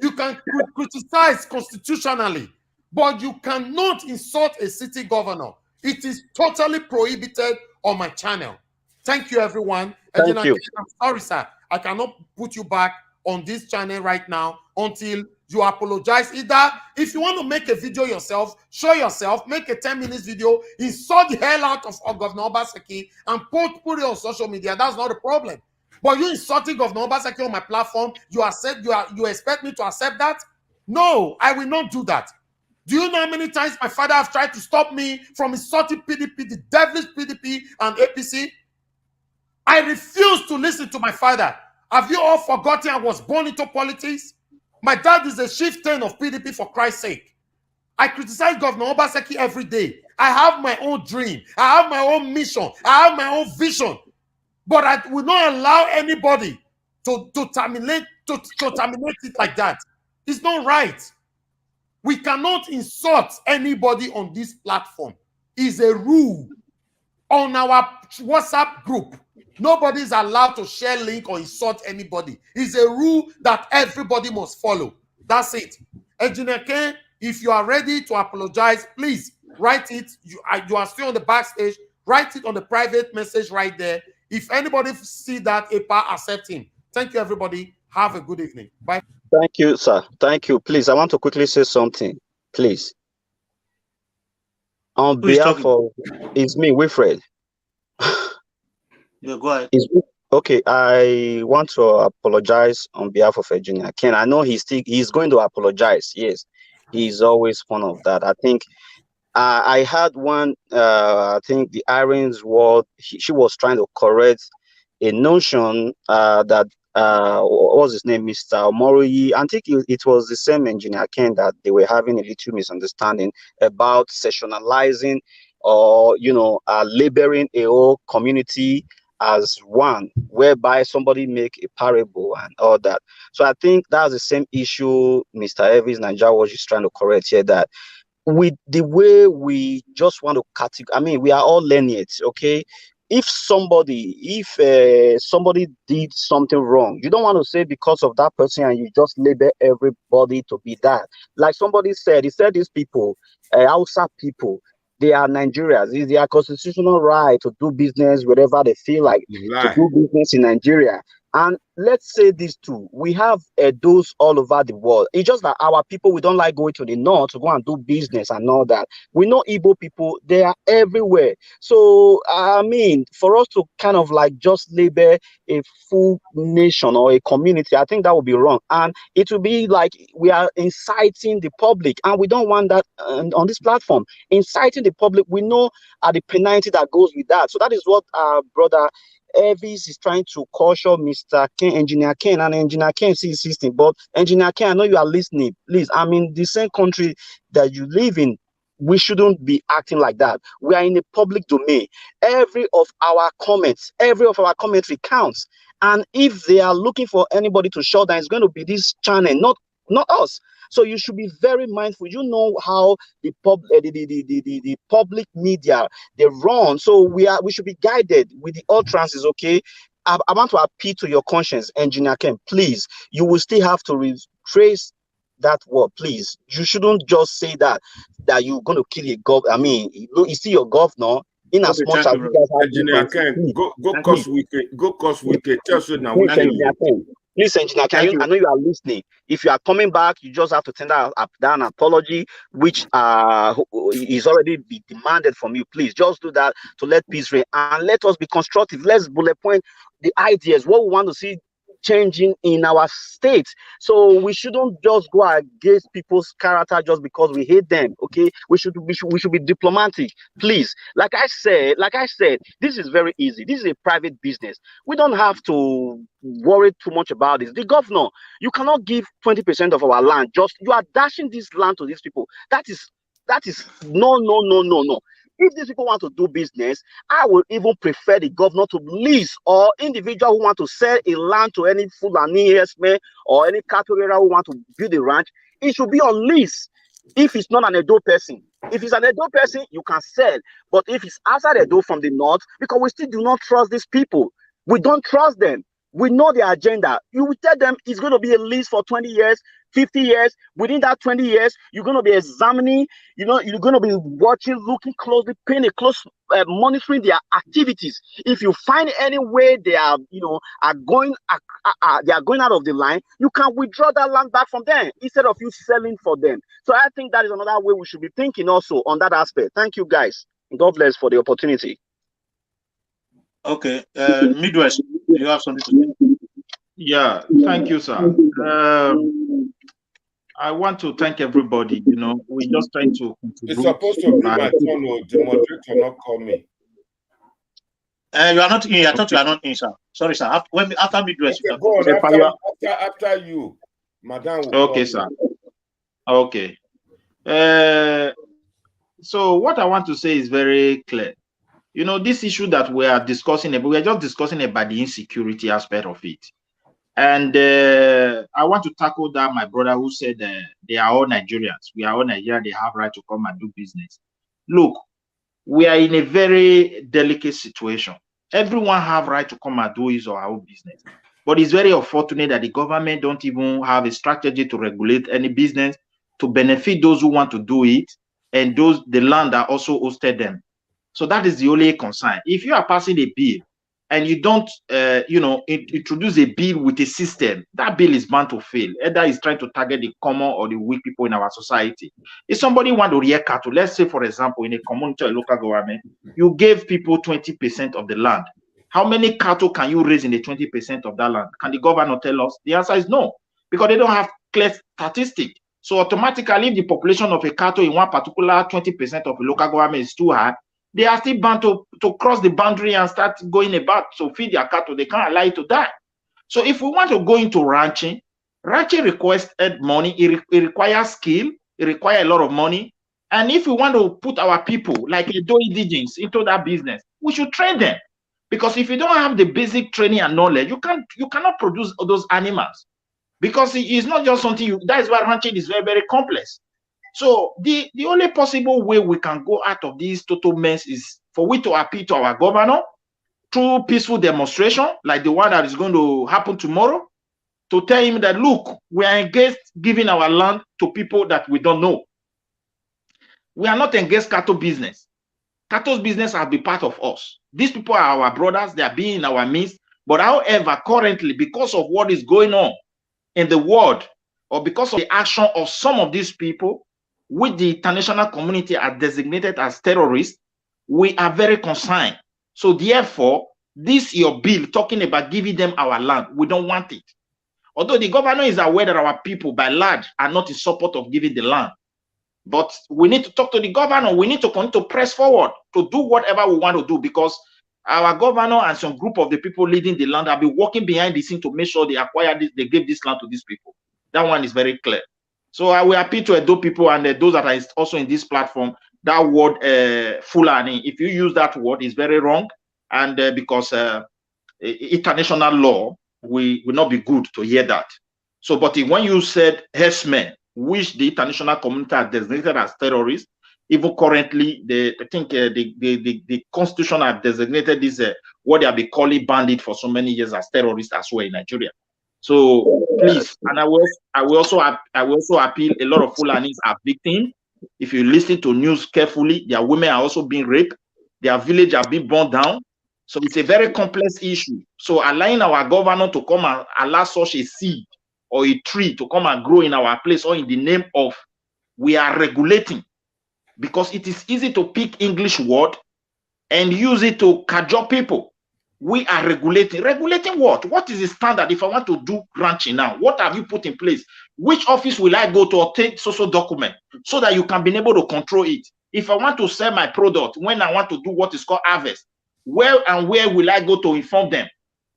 You can criticize constitutionally, but you cannot insult a city governor. It is totally prohibited on my channel. Thank you, everyone. Thank you. I'm sorry, sir. I cannot put you back on this channel right now until you apologize. Either if you want to make a video yourself, show yourself, make a 10-minute video, insult the hell out of Governor Obaseki and put it on social media. That's not a problem. But you insulting Governor Obaseki on my platform, you expect me to accept that? No, I will not do that. Do you know how many times my father has tried to stop me from insulting PDP, the devilish PDP and APC? I refuse to listen to my father. Have you all forgotten I was born into politics? My dad is a chieftain of PDP, for Christ's sake. I criticize Governor Obaseki every day. I have my own dream. I have my own mission. I have my own vision. But I will not allow anybody to terminate it like that. It's not right. We cannot insult anybody on this platform. It's a rule. On our WhatsApp group, nobody is allowed to share link or insult anybody. It's a rule that everybody must follow. That's it. Engineer Ken, if you are ready to apologize, please write it. You are still on the backstage. Write it on the private message right there. If anybody see that, accept him. Thank you, everybody. Have a good evening. Bye. Thank you, sir. Thank you. Please, I want to quickly say something. Please. On behalf of, it's me, Wilfred. Yeah, go ahead. Okay, I want to apologize on behalf of Engineer Ken. I know he's going to apologize. Yes, he's always fond of that. I think I had one. I think the Irene's word. She was trying to correct a notion that what was his name, Mr. Omoroyi. I think it was the same Engineer Ken that they were having a little misunderstanding about sectionalizing or labeling a whole community as one, whereby somebody make a parable and all that. So I think that's the same issue Mr. Elvis Nigeria was just trying to correct here, that with the way we just want to categorize, I mean, we are all learned, okay? If somebody did something wrong, you don't want to say because of that person and you just label everybody to be that. Like somebody said, he said these people, Hausa people, they are Nigerians. It's their constitutional right to do business wherever they feel like to do business in Nigeria. And let's say these two, we have those all over the world. It's just that our people, we don't like going to the north to go and do business and all that. We know Igbo people, they are everywhere. So, I mean, for us to kind of like just label a full nation or a community, I think that would be wrong. And it will be like we are inciting the public, and we don't want that on this platform. Inciting the public, we know the penalty that goes with that. So that is what our brother Elvis is trying to caution Mr. Ken, Engineer Ken, and Engineer Ken is insisting. But Engineer Ken, I know you are listening. Please, I mean, the same country that you live in, we shouldn't be acting like that. We are in a public domain. Every of our comments, every of our commentary counts. And if they are looking for anybody to shut down, it's going to be this channel, not us. So you should be very mindful. You know how the public media, they run. So we should be guided with the utterances, okay? I want to appeal to your conscience, Engineer Ken. Please, you will still have to retrace that word, please. You shouldn't just say that you're going to kill a governor. I mean, you see your governor, in as much as you guys have Engineer Ken, go cause Wike. Tell you now. Please, Engineer Ken, I know you are listening. If you are coming back, you just have to tender an apology, which is already be demanded from you. Please, just do that to let peace reign and let us be constructive. Let's bullet point the ideas, what we want to see changing in our state. So we shouldn't just go against people's character just because we hate them. Okay, we should be diplomatic, please. Like I said, this is very easy. This is a private business. We don't have to worry too much about this. The governor, you cannot give 20% of our land. Just you are dashing this land to these people. That is no. If these people want to do business, I would even prefer the governor to lease, or individual who want to sell a land to any Fulani herdsmen or any cattle who want to build a ranch. It should be on lease. If it's not an Edo person, if it's an Edo person, you can sell. But if it's outside Edo from the north, because we still do not trust these people, we don't trust them. We know their agenda. You will tell them it's going to be a lease for 20 years, 50 years. Within that 20 years, you're going to be examining, you're going to be watching, looking closely, paying a close, monitoring their activities. If you find any way they are, are going out of the line, you can withdraw that land back from them instead of you selling for them. So I think that is another way we should be thinking also on that aspect. Thank you, guys. God bless for the opportunity. Okay, Midwest, you have something to say? Yeah, thank you, sir. I want to thank everybody. We're just trying to contribute. It's supposed to be my turn. The moderator not call me. You are not in. I thought you are not in, sir. Sorry, sir. After Midwest, okay, go on. After you, Madam. Okay, sir. Okay. So what I want to say is very clear. This issue that we are discussing, we are just discussing about the insecurity aspect of it. And I want to tackle that, my brother who said they are all Nigerians. We are all Nigerians. They have right to come and do business. Look, we are in a very delicate situation. Everyone have right to come and do his or her own business. But it's very unfortunate that the government don't even have a strategy to regulate any business to benefit those who want to do it and the land that also hosted them. So that is the only concern. If you are passing a bill and you don't, introduce a bill with a system, that bill is bound to fail. Either it's trying to target the common or the weak people in our society. If somebody want to rear cattle, let's say, for example, in a community or local government, you gave people 20% of the land. How many cattle can you raise in the 20% of that land? Can the governor tell us? The answer is no, because they don't have clear statistics. So automatically, if the population of a cattle in one particular 20% of a local government is too high, they are still bound to cross the boundary and start going about to feed their cattle. They can't allow it to die. So if we want to go into ranching requires money. It requires skill. It requires a lot of money. And if we want to put our people, like Edo indigenes, into that business, we should train them. Because if you don't have the basic training and knowledge, you cannot produce those animals. Because it's not just something that is why ranching is very, very complex. So the only possible way we can go out of this total mess is for we to appeal to our governor through peaceful demonstration, like the one that is going to happen tomorrow, to tell him that, look, we are engaged giving our land to people that we don't know. We are not engaged cattle business. Cattle's business has been part of us. These people are our brothers. They are being in our midst. But however, currently, because of what is going on in the world, or because of the action of some of these people, which the international community are designated as terrorists, we are very concerned. So therefore, this your bill talking about giving them our land, we don't want it. Although the governor is aware that our people by large are not in support of giving the land. But we need to talk to the governor. We need to continue to press forward to do whatever we want to do, because our governor and some group of the people leading the land have been working behind the scene to make sure they acquire this, they give this land to these people. That one is very clear. So I will appeal to Edo people and those that are also in this platform, that word Fulani, if you use that word, is very wrong. And because international law will not be good to hear that. So, but when you said herdsmen, which the international community has designated as terrorists, even currently, I think the constitution has designated this, what they have been calling bandit for so many years as terrorists as well in Nigeria. So please, and I will also appeal. A lot of Fulanis are victims. If you listen to news carefully, their women are also being raped. Their village are being burned down. So it's a very complex issue. So allowing our governor to come and allow such a seed or a tree to come and grow in our place, or in the name of we are regulating, because it is easy to pick English word and use it to cajole people. we are regulating. Regulating what? What is the standard? If I want to do ranching now, what have you put in place? Which office will I go to obtain social document so that you can be able to control it? If I want to sell my product, when I want to do what is called harvest, where will I go to inform them?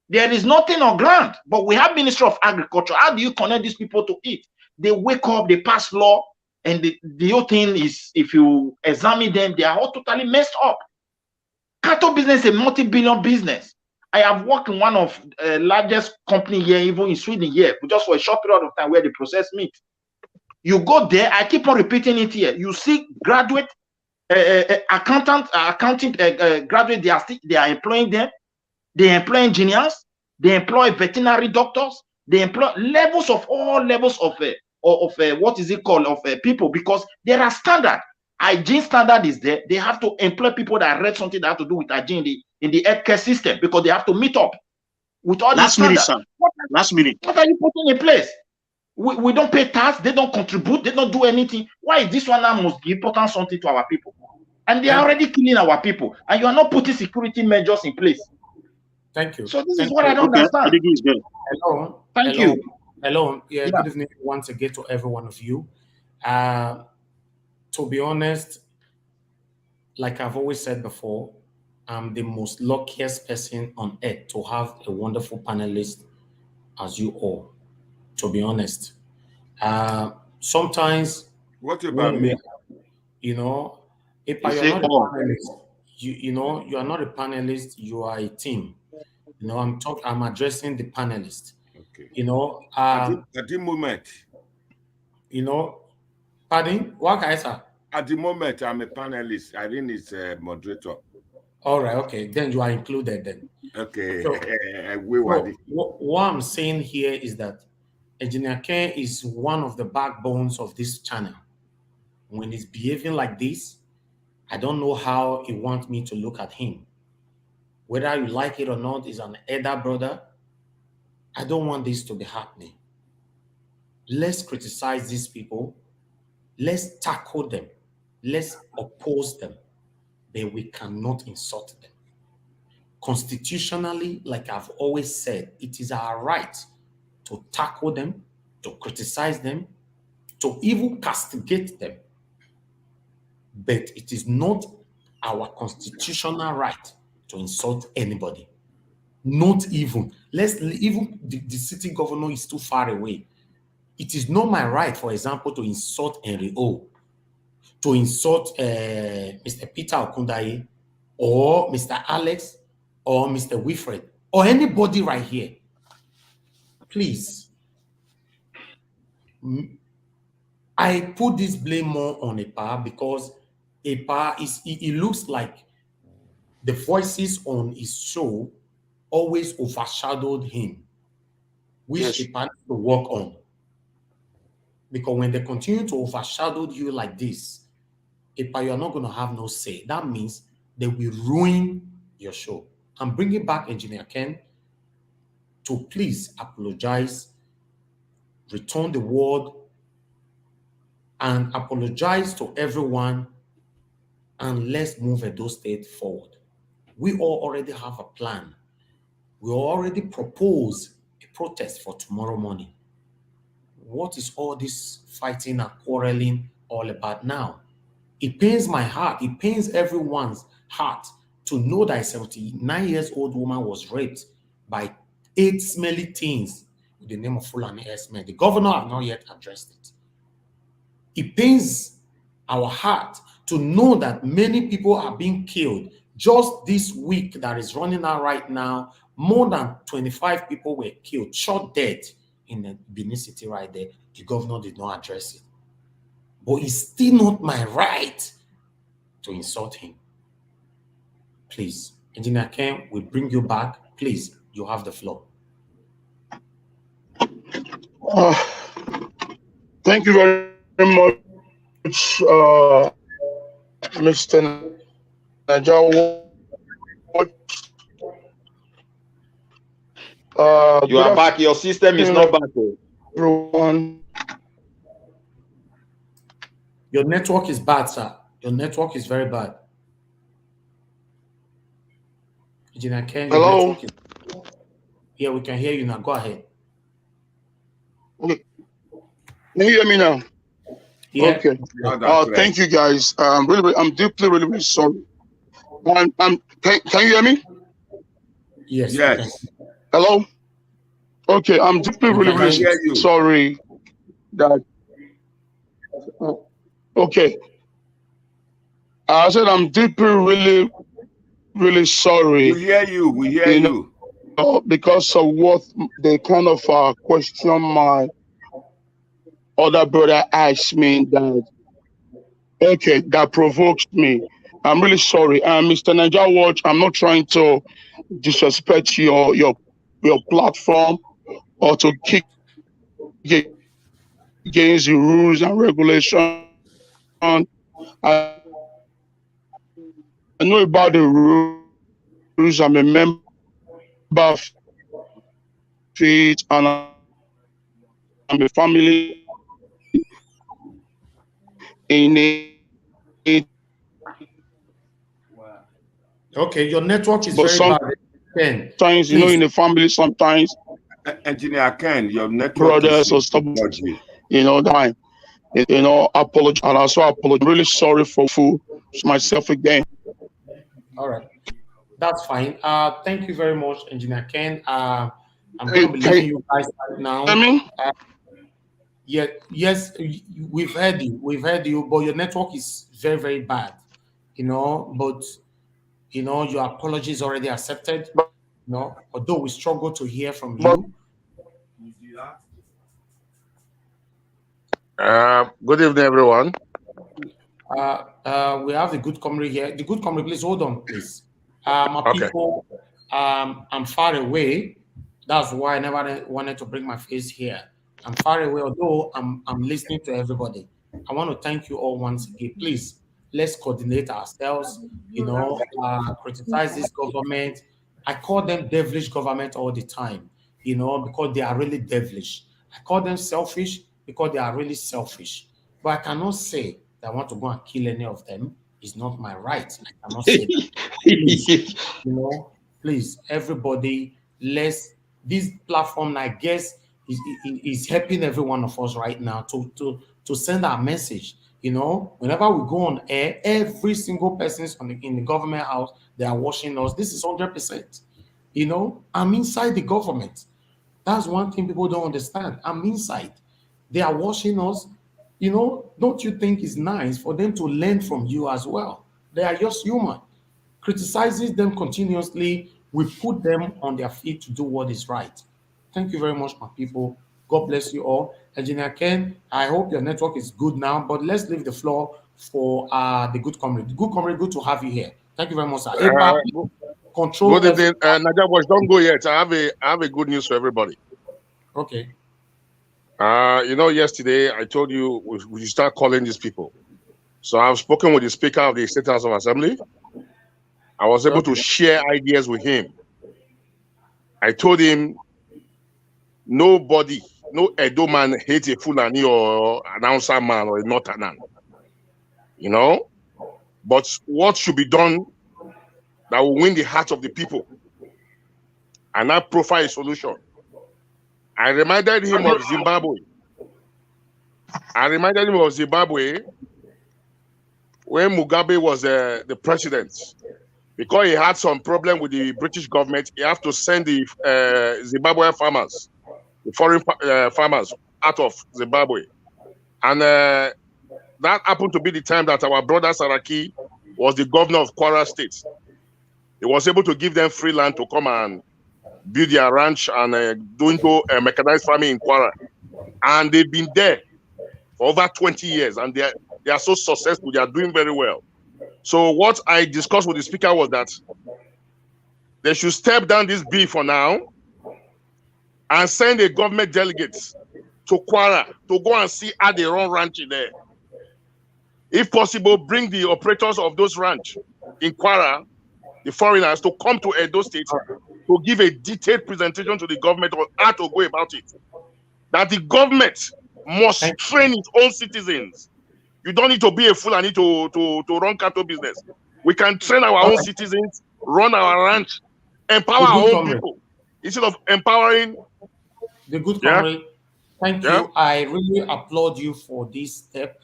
There is nothing on ground, but we have Ministry of Agriculture. How do you connect these people to it? They wake up, they pass law, and the whole thing is, if you examine them, they are all totally messed up. Cattle business is a multi-billion business. I have worked in one of the largest company here, even in Sweden here, just for a short period of time where they process meat. You go there, I keep on repeating it here. You see graduate, accounting graduate, they are employing them. They employ engineers, they employ veterinary doctors, they employ all levels of what is it called, of people, because there are standards. Hygiene standard is there. They have to employ people that read something that have to do with hygiene in the healthcare system, because they have to meet up with all these standards. Last minute. What are you putting in place? We don't pay tax, they don't contribute, they don't do anything. Why is this one now must give important something to our people? And they are already killing our people, and you are not putting security measures in place. Thank you. So this is what I don't understand. Hello. Thank you. Hello. Yeah, good evening once again to every one of you. To be honest, like I've always said before, I'm the most luckiest person on earth to have a wonderful panelist as you all, to be honest. Sometimes, what about me? You know, if you're not a panelist, you know, you are not a panelist, you are a team. You know, I'm addressing the panelists. Okay. You know, at the moment. You know, pardon? What can I say? At the moment, I'm a panelist. Irene is a moderator. All right, okay. Then you are included then. Okay. So, what I'm saying here is that Engineer Ken is one of the backbones of this channel. When he's behaving like this, I don't know how he wants me to look at him. Whether you like it or not, is an elder brother. I don't want this to be happening. Let's criticize these people. Let's tackle them. Let's oppose them. But we cannot insult them. Constitutionally, like I've always said, it is our right to tackle them, to criticize them, to even castigate them. But it is not our constitutional right to insult anybody. Not even. Even the city governor is too far away. It is not my right, for example, to insult Henry O, to insult Mr. Peter Okundaye, or Mr. Alex, or Mr. Wilfred, or anybody right here. Please. I put this blame more on Epa because Epa it looks like the voices on his show always overshadowed him, which Epa needs to work on. Because when they continue to overshadow you like this, Epa, you're not going to have no say. That means they will ruin your show. I'm bringing back Engineer Ken to please apologize, return the word, and apologize to everyone, and let's move Edo State forward. We all already have a plan. We already propose a protest for tomorrow morning. What is all this fighting and quarreling all about now? It pains my heart. It pains everyone's heart to know that a 79-year-old woman was raped by 8 smelly teens with the name of Fulani S-Men. The governor has not yet addressed it. It pains our heart to know that many people are being killed. Just this week that is running out right now, more than 25 people were killed, shot dead in the Benin City right there. The governor did not address it. But it's still not my right to insult him. Please, Engineer Ken, we bring you back. Please, you have the floor. Thank you very much, Mr. Naja. You are back. Your system is not back. Everyone. Your network is bad, sir. Your network is very bad. Engineer Ken, hello. Yeah, we can hear you now. Go ahead. Okay. Can you hear me now? Yeah. Okay. Thank you, guys. I'm deeply, really sorry. Can you hear me? Yes. Yes. Hello. Okay. I'm deeply, really sorry that. Okay. I said I'm deeply, really sorry. We hear you. We hear you. Because of what they kind of question my other brother asked me that provoked me. I'm really sorry. Mr. Niger Watch, I'm not trying to disrespect your platform or to kick against the rules and regulations. I know about the rules. I'm a member of it, and I'm a family in it. Okay, your network is very bad. Ken, sometimes, in the family, sometimes. Engineer Ken, your network brothers or stuff. Time. Apologize. And also apologize. I'm really sorry for myself again. All right. That's fine. Thank you very much, Engineer Ken. I'm going to be leaving you guys right now. Yes, we've heard you. But your network is very, very bad. But your apology is already accepted. Although we struggle to hear from you. Good evening, everyone. We have the good comrade here. The good comrade, please hold on, please. My people, I'm far away. That's why I never wanted to bring my face here. I'm far away, although I'm listening to everybody. I want to thank you all once again. Please, let's coordinate ourselves, criticize this government. I call them devilish government all the time, because they are really devilish. I call them selfish because they are really selfish. But I cannot say that I want to go and kill any of them. It's not my right. I cannot say that. Please, everybody, this platform, I guess, is helping every one of us right now to send our message. Whenever we go on air, every single person in the government house, they are watching us. This is 100%. I'm inside the government. That's one thing people don't understand. I'm inside. They are watching us. Don't you think it's nice for them to learn from you as well? They are just human. Criticizing them continuously, we put them on their feet to do what is right. Thank you very much, my people. God bless you all. Engineer Ken, I hope your network is good now, but let's leave the floor for the good comrade. The good comrade, good to have you here. Thank you very much, sir. Control. Good evening, Nadia Boys. Don't go yet. I have a good news for everybody. Okay. Yesterday I told you we should start calling these people. So I've spoken with the Speaker of the State House of Assembly. I was able to share ideas with him. I told him nobody, no Edo man hates a Fulani or announcer man or a Northerner. But what should be done that will win the hearts of the people and not profile a solution? I reminded him of Zimbabwe. When Mugabe was the president. Because he had some problem with the British government, he had to send the Zimbabwean farmers, the foreign farmers, out of Zimbabwe. And that happened to be the time that our brother Saraki was the governor of Kwara State. He was able to give them free land to come and build their ranch and do mechanized farming in Kwara. And they've been there for over 20 years, and they are so successful. They are doing very well. So what I discussed with the Speaker was that they should step down this bill for now and send a government delegate to Kwara to go and see how they run ranch in there. If possible, bring the operators of those ranch in Kwara, the foreigners, to come to Edo State to give a detailed presentation to the government on how to go about it. That the government must train its own citizens. You don't need to be a fool and need to run cattle business. We can train our own citizens, run our ranch, empower our own people instead of empowering the good comrade. Thank you. I really applaud you for this step,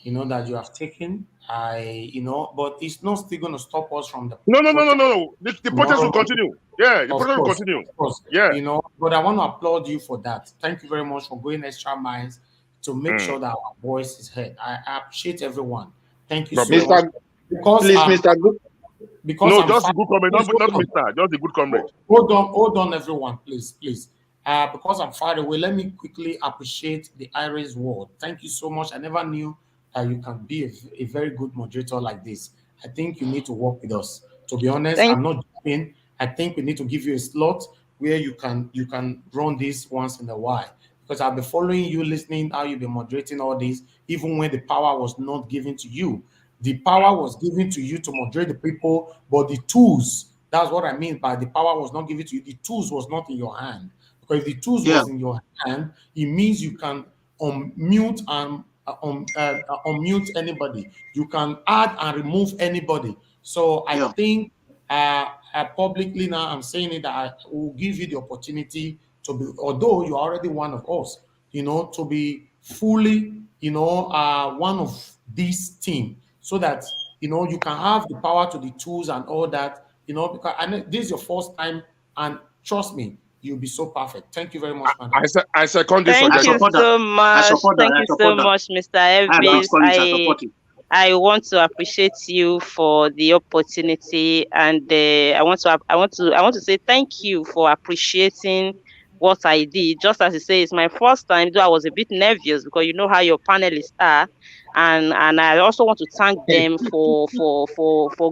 that you have taken. But it's not still going to stop us from the No. The protest will continue. Yeah, the protest will continue. Of course. Yeah. But I want to applaud you for that. Thank you very much for going extra miles to make sure that our voice is heard. I appreciate everyone. Thank you so much. Because just the good comrade, not Mr. Just the good comrade. Hold on, everyone, please. Because I'm far away, let me quickly appreciate the Irish word. Thank you so much. I never knew that you can be a very good moderator like this. I think you need to work with us. To be honest, I'm not joking. I think we need to give you a slot where you can run this once in a while. Because I'll be following you, listening how you've been moderating all this, even when the power was not given to you. The power was given to you to moderate the people, but the tools, that's what I mean by the power was not given to you. The tools was not in your hand. Because if the tools was in your hand, it means you can unmute and unmute anybody. You can add and remove anybody. So I think publicly now I'm saying it that I will give you the opportunity to be, although you're already one of us, to be fully, one of this team, so that you can have the power to the tools and all that, because I know this is your first time, and trust me, you'll be so perfect. Thank you very much, madam. I second this. Thank you so much. Thank you so much, Mr. Elvis. I want to appreciate you for the opportunity, and I want to say thank you for appreciating what I did. Just as you say, it's my first time, though I was a bit nervous because you know how your panelists are. And I also want to thank them for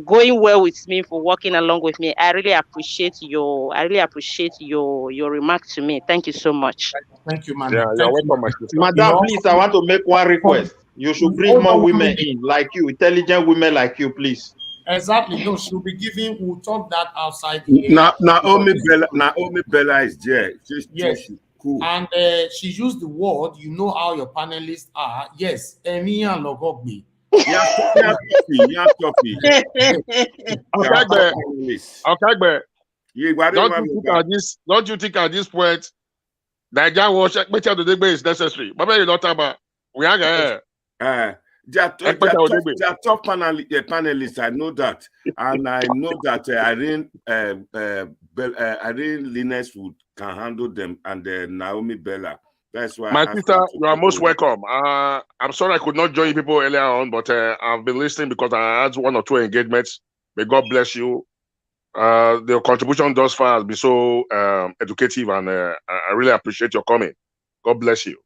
going well with me, for working along with me. I really appreciate your remark to me. Thank you so much. Thank you, madam. Yeah, you're welcome, my sister. Madam, please, I want to make one request. You should bring more women in, like you, intelligent women like you, please. Exactly. No, she'll be giving. We'll talk that outside here. Naomi Bella is there. Yes. Cool. And she used the word. You know how your panelists are. Yes. Emi and Logogbi. Don't you think at this point Nigeria will check which of the debate is necessary? But you not about we are there. They are top panelists. I know that, and I know that Irene Linus can handle them, and Naomi Bella. That's why. My sister, you are most welcome. I'm sorry I could not join people earlier on, but I've been listening because I had 1 or 2 engagements. May God bless you. Your contribution thus far has been so educative, and I really appreciate your coming. God bless you.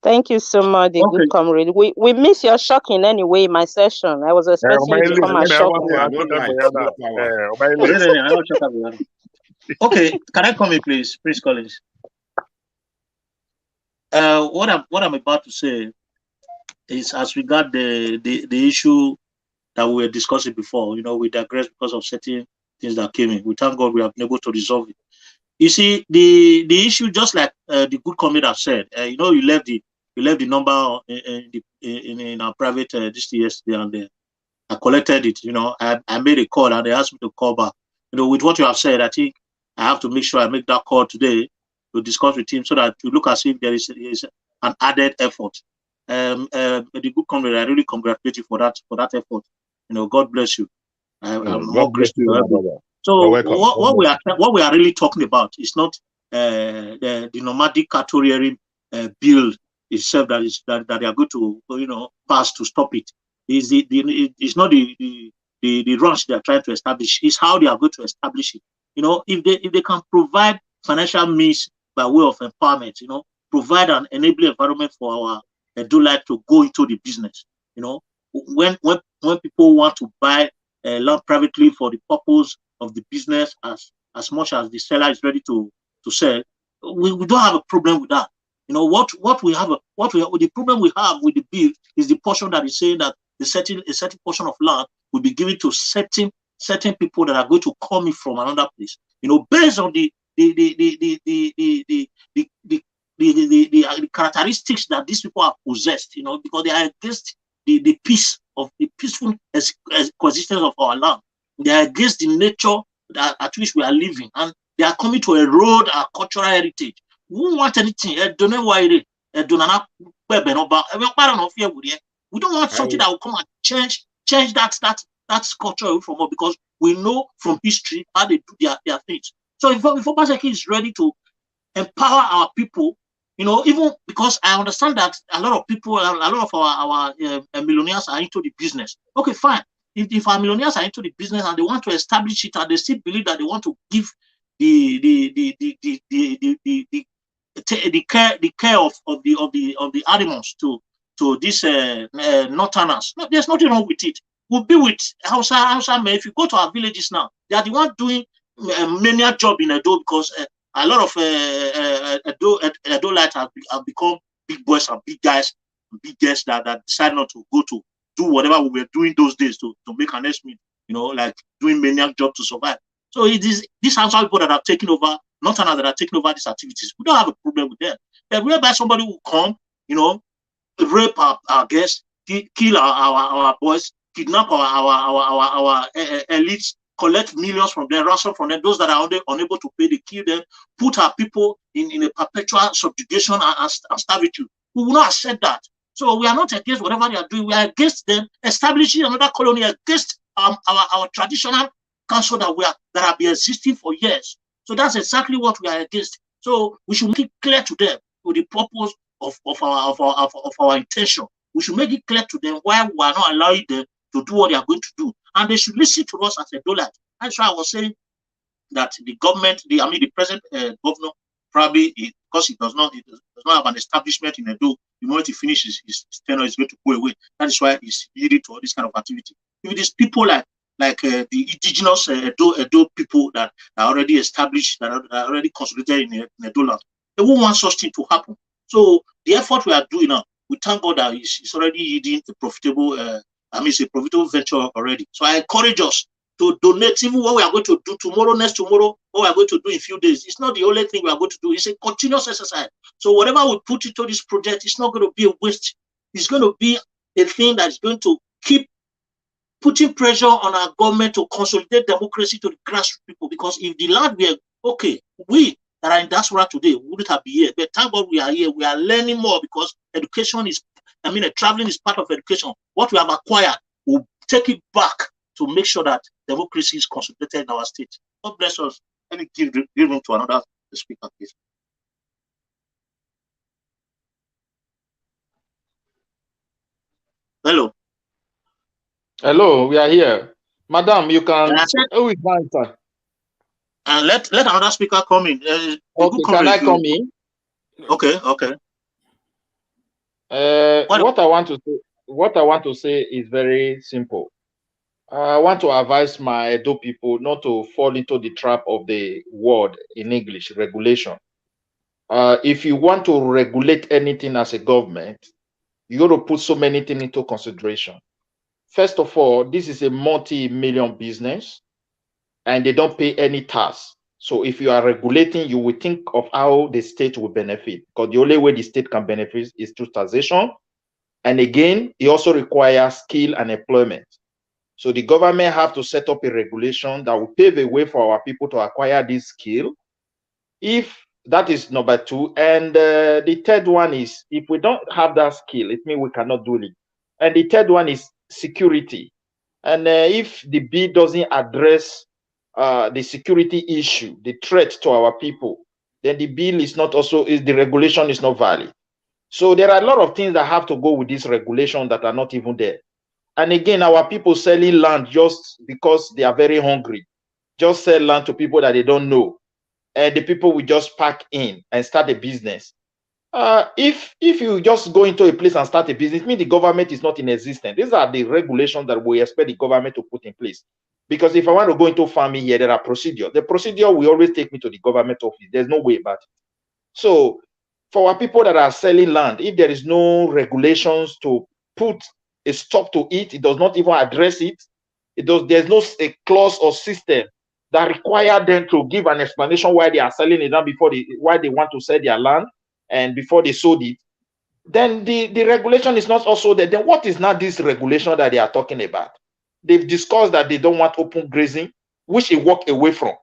Thank you so much, the good comrade. We miss your shocking anyway in my session. I was expecting you to come and shock me. Okay, can I come in, please? Please, Collins. What I'm about to say is as regard the issue that we were discussing before. We digress because of certain things that came in. We thank God we have been able to resolve it. You see, the issue, just like the good comrade have said, you left the number in our private district yesterday, and I collected it. I made a call, and they asked me to call back. With what you have said, I think I have to make sure I make that call today to discuss with him, so that to look as if there is an added effort. The good comrade, I really congratulate you for that effort. God bless you. I'm more grateful to you. So what we are really talking about is not the nomadic cattle rearing bill itself that they are going to pass to stop it. It's not the ranch they are trying to establish. It's how they are going to establish it. If they can provide financial means by way of empowerment, provide an enabling environment for our do-like to go into the business. When people want to buy land privately for the purpose of the business, as much as the seller is ready to sell, we don't have a problem with that. The problem we have with the bill is the portion that is saying that a certain portion of land will be given to certain people that are going to come in from another place. Based on the characteristics that these people have possessed. Because they are against the peaceful coexistence of our land. They are against the nature that at which we are living, and they are coming to erode our cultural heritage. We don't want anything. We don't want something that will come and change that culture away from us, because we know from history how they do their things. So if Obaseki is ready to empower our people, you know, even because I understand that a lot of people, a lot of our millionaires are into the business. Okay, fine. If our millionaires are into the business and they want to establish it, and they still believe that they want to give the care of the animals to these northerners, no, there's nothing wrong with it. We'll be with Hausa men. If you go to our villages now, they are the ones doing many a job in Edo, because a lot of Edo-lites have become big boys and big guys, big girls that decide not to go to do whatever we were doing those days to make an estimate, you know, like doing maniac job to survive. So it is these Hausa people that have taken over, northerners that are taking over these activities. We don't have a problem with them. But whereby somebody will come, you know, rape our guests, kill our boys, kidnap our elites, collect millions from them, ransom from them, those that are unable to pay, they kill them, put our people in a perpetual subjugation and servitude. We will not accept that. So we are not against whatever they are doing. We are against them establishing another colony, against our traditional council that have been existing for years. So that's exactly what we are against. So we should make it clear to them for the purpose of our intention. We should make it clear to them why we are not allowing them to do what they are going to do, and they should listen to us as a dollar. That's why I was saying that the government, the present governor, probably because he does not have an establishment in Edo, the moment he finishes his tenure is going to go away. That is why he's leading to all this kind of activity. If it is people like the indigenous Edo people that are already established, that are already consolidated in Edo land, they won't want such thing to happen. So the effort we are doing now, we thank God that it's already yielding a profitable, it's a profitable venture already. So I encourage us to donate, even what we are going to do tomorrow, next tomorrow, what we are going to do in a few days. It's not the only thing we are going to do. It's a continuous exercise. So whatever we put into this project, it's not going to be a waste. It's going to be a thing that is going to keep putting pressure on our government to consolidate democracy to the grassroots people. Because if the land were okay, we that are in diaspora today wouldn't have been here. But thank God we are here. We are learning more, because education is, traveling is part of education. What we have acquired, we'll take it back to make sure that democracy is consolidated in our state. God bless us. Let me give room to another speaker, please. Hello. Hello, we are here. Madam, you can... Who is my turn? And let another speaker come in. Okay, can I come in? Okay. What I want to say is very simple. I want to advise my Edo people not to fall into the trap of the word in English, regulation. If you want to regulate anything as a government, you got to put so many things into consideration. First of all, this is a multi-million business, and they don't pay any tax. So if you are regulating, you will think of how the state will benefit, because the only way the state can benefit is through taxation. And again, it also requires skill and employment. So the government have to set up a regulation that will pave a way for our people to acquire this skill. If that is number two. And the third one is, if we don't have that skill, it means we cannot do it. And the third one is security. And if the bill doesn't address the security issue, the threat to our people, then the bill is not the regulation is not valid. So there are a lot of things that have to go with this regulation that are not even there. And again, our people selling land just because they are very hungry, just sell land to people that they don't know. And the people will just pack in and start a business. If you just go into a place and start a business, it means the government is not in existence. These are the regulations that we expect the government to put in place. Because if I want to go into farming here, there are procedures. The procedure will always take me to the government office. There's no way about it. So for our people that are selling land, if there is no regulations to put a stop to it, it does not even address it. There's no a clause or system that require them to give an explanation why they are selling it land why they want to sell their land and before they sold it. Then the regulation is not also there. Then what is not this regulation that they are talking about? They've discussed that they don't want open grazing. which he walked away from,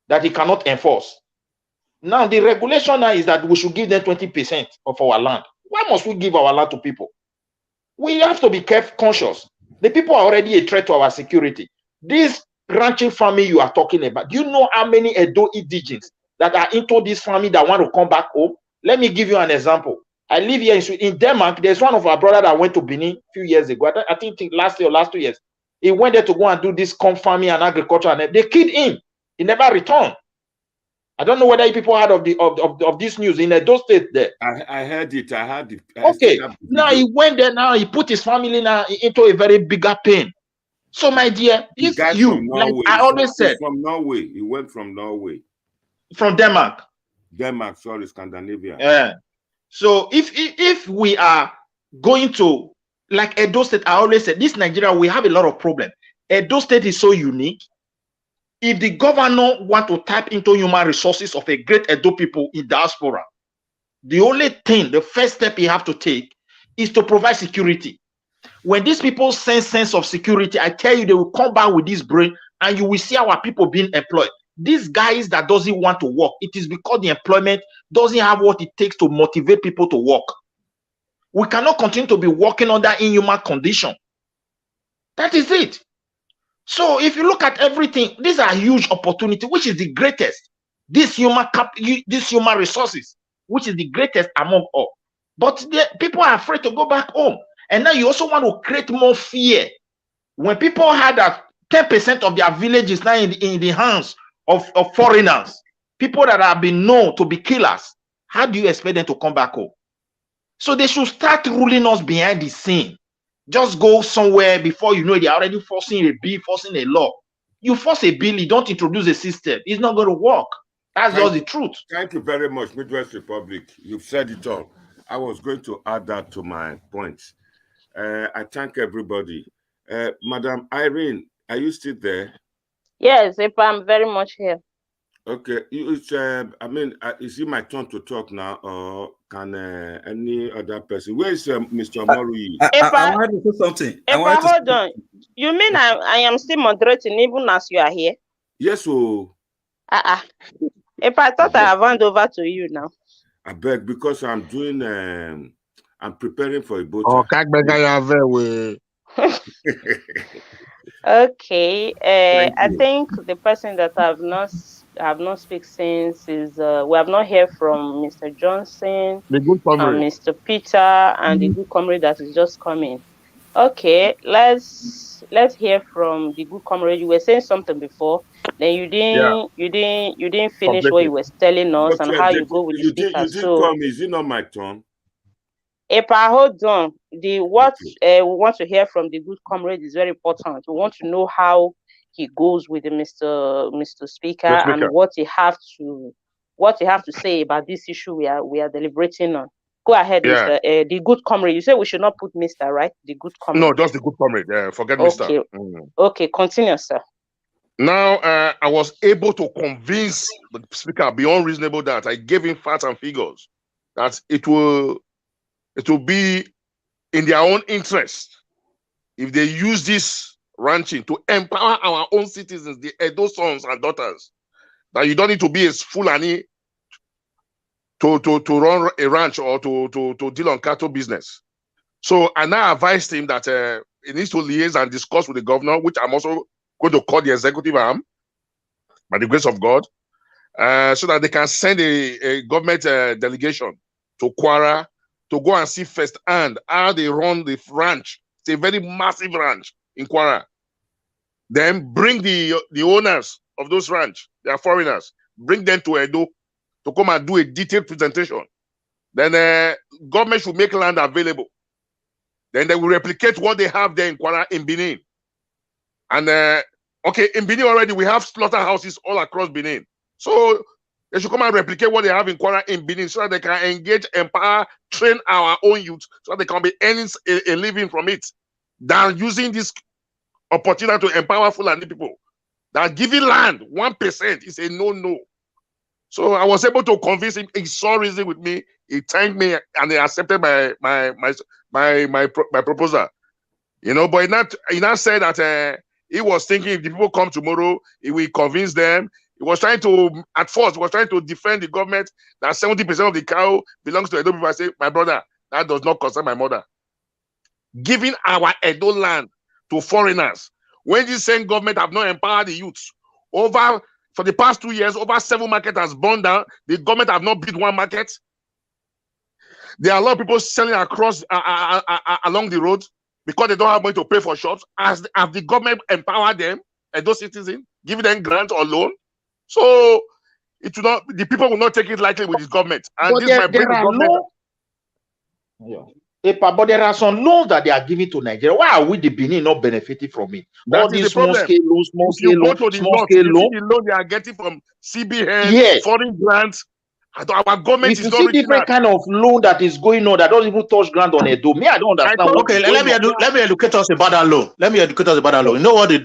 that he cannot enforce. Now, the regulation now is that we should give them 20% of our land. Why must we give our land to people? We have to be careful, conscious. The people are already a threat to our security. This ranching family you are talking about, do you know how many Edo indigenes that are into this family that want to come back home? Let me give you an example. I live here in Denmark. There's one of our brothers that went to Benin a few years ago. I think last year or last 2 years. He went there to go and do this corn farming and agriculture, and they killed him. He never returned. I don't know whether people heard of this news in Edo State there. I heard it. I heard it. Okay. Now he went there. Now he put his family now into a very bigger pain. So my dear, if you, like I always said, from Norway. He went from Norway. From Denmark. Denmark, sorry, Scandinavia. Yeah. So if we are going to, like Edo State, I always said, this Nigeria, we have a lot of problems. Edo State is so unique. If the governor want to tap into human resources of a great Edo people in diaspora, the only thing, the first step you have to take is to provide security. When these people sense of security, I tell you, they will come back with this brain and you will see our people being employed. These guys that doesn't want to work, it is because the employment doesn't have what it takes to motivate people to work. We cannot continue to be working under inhuman condition. That is it. So if you look at everything, these are huge opportunity, which is the greatest. This human resources, which is the greatest among all. But people are afraid to go back home. And now you also want to create more fear. When people had that 10% of their villages now in the hands of foreigners, people that have been known to be killers, how do you expect them to come back home? So they should start ruling us behind the scene. Just go somewhere before you know they're already forcing a bill, forcing a law. You force a bill, you don't introduce a system. It's not going to work. That's just the truth. Thank you very much, Midwest Republic. You've said it all. I was going to add that to my points. I thank everybody. Madam Irene, are you still there? Yes, I'm very much here. Okay. Is it my turn to talk now, or can any other person? Where is Mr. Morui? I want to say something. Hold on. You mean I am still moderating even as you are here? Yes, so. If I thought I have handed over to you now. I beg, because I'm doing, I'm preparing for a boat. Okay. I think the person that have not speak since is we have not heard from Mr. Johnson, Mr. Peter, and the good comrade that is just coming. Okay, let's hear from the good comrade. You were saying something before, then you didn't finish what you were telling us and how you go with the speaker. You did call me. Is it not my turn? Hold on. What we want to hear from the good comrade is very important. We want to know how he goes with the Mr. Speaker and what he have to say about this issue we are deliberating on. Go ahead, Mr. The good comrade. You said we should not put Mr. right? The good comrade. No, just the good comrade. Forget Mr. Okay, continue, sir. Now, I was able to convince the speaker beyond reasonable doubt. I gave him facts and figures that it will be in their own interest if they use this ranching to empower our own citizens, the Edo sons and daughters. That you don't need to be a Fulani to run a ranch or to deal on cattle business. So I now advised him that he needs to liaise and discuss with the governor, which I'm also going to call the executive arm, by the grace of God, so that they can send a government delegation to Kwara to go and see firsthand how they run the ranch. It's a very massive ranch in Kwara. Then bring the owners of those ranch, they are foreigners, bring them to Edo to come and do a detailed presentation. Then government should make land available. Then they will replicate what they have there in Kwara in Benin. And okay, in Benin already we have slaughterhouses all across Benin. So they should come and replicate what they have in Kwara in Benin so that they can engage, empower, train our own youth so that they can be earning a living from it. Than using this opportunity to empower Fulani people. That giving land 1% is a no-no. So I was able to convince him. He saw reason with me. He thanked me and he accepted my proposal. You know, but he not said that He was thinking if the people come tomorrow, he will convince them. He was trying to, at first, was trying to defend the government that 70% of the cow belongs to Edo people. I say, my brother, that does not concern my mother. Giving our Edo land to foreigners, when the same government have not empowered the youths, for the past 2 years, over 7 markets has burned down. The government have not built 1 market. There are a lot of people selling across along the road because they don't have money to pay for shops. As the government empowered them and those citizens, giving them grant or loan, so it will not. The people will not take it lightly with this government. And but this might bring the government. But there are some loans that they are giving to Nigeria. Why are we, the Benin, not benefiting from it? All these small-scale loans, small-scale loans, small-scale loans. The loan they are getting from CBN, foreign grants. Our government is not reaching different kind of loan that is going on that doesn't even touch ground on Edo. Me, I don't understand. Okay, let me educate us about that loan. Let me educate us about that loan. You know what they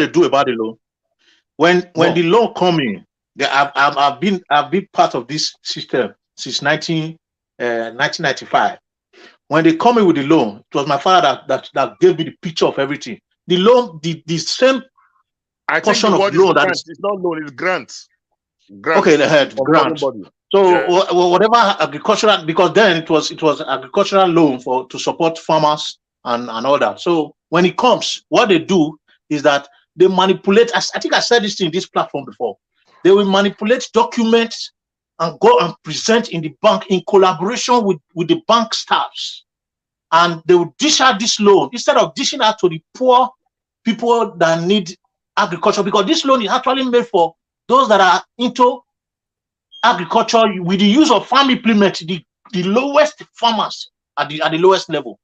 do about the loan? When the loan come in, I've been part of this system since 1995. When they come in with the loan, it was my father that gave me the picture of everything. The loan, the same portion of loan that is not loan, it's grants. Okay, the head grant. So whatever agricultural, because then it was agricultural loan to support farmers and all that. So when it comes, what they do is that they manipulate. I think I said this in this platform before. They will manipulate documents and go and present in the bank in collaboration with the bank staffs. And they will dish out this loan instead of dishing out to the poor people that need agriculture, because this loan is actually made for those that are into agriculture with the use of farm implement, the lowest farmers at the lowest level,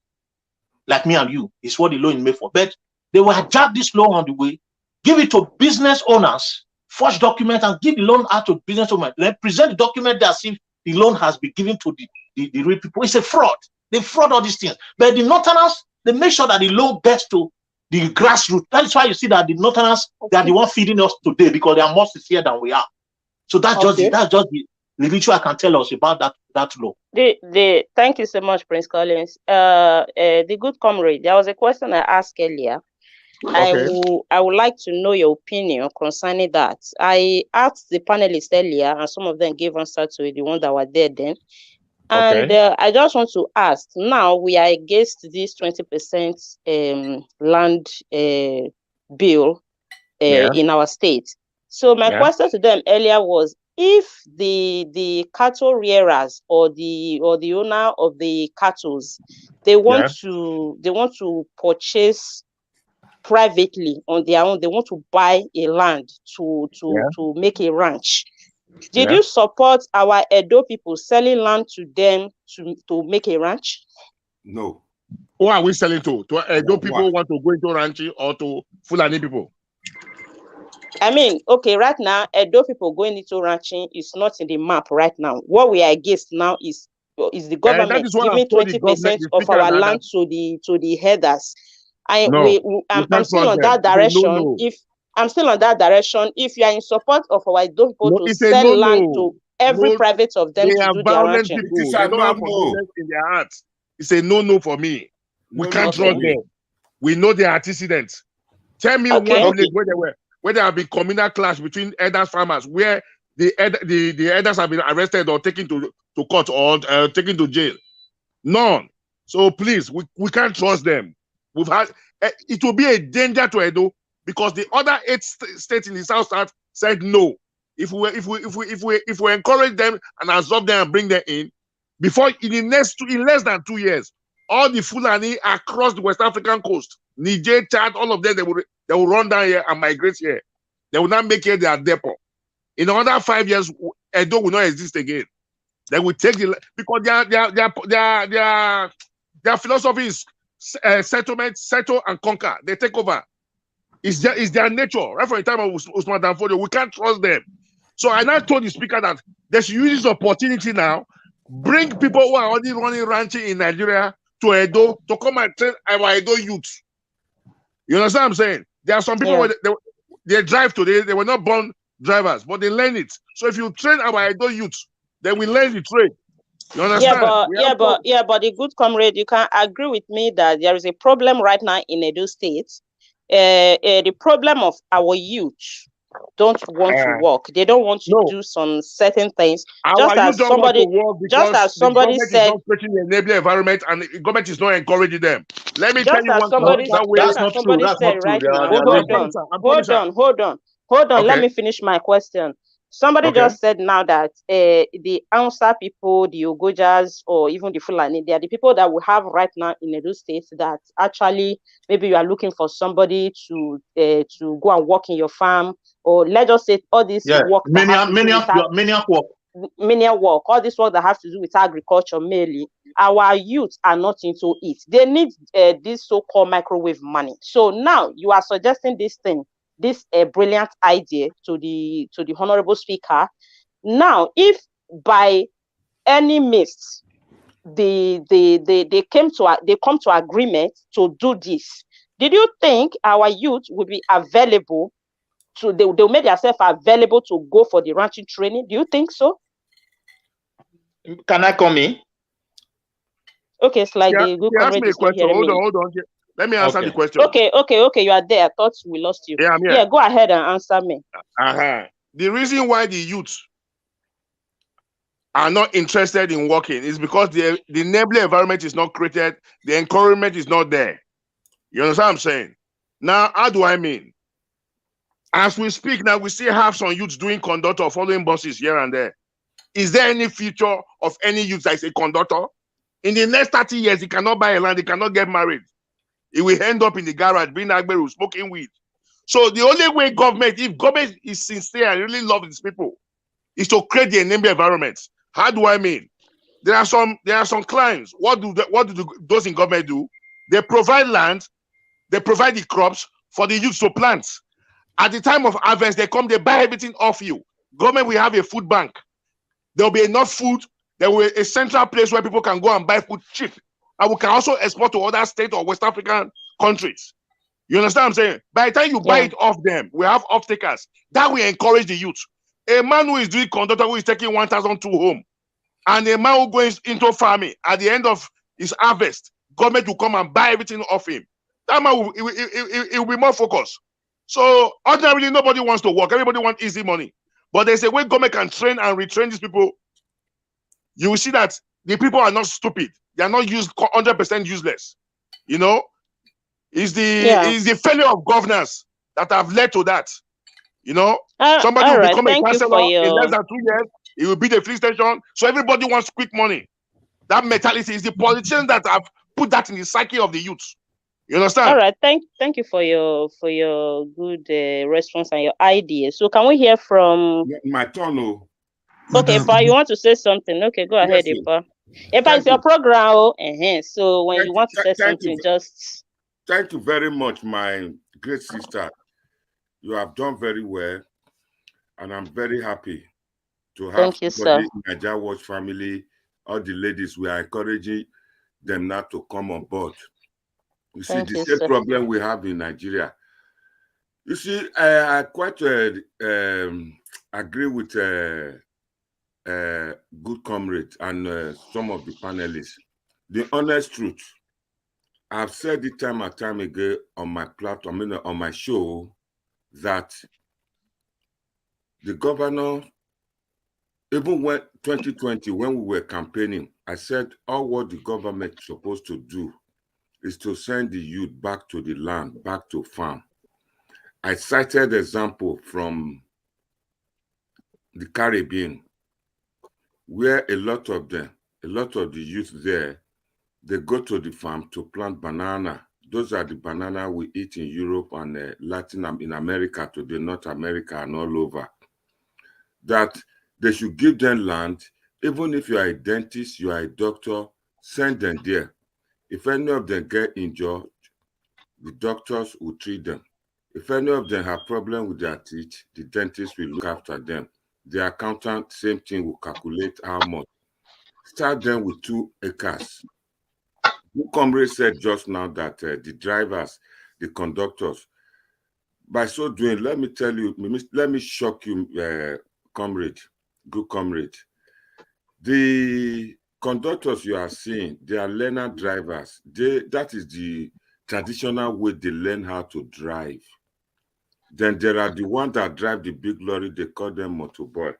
like me and you, is what the loan is made for. But they will hijack this loan on the way, give it to business owners, forge documents, and give the loan out to business owners. Then present the document that if the loan has been given to the real people. It's a fraud. They fraud all these things. But the Northerners, they make sure that the loan gets to the grassroots. That is why you see that the Northerners, they are the one feeding us today, because they are more sincere than we are. So that's just the little I can tell us about that law. Thank you so much, Prince Collins. The good comrade, there was a question I asked earlier. Okay. I would like to know your opinion concerning that. I asked the panelists earlier, and some of them gave answer to it, the ones that were there then. And I just want to ask, now we are against this 20% land bill in our state. So my question to them earlier was, if the cattle rearers or the owner of the cattle, they want to purchase privately on their own, they want to buy a land to make a ranch. Did you support our Edo people selling land to them to make a ranch? No. Who are we selling to? To Edo people who want to go into ranching, or to Fulani people? I mean, okay, right now, Edo people going into ranching is not in the map right now. What we are against now is the government giving 20% of our land to the headers. I'm still on that direction. I'm still on that direction. If you are in support of our Edo people to sell land to every private of them to do their ranching. They don't have forgiveness in their hearts. It's a no for me. We can't trust them. We know their antecedents. Tell me one village where there have been communal clash between elders farmers, where the elders have been arrested or taken to court or taken to jail. None. So please, we can't trust them. We've had it will be a danger to Edo, because the other 8 states in the South said no. If we encourage them and absorb them and bring them in, in less than 2 years, all the Fulani across the West African coast, Niger, Chad, all of them, they will run down here and migrate here. They will not make it their depot. In another 5 years, Edo will not exist again. They will take because their philosophy is settlement, settle and conquer. They take over. It's their nature. Right from the time of Usman Danfodio, we can't trust them. So I now told the speaker that they should use this opportunity now, bring people who are already running ranching in Nigeria to Edo to come and train our Edo youth. You understand what I'm saying? There are some people they drive today, they were not born drivers, but they learn it. So if you train our Edo youth, then we learn the trade. You understand? But the good comrade, you can agree with me that there is a problem right now in Edo State. the problem of our youth don't want to work. They don't want to do some certain things. Our youth don't want to work because the government is not creating an enabling environment and the government is not encouraging them. Let me tell you one thing. That's not true. That's not true. Hold on. Okay. Let me finish my question. Somebody just said now that the Hausa people, the Ogojas, or even the Fulani, they are the people that we have right now in Edo State that actually maybe you are looking for somebody to go and work in your farm, or let's just say all this work. Menial work. All this work that has to do with agriculture mainly. Our youth are not into it. They need this so-called microwave money. So now you are suggesting this thing. This brilliant idea to the honorable speaker. Now, if by any means they come to agreement to do this, did you think our youth will be available to they'll make themselves available to go for the ranching training? Do you think so? Can I come in? Okay, it's like the good comrade is not hearing me. Hold on. Let me answer the question. Okay, you are there. I thought we lost you. Yeah, I'm here. Yeah, go ahead and answer me. The reason why the youth are not interested in working is because the enabling environment is not created, the encouragement is not there. You understand what I'm saying? Now, how do I mean? As we speak now, we still have some youths doing conductor, following buses here and there. Is there any future of any youth that is a conductor? In the next 30 years, he cannot buy a land, he cannot get married. He will end up in the garage, being agberu, smoking weed. So the only way if government is sincere and really loves these people, is to create the enabling environment. How do I mean? There are some clients. What do those in government do? They provide land, they provide the crops for the youth to plant. At the time of harvest, they come, they buy everything off you. Government will have a food bank. There will be enough food. There will be a central place where people can go and buy food cheap. And we can also export to other states or West African countries. You understand what I'm saying? By the time you buy it off them, we have off-takers. That will encourage the youth. A man who is doing conductor who is taking 1,002 home, and a man who goes into farming, at the end of his harvest, government will come and buy everything off him. That man will be more focused. So ordinarily, nobody wants to work. Everybody wants easy money. But there's a way government can train and retrain these people. You will see that the people are not stupid. They are not 100% useless. You know, it's the failure of governance that have led to that. You know, somebody will become a councillor in less than 2 years. It will be the free station. So everybody wants quick money. That mentality is the politicians that have put that in the psyche of the youth. You understand? All right. Thank you for your good response and your ideas. So can we hear from my turn? Okay, Epa, you want to say something? Okay, go ahead, Epa. Epa, it's your program. So when you want to say something, just thank you very much, my great sister. You have done very well, and I'm very happy to have somebody in Nigeria Watch family. All the ladies, we are encouraging them now to come on board. You see, the same problem we have in Nigeria. You see, I quite agree with good comrade and some of the panelists. The honest truth, I've said it time and time again on my platform, on my show, that the governor, even when 2020, when we were campaigning, I said all what the government is supposed to do is to send the youth back to the land, back to farm. I cited example from the Caribbean, where a lot of the youth there, they go to the farm to plant banana. Those are the banana we eat in Europe and in America today, North America and all over. That they should give them land, even if you are a dentist, you are a doctor, send them there. If any of them get injured, the doctors will treat them. If any of them have problem with their teeth, the dentist will look after them. The accountant, same thing, will calculate how much. Start them with 2 acres. The comrade said just now that the drivers, the conductors, by so doing, let me tell you, let me shock you, comrade, good comrade. The conductors you are seeing, they are learner drivers. That is the traditional way they learn how to drive. Then there are the ones that drive the big lorry, they call them motorbike.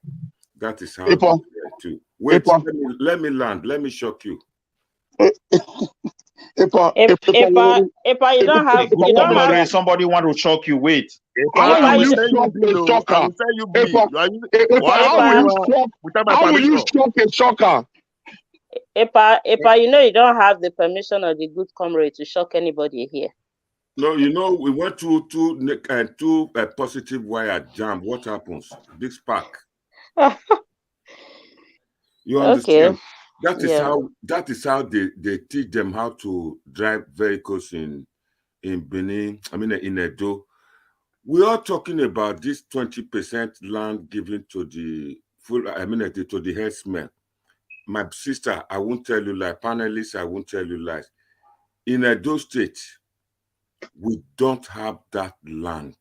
That is how they do too. Wait, let me land. Let me shock you. Epa, you don't have. You don't have. Somebody want to shock you. Wait. How will you shock a shocker? How will you shock a shocker? Epa, you know you don't have the permission of the good comrade to shock anybody here. No, you know, we went through two positive wire jam. What happens? Big spark. You understand? Okay. That is how they teach them how to drive vehicles in Benin. I mean, in Edo. We are talking about this 20% land given to the to the herdsmen. My sister, I won't tell you lies. Panelists, I won't tell you lies. In Edo State, we don't have that land.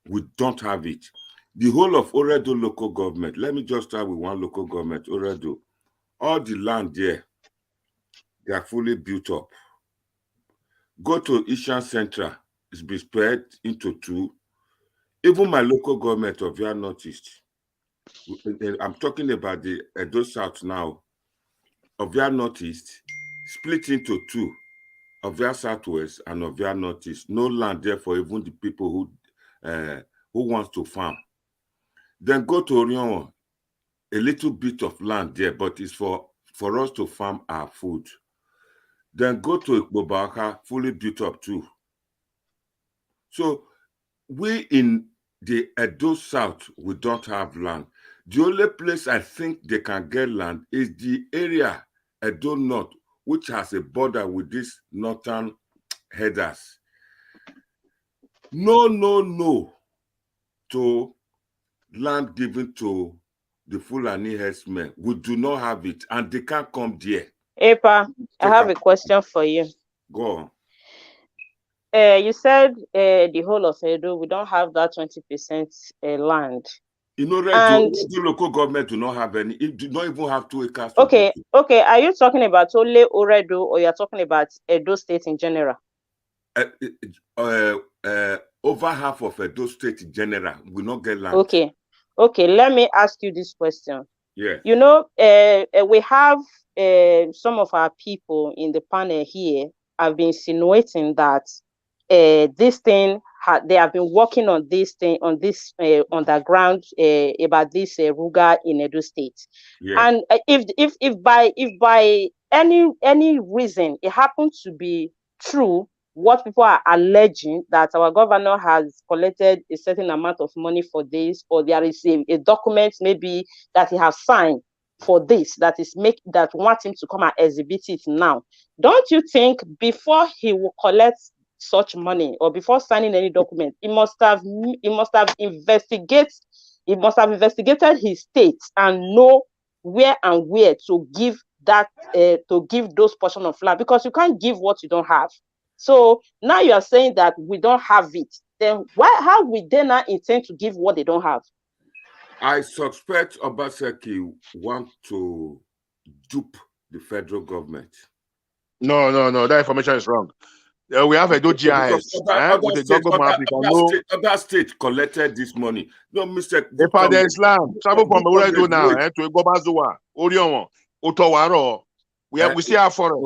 We don't have it. The whole of Oredo local government, let me just start with one local government, Oredo. All the land there, they are fully built up. Go to Ishan Central, it's been spread into two. Even my local government of your Northeast, I'm talking about the Edo South now, of your Northeast, split into two. Of your Southwest and of your Northeast, no land there for even the people who wants to farm. Then go to Orion, a little bit of land there, but it's for us to farm our food. Then go to Ikbobaka, fully built up too. So we in the Edo South, we don't have land. The only place I think they can get land is the area, Edo North, which has a border with these northern headers. No to land given to the Fulani herdsmen. We do not have it, and they can't come there. Epa, I have a question for you. Go on. You said the whole of Edo, we don't have that 20% land. You know, the local government do not have any. It do not even have 2 acres. Okay. Are you talking about only Oredo, or you're talking about Edo State in general? Over half of Edo State in general will not get land. Okay. Let me ask you this question. Yeah. You know, we have some of our people in the panel here have been insinuating that this thing, they have been working on this thing, on this underground about this Ruga in Edo State. Yeah. And if by any reason it happens to be true, what people are alleging, that our governor has collected a certain amount of money for this, or there is a document maybe that he has signed for this, that wants him to come and exhibit it now. Don't you think before he will collect such money, or before signing any document, he must have investigated his state and know where to give those portion of land, because you can't give what you don't have. So now you are saying that we don't have it. Then how will they now intend to give what they don't have? I suspect Obaseki want to dupe the federal government. No. That information is wrong. We have a GIS with the government. Other state collected this money. No, Mr. If there is land, travel from Oredo now to Gobazuwa, Orion, Otowaro. We see our forest,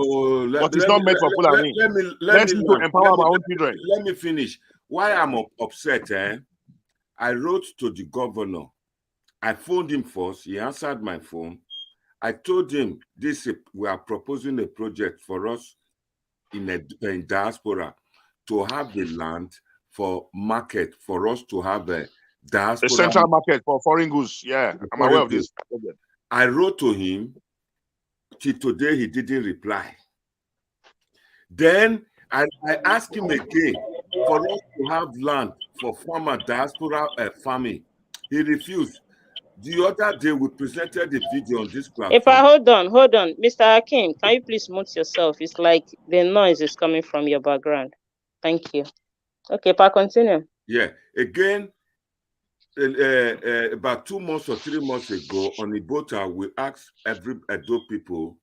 but it's not meant for Fulani. Let's empower our own children. Let me finish. Why I'm upset, I wrote to the governor. I phoned him first. He answered my phone. I told him we are proposing a project for us in diaspora to have the land for market, for us to have a diaspora. A central market for foreign goods. Yeah, I'm aware of this. I wrote to him. Till today, he didn't reply. Then I asked him again for us to have land for farmer diaspora farming. He refused. The other day, we presented a video on this platform. Hold on. Mr. Akim, can you please mute yourself? It's like the noise is coming from your background. Thank you. Okay, continue. Yeah. Again, about 2 months or 3 months ago, on Ibota, we asked every Edo people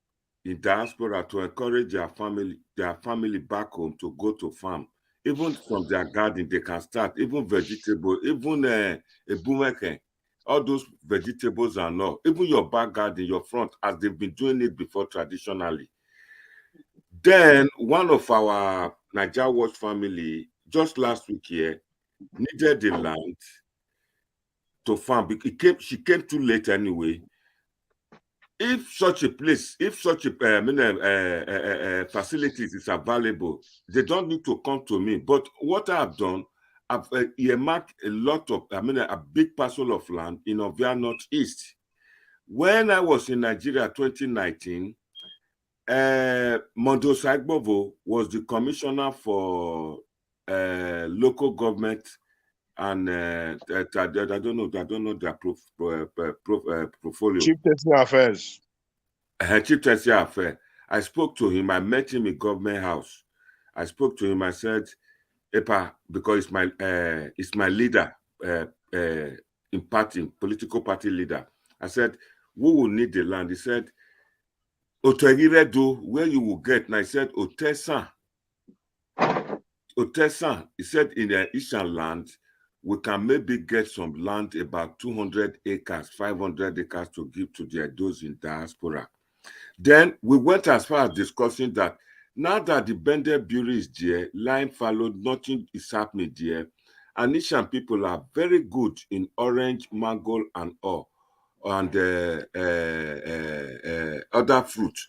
in diaspora to encourage their family back home to go to farm. Even from their garden, they can start, even vegetable, even a boomerang, all those vegetables and all, even your back garden, your front, as they've been doing it before traditionally. Then one of our Niger Watch family, just last week here, needed the land to farm. She came too late anyway. If such a place, if such a facilities is available, they don't need to come to me. But what I've done, I've earmarked a lot of, a big parcel of land in Ovia Northeast. When I was in Nigeria 2019, Mondo Saigbovo was the commissioner for local government and I don't know their portfolio. Chief Tertiary Affairs. Chief Tertiary Affairs. I spoke to him. I met him in Government House. I spoke to him. I said, "Epa, because it's my leader in party, political party leader." I said, "Who will need the land?" He said, "Otegiredo, where you will get." And I said, Otesan. He said, in the Eastern land, we can maybe get some land, about 200 acres, 500 acres to give to those in diaspora. Then we went as far as discussing that now that the Bender Bureau is there, line followed, nothing is happening there. And Asian people are very good in orange, mango, and all, and other fruits.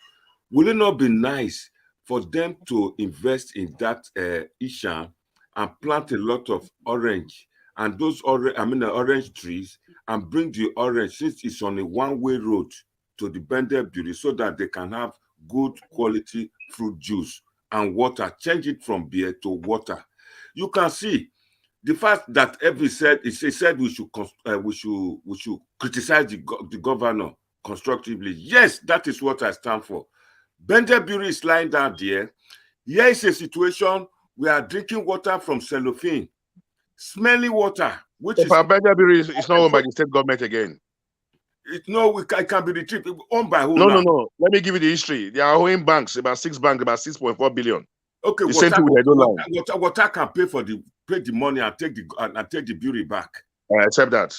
Will it not be nice for them to invest in that Ishan and plant a lot of orange and those orange trees and bring the orange, since it's on a one-way road, to the Bender Bureau so that they can have good quality fruit juice and water, change it from beer to water. You can see the fact that Evie said, he said we should criticize the governor constructively. Yes, that is what I stand for. Bender Bureau is lying down there. Here is a situation we are drinking water from cellophane, smelly water, which is Bender Bureau is not owned by the state government again. It can be retrieved. Owned by who? No. Let me give you the history. They are owning banks, about 6 banks, about 6.4 billion. Okay, water can pay the money and take the bureau back. I accept that.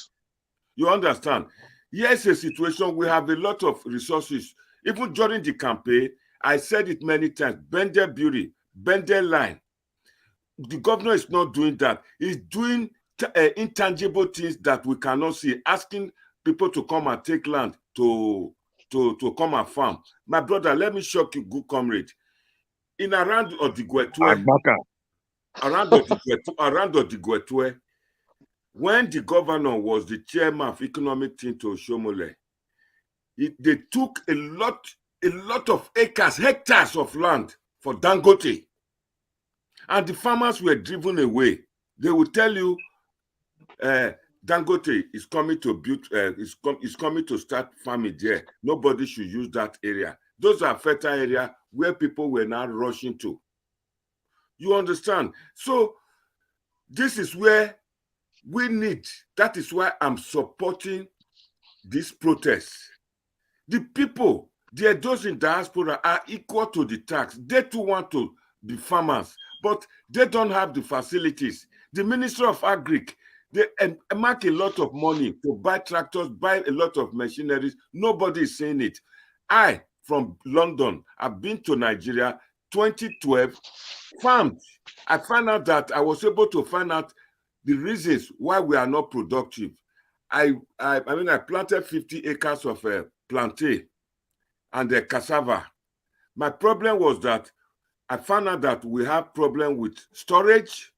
You understand? Here's a situation. We have a lot of resources. Even during the campaign, I said it many times. Bender Bureau, Bender line. The governor is not doing that. He's doing intangible things that we cannot see. Asking people to come and take land to come and farm. My brother, let me shock you, good comrade. In around Odigwetwe, when the governor was the chairman of economic team to Shomole, they took a lot of hectares of land for Dangote, and the farmers were driven away. They will tell you, Dangote is coming to build, is coming to start farming there. Nobody should use that area. Those are fertile areas where people were now rushing to. You understand? So this is where we need. That is why I'm supporting this protest. The people, those in diaspora are equal to the tax. They too want to be farmers, but they don't have the facilities. The Minister of Agric, they make a lot of money to buy tractors, buy a lot of machineries. Nobody is saying it. I, from London, I've been to Nigeria, 2012, farmed. I found out that I was able to find out the reasons why we are not productive. I planted 50 acres of plantain and cassava. My problem was that I found out that we have problem with storage,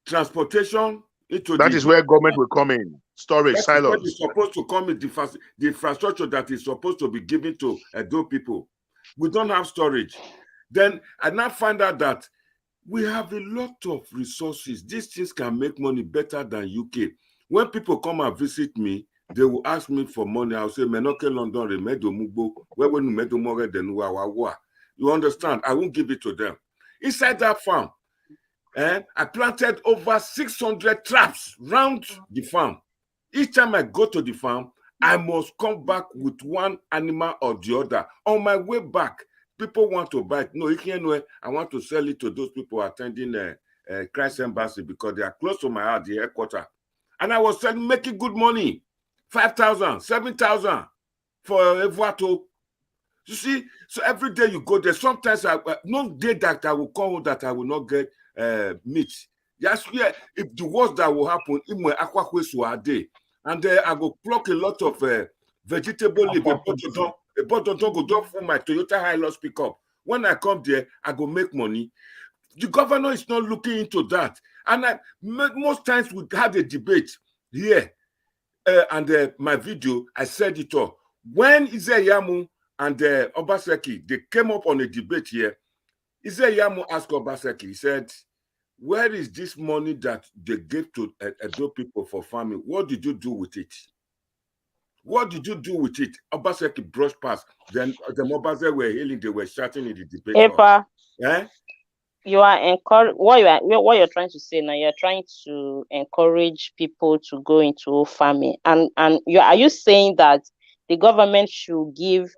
transportation. That is where government will come in. Storage, silos. Is supposed to come in the infrastructure that is supposed to be given to those people. We don't have storage. Then I now find out that we have a lot of resources. These things can make money better than UK. When people come and visit me, they will ask me for money. I'll say, Menoke London, Remedo Mugbo, where when Medo More than Wawa. You understand? I won't give it to them. Inside that farm, I planted over 600 traps around the farm. Each time I go to the farm, I must come back with one animal or the other. On my way back, people want to buy it. No, I want to sell it to those people attending Christ Embassy because they are close to my heart, the headquarters. And I was making good money, 5,000, 7,000 for a vato. You see, so every day you go there. Sometimes no day that I will come home that I will not get meat. Yes, yeah. If the worst that will happen, and I go pluck a lot of vegetable leaf. About don't go down for my Toyota Hilux pickup. When I come there, I go make money. The governor is not looking into that. And most times we had a debate here, and my video, I said it all. When Nyesom and Obaseki, they came up on a debate here, Nyesom asked Obaseki, he said, where is this money that they gave to Edo people for farming? What did you do with it? What did you do with it? Obaseki brushed past. Then the Obaseki were hailing, they were shouting in the debate. Epa, you are encouraged. What you're trying to say now, you're trying to encourage people to go into farming. And are you saying that the government should give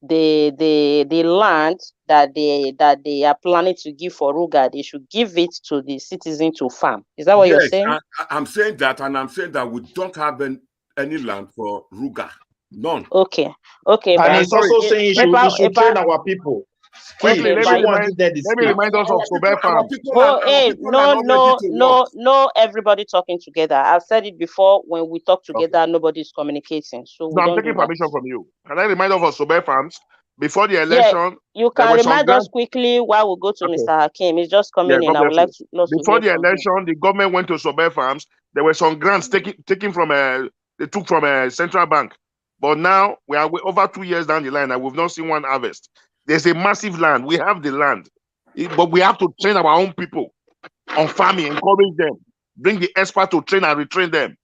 the land that they are planning to give for Ruga, they should give it to the citizen to farm? Is that what you're saying? I'm saying that, and I'm saying that we don't have any land for Ruga. None. Okay. And he's also saying he should train our people. Let me remind us of Sobe Farm. No, everybody talking together. I've said it before, when we talk together, nobody's communicating. So I'm taking permission from you. Can I remind us of Sobe Farms? Before the election, you can remind us quickly while we go to Mr. Hakim. He's just coming in. I would like to before the election, the government went to Sobe Farms. There were some grants taken from they took from a central bank. But now we are over 2 years down the line and we've not seen one harvest. There's a massive land. We have the land, but we have to train our own people on farming, encourage them, bring the experts to train and retrain them.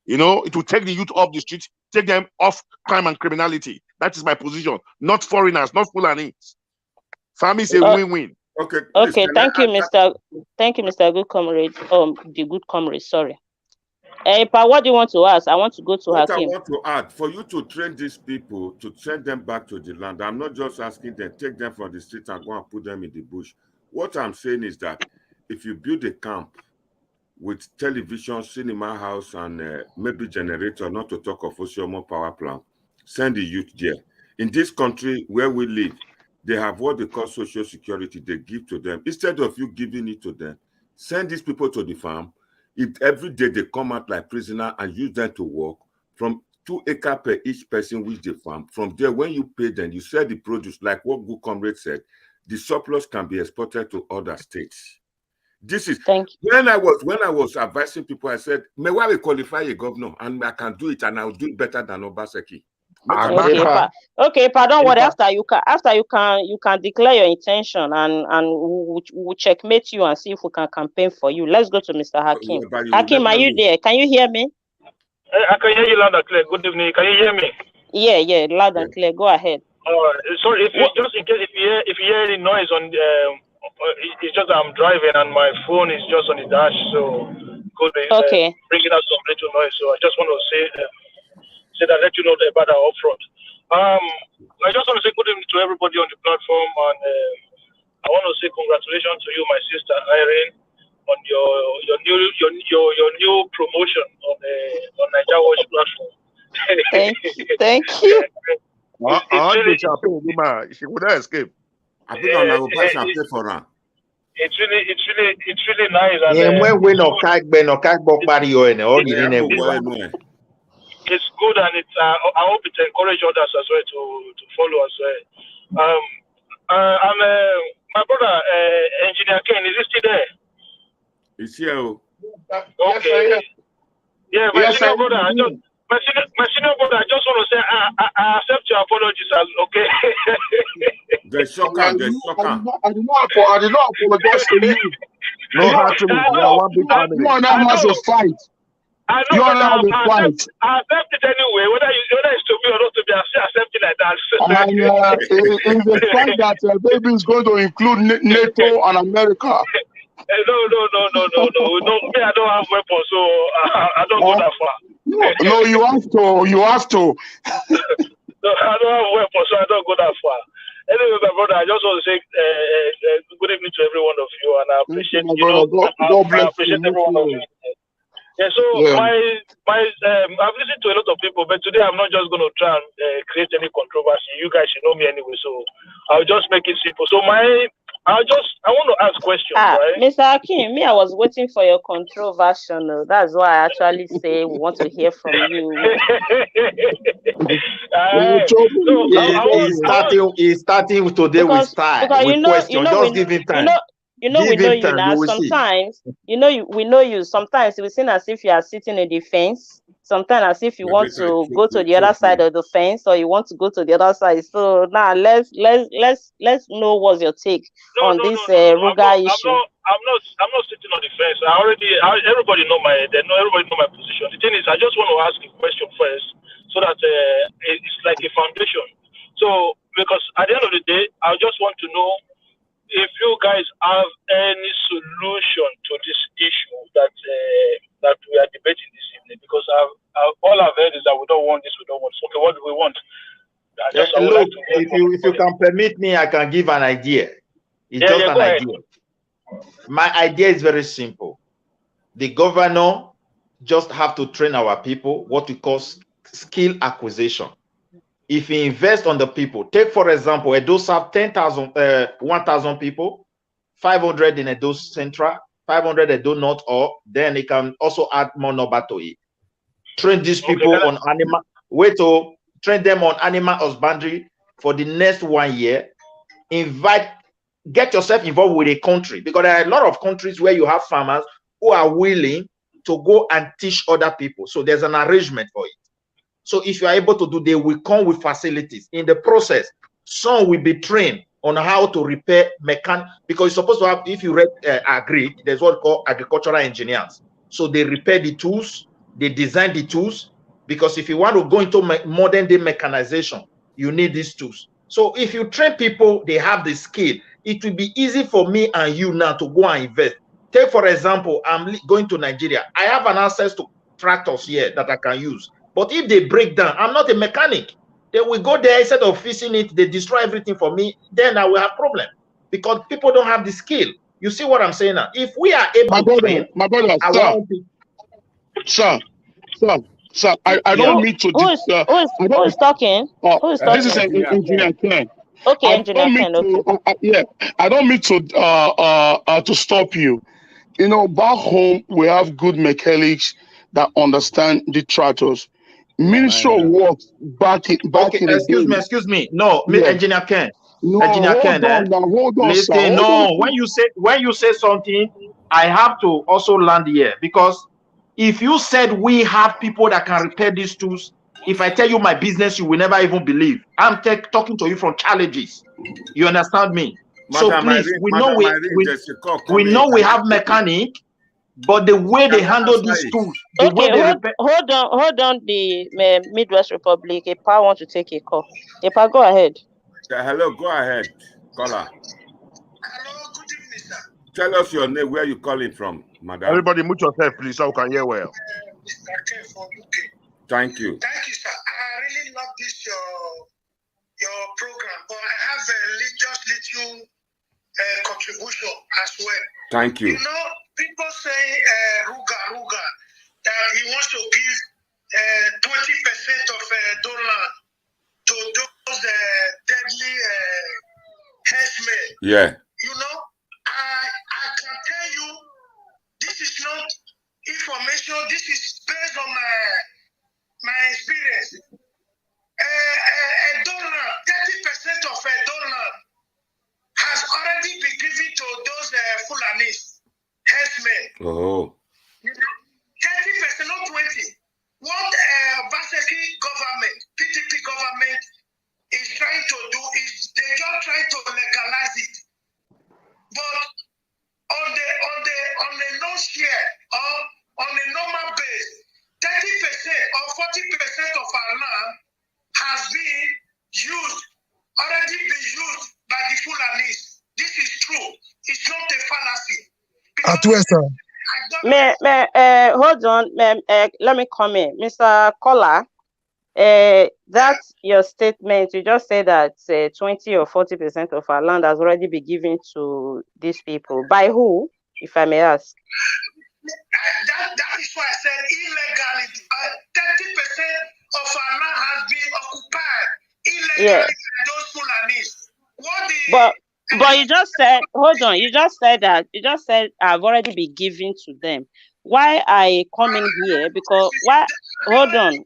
You know, it will take the youth off the streets, take them off crime and criminality. That is my position. Not foreigners, not Fulani. Farming is a win-win. Okay. Okay. Thank you, Mr. Good Comrade. The Good Comrade. Sorry. Pa, what do you want to ask? I want to go to Hakim. I want to add, for you to train these people, to send them back to the land, I'm not just asking them, take them from the street and go and put them in the bush. What I'm saying is that if you build a camp with television, cinema house, and maybe generator, not to talk of Osiomo power plant, send the youth there. In this country where we live, they have what they call social security, they give to them. Instead of you giving it to them, send these people to the farm. If every day they come out like prisoner and use them to work, from 2 acres per each person which they farm, from there, when you pay them, you sell the produce, like what Good Comrade said, the surplus can be exported to other states. This is when I was advising people, I said, may I qualify a governor and I can do it and I'll do it better than Obaseki. Okay, pardon. What after you can declare your intention and we'll checkmate you and see if we can campaign for you. Let's go to Mr. Hakim. Hakim, are you there? Can you hear me? I can hear you loud and clear. Good evening. Can you hear me? Yeah, loud and clear. Go ahead. Sorry, if you just in case if you hear any noise on it's just that I'm driving and my phone is just on the dash, so could be bringing out some little noise. So I just want to say that, let you know about that up front. I just want to say good evening to everybody on the platform, and I want to say congratulations to you, my sister Irene, on your new promotion on Nigeria Watch platform. Thank you. She would not escape. I think I will buy some for her. It's really nice. It's good, and I hope it encourages others as well to follow as well. My brother, Engineer Ken, is he still there? He's here. Okay. Yeah, my senior brother, I just want to say I accept your apologies, okay? The shocker. I did not apologize to you. No hard to me. You are one big family. You and I have a fight. I know, I accept it anyway. Whether it's to me or not to be, I accept it like that. And it's a fact that baby is going to include NATO and America. No. Me, I don't have weapons, so I don't go that far. No, you have to. No, I don't have weapons, so I don't go that far. Anyway, my brother, I just want to say good evening to every one of you, and I appreciate God bless I appreciate you. every one of you. Yeah, so I've listened to a lot of people, but today I'm not just going to try and create any controversy. You guys should know me anyway, so I'll just make it simple. So I want to ask questions, right? Mr. Akin, me, I was waiting for your controversial. That's why I actually say we want to hear from you. He's starting today with style, with question. Just give him time. We know you now. Sometimes, we know you. Sometimes we seem as if you are sitting in the fence. Sometimes as if you want to go to the other side of the fence, or you want to go to the other side. So now let's know what's your take on this Ruga issue. I'm not sitting on the fence. Everybody know my position. The thing is, I just want to ask a question first, so that it's like a foundation. So because at the end of the day, I just want to know if you guys have any solution to this issue that we are debating this evening, because all I've heard is that we don't want this, we don't want this. Okay, what do we want? Look, if you can permit me, I can give an idea. It's just an idea. My idea is very simple. The governor just have to train our people what we call skill acquisition. If he invests on the people, take for example, Edo South 1,000 people, 500 in Edo Central, 500 Edo North, or then he can also add more number to it. Train these people on animal. Train them on animal husbandry for the next 1 year. Get yourself involved with a country, because there are a lot of countries where you have farmers who are willing to go and teach other people. So there's an arrangement for it. So if you are able to do, they will come with facilities. In the process, some will be trained on how to repair mechanic, because you're supposed to have, if you read agri, there's what we call agricultural engineers. So they repair the tools, they design the tools, because if you want to go into modern day mechanization, you need these tools. So if you train people, they have the skill, it will be easy for me and you now to go and invest. Take for example, I'm going to Nigeria. I have an access to tractors here that I can use. But if they break down, I'm not a mechanic. They will go there, instead of fixing it, they destroy everything for me. Then I will have problem, because people don't have the skill. You see what I'm saying now? If we are able to train, my brother, sir, I don't need to. Who is talking? Who is talking? This is Engineer Ken. Okay, Engineer Ken. Okay. I don't mean to stop you. You know, back home we have good mechanics that understand the tractors. Ministry of Works back in excuse me. No, Engineer Ken. No, Engineer Ken. Hold on, listen, sir. No, when you say something, I have to also land here, because if you said we have people that can repair these tools, if I tell you my business, you will never even believe. I'm talking to you from challenges. You understand me? So please, we know we have mechanic, but the way they handle these tools, hold on, the Midwest Republic. Epa want to take a call. Epa, go ahead. Hello, go ahead, caller. Hello, good evening, sir. Tell us your name, where you calling from, madam. Everybody mute yourself, please, so we can hear well. Mr. K from UK. Thank you. Thank you, sir. I really love this your program, but I have just little contribution as well. Thank you. You know, people say Ruga, that he wants to give 20% of dollar to those deadly henchmen. Yeah. You know, I can tell you, this is not information. This is based on my experience. A dollar, 30% of a dollar has already been given to those Fulanis, henchmen. Oh. You know, 30%, not 20. What Obaseki government, PDP government, is trying to do is they just try to legalize it. But on the no-share or on a normal base, 30% or 40% of our land has already been used by the Fulanis. This is true. It's not a fallacy. At where, sir? Hold on, let me come in. Mr. Kola, that's your statement. You just said that 20 or 40% of our land has already been given to these people. By who, if I may ask? That is why I said illegally. 30% of our land has been occupied illegally by those Fulanis. But you just said, hold on, you just said I've already been given to them. Why I come in here? Because why? Hold on,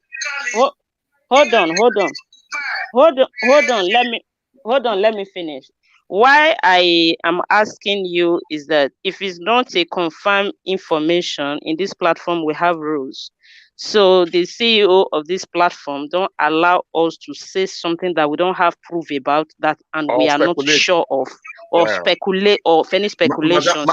let me finish. Why I am asking you is that if it's not a confirmed information in this platform, we have rules. So the CEO of this platform don't allow us to say something that we don't have proof about that, and we are not sure of, or speculate, or any speculation.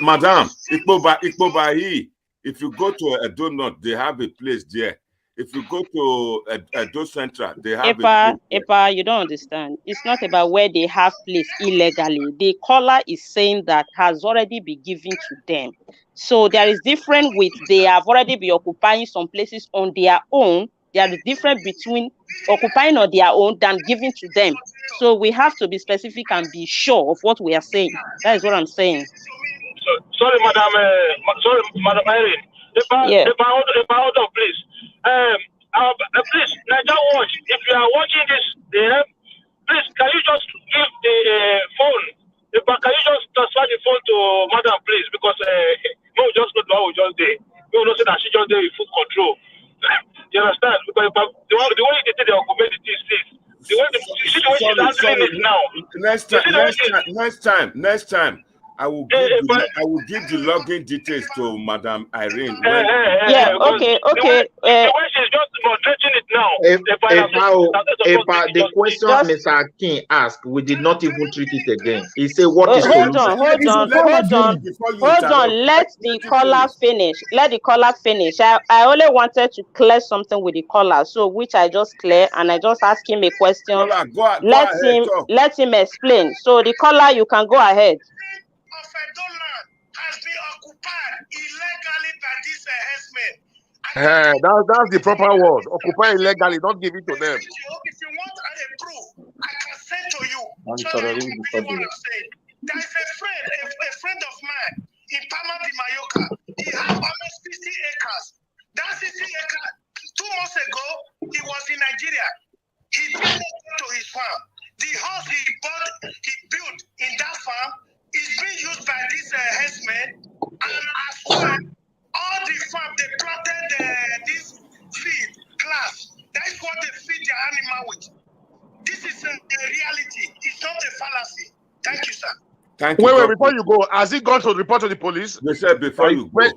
Madam, Ikpobayi, if you go to a donut, they have a place there. If you go to a Edo Central, they have Epa, you don't understand. It's not about where they have place illegally. The caller is saying that has already been given to them. So there is difference with they have already been occupying some places on their own. There is difference between occupying on their own than giving to them. So we have to be specific and be sure of what we are saying. That is what I'm saying. Sorry, Madam Irene. If I hold on, please. Please, Niger Watch, if you are watching this, please, can you just give the phone? Can you just transfer the phone to Madam, please? Because we just not know how we just did. We will not say that she just did with full control. You understand? Because the way they did the occupation is this. The way she's handling it now. Next time. I will give the login details to Madam Irene. Okay. The way she's just moderating it now. The question Mr. Akin asked, we did not even treat it again. He said, "What is solution?" Hold on. Let the caller finish. I only wanted to clear something with the caller, so which I just clear, and I just asked him a question. Let him explain. So the caller, you can go ahead. Has been occupied illegally by this herdsmen. That's the proper word. Occupy illegally, don't give it to them. If you want a proof, I can say to you. There is a friend of mine in Palma de Mallorca. He has almost 50 acres. That 50 acres, 2 months ago, he was in Nigeria. He built to his farm. The house he built in that farm is being used by these herdsmen, and as well, all the farm they planted this feed glass. That's what they feed their animal with. This is a reality. It's not a fallacy. Thank you, sir. Thank you. Wait, before you go, has he gone to report to the police? They said before you go.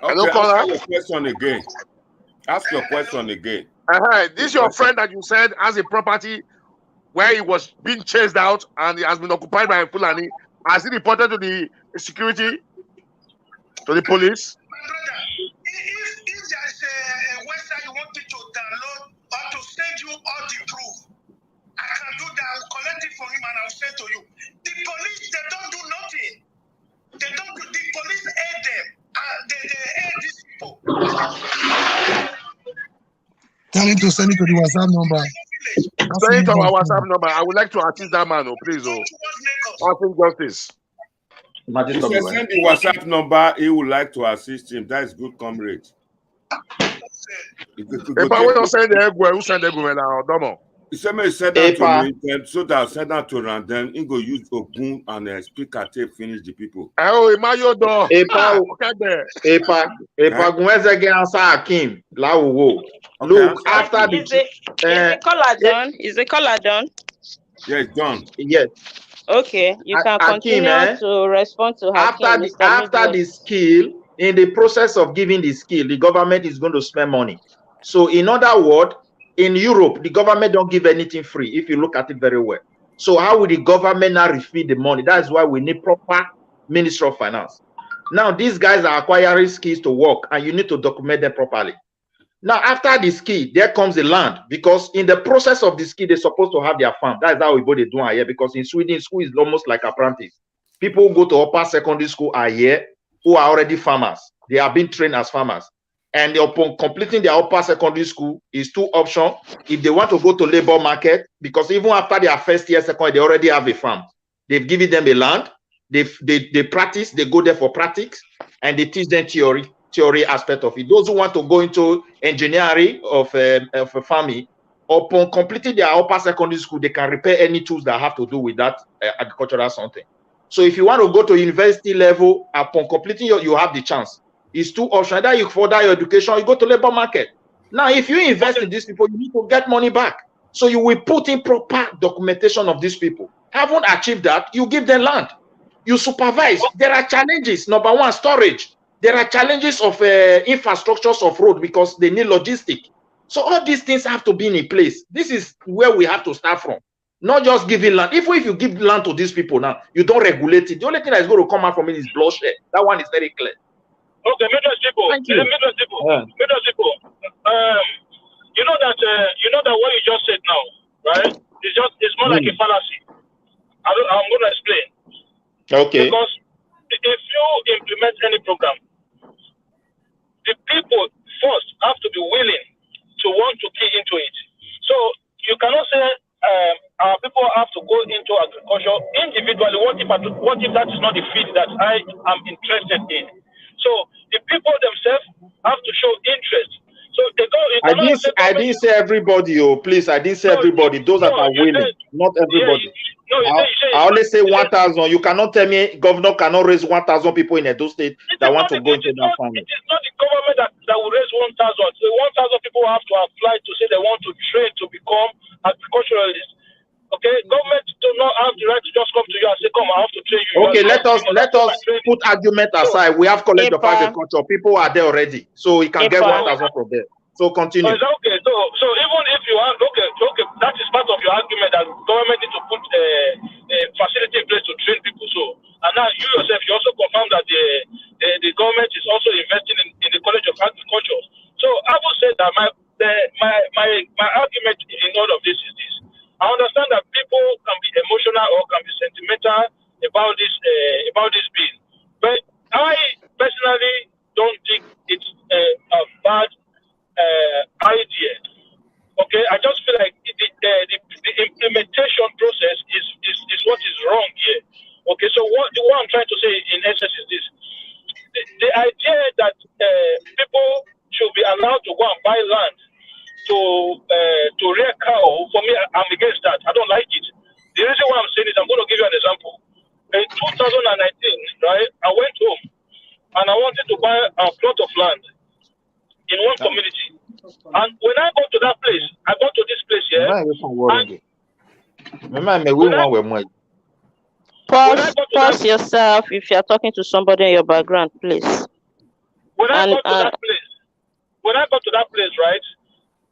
Okay, ask your question again. Ask your question again. This is your friend that you said has a property where he was being chased out and he has been occupied by a Fulani. Has he reported to the security, to the police? My brother, if there is a website you want me to download or to send you all the proof, I can do that. I will collect it from him and I will send to you. The police, they don't do nothing. The police aid them. They aid these people. Tell him to send it to the WhatsApp number. Send it to our WhatsApp number. I would like to assist that man, please. Passing justice. If you send the WhatsApp number, he would like to assist him. That is good, comrade. If I want to send the egg, who send the egg now? Domo. He said me send that to me, so that send that to him. Then he go use Ogun and speaker tape finish the people. Oh, Mayodo. Gunweze get answer Akim. Look, after is the caller done? Is the caller done? Yeah, it's done. Yes. Okay, you can continue to respond to Hakim. After the skill, in the process of giving the skill, the government is going to spend money. So, in other words, in Europe, the government don't give anything free, if you look at it very well. So, how will the government now refeed the money? That's why we need proper Ministry of Finance. Now, these guys are acquiring skills to work, and you need to document them properly. Now, after the ski, there comes the land, because in the process of the ski, they're supposed to have their farm. That's how we both do here, because in Sweden, school is almost like apprentice. People who go to upper secondary school are here who are already farmers. They are being trained as farmers. And upon completing their upper secondary school, is 2 options. If they want to go to labor market, because even after their first year, second year, they already have a farm. They've given them a land. They practice, they go there for practice, and they teach them theory aspect of it. Those who want to go into engineering of a farming, upon completing their upper secondary school, they can repair any tools that have to do with that agricultural something. So if you want to go to university level, upon completing you have the chance. It's 2 options. Either you further your education, or you go to labor market. Now, if you invest in these people, you need to get money back. So you will put in proper documentation of these people. Haven't achieved that, you give them land. You supervise. There are challenges. Number 1, storage. There are challenges of infrastructures of road, because they need logistics. So all these things have to be in place. This is where we have to start from. Not just giving land. If you give land to these people now, you don't regulate it. The only thing that is going to come out from it is bloodshed. That one is very clear. Okay, middle people. You know that what you just said now, right? It's more like a fallacy. I'm going to explain. Okay. Because if you implement any program, the people first have to be willing to want to key into it. So you cannot say our people have to go into agriculture individually. What if that is not the field that I am interested in? So the people themselves have to show interest. So they go. I didn't say everybody. Oh, please, I didn't say everybody. Those that are willing, not everybody. I only say 1,000. You cannot tell me governor cannot raise 1,000 people in Edo State that want to go into that farming. It is not the government that will raise 1,000. So 1,000 people have to apply to say they want to train to become agriculturalists. Okay, government do not have the right to just come to you and say, "Come, I have to train you." Okay, let us put argument aside. We have college of agriculture. People are there already, so you can get 1,000 from there. So continue. Okay, so even if you are okay, that is part of your argument that government need to put a facility in place to train people. So, and now you yourself, you also confirm that the government is also investing in the College of Agriculture. So I will say that my argument in all of this is this. I understand that people can be emotional or can be sentimental about this bill, but I personally don't think it's a bad idea. Okay, I just feel like the implementation process is what is wrong here. Okay, so what I'm trying to say in essence is this: the idea that people should be allowed to go and buy land to rear cow, for me, I'm against that. I don't like it. The reason why I'm saying it, I'm going to give you an example. In 2019, right, I went home and I wanted to buy a plot of land in one community. And when I go to that place, I go to this place here. Pause yourself if you're talking to somebody in your background, please. When I got to that place, right,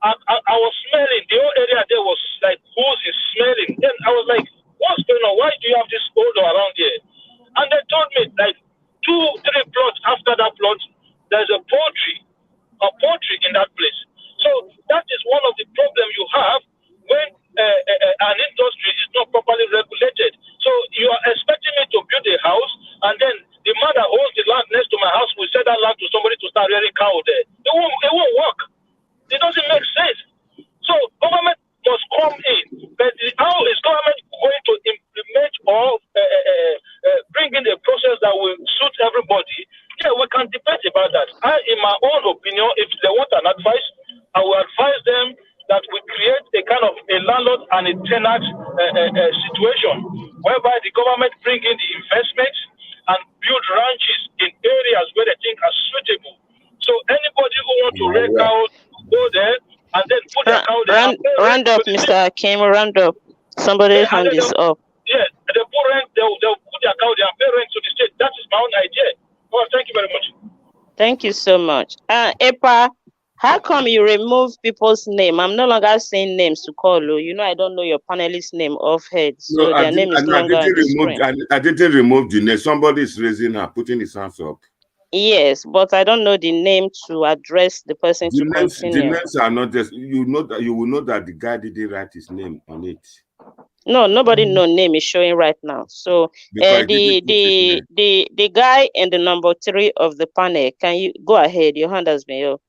I was smelling. The whole area there was like hose is smelling. Then I was like, what's going on? Why do you have this odor around here? And they told me like 2-3 plots after that plot, there's a poultry in that place. So that is one of the problems you have when an industry is not properly regulated. So you are expecting me to build a house, and then the man that owns the land next to my house will sell that land to somebody to start rearing cow there. It won't work. It doesn't make sense. So government must come in. But how is government going to implement or bring in a process that will suit everybody? Yeah, we can debate about that. In my own opinion, if they want an advice, I will advise them that we create a kind of a landlord and a tenant situation whereby the government bring in the investment and build ranches in areas where they think are suitable. So anybody who wants to rent out, go there and then put their cow there. Round up, Mr. Kim, round up. Somebody's hand is up. Yeah, they'll put their cow there and pay rent to the state. That is my own idea. Well, thank you very much. Thank you so much. Epa, how come you remove people's name? I'm no longer saying names to call you. You know, I don't know your panelist name off head. So no, their name is no longer on the screen. I didn't remove the name. Somebody is raising her, putting his hands up. Yes, but I don't know the name to address the person to continue. The names are not just, you know that you will know that the guy didn't write his name on it. No, nobody no name is showing right now. So the guy in the number 3 of the panel, can you go ahead? Your hand has been up.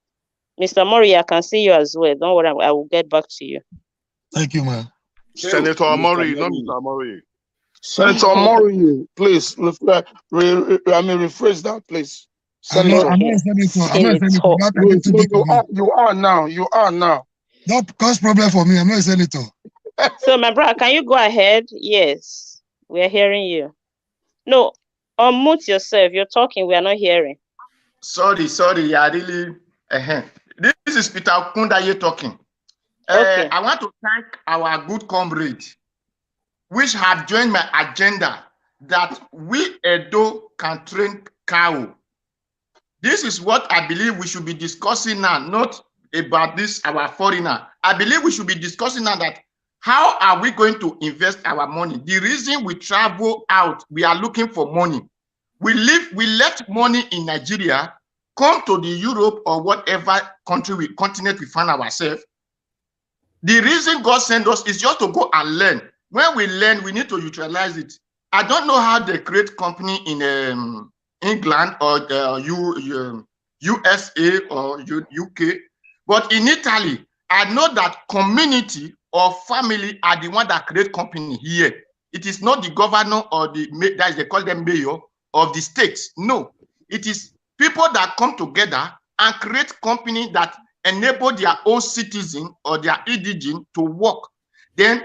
Mr. Mori, I can see you as well. Don't worry, I will get back to you. Thank you, man. Senator Mori, not Mr. Mori. Senator Mori, please, rephrase that, please. Senator. I'm not a senator. You are now. You are now. Don't cause problem for me. I'm not a senator. So, my brother, can you go ahead? Yes, we are hearing you. No, unmute yourself. You're talking. We are not hearing. Sorry. Yeah, really. This is Peter Kundaye talking. Okay. I want to thank our good comrade, which have joined my agenda that we Edo can train cow. This is what I believe we should be discussing now, not about this, our foreigner. I believe we should be discussing now that how are we going to invest our money? The reason we travel out, we are looking for money. We left money in Nigeria, come to the Europe or whatever continent we find ourselves. The reason God sent us is just to go and learn. When we learn, we need to utilize it. I don't know how they create company in England or USA or UK, but in Italy, I know that community or family are the one that create company here. It is not the governor or they call them mayor of the states. No, it is people that come together and create company that enable their own citizen or their indigene to work. Then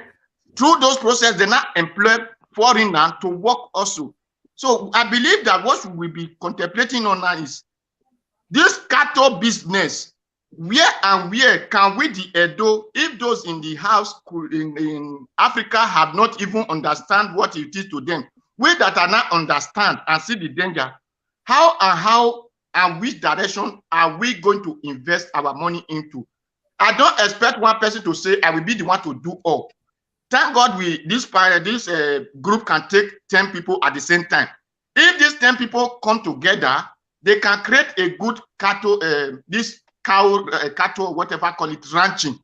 through those processes, they now employ foreigners to work also. So I believe that what we will be contemplating on now is this cattle business. Where can we, the Edo, if those in the house in Africa have not even understand what it is to them, we that are not understand and see the danger, how and which direction are we going to invest our money into? I don't expect one person to say, I will be the one to do all. Thank God this group can take 10 people at the same time. If these 10 people come together, they can create a good cattle, cattle, whatever, call it, ranching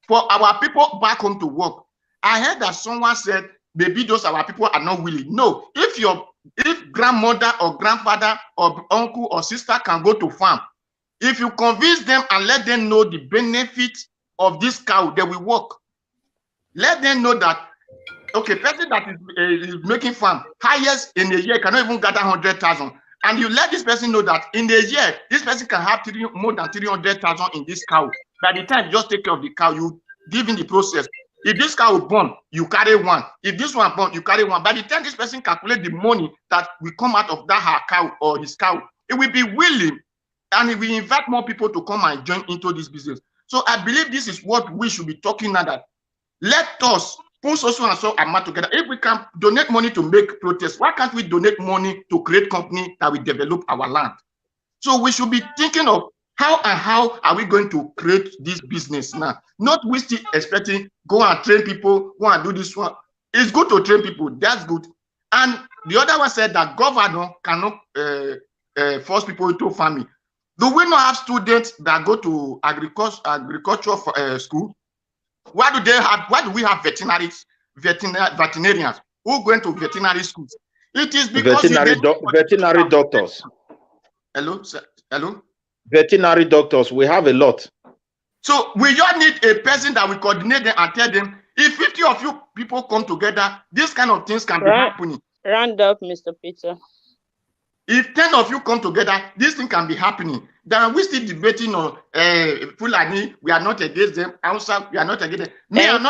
for our people back home to work. I heard that someone said, maybe those our people are not willing. No, if grandmother or grandfather or uncle or sister can go to farm, if you convince them and let them know the benefit of this cow, they will work. Let them know that, okay, person that is making farm, highest in a year cannot even gather 100,000. And you let this person know that in a year, this person can have more than 300,000 in this cow. By the time you just take care of the cow, you give in the process. If this cow is born, you carry one. If this one born, you carry one. By the time this person calculate the money that will come out of that her cow or his cow, it will be willing, and it will invite more people to come and join into this business. So I believe this is what we should be talking about. That let us put so and so amount together. If we can donate money to make protests, why can't we donate money to create company that will develop our land? So we should be thinking of how are we going to create this business now? Not we still expecting go and train people, go and do this one. It's good to train people, that's good. And the other one said that governor cannot force people into farming. Do we not have students that go to agriculture school? Why do we have veterinarians who go into veterinary schools? It is because veterinary doctors. Hello, sir. Hello. Veterinary doctors, we have a lot. So we just need a person that will coordinate them and tell them, if 50 of you people come together, this kind of things can be happening. Round up, Mr. Peter. If 10 of you come together, this thing can be happening. Then we still debating on Fulani, we are not against them. Hausa, we are not against them.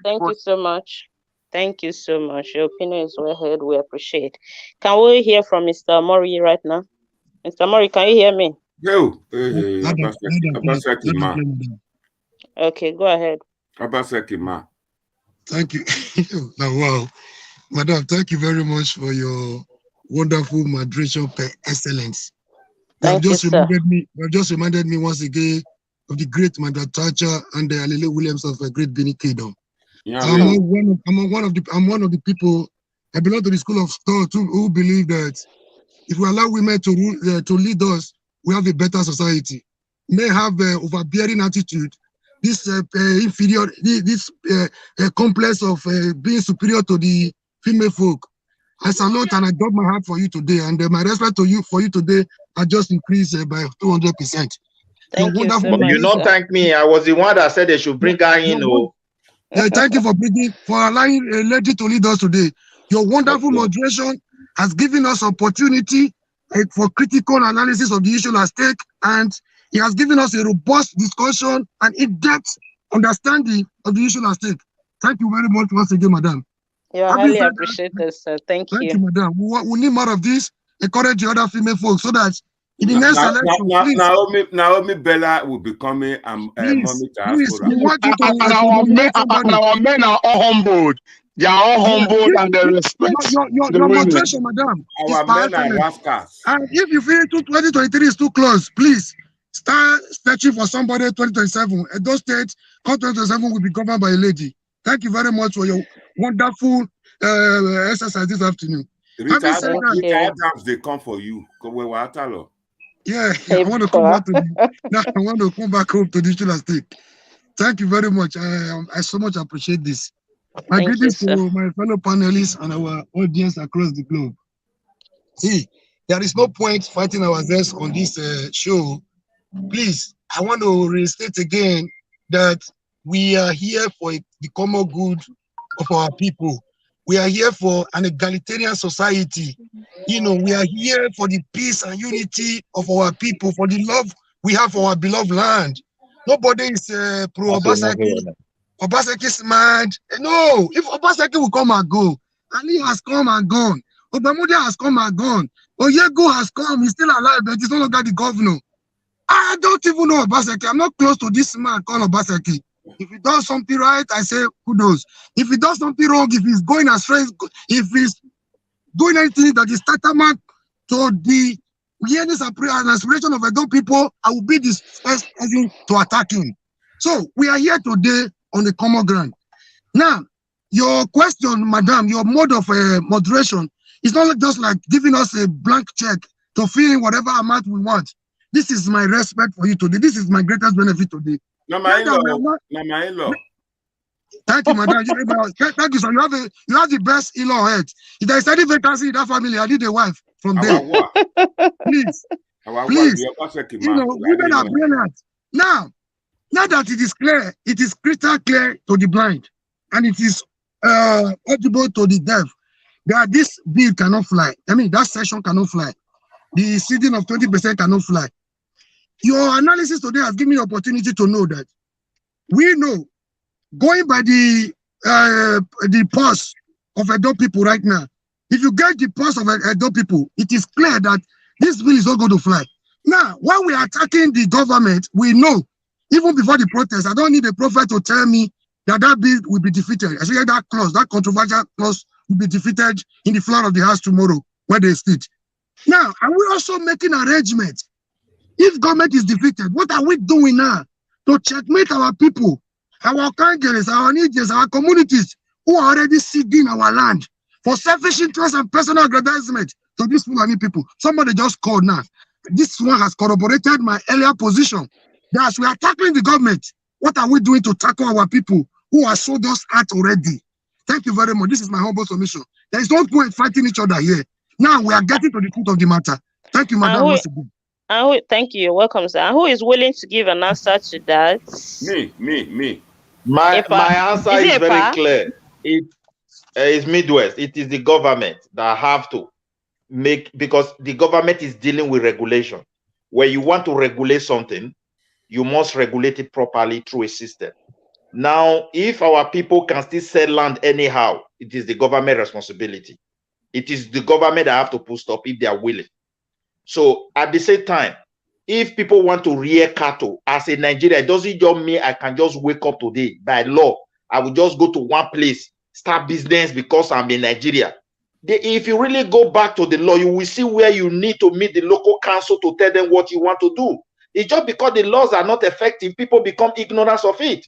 Thank you so much. Thank you so much. Your opinion is well heard. We appreciate. Can we hear from Mr. Mori right now? Mr. Mori, can you hear me? Yo, okay, go ahead. Obaseki. Thank you. Wow, Madam, thank you very much for your wonderful moderation per excellence. You have just reminded me once again of the great Mother Thatcher and the Alele Williams of a great Benin Kingdom. Yeah, I'm one of the people. I belong to the school of thought who believe that If we allow women to rule, to lead us, we have a better society. Men have overbearing attitude. This inferior, this complex of being superior to the female folk. I salute and I drop my heart for you today, and my respect to you for you today are just increased by 200%. Thank you so much. You don't thank me. I was the one that said they should bring her in. Thank you for allowing a lady to lead us today. Your wonderful moderation has given us opportunity for critical analysis of the issue at stake, and it has given us a robust discussion and in-depth understanding of the issue at stake. Thank you very much once again, madam. You're highly appreciated, sir. Thank you. Thank you, madam. We need more of this. Encourage the other female folks so that in the next election, please. Naomi Bella will be coming and mommy to ask for our men are all humbled. They are all humbled and they respect your moderation, madam. Our men are rascals. And if you feel 2023 is too close, please start searching for somebody 2027. At those states, 2027 will be governed by a lady. Thank you very much for your wonderful exercise this afternoon. They come for you. Yeah, I want to come back I want to come back home to the Chula State. Thank you very much. I so much appreciate this. My greetings to my fellow panelists and our audience across the globe. See, there is no point fighting ourselves on this show. Please, I want to restate again that we are here for the common good of our people. We are here for an egalitarian society. You know, we are here for the peace and unity of our people, for the love we have for our beloved land. Nobody is pro Obaseki. Obaseki is mad. No, if Obaseki will come and go, Ali has come and gone. Obamudia has come and gone. Oyego has come. He's still alive, but he's no longer the governor. I don't even know Obaseki. I'm not close to this man called Obaseki. If he does something right, I say kudos. If he does something wrong, if he's going astray, if he's doing anything that is tantamount to the weirdness and aspiration of Edo people, I will be the first person to attack him. So we are here today on the common ground. Now, your question, madam, your mode of moderation is not just like giving us a blank check to fill in whatever amount we want. This is my respect for you today. This is my greatest benefit today. Thank you, madam. Thank you, sir. You have the best in-law head. If there is any vacancy in that family, I need a wife from there. Please. You know, women are brilliant. Now that it is clear, it is crystal clear to the blind, and it is audible to the deaf, that this bill cannot fly. I mean, that session cannot fly. The ceiling of 20% cannot fly. Your analysis today has given me the opportunity to know that we know, going by the pulse of Edo people right now, if you get the pulse of Edo people, it is clear that this bill is not going to fly. Now, when we are attacking the government, we know, even before the protest, I don't need a prophet to tell me that that bill will be defeated. Especially that clause, that controversial clause will be defeated in the floor of the house tomorrow when they sit. Now, are we also making arrangements? If government is defeated, what are we doing now to checkmate our people, our Kangeres, our Nigers, our communities who are already seeding our land for selfish interest and personal aggrandizement to these Fulani people? Somebody just called now. This one has corroborated my earlier position that as we are tackling the government, what are we doing to tackle our people who are sold us out already? Thank you very much. This is my humble submission. There is no point fighting each other here. Now we are getting to the truth of the matter. Thank you, madam. Once again. Thank you. You're welcome, sir. Who is willing to give an answer to that? Me. My answer is very clear. It is Midwest. It is the government that have to make, because the government is dealing with regulation. Where you want to regulate something, you must regulate it properly through a system. Now, if our people can still sell land anyhow, it is the government responsibility. It is the government that have to put stop if they are willing. So at the same time, if people want to rear cattle as a Nigerian, it doesn't just mean I can just wake up today by law. I will just go to one place, start business because I'm in Nigeria. If you really go back to the law, you will see where you need to meet the local council to tell them what you want to do. It's just because the laws are not effective, people become ignorant of it.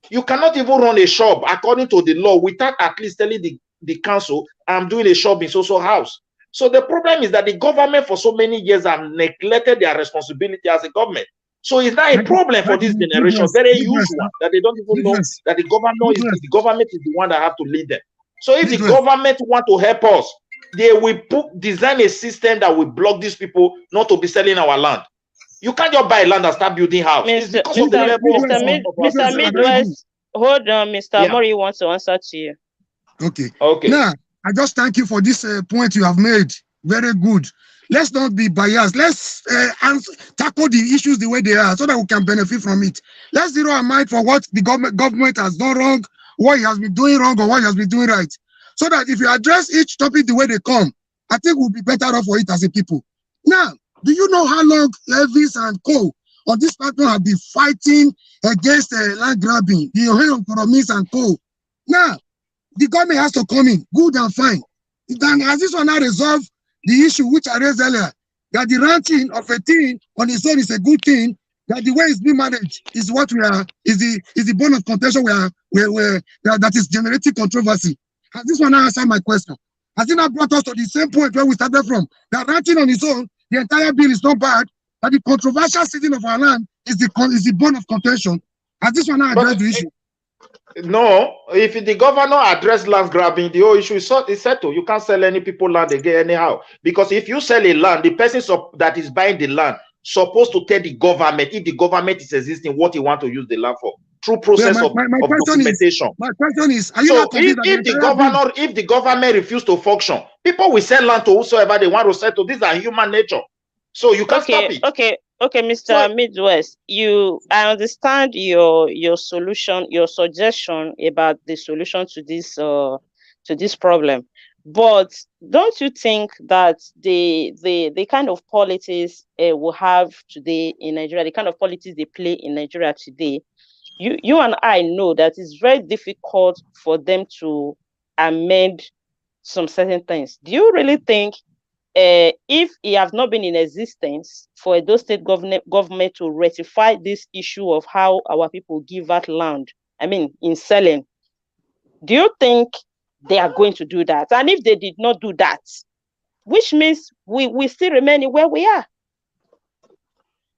You cannot even run a shop according to the law without at least telling the council, I'm doing a shop in so-so house. So the problem is that the government for so many years have neglected their responsibility as a government. So it's not a problem for this generation, very usual, that they don't even know that the government is the one that have to lead them. So if the government want to help us, they will design a system that will block these people not to be selling our land. You can't just buy land and start building house. Mr. Midwest, hold on, Mr. Mori wants to answer to you. Okay. Okay. Now, I just thank you for this point you have made. Very good. Let's not be biased. Let's tackle the issues the way they are so that we can benefit from it. Let's zero our mind for what the government has done wrong, what he has been doing wrong, or what he has been doing right. So that if you address each topic the way they come, I think we'll be better off for it as a people. Now, do you know how long Elvis and Co. on this platform have been fighting against land grabbing, the Ohio economies and Co. Now, the government has to come in, good and fine. Then has this one now resolved the issue which I raised earlier, that the ranching of a thing on its own is a good thing, that the way it's being managed is what we are, is the bone of contention that is generating controversy. Has this one now answered my question? Has it not brought us to the same point where we started from? That ranching on its own, the entire bill is not bad, but the controversial seizing of our land is the bone of contention. Has this one now addressed the issue? No, if the governor addressed land grabbing, the whole issue is settled. You can't sell any people land again anyhow. Because if you sell a land, the person that is buying the land supposed to tell the government, if the government is existing, what he want to use the land for. Through process of documentation. My question is, are you so if the government refuse to function, people will sell land to whosoever they want to sell to. These are human nature. So you can't stop it. Okay, Mr. Midwest, I understand your solution, your suggestion about the solution to this problem. But don't you think that the kind of politics we have today in Nigeria, the kind of politics they play in Nigeria today, you and I know that it's very difficult for them to amend some certain things. Do you really think if he has not been in existence for those state government to rectify this issue of how our people give out land, I mean, in selling, do you think they are going to do that? And if they did not do that, which means we still remain where we are.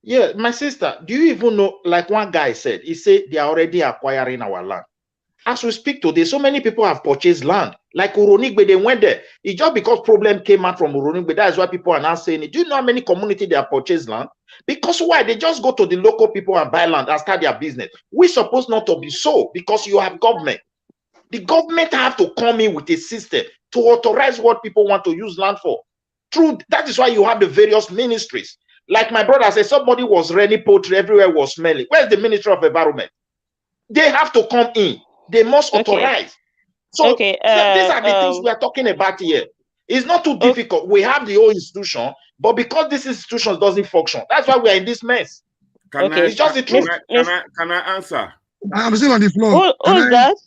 Yeah, my sister, do you even know, like one guy said, he said they are already acquiring our land. As we speak today, so many people have purchased land. Like Uronigbe, they went there. It's just because problem came out from Uronigbe. That is why people are now saying it. Do you know how many communities they have purchased land? Because why? They just go to the local people and buy land and start their business. We're supposed not to be so, because you have government. The government have to come in with a system to authorize what people want to use land for. True, that is why you have the various ministries. Like my brother said, somebody was raining poultry, everywhere was smelling. Where's the Ministry of Environment? They have to come in. They must authorize. So these are the things we are talking about here. It's not too difficult. We have the whole institution, but because this institution doesn't function, that's why we are in this mess. It's just the truth. Can I answer? I'm still on the floor. Who's that?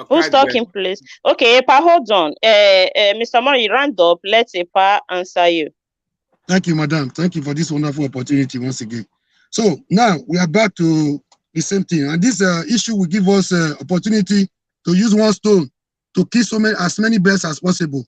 Who's talking, please? Okay, Epa, hold on. Mr. Mori, round up. Let Epa answer you. Thank you, madam. Thank you for this wonderful opportunity once again. So now we are back to the same thing, and this issue will give us opportunity to use one stone to kill as many birds as possible.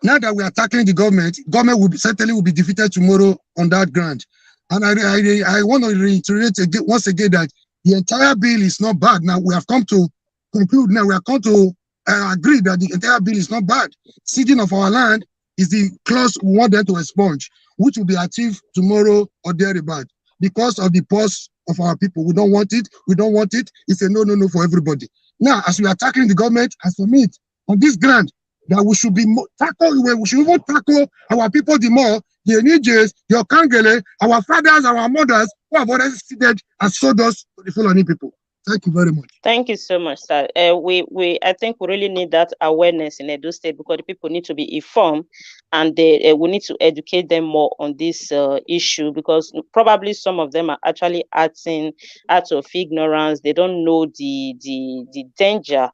Now that we are tackling the government will certainly be defeated tomorrow on that ground. And I want to reiterate once again that the entire bill is not bad. Now we have come to conclude. Now we have come to agree that the entire bill is not bad. Ceding of our land is the clause we want them to expunge, which will be achieved tomorrow or thereabout. Because of the pulse of our people. We don't want it. We don't want it. It's a no for everybody. Now, as we are tackling the government, as for me, on this ground, that we should be we should even tackle our people the more, the Nijers, the Okangele, our fathers, our mothers, who have already seated and sold us to the Fulani people. Thank you very much. Thank you so much, sir. I think we really need that awareness in Edo State, because the people need to be informed, and we need to educate them more on this issue, because probably some of them are actually acting out of ignorance. They don't know the danger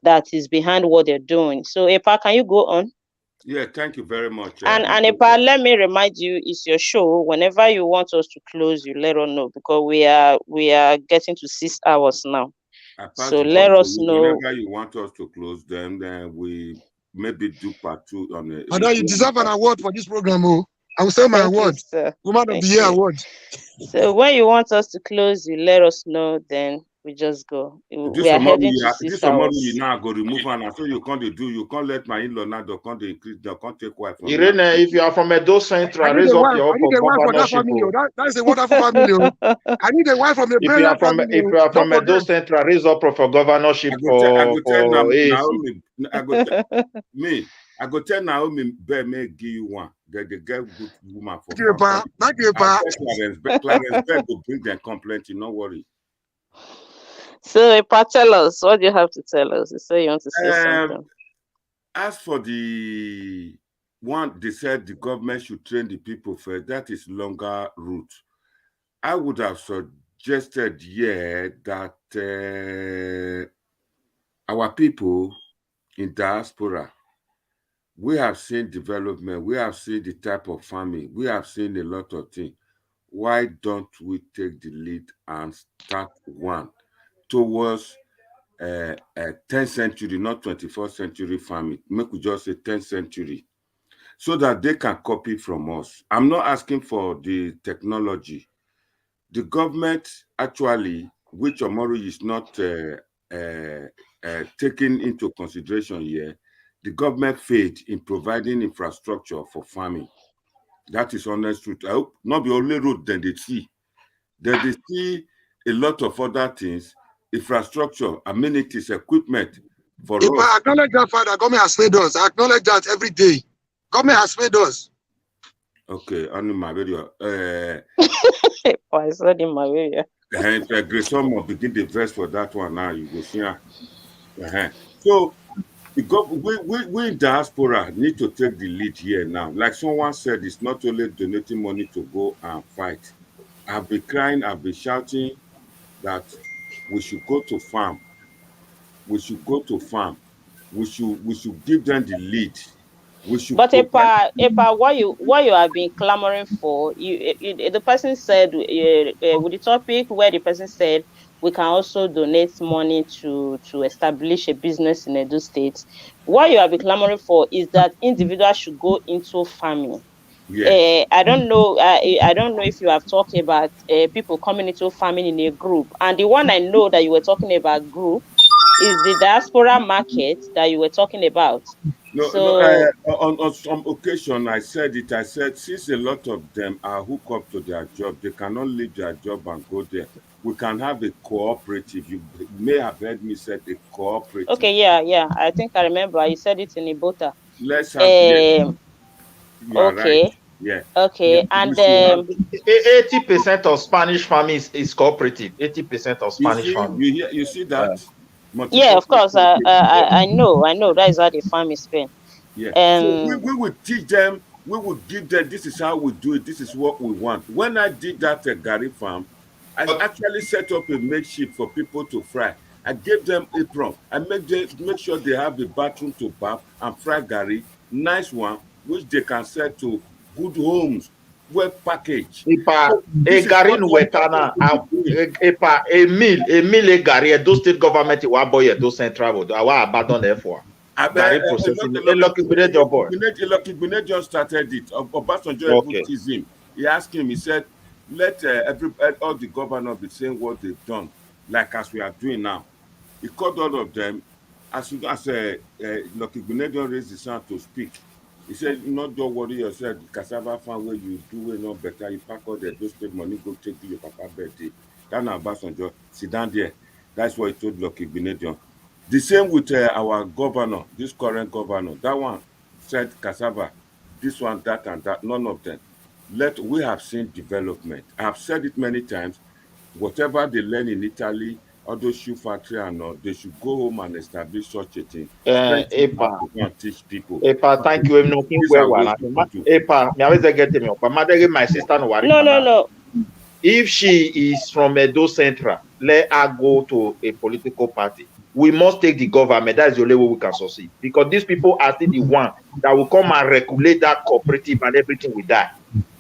that is behind what they're doing. So, Epa, can you go on? Yeah, thank you very much. And Epa, let me remind you, it's your show. Whenever you want us to close, you let us know, because we are getting to 6 hours now. So let us know. Whenever you want us to close, then we maybe do part 2 on it. I know you deserve an award for this program. Oh, I will say my award, Woman of the Year award. So when you want us to close, you let us know. Then we just go. We are heading to 6 hours. You now go remove and so you can't do. You can't let my in-law now. They can't increase. They can't take wife from Irene, if you are from Edo Central, raise up your I need a wife for that family. That is a wonderful family. I need a wife from a brilliant family. If you are from Edo Central, raise up for governorship I go tell Naomi, may give you one. They get good woman for Thank you, Pa. Clarence Bell will bring their complaint. No worry. So, Pa, tell us, what do you have to tell us? You say you want to say something. As for the one, they said the government should train the people first. That is longer route. I would have suggested, that our people in diaspora, we have seen development, we have seen the type of farming, we have seen a lot of things. Why don't we take the lead and start one towards 10th century, not 21st century farming? Make we just say 10th century, so that they can copy from us. I'm not asking for the technology. The government actually, which Omori is not taken into consideration here, the government failed in providing infrastructure for farming. That is honest truth. I hope not the only road that they see. Then they see a lot of other things, infrastructure, amenities, equipment for if I acknowledge that, Father, government has failed us. I acknowledge that every day. Government has failed us. Okay, on my video. I said in my video. Nyesom will begin the verse for that one now. You go see. So we in diaspora need to take the lead here now. Like someone said, it's not only donating money to go and fight. I've been crying, I've been shouting that we should go to farm. We should go to farm. We should give them the lead. We should. But Epa, what you have been clamoring for, the person said with the topic where the person said we can also donate money to establish a business in Edo State. What you have been clamoring for is that individuals should go into farming. Yeah. I don't know. I don't know if you have talked about people coming into farming in a group. And the one I know that you were talking about group is the diaspora market that you were talking about. On some occasion, I said since a lot of them are hooked up to their job, they cannot leave their job and go there. We can have a cooperative. You may have heard me say a cooperative. Okay, yeah. I think I remember you said it in Ibota. Let's have. You are okay. Right. Yeah. Okay, and 80% of Spanish farming is cooperative. 80% of Spanish farming. You see that? Yeah, of course. I know. That is how the farm is spent. Yeah. So we will teach them. We will give them. This is how we do it. This is what we want. When I did that Gary farm, I actually set up a makeshift for people to fry. I gave them apron. I make sure they have a bathroom to bath and fry Gary. Nice one, which they can sell to good homes. Well packaged. A Gary Wetana, a meal Gary, those state government will boy those central. I will abandon there for. Gary processing. Lucky just started it. Obasanjo teased him. He asked him. He said, "Let all the governors be saying what they've done, like as we are doing now." He called all of them. As soon as Lucky Benedion raised his hand to speak, he said, don't worry yourself. The cassava farm where you do it no better. You pack all the those state money, go take to your papa birthday. That now Obasanjo, sit down there. That's what he told Lucky Benedion. The same with our governor, this current governor. That one said cassava, this one, that, and that. None of them. We have seen development. I have said it many times. Whatever they learn in Italy, all those shoe factory and all, they should go home and establish such a thing. Teach people. Thank you. My sister no. If she is from Edo Central, let her go to a political party. We must take the government. That is the only way we can succeed. Because these people are still the one that will come and regulate that cooperative and everything will die.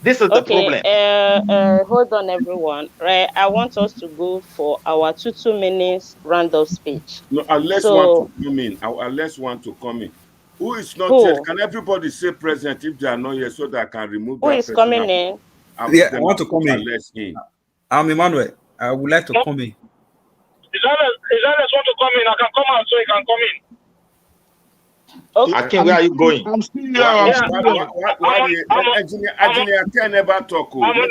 This is the problem. Hold on, everyone. Right, I want us to go for our 2 minutes round-up speech. No, unless one to come in. Unless one to come in. Who is not here? Can everybody say present if they are not here so that I can remove who that is person? coming in? Yeah, I want to come in. I'm Emmanuel. I would like to come in. Is Alex want to come in? I can come out so he can come in. Okay. Akin, where are you going? I'm still here. Engineer can never talk. Hold on.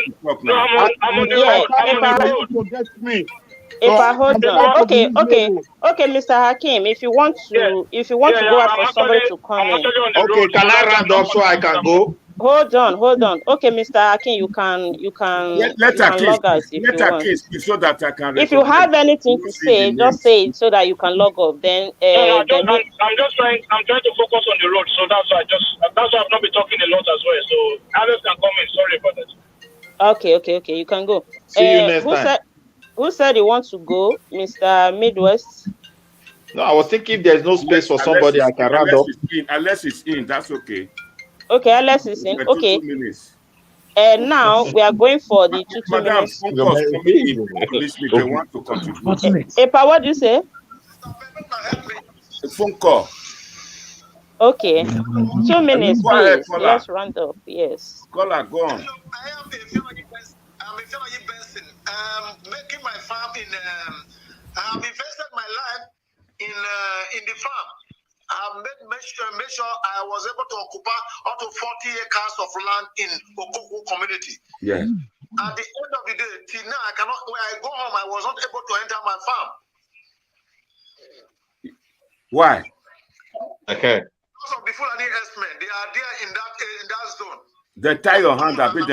Okay, Mr. Hakim, if you want to go out for somebody to come in. Okay, can I round up so I can go? Hold on. Okay, Mr. Hakim, you can log out if you want. So that I can if you have anything to say, just say it so that you can log off. Then I'm trying to focus on the road, so that's why I've not been talking a lot as well. So others can come in. Sorry about that. Okay, you can go. See you next time. Who said he wants to go? Mr. Midwest? No, I was thinking if there's no space for somebody, I can round up. Unless it's in, that's okay. Okay, Alex is in. Okay. 2 minutes. And now we are going for the 2 minutes. They want to contribute. Epa, what do you say? A phone call. Okay. 2 minutes, please. Let's round up. Yes. Caller, go on. I'm a family person. Making my farm in. I've invested my life in the farm. I've made sure I was able to occupy up to 40 acres of land in Okoko community. Yeah. At the end of the day, till now, I cannot. When I go home, I was not able to enter my farm. Why? Okay. Because of the Fulani herdsmen, they are there in that zone. They tie your hand a bit.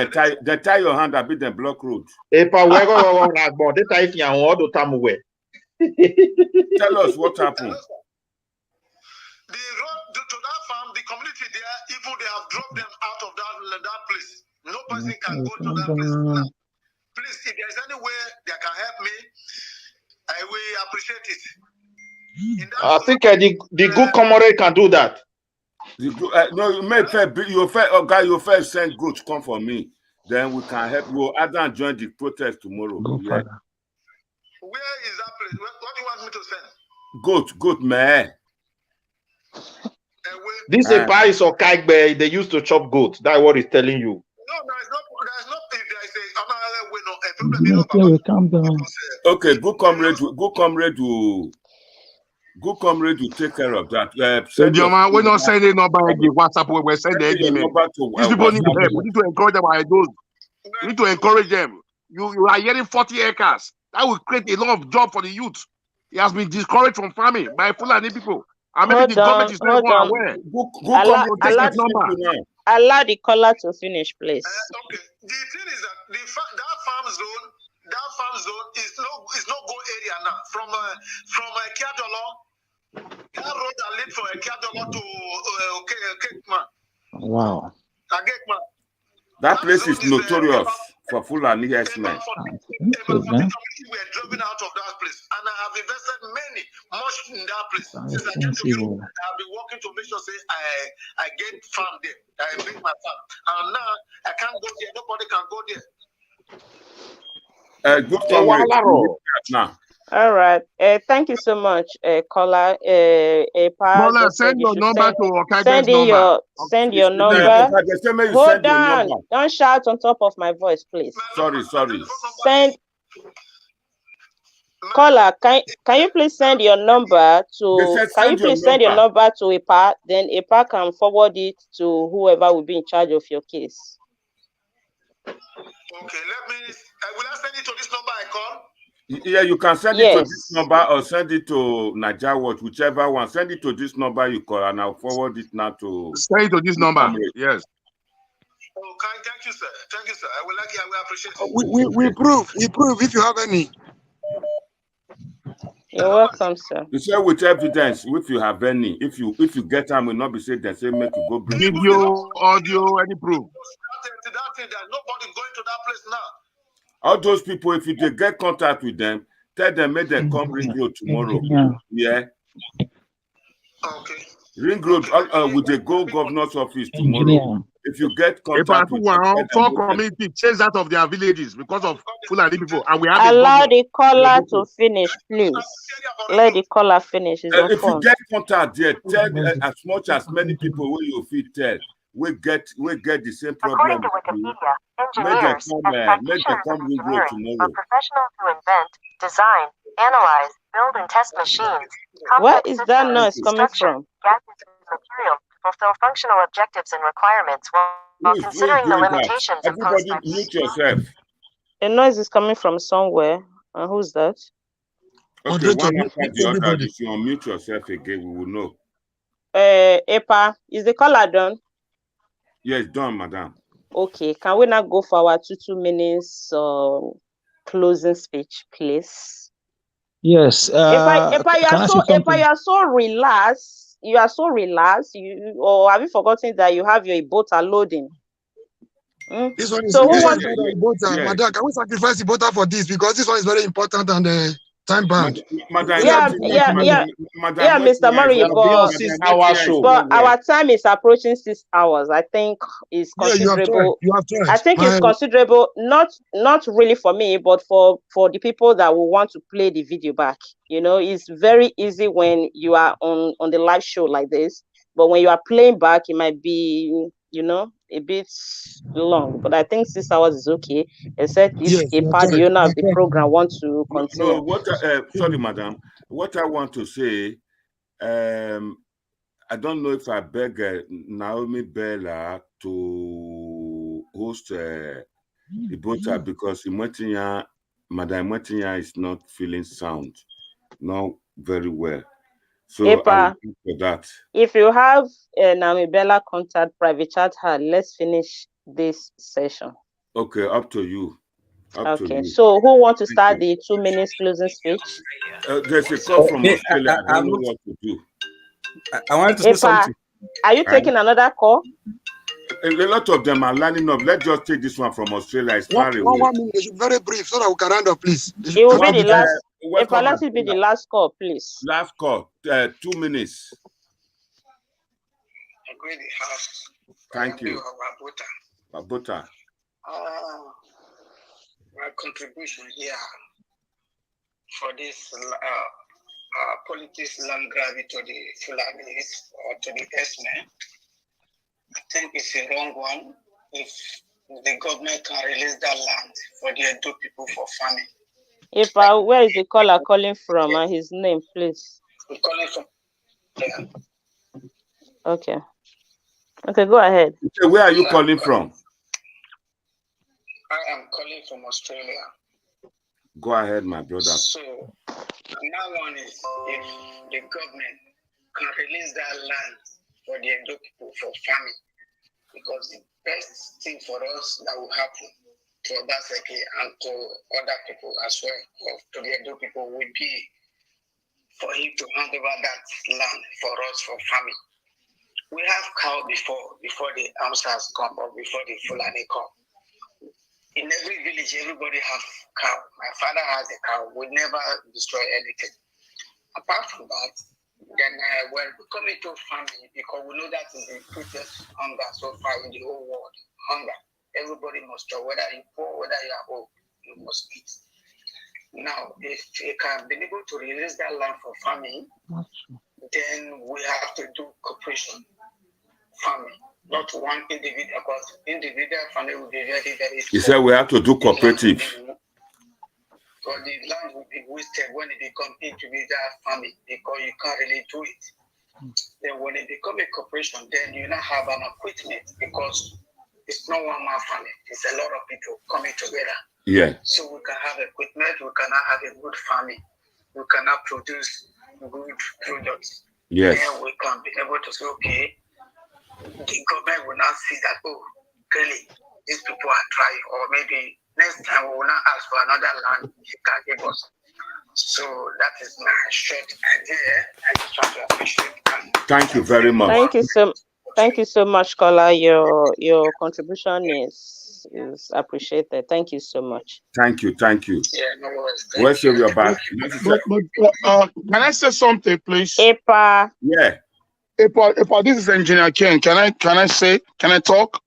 They tie your hand a bit. Then block road. Tell us what happened. The road to that farm, the community there, even they have dropped them out of that place. No person can go to that place now. Please, if there's any way they can help me, I will appreciate it. I think the good comrade can do that. No, you first send goat to come for me. Then we can help you. Adam join the protest tomorrow. Yeah. Where is that place? What do you want me to send? Goat, man. This is Paris or Kaikbe. They used to chop goat. That's what he's telling you. Okay, good comrade will take care of that. We're not sending number again. WhatsApp, we're sending email. These people need help. We need to encourage them. We need to encourage them. You are hearing 40 acres. That will create a lot of job for the youth. He has been discouraged from farming by Fulani people. I mean, the government is not more aware. Allow the caller to finish, please. Okay. The thing is that that farm zone is no go area now. From Kiadolo, that road that leads from Kiadolo to Kekma. Wow. That place is notorious for Fulani herdsmen. We're driven out of that place, and I have invested much in that place. Since I came to you, I've been working to make sure I get farm there. I make my farm, and now I can't go there. Nobody can go there. Good comrade. Now. All right. Thank you so much, caller. Send your number to Okaibe's number. Send your number. Hold on. Don't shout on top of my voice, please. Sorry. Send. Caller, can you please send your number to? Can you please send your number to EPA? Then EPA can forward it to whoever will be in charge of your case. Okay. Will I send it to this number I call? Yeah, you can send it to this number or send it to Naija Watch, whichever one. Send it to this number you call, and I'll forward it now to. Send it to this number. Yes. Okay, thank you, sir. I will appreciate it. We prove if you have any. You're welcome, sir. You say with evidence, if you have any, if you get them, will not be said they say make you go bring video, audio, any proof. That nobody going to that place now. All those people, if you get contact with them, tell them make them come bring you tomorrow. Yeah. Okay. Ring Road with the Go Governor's office tomorrow. If you get contact with four community chase out of their villages because of Fulani people, and we have allow the caller to finish, please. Let the caller finish. It's if phone. you get contact there, tell as much as many people where you fit tell. We get the same problem. Make them come Ring Road tomorrow. Professionals who invent, design, analyze, build, and test machines. Where is that noise coming from? Material fulfill functional objectives and requirements while considering the limitations imposed by mute yourself. The noise is coming from somewhere. And who's that? Okay, one after the other. If you unmute yourself again, we will know. Epa, is the caller done? Yes, done, madam. Okay, can we now go for our 2 minutes closing speech, please? Yes. Epa, you are so relaxed. You are so relaxed. Or have you forgotten that you have your Ibota loading? This one is so Madam, can we sacrifice Ibota for this? Because this one is very important and time bound. Mr. Murray, but our time is approaching 6 hours. I think it's considerable. You have tried. I think it's considerable, not really for me, but for the people that will want to play the video back. You know, it's very easy when you are on the live show like this, but when you are playing back, it might be, you know, a bit long. But I think 6 hours is okay, except if the owner of the program wants to continue. No, sorry, madam. What I want to say, I don't know if I beg Naomi Bella to host Ibota because Madam Mwetinya is not feeling sound, not very well. So Epa, for that. If you have Naomi Bella contact, private chat her. Let's finish this session. Okay, up to you. Okay, so who wants to start the 2 minutes closing speech? There's a call from Australia. I don't know what to do. I wanted to say something. Are you taking another call? A lot of them are lining up. Let's just take this one from Australia. It's far away. 1 minute, very brief, so that we can round up, please. It will be the last. Let it be the last call, please. Last call. 2 minutes. Thank you. Babota. My contribution here for this politics land grab to the Fulanis or to the S-men, I think it's a wrong one. If the government can release that land for the Edo people for farming. Where is the caller calling from? And his name, please. I'm calling from. Yeah. Okay. Okay, go ahead. So where are you calling from? I am calling from Australia. Go ahead, my brother. So, my one is if the government can release that land for the Edo people for farming, because the best thing for us that will happen to Obaseki and to other people as well, or to the Edo people, would be for him to hand over that land for us for farming. We have cow before the Amsas come or before the Fulani come. In every village, everybody has cow. My father has a cow. We never destroy anything. Apart from that, then when we come into farming, because we know that is the greatest hunger so far in the whole world. Hunger. Everybody must try, whether you poor, whether you are old, you must eat. Now, if you can be able to release that land for farming, then we have to do cooperation farming. Not one individual, because individual farming will be very, very small. He said we have to do cooperative. Because the land will be wasted when it becomes individual farming, because you can't really do it. Then when it becomes a corporation, then you now have an equipment, because it's not one man farming, it's a lot of people coming together. Yeah. So we can have equipment, we cannot have a good farming, we cannot produce good products. Yes. Then we can be able to say, okay, the government will not see that, oh, really, these people are trying, or maybe next time we will not ask for another land, you can give us. So that is my short idea. I just want to appreciate that. Thank you very much. Thank you so much, Kola. Your contribution is appreciated. Thank you so much. Thank you. Yeah, no worries. Where's your back? Can I say something, please? Epa. Yeah. If this is Engineer Ken, can I talk?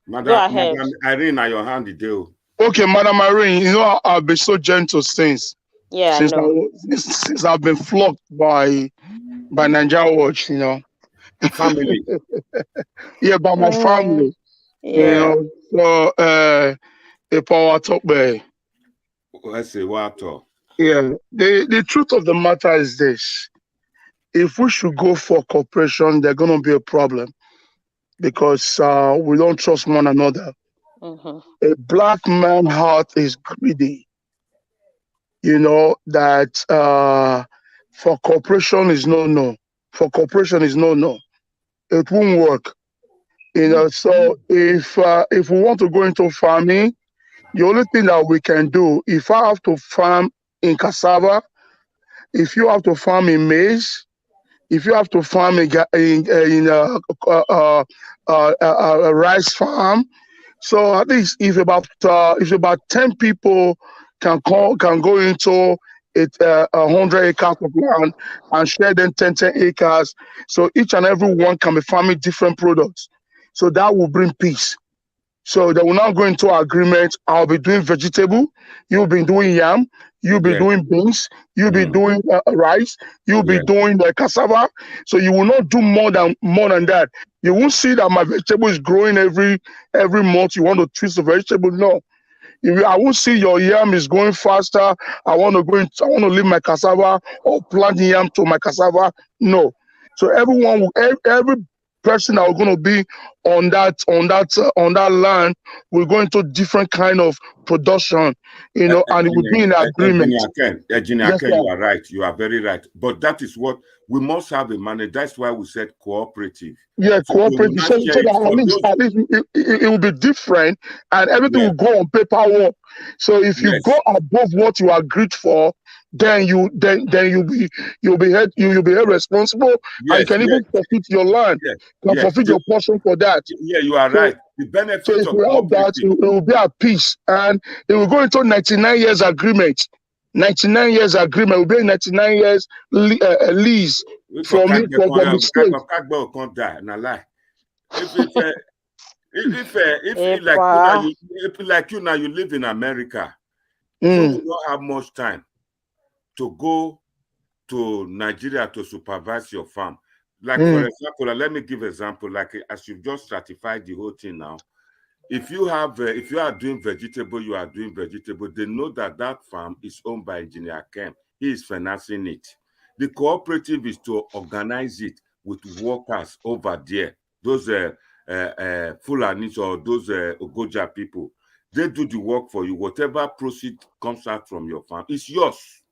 Madam Irene, are your hand deal? Okay, Madam Irene, you know I've been so gentle since. Yeah, since I've been flogged by Nigeria Watch, you know. Family. Yeah, by my family. Yeah. You know, so a power top bay. Let's say what? Yeah. The truth of the matter is this. If we should go for cooperation, there's gonna be a problem because we don't trust one another. A black man's heart is greedy. You know that for cooperation is no. For cooperation is no. It won't work. You know, so if we want to go into farming, the only thing that we can do, if I have to farm in cassava, if you have to farm in maize, if you have to farm in a rice farm, so at least if about 10 people can go into 100 acres of land and share them 10 acres, so each and every one can be farming different products. So that will bring peace. So they will now go into agreement. I'll be doing vegetable. You'll be doing yam. You'll be doing beans. You'll be doing rice. You'll be doing cassava. So you will not do more than that. You won't see that my vegetable is growing every month. You want to twist the vegetable. No. I won't see your yam is going faster. I want to leave my cassava or plant yam to my cassava. No. So every person that are going to be on that land will go into different kind of production, you know, and it will be in agreement. Engineer Ken, you are right. You are very right. But that is what we must have a manner. That's why we said cooperative. Yeah, cooperative. So that at least it will be different, and everything will go on paperwork. So if you go above what you agreed for, then you'll be held responsible, and you can even forfeit your land. You can forfeit your portion for that. Yeah, you are right. The benefit so if of we have that, it will be at peace, and it will go into 99 years agreement. 99 years agreement will be a 99 years lease from the state. If like you now, you live in America, so you don't have much time to go to Nigeria to supervise your farm. Like for example, let me give an example. Like as you've just stratified the whole thing now, if you are doing vegetable, you are doing vegetable. They know that farm is owned by Engineer Ken. He is financing it. The cooperative is to organize it with workers over there. Those Fulanis or those Ogoja people. They do the work for you. Whatever proceed comes out from your farm, it's yours.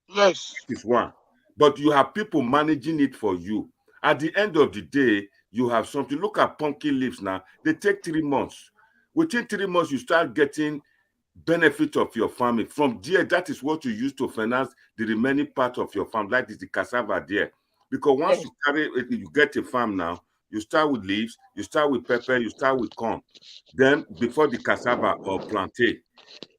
Yes. It's one. But you have people managing it for you. At the end of the day, you have something. Look at pumpkin leaves now. They take 3 months. Within 3 months, you start getting benefit of your farming. From there, that is what you use to finance the remaining part of your farm. That is the cassava there. Because once you get a farm now, you start with leaves, you start with pepper, you start with corn. Then before the cassava or plantain.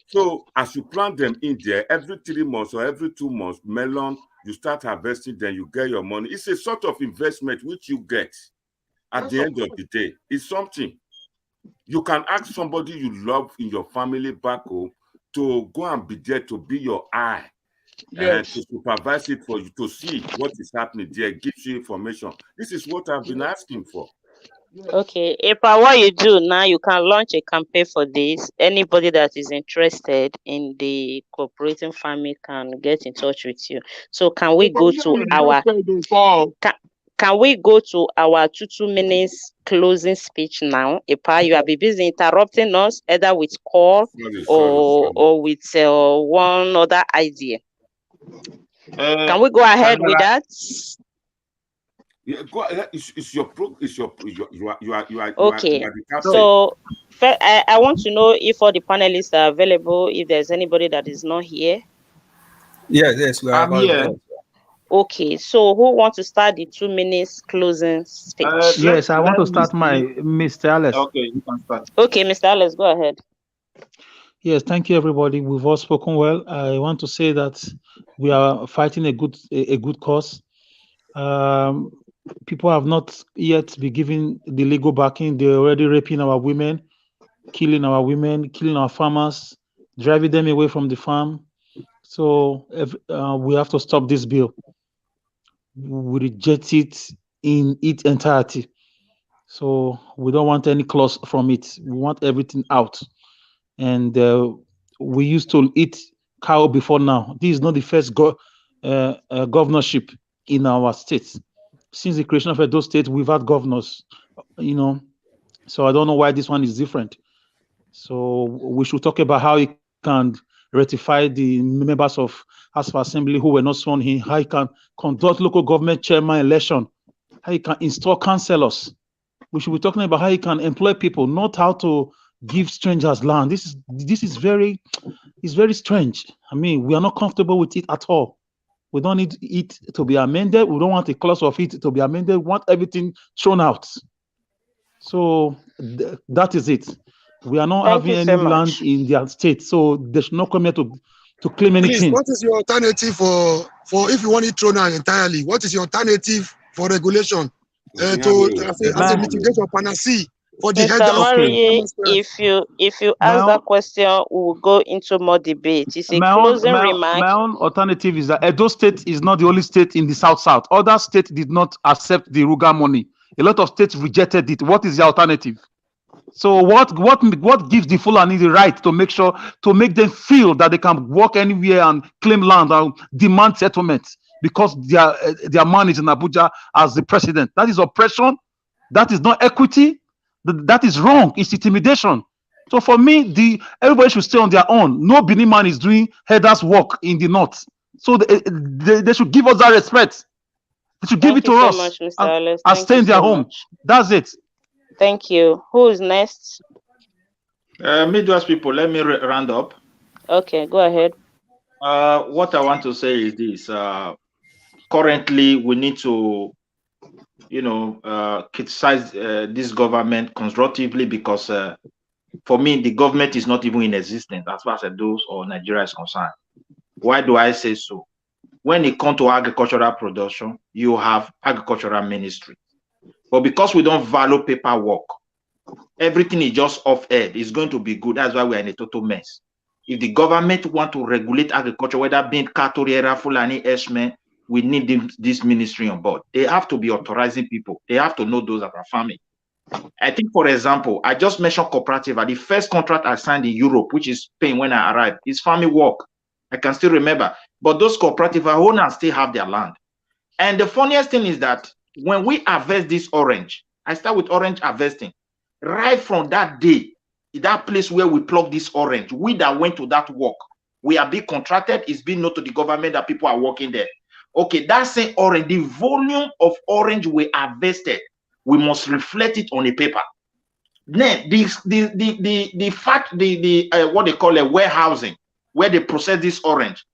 So as you plant them in there, every 3 months or every 2 months, melon, you start harvesting, then you get your money. It's a sort of investment which you get at the end of the day. It's something. You can ask somebody you love in your family back home to go and be there, to be your eye, and to supervise it for you, to see what is happening there, gives you information. This is what I've been asking for. Okay, April, what you do now, you can launch a campaign for this. Anybody that is interested in the cooperative farming can get in touch with you. So can we go to our can we go to our 2 minutes closing speech now? April, you have been busy interrupting us either with call or with one other idea. Can we go ahead with that? Yeah, go ahead. It's your you are okay. So I want to know if all the panelists are available. If there's anybody that is not here. Yes, we are. I'm here. Okay, so who wants to start the 2 minutes closing speech? Yes, I want to start my Mr. Alice. Okay, you can start. Okay, Mr. Alice, go ahead. Yes, thank you, everybody. We've all spoken well. I want to say that we are fighting a good cause. People have not yet been given the legal backing. They're already raping our women, killing our women, killing our farmers, driving them away from the farm. So we have to stop this bill. We reject it in its entirety. So we don't want any clause from it. We want everything out. And we used to eat cow before now. This is not the first governorship in our state. Since the creation of Edo State, we've had governors, you know. So I don't know why this one is different. So we should talk about how he can rectify the members of House of Assembly who were not sworn in, how he can conduct local government chairman election, how he can install councillors. We should be talking about how he can employ people, not how to give strangers land. This is very strange. I mean, we are not comfortable with it at all. We don't need it to be amended. We don't want a clause of it to be amended. We want everything thrown out. So that is it. We are not having any land in their state, so they should not come here to claim anything. Please, what is your alternative for if you want it thrown out entirely? What is your alternative for regulation as a mitigation panacea for the head of? If you ask that question, we will go into more debate. It's a closing remark. My own alternative is that Edo State is not the only state in the South. Other states did not accept the Ruga money. A lot of states rejected it. What is the alternative? So what gives the Fulani the right to make them feel that they can walk anywhere and claim land and demand settlement because their man is in Abuja as the president? That is oppression. That is not equity. That is wrong. It's intimidation. So for me, everybody should stay on their own. No Benin man is doing headers work in the north. So they should give us that respect. They should give it to us and stay in their home. That's it. Thank you. Who is next? Midwest people, let me round up. Okay, go ahead. What I want to say is this. Currently, we need to, criticize this government constructively because, for me, the government is not even in existence as far as those or Nigeria is concerned. Why do I say so? When it comes to agricultural production, you have agricultural ministry. But because we don't value paperwork, everything is just off-air. It's going to be good. That's why we're in a total mess. If the government want to regulate agriculture, whether being Katoriera, Fulani, Eshmen, we need this ministry on board. They have to be authorizing people. They have to know those that are farming. I think, for example, I just mentioned cooperative. The first contract I signed in Europe, which is Spain when I arrived, is farming work. I can still remember. But those cooperative owners still have their land. And the funniest thing is that when we harvest this orange, I start with orange harvesting. Right from that day, that place where we pluck this orange, we that went to that work, we are being contracted. It's being known to the government that people are working there. Okay, that same orange, the volume of orange we harvested, we must reflect it on a paper. Then the fact, what they call a warehousing, where they process this orange.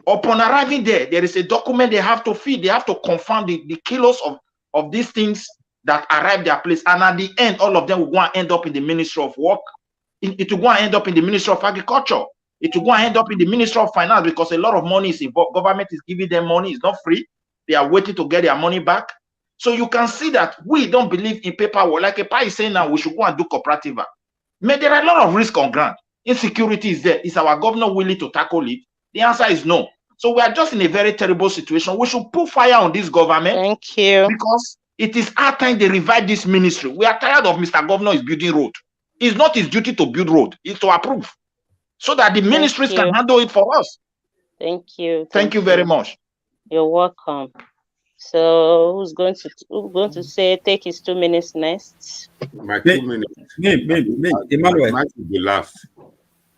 Upon arriving there is a document they have to feed. They have to confirm the kilos of these things that arrive their place. And at the end, all of them will go and end up in the Ministry of Work. It will go and end up in the Ministry of Agriculture. It will go and end up in the Ministry of Finance because a lot of money is involved. Government is giving them money. It's not free. They are waiting to get their money back. So you can see that we don't believe in paperwork. Like Epa is saying now, we should go and do cooperative. But there are a lot of risk on ground. Insecurity is there. Is our governor willing to tackle it? The answer is no. So we are just in a very terrible situation. We should put fire on this government. Thank you. Because it is our time they revive this ministry. We are tired of Mr. Governor is building road. It's not his duty to build road. It's to approve. So that the ministries can handle it for us. Thank you. Thank you very much. You're welcome. So who's going to say take his 2 minutes next? My 2 minutes. Me. Emmanuel. Might be last.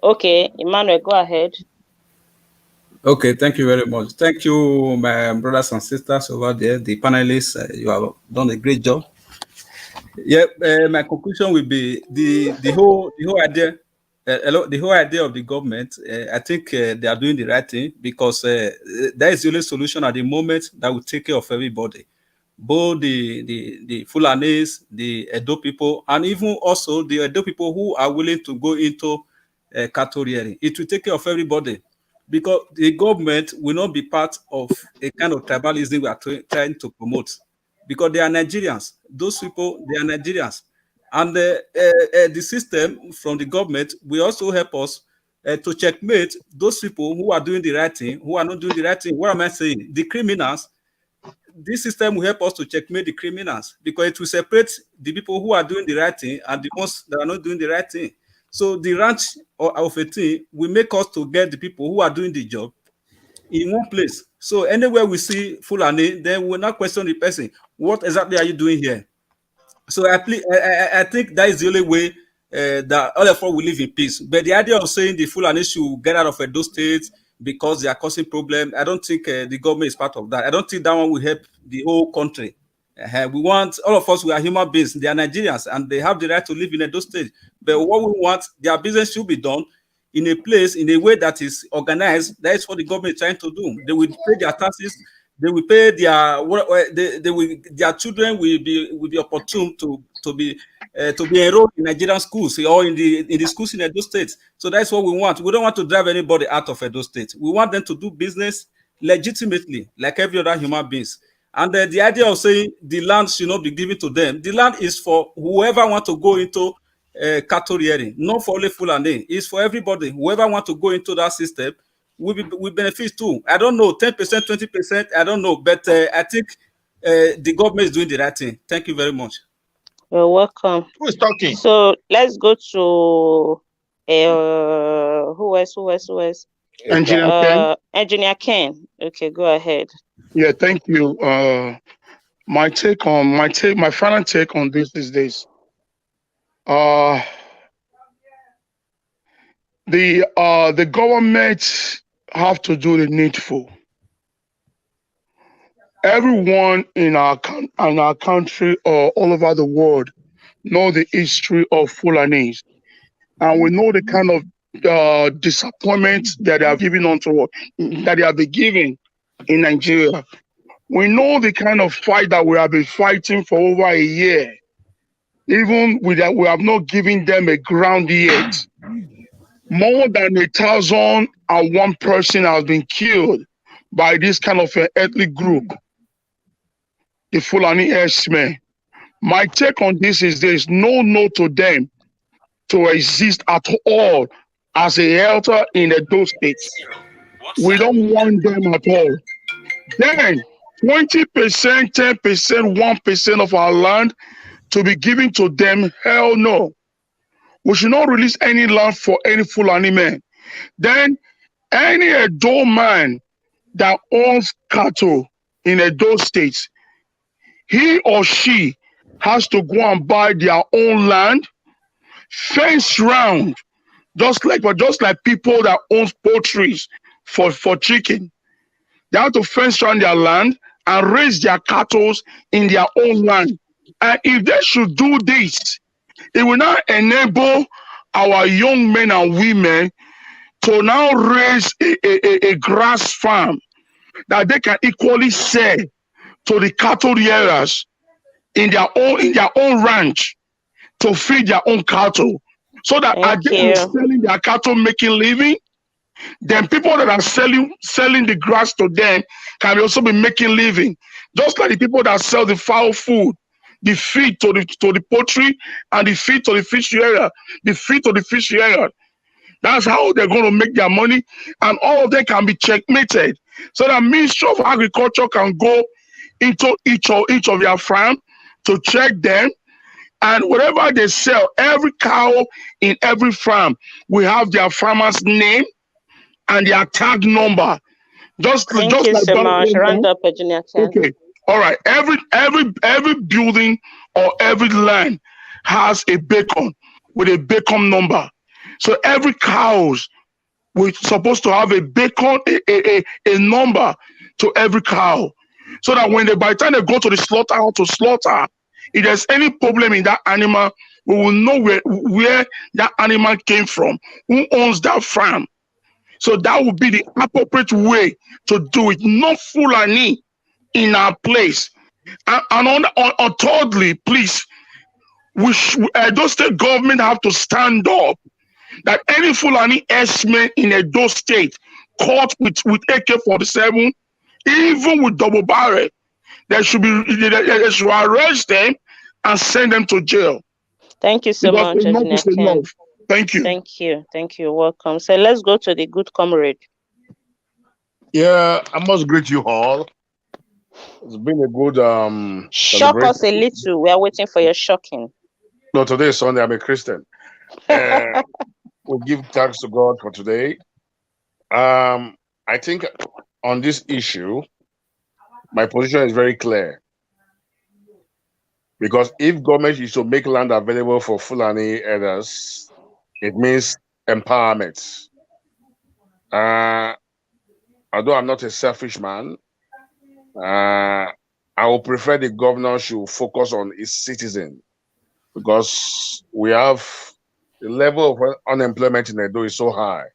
Okay, Emmanuel, go ahead. Okay, thank you very much. Thank you, my brothers and sisters over there, the panelists. You have done a great job. Yeah, my conclusion will be the whole idea. The whole idea of the government. I think they are doing the right thing because that is the only solution at the moment that will take care of everybody, both the Fulanis, the Edo people, and even also the Edo people who are willing to go into cattle rearing. It will take care of everybody. Because the government will not be part of a kind of tribalism we are trying to promote. because they are Nigerians. Those people, they are Nigerians. And the system from the government will also help us to checkmate those people who are doing the right thing, who are not doing the right thing. What am I saying? The criminals. This system will help us to checkmate the criminals, because it will separate the people who are doing the right thing and the ones that are not doing the right thing. So the ranch of a thing will make us to get the people who are doing the job in one place. So anywhere we see Fulani, then we'll not question the person. What exactly are you doing here? So I think that is the only way that all of us will live in peace. But the idea of saying the Fulani should get out of those states because they are causing problems, I don't think the government is part of that. I don't think that one will help the whole country. We want, all of us, we are human beings. They are Nigerians and they have the right to live in those states. But what we want, their business should be done in a place, in a way that is organized. That is what the government is trying to do. They will pay their taxes. They will pay their children will be opportune to be enrolled in Nigerian schools or in the schools in those states. So that's what we want. We don't want to drive anybody out of those states. We want them to do business legitimately, like every other human beings. And the idea of saying the land should not be given to them, the land is for whoever wants to go into cattle rearing, not for only Fulani. It's for everybody. Whoever wants to go into that system will benefit too. I don't know, 10%, 20%, I don't know, but I think the government is doing the right thing. Thank you very much. You're welcome. Who is talking? So let's go to who else? Engineer Ken. Engineer Ken. Okay, go ahead. Yeah, thank you. My final take on this is this. The government have to do the needful. Everyone in our country or all over the world know the history of Fulanis, and we know the kind of disappointment that they have given that they have been giving in Nigeria. We know the kind of fight that we have been fighting for over a year. Even with that, we have not given them a ground yet. More than 1,001 person has been killed by this kind of an ethnic group, the Fulani herdsmen. My take on this is there is no to them to exist at all as a helter in those states. We don't want them at all. Then 20%, 10%, 1% of our land to be given to them, hell no. We should not release any land for any Fulani man. Then any Edo man that owns cattle in Edo states, he or she has to go and buy their own land, fence round, just like people that own poultry for chicken. They have to fence around their land and raise their cattle in their own land. And if they should do this, it will now enable our young men and women to now raise a grass farm that they can equally sell to the cattle rearers in their own ranch to feed their own cattle. So that again selling their cattle, making living, then people that are selling the grass to them can also be making living. Just like the people that sell the fowl food, the feed to the poultry, and the feed to the fish area, the feed to the fish area. That's how they're going to make their money, and all of them can be checkmated. So that Ministry of Agriculture can go into each of their farm to check them, and whatever they sell, every cow in every farm, we have their farmer's name and their tag number. Thank you so much. Round up, Engineer Ken. Okay. All right. Every building or every land has a beacon with a beacon number. So every cows we're supposed to have a beacon, a number to every cow, so that by the time they go to the slaughterhouse to slaughter, if there's any problem in that animal, we will know where that animal came from, who owns that farm. So that would be the appropriate way to do it. Not Fulani in our place. And on thirdly, please, Edo State government have to stand up that any Fulani herdsmen in Edo State caught with AK-47, even with double barrel, they should arrest them and send them to jail. Thank you so much, enough is enough. Thank you. Thank you. Welcome. So let's go to the good comrade. Yeah, I must greet you all. It's been a good shock us a little. We are waiting for your shocking. No, today is Sunday. I'm a Christian. We'll give thanks to God for today. I think on this issue, my position is very clear. Because if government is to make land available for Fulani herders, it means empowerment. Although I'm not a selfish man, I would prefer the governor should focus on his citizen, because we have the level of unemployment in Edo is so high.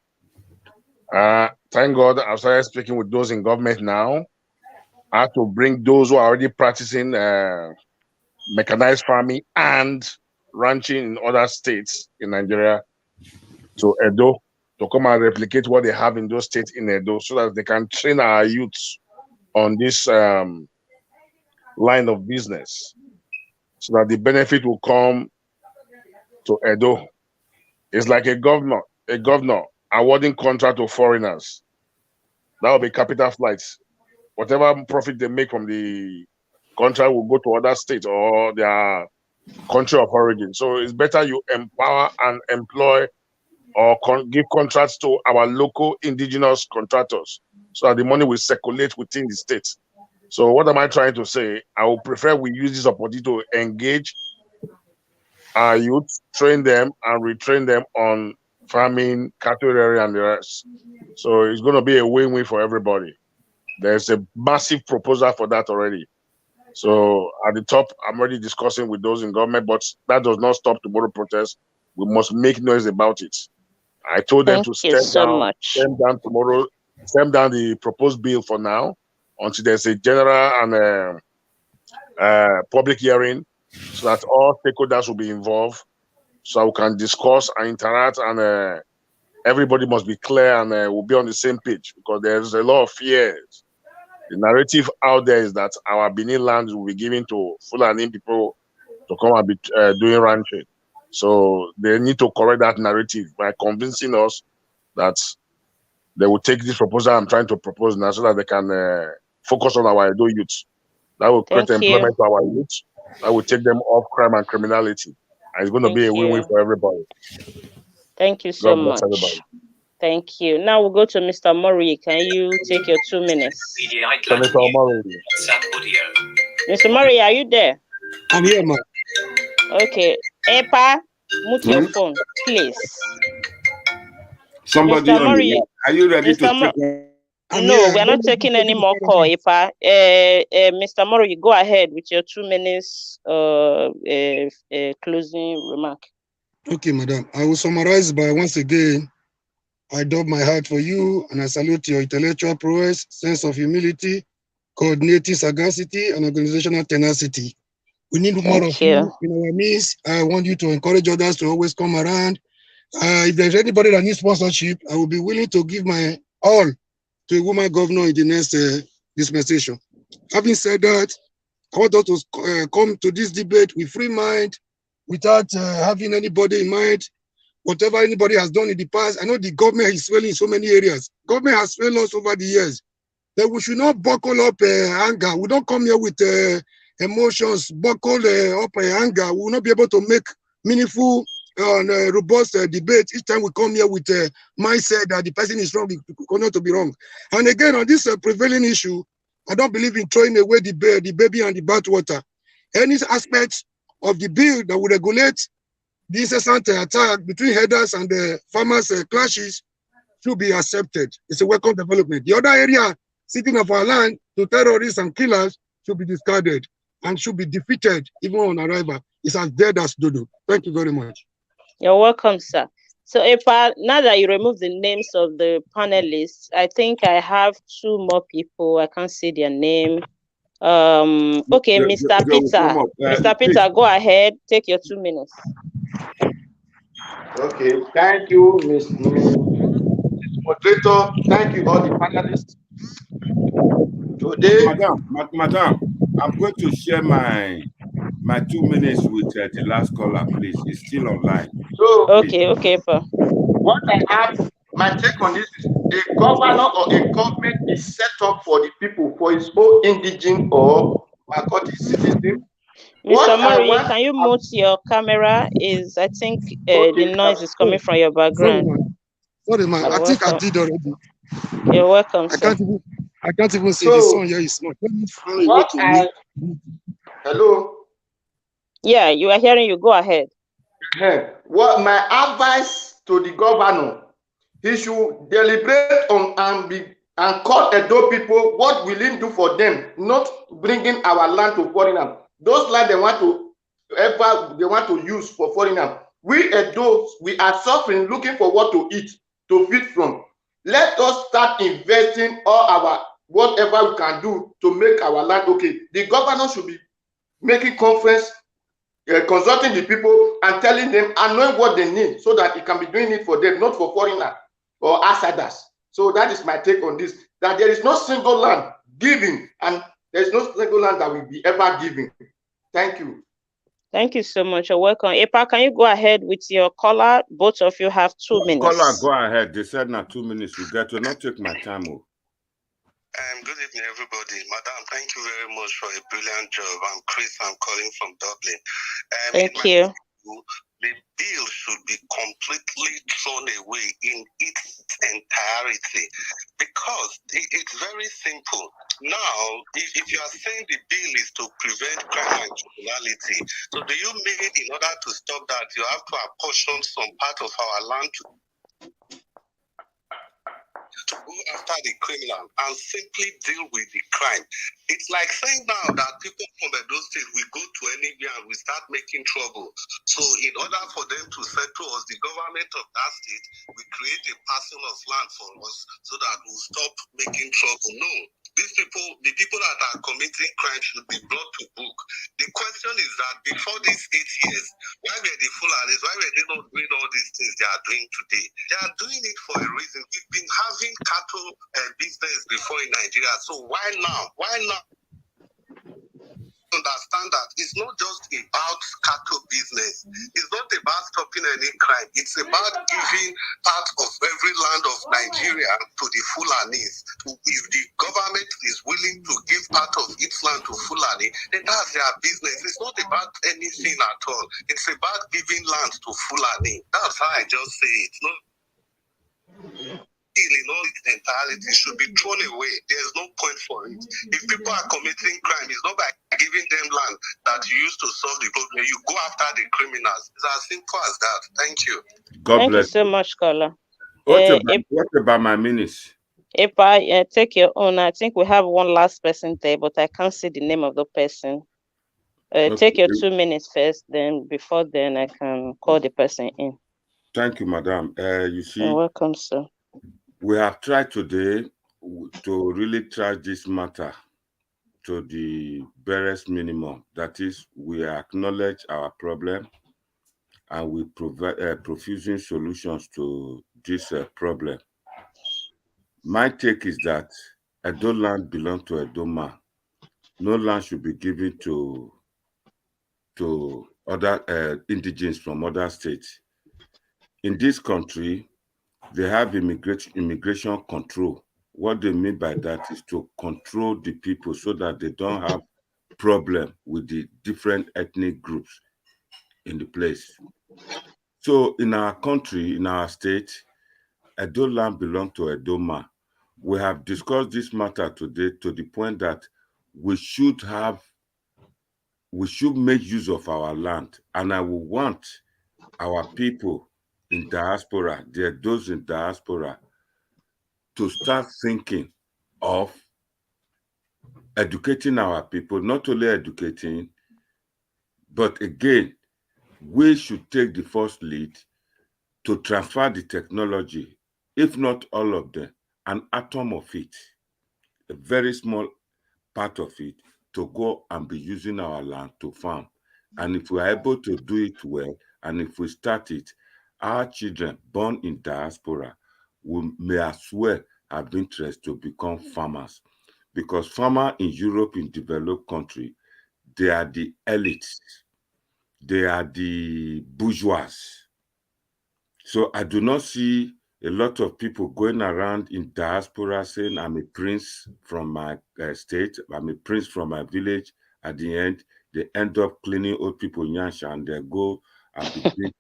Thank God I've started speaking with those in government now. I have to bring those who are already practicing mechanized farming and ranching in other states in Nigeria to Edo to come and replicate what they have in those states in Edo, so that they can train our youths on this line of business, so that the benefit will come to Edo. It's like a governor awarding contract to foreigners. That will be capital flights. Whatever profit they make from the contract will go to other states or their country of origin. So it's better you empower and employ or give contracts to our local indigenous contractors, so that the money will circulate within the state. So what am I trying to say? I would prefer we use this opportunity to engage our youth, train them and retrain them on farming, cattle area and the rest. So it's going to be a win-win for everybody. There's a massive proposal for that already. So at the top, I'm already discussing with those in government, but that does not stop tomorrow protest. We must make noise about it. I told them to step down tomorrow, step down the proposed bill for now, until there's a general and public hearing, so that all stakeholders will be involved, so we can discuss and interact, and everybody must be clear and we'll be on the same page, because there's a lot of fears. The narrative out there is that our Benin lands will be given to Fulani people to come and be doing ranching. So they need to correct that narrative by convincing us that they will take this proposal I'm trying to propose now, so that they can focus on our Edo youth. That will create employment for our youth. That will take them off crime and criminality. And it's going to be a win-win for everybody. Thank you so much. Thank you. Now we'll go to Mr. Murray. Can you take your 2 minutes? Senator Murray. Mr. Murray, are you there? I'm here, man. Okay. Epa, mute your phone, please. Somebody Mr. Murray, are you ready to take? No, we're not taking any more call, Epa. Mr. Murray, go ahead with your 2 minutes closing remark. Okay, madam. I will summarize by once again, I dub my heart for you and I salute your intellectual prowess, sense of humility, coordinating sagacity, and organizational tenacity. We need more of you in our midst. I want you to encourage others to always come around. If there's anybody that needs sponsorship, I will be willing to give my all to a woman governor in the next dispensation. Having said that, I want us to come to this debate with free mind, without having anybody in mind. Whatever anybody has done in the past, I know the government is failing in so many areas. Government has failed us over the years. That we should not buckle up anger. We don't come here with emotions, buckle up anger. We will not be able to make meaningful and robust debate each time we come here with a mindset that the person is wrong, it could not to be wrong. And again, on this prevailing issue, I don't believe in throwing away the baby and the bathwater. Any aspect of the bill that will regulate the incessant attack between herders and the farmers' clashes should be accepted. It's a welcome development. The other area, sitting of our land to terrorists and killers, should be discarded and should be defeated even on arrival. It's as dead as dodo. Thank you very much. You're welcome, sir. So, Epa, now that you remove the names of the panelists, I think I have 2 more people. I can't see their name. Okay, Mr. Peter. Mr. Peter, go ahead. Take your 2 minutes. Okay, thank you, Mr. Moderator. Thank you, all the panelists. Today, Madam, I'm going to share my 2 minutes with the last caller, please. It's still online. So, okay, Pa. What I have, my take on this is a governor or a government is set up for the people, for its own indigent or Makoti citizen. Mr. Murray, can you mute your camera? I think the noise is coming from your background. Sorry, man. I think I did already. You're welcome, sir. I can't even see the sun here is small. Hello? Yeah, you are hearing you. Go ahead. What my advice to the governor, he should deliberate on and call Edo people what will he do for them, not bringing our land to foreigners. Those land they want to use for foreigners. We Edos, we are suffering, looking for what to eat, to feed from. Let us start investing all our whatever we can do to make our land okay. The governor should be making conference, consulting the people and telling them and knowing what they need so that he can be doing it for them, not for foreigners or outsiders. So that is my take on this, that there is no single land giving and there is no single land that will be ever giving. Thank you. Thank you so much. You're welcome. Epa, can you go ahead with your caller? Both of you have 2 minutes. Caller, go ahead. They said now 2 minutes. We got to not take my time. Good evening, everybody. Madam, thank you very much for a brilliant job. I'm Chris. I'm calling from Dublin. Thank you. The bill should be completely thrown away in its entirety because it's very simple. Now, if you are saying the bill is to prevent crime and criminality, so do you mean in order to stop that, you have to apportion some part of our land to go after the criminal and simply deal with the crime? It's like saying now that people from those states will go to anywhere and we start making trouble. So in order for them to settle us, the government of that state will create a parcel of land for us so that we'll stop making trouble. No. These people, the people that are committing crime should be brought to book. The question is that before these 8 years, why were the Fulanis, why were they not doing all these things they are doing today? They are doing it for a reason. We've been having cattle business before in Nigeria, so why now? Why not understand that it's not just about cattle business. It's not about stopping any crime. It's about giving part of every land of Nigeria to the Fulanis. If the government is willing to give part of its land to Fulani, then that's their business. It's not about anything at all. It's about giving land to Fulani. That's how I just say it. In all its entirety should be thrown away. There's no point for it. If people are committing crime, it's not by giving them land that you use to solve the problem. You go after the criminals. It's as simple as that. Thank you. God bless. Thank you so much, caller. What about my minutes? Epa, take your own. I think we have one last person there, but I can't see the name of the person. Take your 2 minutes first, then before then I can call the person in. Thank you, madam. You see, you're welcome, sir. We have tried today to really try this matter to the barest minimum. That is, we acknowledge our problem and we provide profusing solutions to this problem. My take is that Edo land belongs to Edo man. No land should be given to other indigenes from other states. In this country, they have immigration control. What they mean by that is to control the people so that they don't have problem with the different ethnic groups in the place. So in our country, in our state, Edo land belongs to Edo man. We have discussed this matter today to the point that we should make use of our land. And I will want our people in diaspora, those in diaspora, to start thinking of educating our people, not only educating, but again, we should take the first lead to transfer the technology, if not all of them, an atom of it, a very small part of it, to go and be using our land to farm. And if we are able to do it well, and if we start it, our children born in diaspora may as well have interest to become farmers. because farmers in Europe, in developed country, they are the elites. They are the bourgeois. So I do not see a lot of people going around in diaspora saying, I'm a prince from my state, I'm a prince from my village. At the end, they end up cleaning old people nyansha and they go and be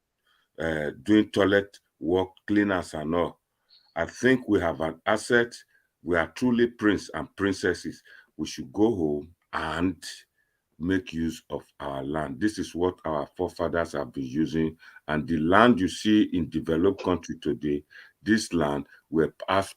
doing toilet work, cleaners and all. I think we have an asset. We are truly prince and princesses. We should go home and make use of our land. This is what our forefathers have been using. And the land you see in developed country today, this land will pass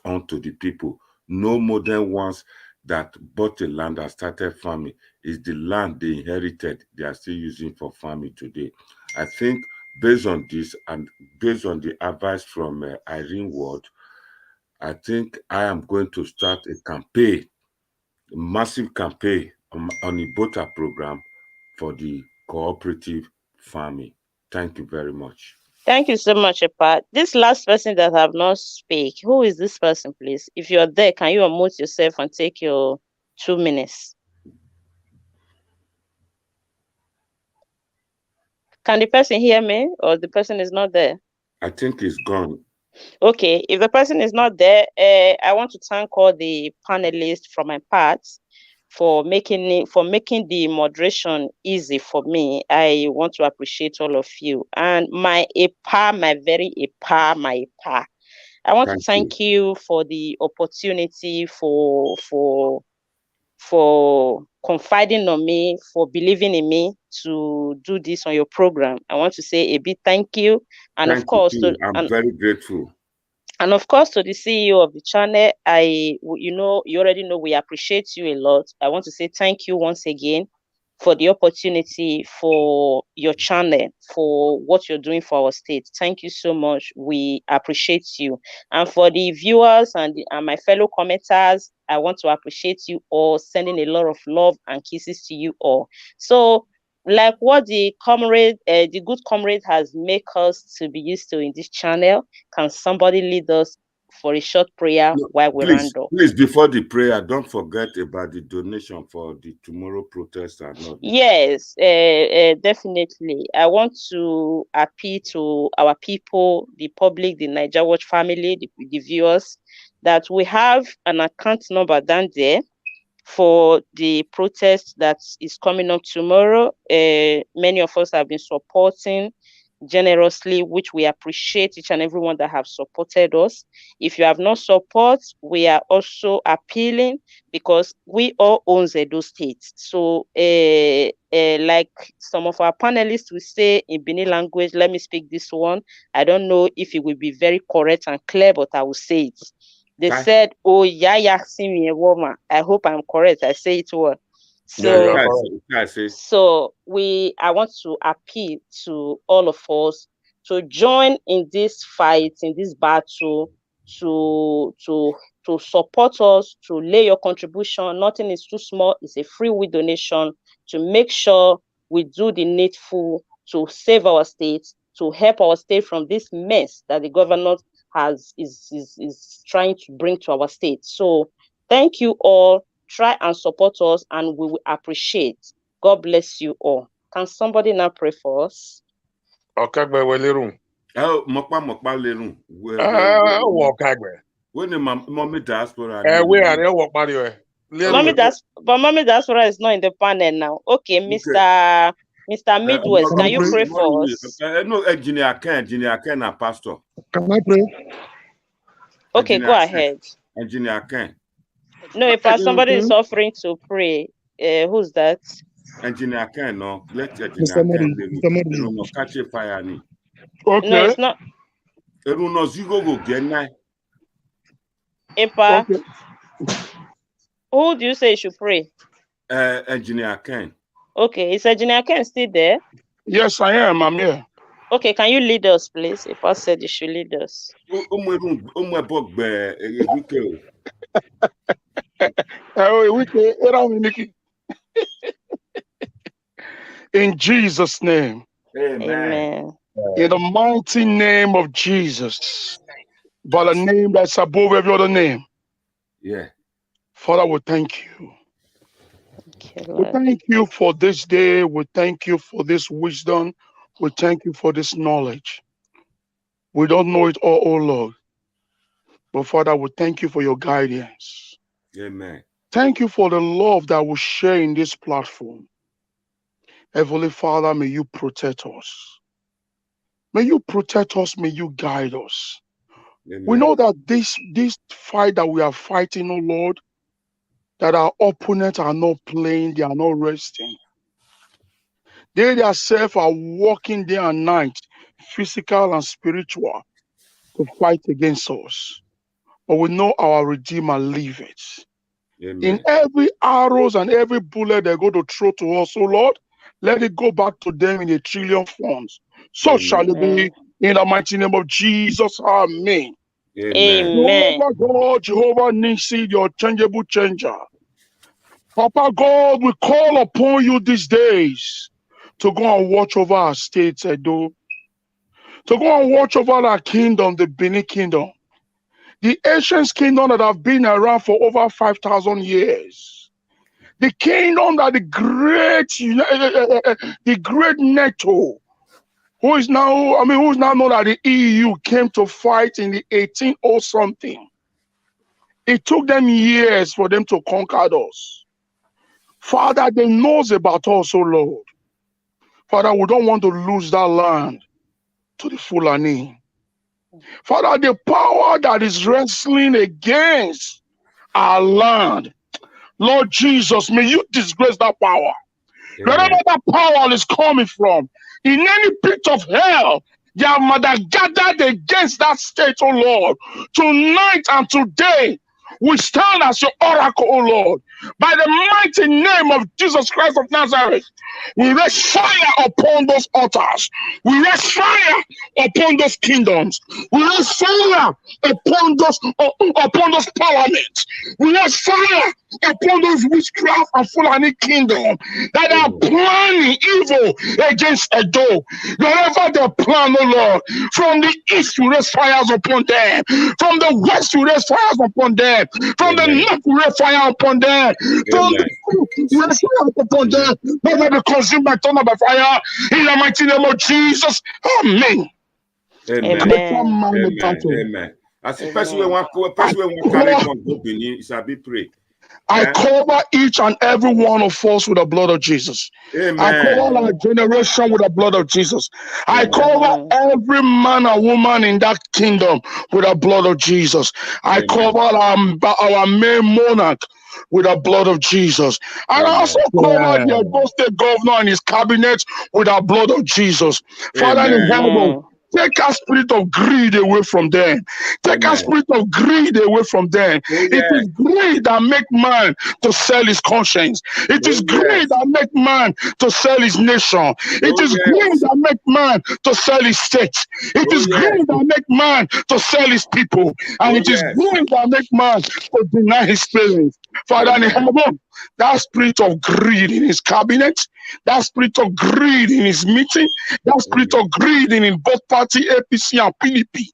on to the people. No modern ones that bought a land and started farming. Is the land they inherited, they are still using for farming today. I think based on this and based on the advice from Irene Ward, I think I am going to start a campaign, a massive campaign on the BOTA program for the cooperative farming. Thank you very much. Thank you so much, Epa. This last person that have not speak, who is this person, please? If you are there, can you unmute yourself and take your 2 minutes? Can the person hear me, or the person is not there? I think he's gone. Okay, if the person is not there, I want to thank all the panelists from my part for making the moderation easy for me. I want to appreciate all of you. And my EPA, my very EPA, my EPA. I want to thank you for the opportunity, for confiding on me, for believing in me to do this on your program. I want to say a big thank you. And thank of course, you. I'm very grateful. And of course, to the CEO of the channel, you already know we appreciate you a lot. I want to say thank you once again for the opportunity, for your channel, for what you're doing for our state. Thank you so much. We appreciate you. And for the viewers and my fellow commenters, I want to appreciate you all, sending a lot of love and kisses to you all. So, like what the good comrade has made us to be used to in this channel, can somebody lead us for a short prayer while we round up? Please, before the prayer, don't forget about the donation for the tomorrow protest and all. Yes, definitely. I want to appeal to our people, the public, the Niger Watch family, the viewers, that we have an account number down there for the protest that is coming up tomorrow. Many of us have been supporting generously, which we appreciate each and everyone that have supported us. If you have not support, we are also appealing, because we all own Edo State. So like some of our panelists will say in Bini language, let me speak this one. I don't know if it will be very correct and clear, but I will say it. They said, oh, yeah, see me a woman. I hope I'm correct. I say it well. So, I want to appeal to all of us to join in this fight, in this battle, to support us, to lay your contribution. Nothing is too small. It's a free will donation to make sure we do the needful to save our state, to help our state from this mess that the government is trying to bring to our state. So thank you all. Try and support us, and we will appreciate. God bless you all. Can somebody now pray for us? Okay, Mommy Diaspora. Mommy Diaspora is not in the panel now. Okay, Mr. Midwest, can you pray for us? No, Engineer Ken, and Pastor. Can I pray? Okay, go ahead. Engineer Ken. No, if somebody is offering to pray, who's that? Engineer Ken, no. Let Engineer Ken catch a fire. Okay. No, it's not. Epa, who do you say you should pray? Engineer Ken. Okay, is Engineer Ken still there? Yes, I am. I'm here. Okay, can you lead us, please? If I said you should lead us. In Jesus' name. Amen. In the mighty name of Jesus. By the name that's above every other name. Yeah. Father, we thank you. We thank you for this day. We thank you for this wisdom. We thank you for this knowledge. We don't know it all, oh Lord. But Father, we thank you for your guidance. Amen. Thank you for the love that we share in this platform. Heavenly Father, may you protect us. May you protect us. May you guide us. Amen. We know that this fight that we are fighting, oh Lord, that our opponents are not playing, they are not resting. They themselves are working day and night, physical and spiritual, to fight against us. But we know our Redeemer liveth. Amen. In every arrows and every bullet they're going to throw to us, oh Lord, let it go back to them in a trillion forms. So Amen. Shall it be in the mighty name of Jesus. Amen. Amen. Jehovah God, Jehovah Nisi, your changeable changer. Papa God, we call upon you these days to go and watch over our states, Edo. To go and watch over our kingdom, the Benin kingdom. The ancient kingdom that have been around for over 5,000 years. The kingdom that the great NATO, who is now known as the EU, came to fight in the 1800 something. It took them years for them to conquer us. Father, they knows about us, oh Lord. Father, we don't want to lose that land to the Fulani. Father, the power that is wrestling against our land, Lord Jesus, may you disgrace that power. Amen. Wherever that power is coming from, in any pit of hell, they have gathered against that state, oh Lord. Tonight and today, we stand as your oracle, oh Lord. By the mighty name of Jesus Christ of Nazareth, we raise fire upon those altars. We raise fire upon those kingdoms. We raise fire upon those parliaments. We raise fire upon those witchcraft and Fulani kingdom that are planning evil against Edo. Wherever they plan, oh Lord, from the east we raise fires upon them. From the west we raise fires upon them. From the north we raise fire upon them. From the south we raise fire upon them. Let them be consumed by thunder, by fire. In the mighty name of Jesus. Amen. Amen. Amen. As a person who carry from Benin, it shall be prayed. I cover each and every one of us with the blood of Jesus. Amen. I cover our generation with the blood of Jesus. Amen. I cover every man and woman in that kingdom with the blood of Jesus. I cover our main monarch with the blood of Jesus. And I also cover the Edo State governor and his cabinet with the blood of Jesus. Father in heaven, take our spirit of greed away from them. Take our spirit of greed away from them. It is greed that make man to sell his conscience. It is greed that make man to sell his nation. It is greed that make man to sell his state. It is greed that make man to sell his people. And it is greed that make man to deny his parents. Father in heaven, that spirit of greed in his cabinet, that spirit of greed in his meeting, that spirit of greed in both party APC and PDP.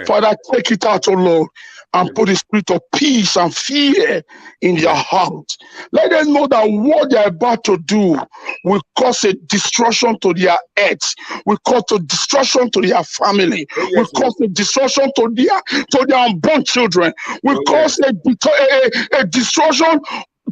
Father, take it out, oh Lord, and put a spirit of peace and fear in their heart. Let them know that what they are about to do will cause a destruction to their heads, will cause a destruction to their family, will cause a destruction to their unborn children, will cause a destruction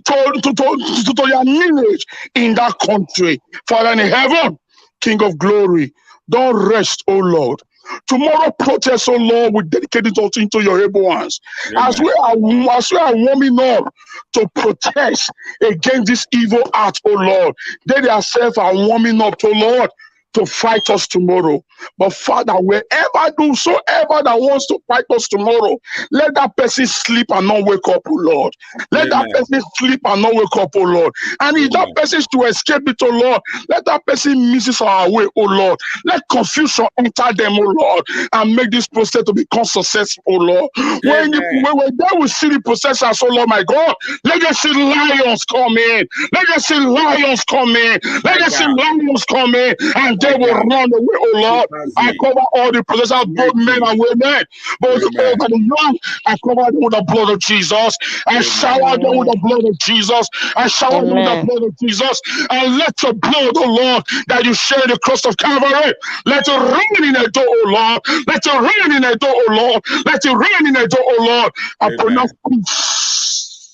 to their lineage in that country. Father in heaven, King of glory, don't rest, oh Lord. Tomorrow protest, oh Lord, we dedicate it all into your able hands. As we are warming up to protest against this evil act, oh Lord, they themselves are warming up, oh Lord, to fight us tomorrow. But Father, whosoever that wants to fight us tomorrow, let that person sleep and not wake up, oh Lord. Let that person sleep and not wake up, oh Lord. And if that person is to escape it, oh Lord, let that person misses our way, oh Lord. Let confusion enter them, oh Lord, and make this process to become successful, oh Lord. When they will see the processors, oh Lord, my God, let them see lions come in. Let them see lions come in. Let them see lions come in. And they will run away, oh Lord. I cover all the possessors, both men and women, both old and young. I cover them with the blood of Jesus. I shower them with the blood of Jesus. I shower them with the blood of Jesus. And let your blood, oh Lord, that you shed the cross of Calvary, let it rain in the door, oh Lord. Let it rain in the door, oh Lord. Let it rain in the door, oh Lord. I pronounce peace.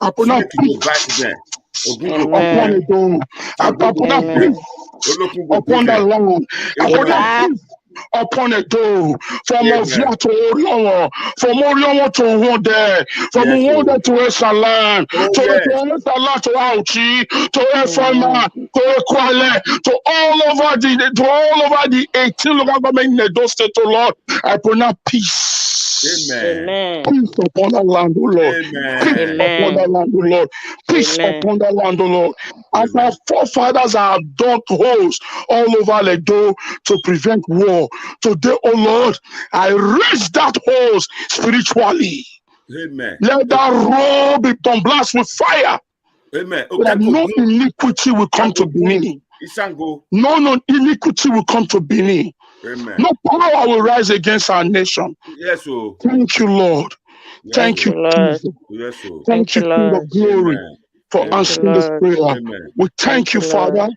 I pronounce peace upon the door. I pronounce peace upon the land. I pronounce peace upon the door. From Ovia to Orion, from Orion to Wode, from Wode to Esalan, to Esalan to Auchi, to Efama, to Equale, to all over the 18 local government in the Edo State, oh Lord. I pronounce peace. Amen. Peace upon the land, oh Lord. Peace upon the land, oh Lord. Peace upon the land, oh Lord. As our forefathers have dug holes all over the door to prevent war, today, oh Lord, I raise that holes spiritually. Amen. Let that road be blast with fire. Amen. That no iniquity will come to Benin. No iniquity will come to Benin. Amen. No power will rise against our nation. Yes, sir. Thank you, Lord. Thank you, Jesus. Yes, sir. Thank you, King of Glory, for answering this prayer. We thank you, Father.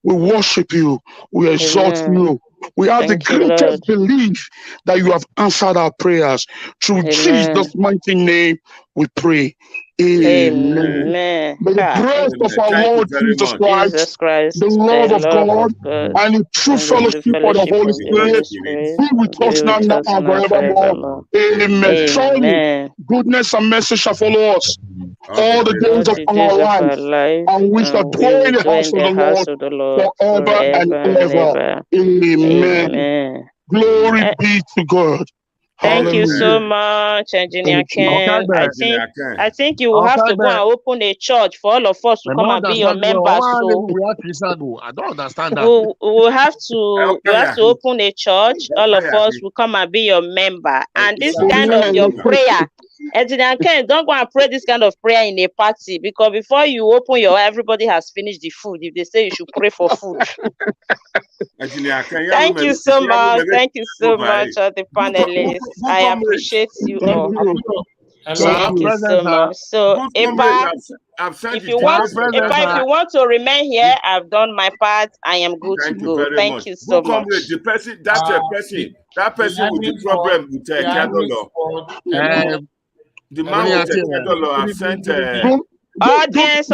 We worship you. We exalt you. We have the greatest belief that you have answered our prayers. Through Jesus' mighty name, we pray. Amen. May the grace of our Lord Jesus Christ, the love of God, and the true fellowship of the Holy Spirit be with us now and forevermore. Amen. Surely, goodness and mercy shall follow us all the days of our life, and we shall dwell in the house of the Lord forever and ever. Amen. Glory be to God. Thank you so much, Engineer Ken. I think you will have to go and open a church for all of us to come and be your members. So I don't understand that. we will have to open a church. All of us will come and be your member. And this kind of your prayer, Engineer Ken, don't go and pray this kind of prayer in a party, because before you open everybody has finished the food. If they say you should pray for food. Thank you so much. Thank you so much, all the panelists. I appreciate you all. Thank you so much. So, if you want to remain here, I've done my part. I am good to go. Thank you so much. The person, that person with the problem with the man with the I've sent. Audience.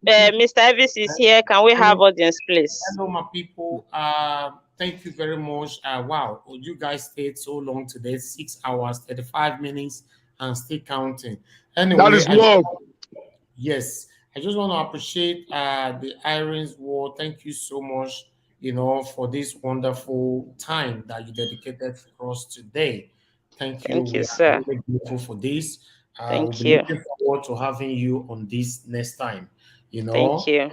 Mr. Elvis is here. Can we have audience, please? Hello, my people. Thank you very much. Wow, you guys stayed so long today, 6 hours, 35 minutes, and still counting. Anyway, that is love. Yes, I just want to appreciate the Irons War. Thank you so much, for this wonderful time that you dedicated for us today. Thank you. Thank you, sir. Really grateful for this. Thank we'll you. Looking forward to having you on this next time. Thank you.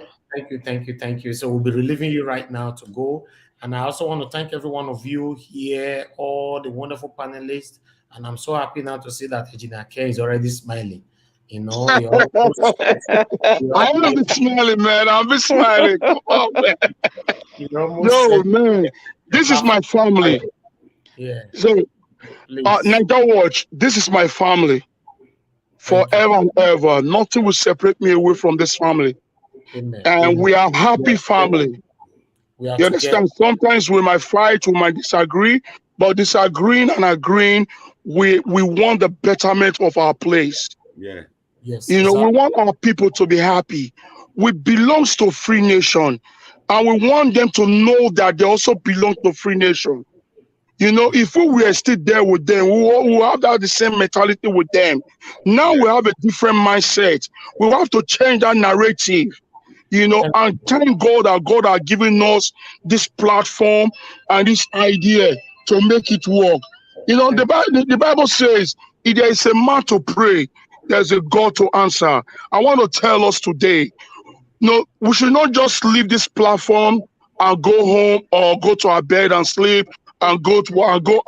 Thank you. So we'll be relieving you right now to go. And I also want to thank every one of you here, all the wonderful panelists. And I'm so happy now to see that Engineer Ken is already smiling. I will be smiling, man. I'll be smiling. Come on, man. No, man. This is my family. Yeah. So, Niger Watch, this is my family. Forever and ever. Nothing will separate me away from this family. Amen. And we are a happy family. You understand? Sometimes we might fight, we might disagree, but disagreeing and agreeing, we want the betterment of our place. Yeah. Yes. We want our people to be happy. We belong to a free nation, and we want them to know that they also belong to a free nation. If we were still there with them, we will have the same mentality with them. Now we have a different mindset. We have to change that narrative, and thank God that God has given us this platform and this idea to make it work. The Bible says, if there is a man to pray, there's a God to answer. I want to tell us today, we should not just leave this platform and go home or go to our bed and sleep and go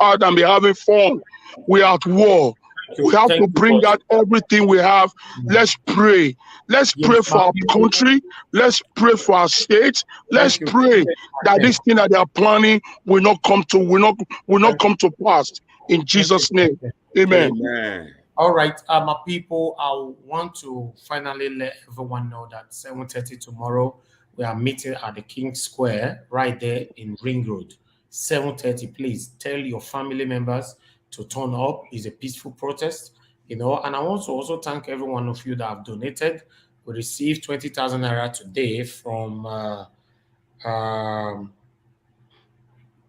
out and be having fun. We are at war. We have to bring out everything we have. Let's pray. Let's pray for our country. Let's pray for our state. Let's pray that this thing that they are planning will not come to pass. In Jesus' name, amen. Amen. All right, my people, I want to finally let everyone know that 7:30 tomorrow we are meeting at the King Square right there in Ring Road. 7:30. Please tell your family members to turn up. It's a peaceful protest, and I want to also thank every one of you that have donated. We received 20,000 naira today from.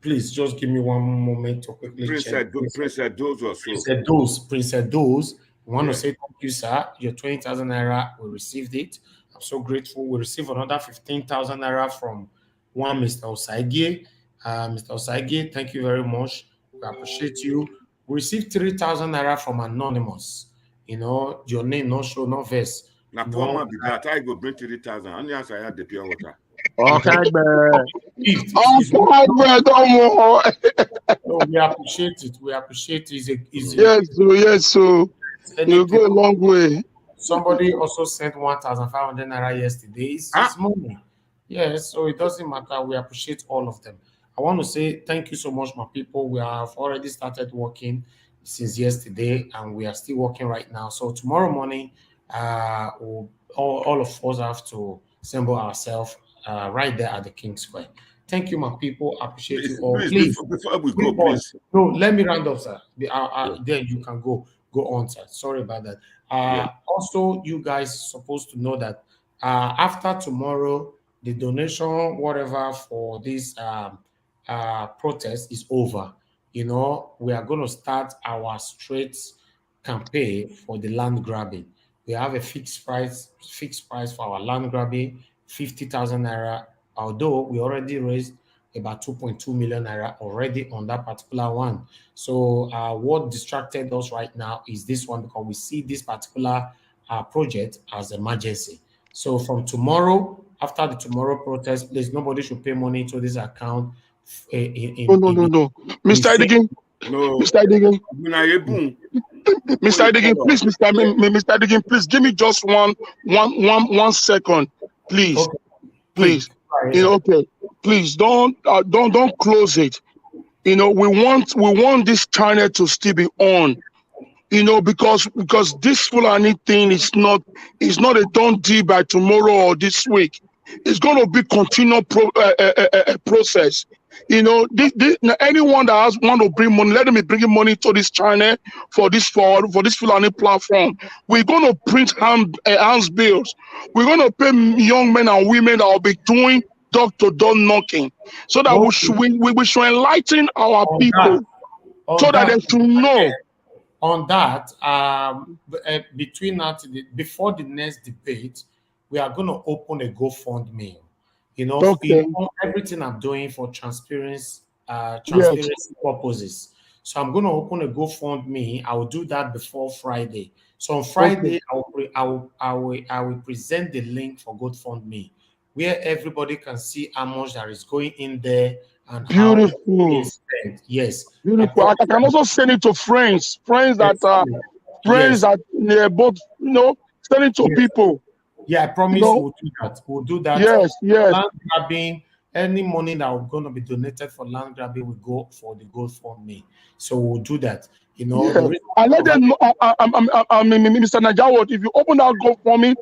Please just give me one moment to quickly check. Prince Edo's or so. Prince Edo's. We want to say thank you, sir. Your 20,000 naira, we received it. I'm so grateful. We received another 15,000 naira from one Mr. Osage. Mr. Osage, thank you very much. We appreciate you. We received 3,000 naira from Anonymous. Your name not show, no verse. Now, poor man, that I go bring 3,000. Only as I had the pure water. Okay, we appreciate it. We appreciate it. Yes, so you go a long way. Somebody also sent 1,500 naira yesterday. It's money. Yes, so it doesn't matter. We appreciate all of them. I want to say thank you so much, my people. We have already started working since yesterday, and we are still working right now. So tomorrow morning, all of us have to assemble ourselves right there at the King Square. Thank you, my people. I appreciate you all. Please, before we go, please. No, let me round up, sir. Then you can go on, sir. Sorry about that. Also, you guys supposed to know that after tomorrow, the donation, whatever, for this protest is over. We are going to start our straight campaign for the land grabbing. We have a fixed price for our land grabbing, 50,000 naira. Although we already raised about 2.2 million naira already on that particular one. So what distracted us right now is this one, because we see this particular project as emergency. So from tomorrow, after the tomorrow protest, please, nobody should pay money to this account. No. Mr. Edigan. No. Mr. Edigan. Mr. Edigan, please, Mr. Edigan, please give me just one second, please. Okay. Please. Okay. Please don't close it. We want this channel to still be on. Because this Fulani thing is not a done deal by tomorrow or this week. It's going to be continual process. Anyone that want to bring money, let them be bringing money to this channel for this Fulani platform. We're going to print hands bills. We're going to pay young men and women that will be doing door-to-door knocking, so that we should enlighten our people, so that they should know. On that, before the next debate, we are going to open a GoFundMe. Everything I'm doing for transparency purposes. So I'm going to open a GoFundMe. I will do that before Friday. So on Friday, I will present the link for GoFundMe, where everybody can see how much that is going in there and how it is spent. Yes. Beautiful. I can also send it to friends that both, send it to people. Yeah, I promise we'll do that. We'll do that. Yes. Land grabbing, any money that we're going to be donated for land grabbing will go for the GoFundMe. So we'll do that. I let them know, Mr. Najawat, if you open that GoFundMe,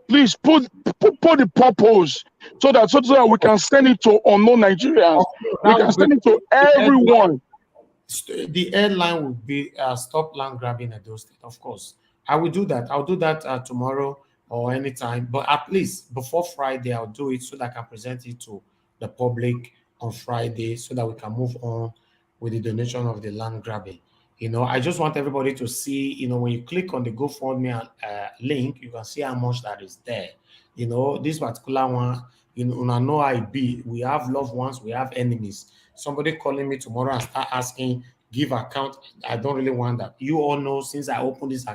please put the purpose so that we can send it to unknown Nigerians. We can send it to everyone. The airline will be stop land grabbing at those states, of course. I will do that. I'll do that tomorrow or anytime, but at least before Friday, I'll do it so that I can present it to the public on Friday, so that we can move on with the donation of the land grabbing. I just want everybody to see, when you click on the GoFundMe link, you can see how much that is there. This particular one, I know I be. We have loved ones, we have enemies. Somebody calling me tomorrow and start asking, give account. I don't really want that. You all know, since I opened this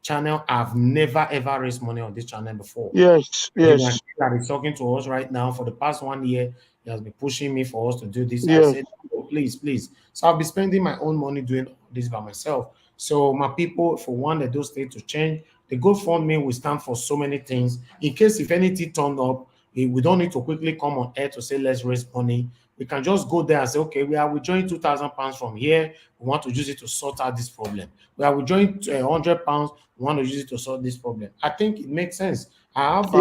channel, I've never ever raised money on this channel before. Yes. That is talking to us right now for the past 1 year. He has been pushing me for us to do this. Yes. I said, please. So I'll be spending my own money doing this by myself. So my people, for one, that those states to change, the GoFundMe will stand for so many things. In case if anything turned up, we don't need to quickly come on air to say let's raise money. We can just go there and say, okay, we are withdrawing £2,000 from here. We want to use it to sort out this problem. We are withdrawing £100. We want to use it to solve this problem. I think it makes sense. I have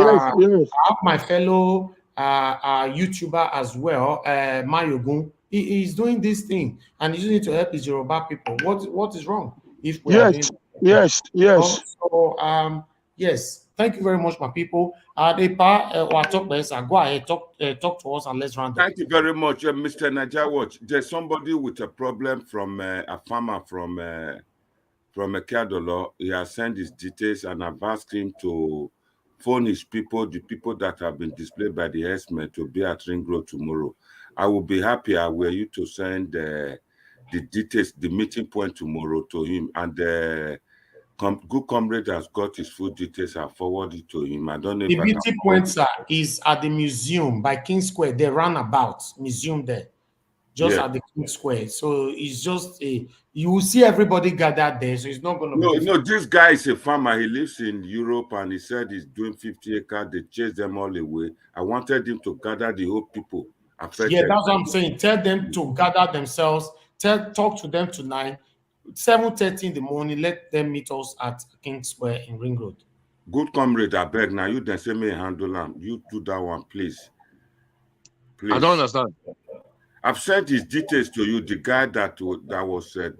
my fellow YouTuber as well, Mayogun. He's doing this thing and he's using it to help his Yoruba people. What is wrong if we are doing? Yes. So yes, thank you very much, my people. Depa, go ahead, talk to us and let's round up. Thank you very much, Mr. Najawatch. There's somebody with a problem from a farmer from Ekeadolo. He has sent his details and I've asked him to phone his people, the people that have been displayed by the herdsmen, to be at Ring Road tomorrow. I will be happy were you to send the details, the meeting point tomorrow to him, and good comrade has got his full details. I'll forward it to him. I don't know. The meeting point, sir, is at the museum by King Square. The roundabout museum there, just at the King Square. So it's just you will see everybody gathered there. So it's not going to be. No, this guy is a farmer. He lives in Europe and he said he's doing 50 acres. They chased them all away. I wanted him to gather the whole people affected. Yeah, that's what I'm saying. Tell them to gather themselves. Talk to them tonight. 7:30 in the morning, let them meet us at King Square in Ring Road. Good comrade, I beg now. You then say me handle them. You do that one, please. I don't understand. I've sent his details to you. The guy that was to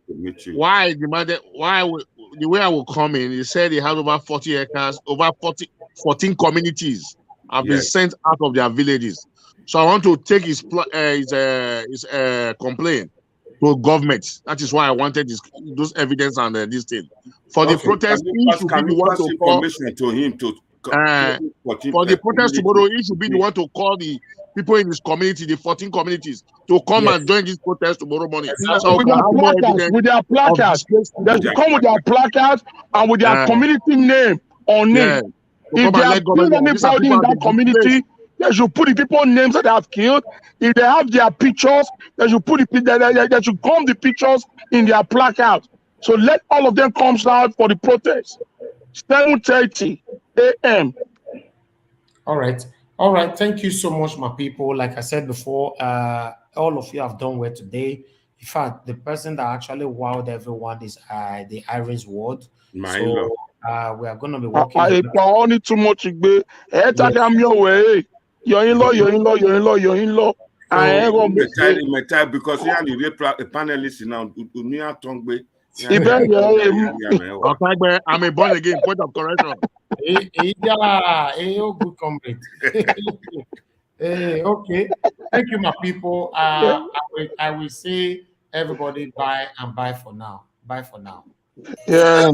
meet you. Why demanded? The way I will come in? He said he had over 40 acres, over 14 communities have been sent out of their villages. So I want to take his complaint to government. That is why I wanted those evidence and this thing. For the protest, he should be the one to call to him to for the protest tomorrow. He should be the one to call the people in his community, the 14 communities, to come and join this protest tomorrow morning. So with their placards, they should come with their placards and with their community name on it. If they have killed anybody in that community, they should put the people's names that they have killed. If they have their pictures, they should put they should come the pictures in their placard. So let all of them come out for the protest. 7:30 a.m. All right. Thank you so much, my people. Like I said before, all of you have done well today. In fact, the person that actually wowed everyone is the Irish ward. We are going to be working. Only too much. You're in law. I ain't gonna be because you are the panelist now. I'm a born again. Point of correction. Good comrade. Okay. Thank you, my people. I will say everybody bye and bye for now. Bye for now. Yeah.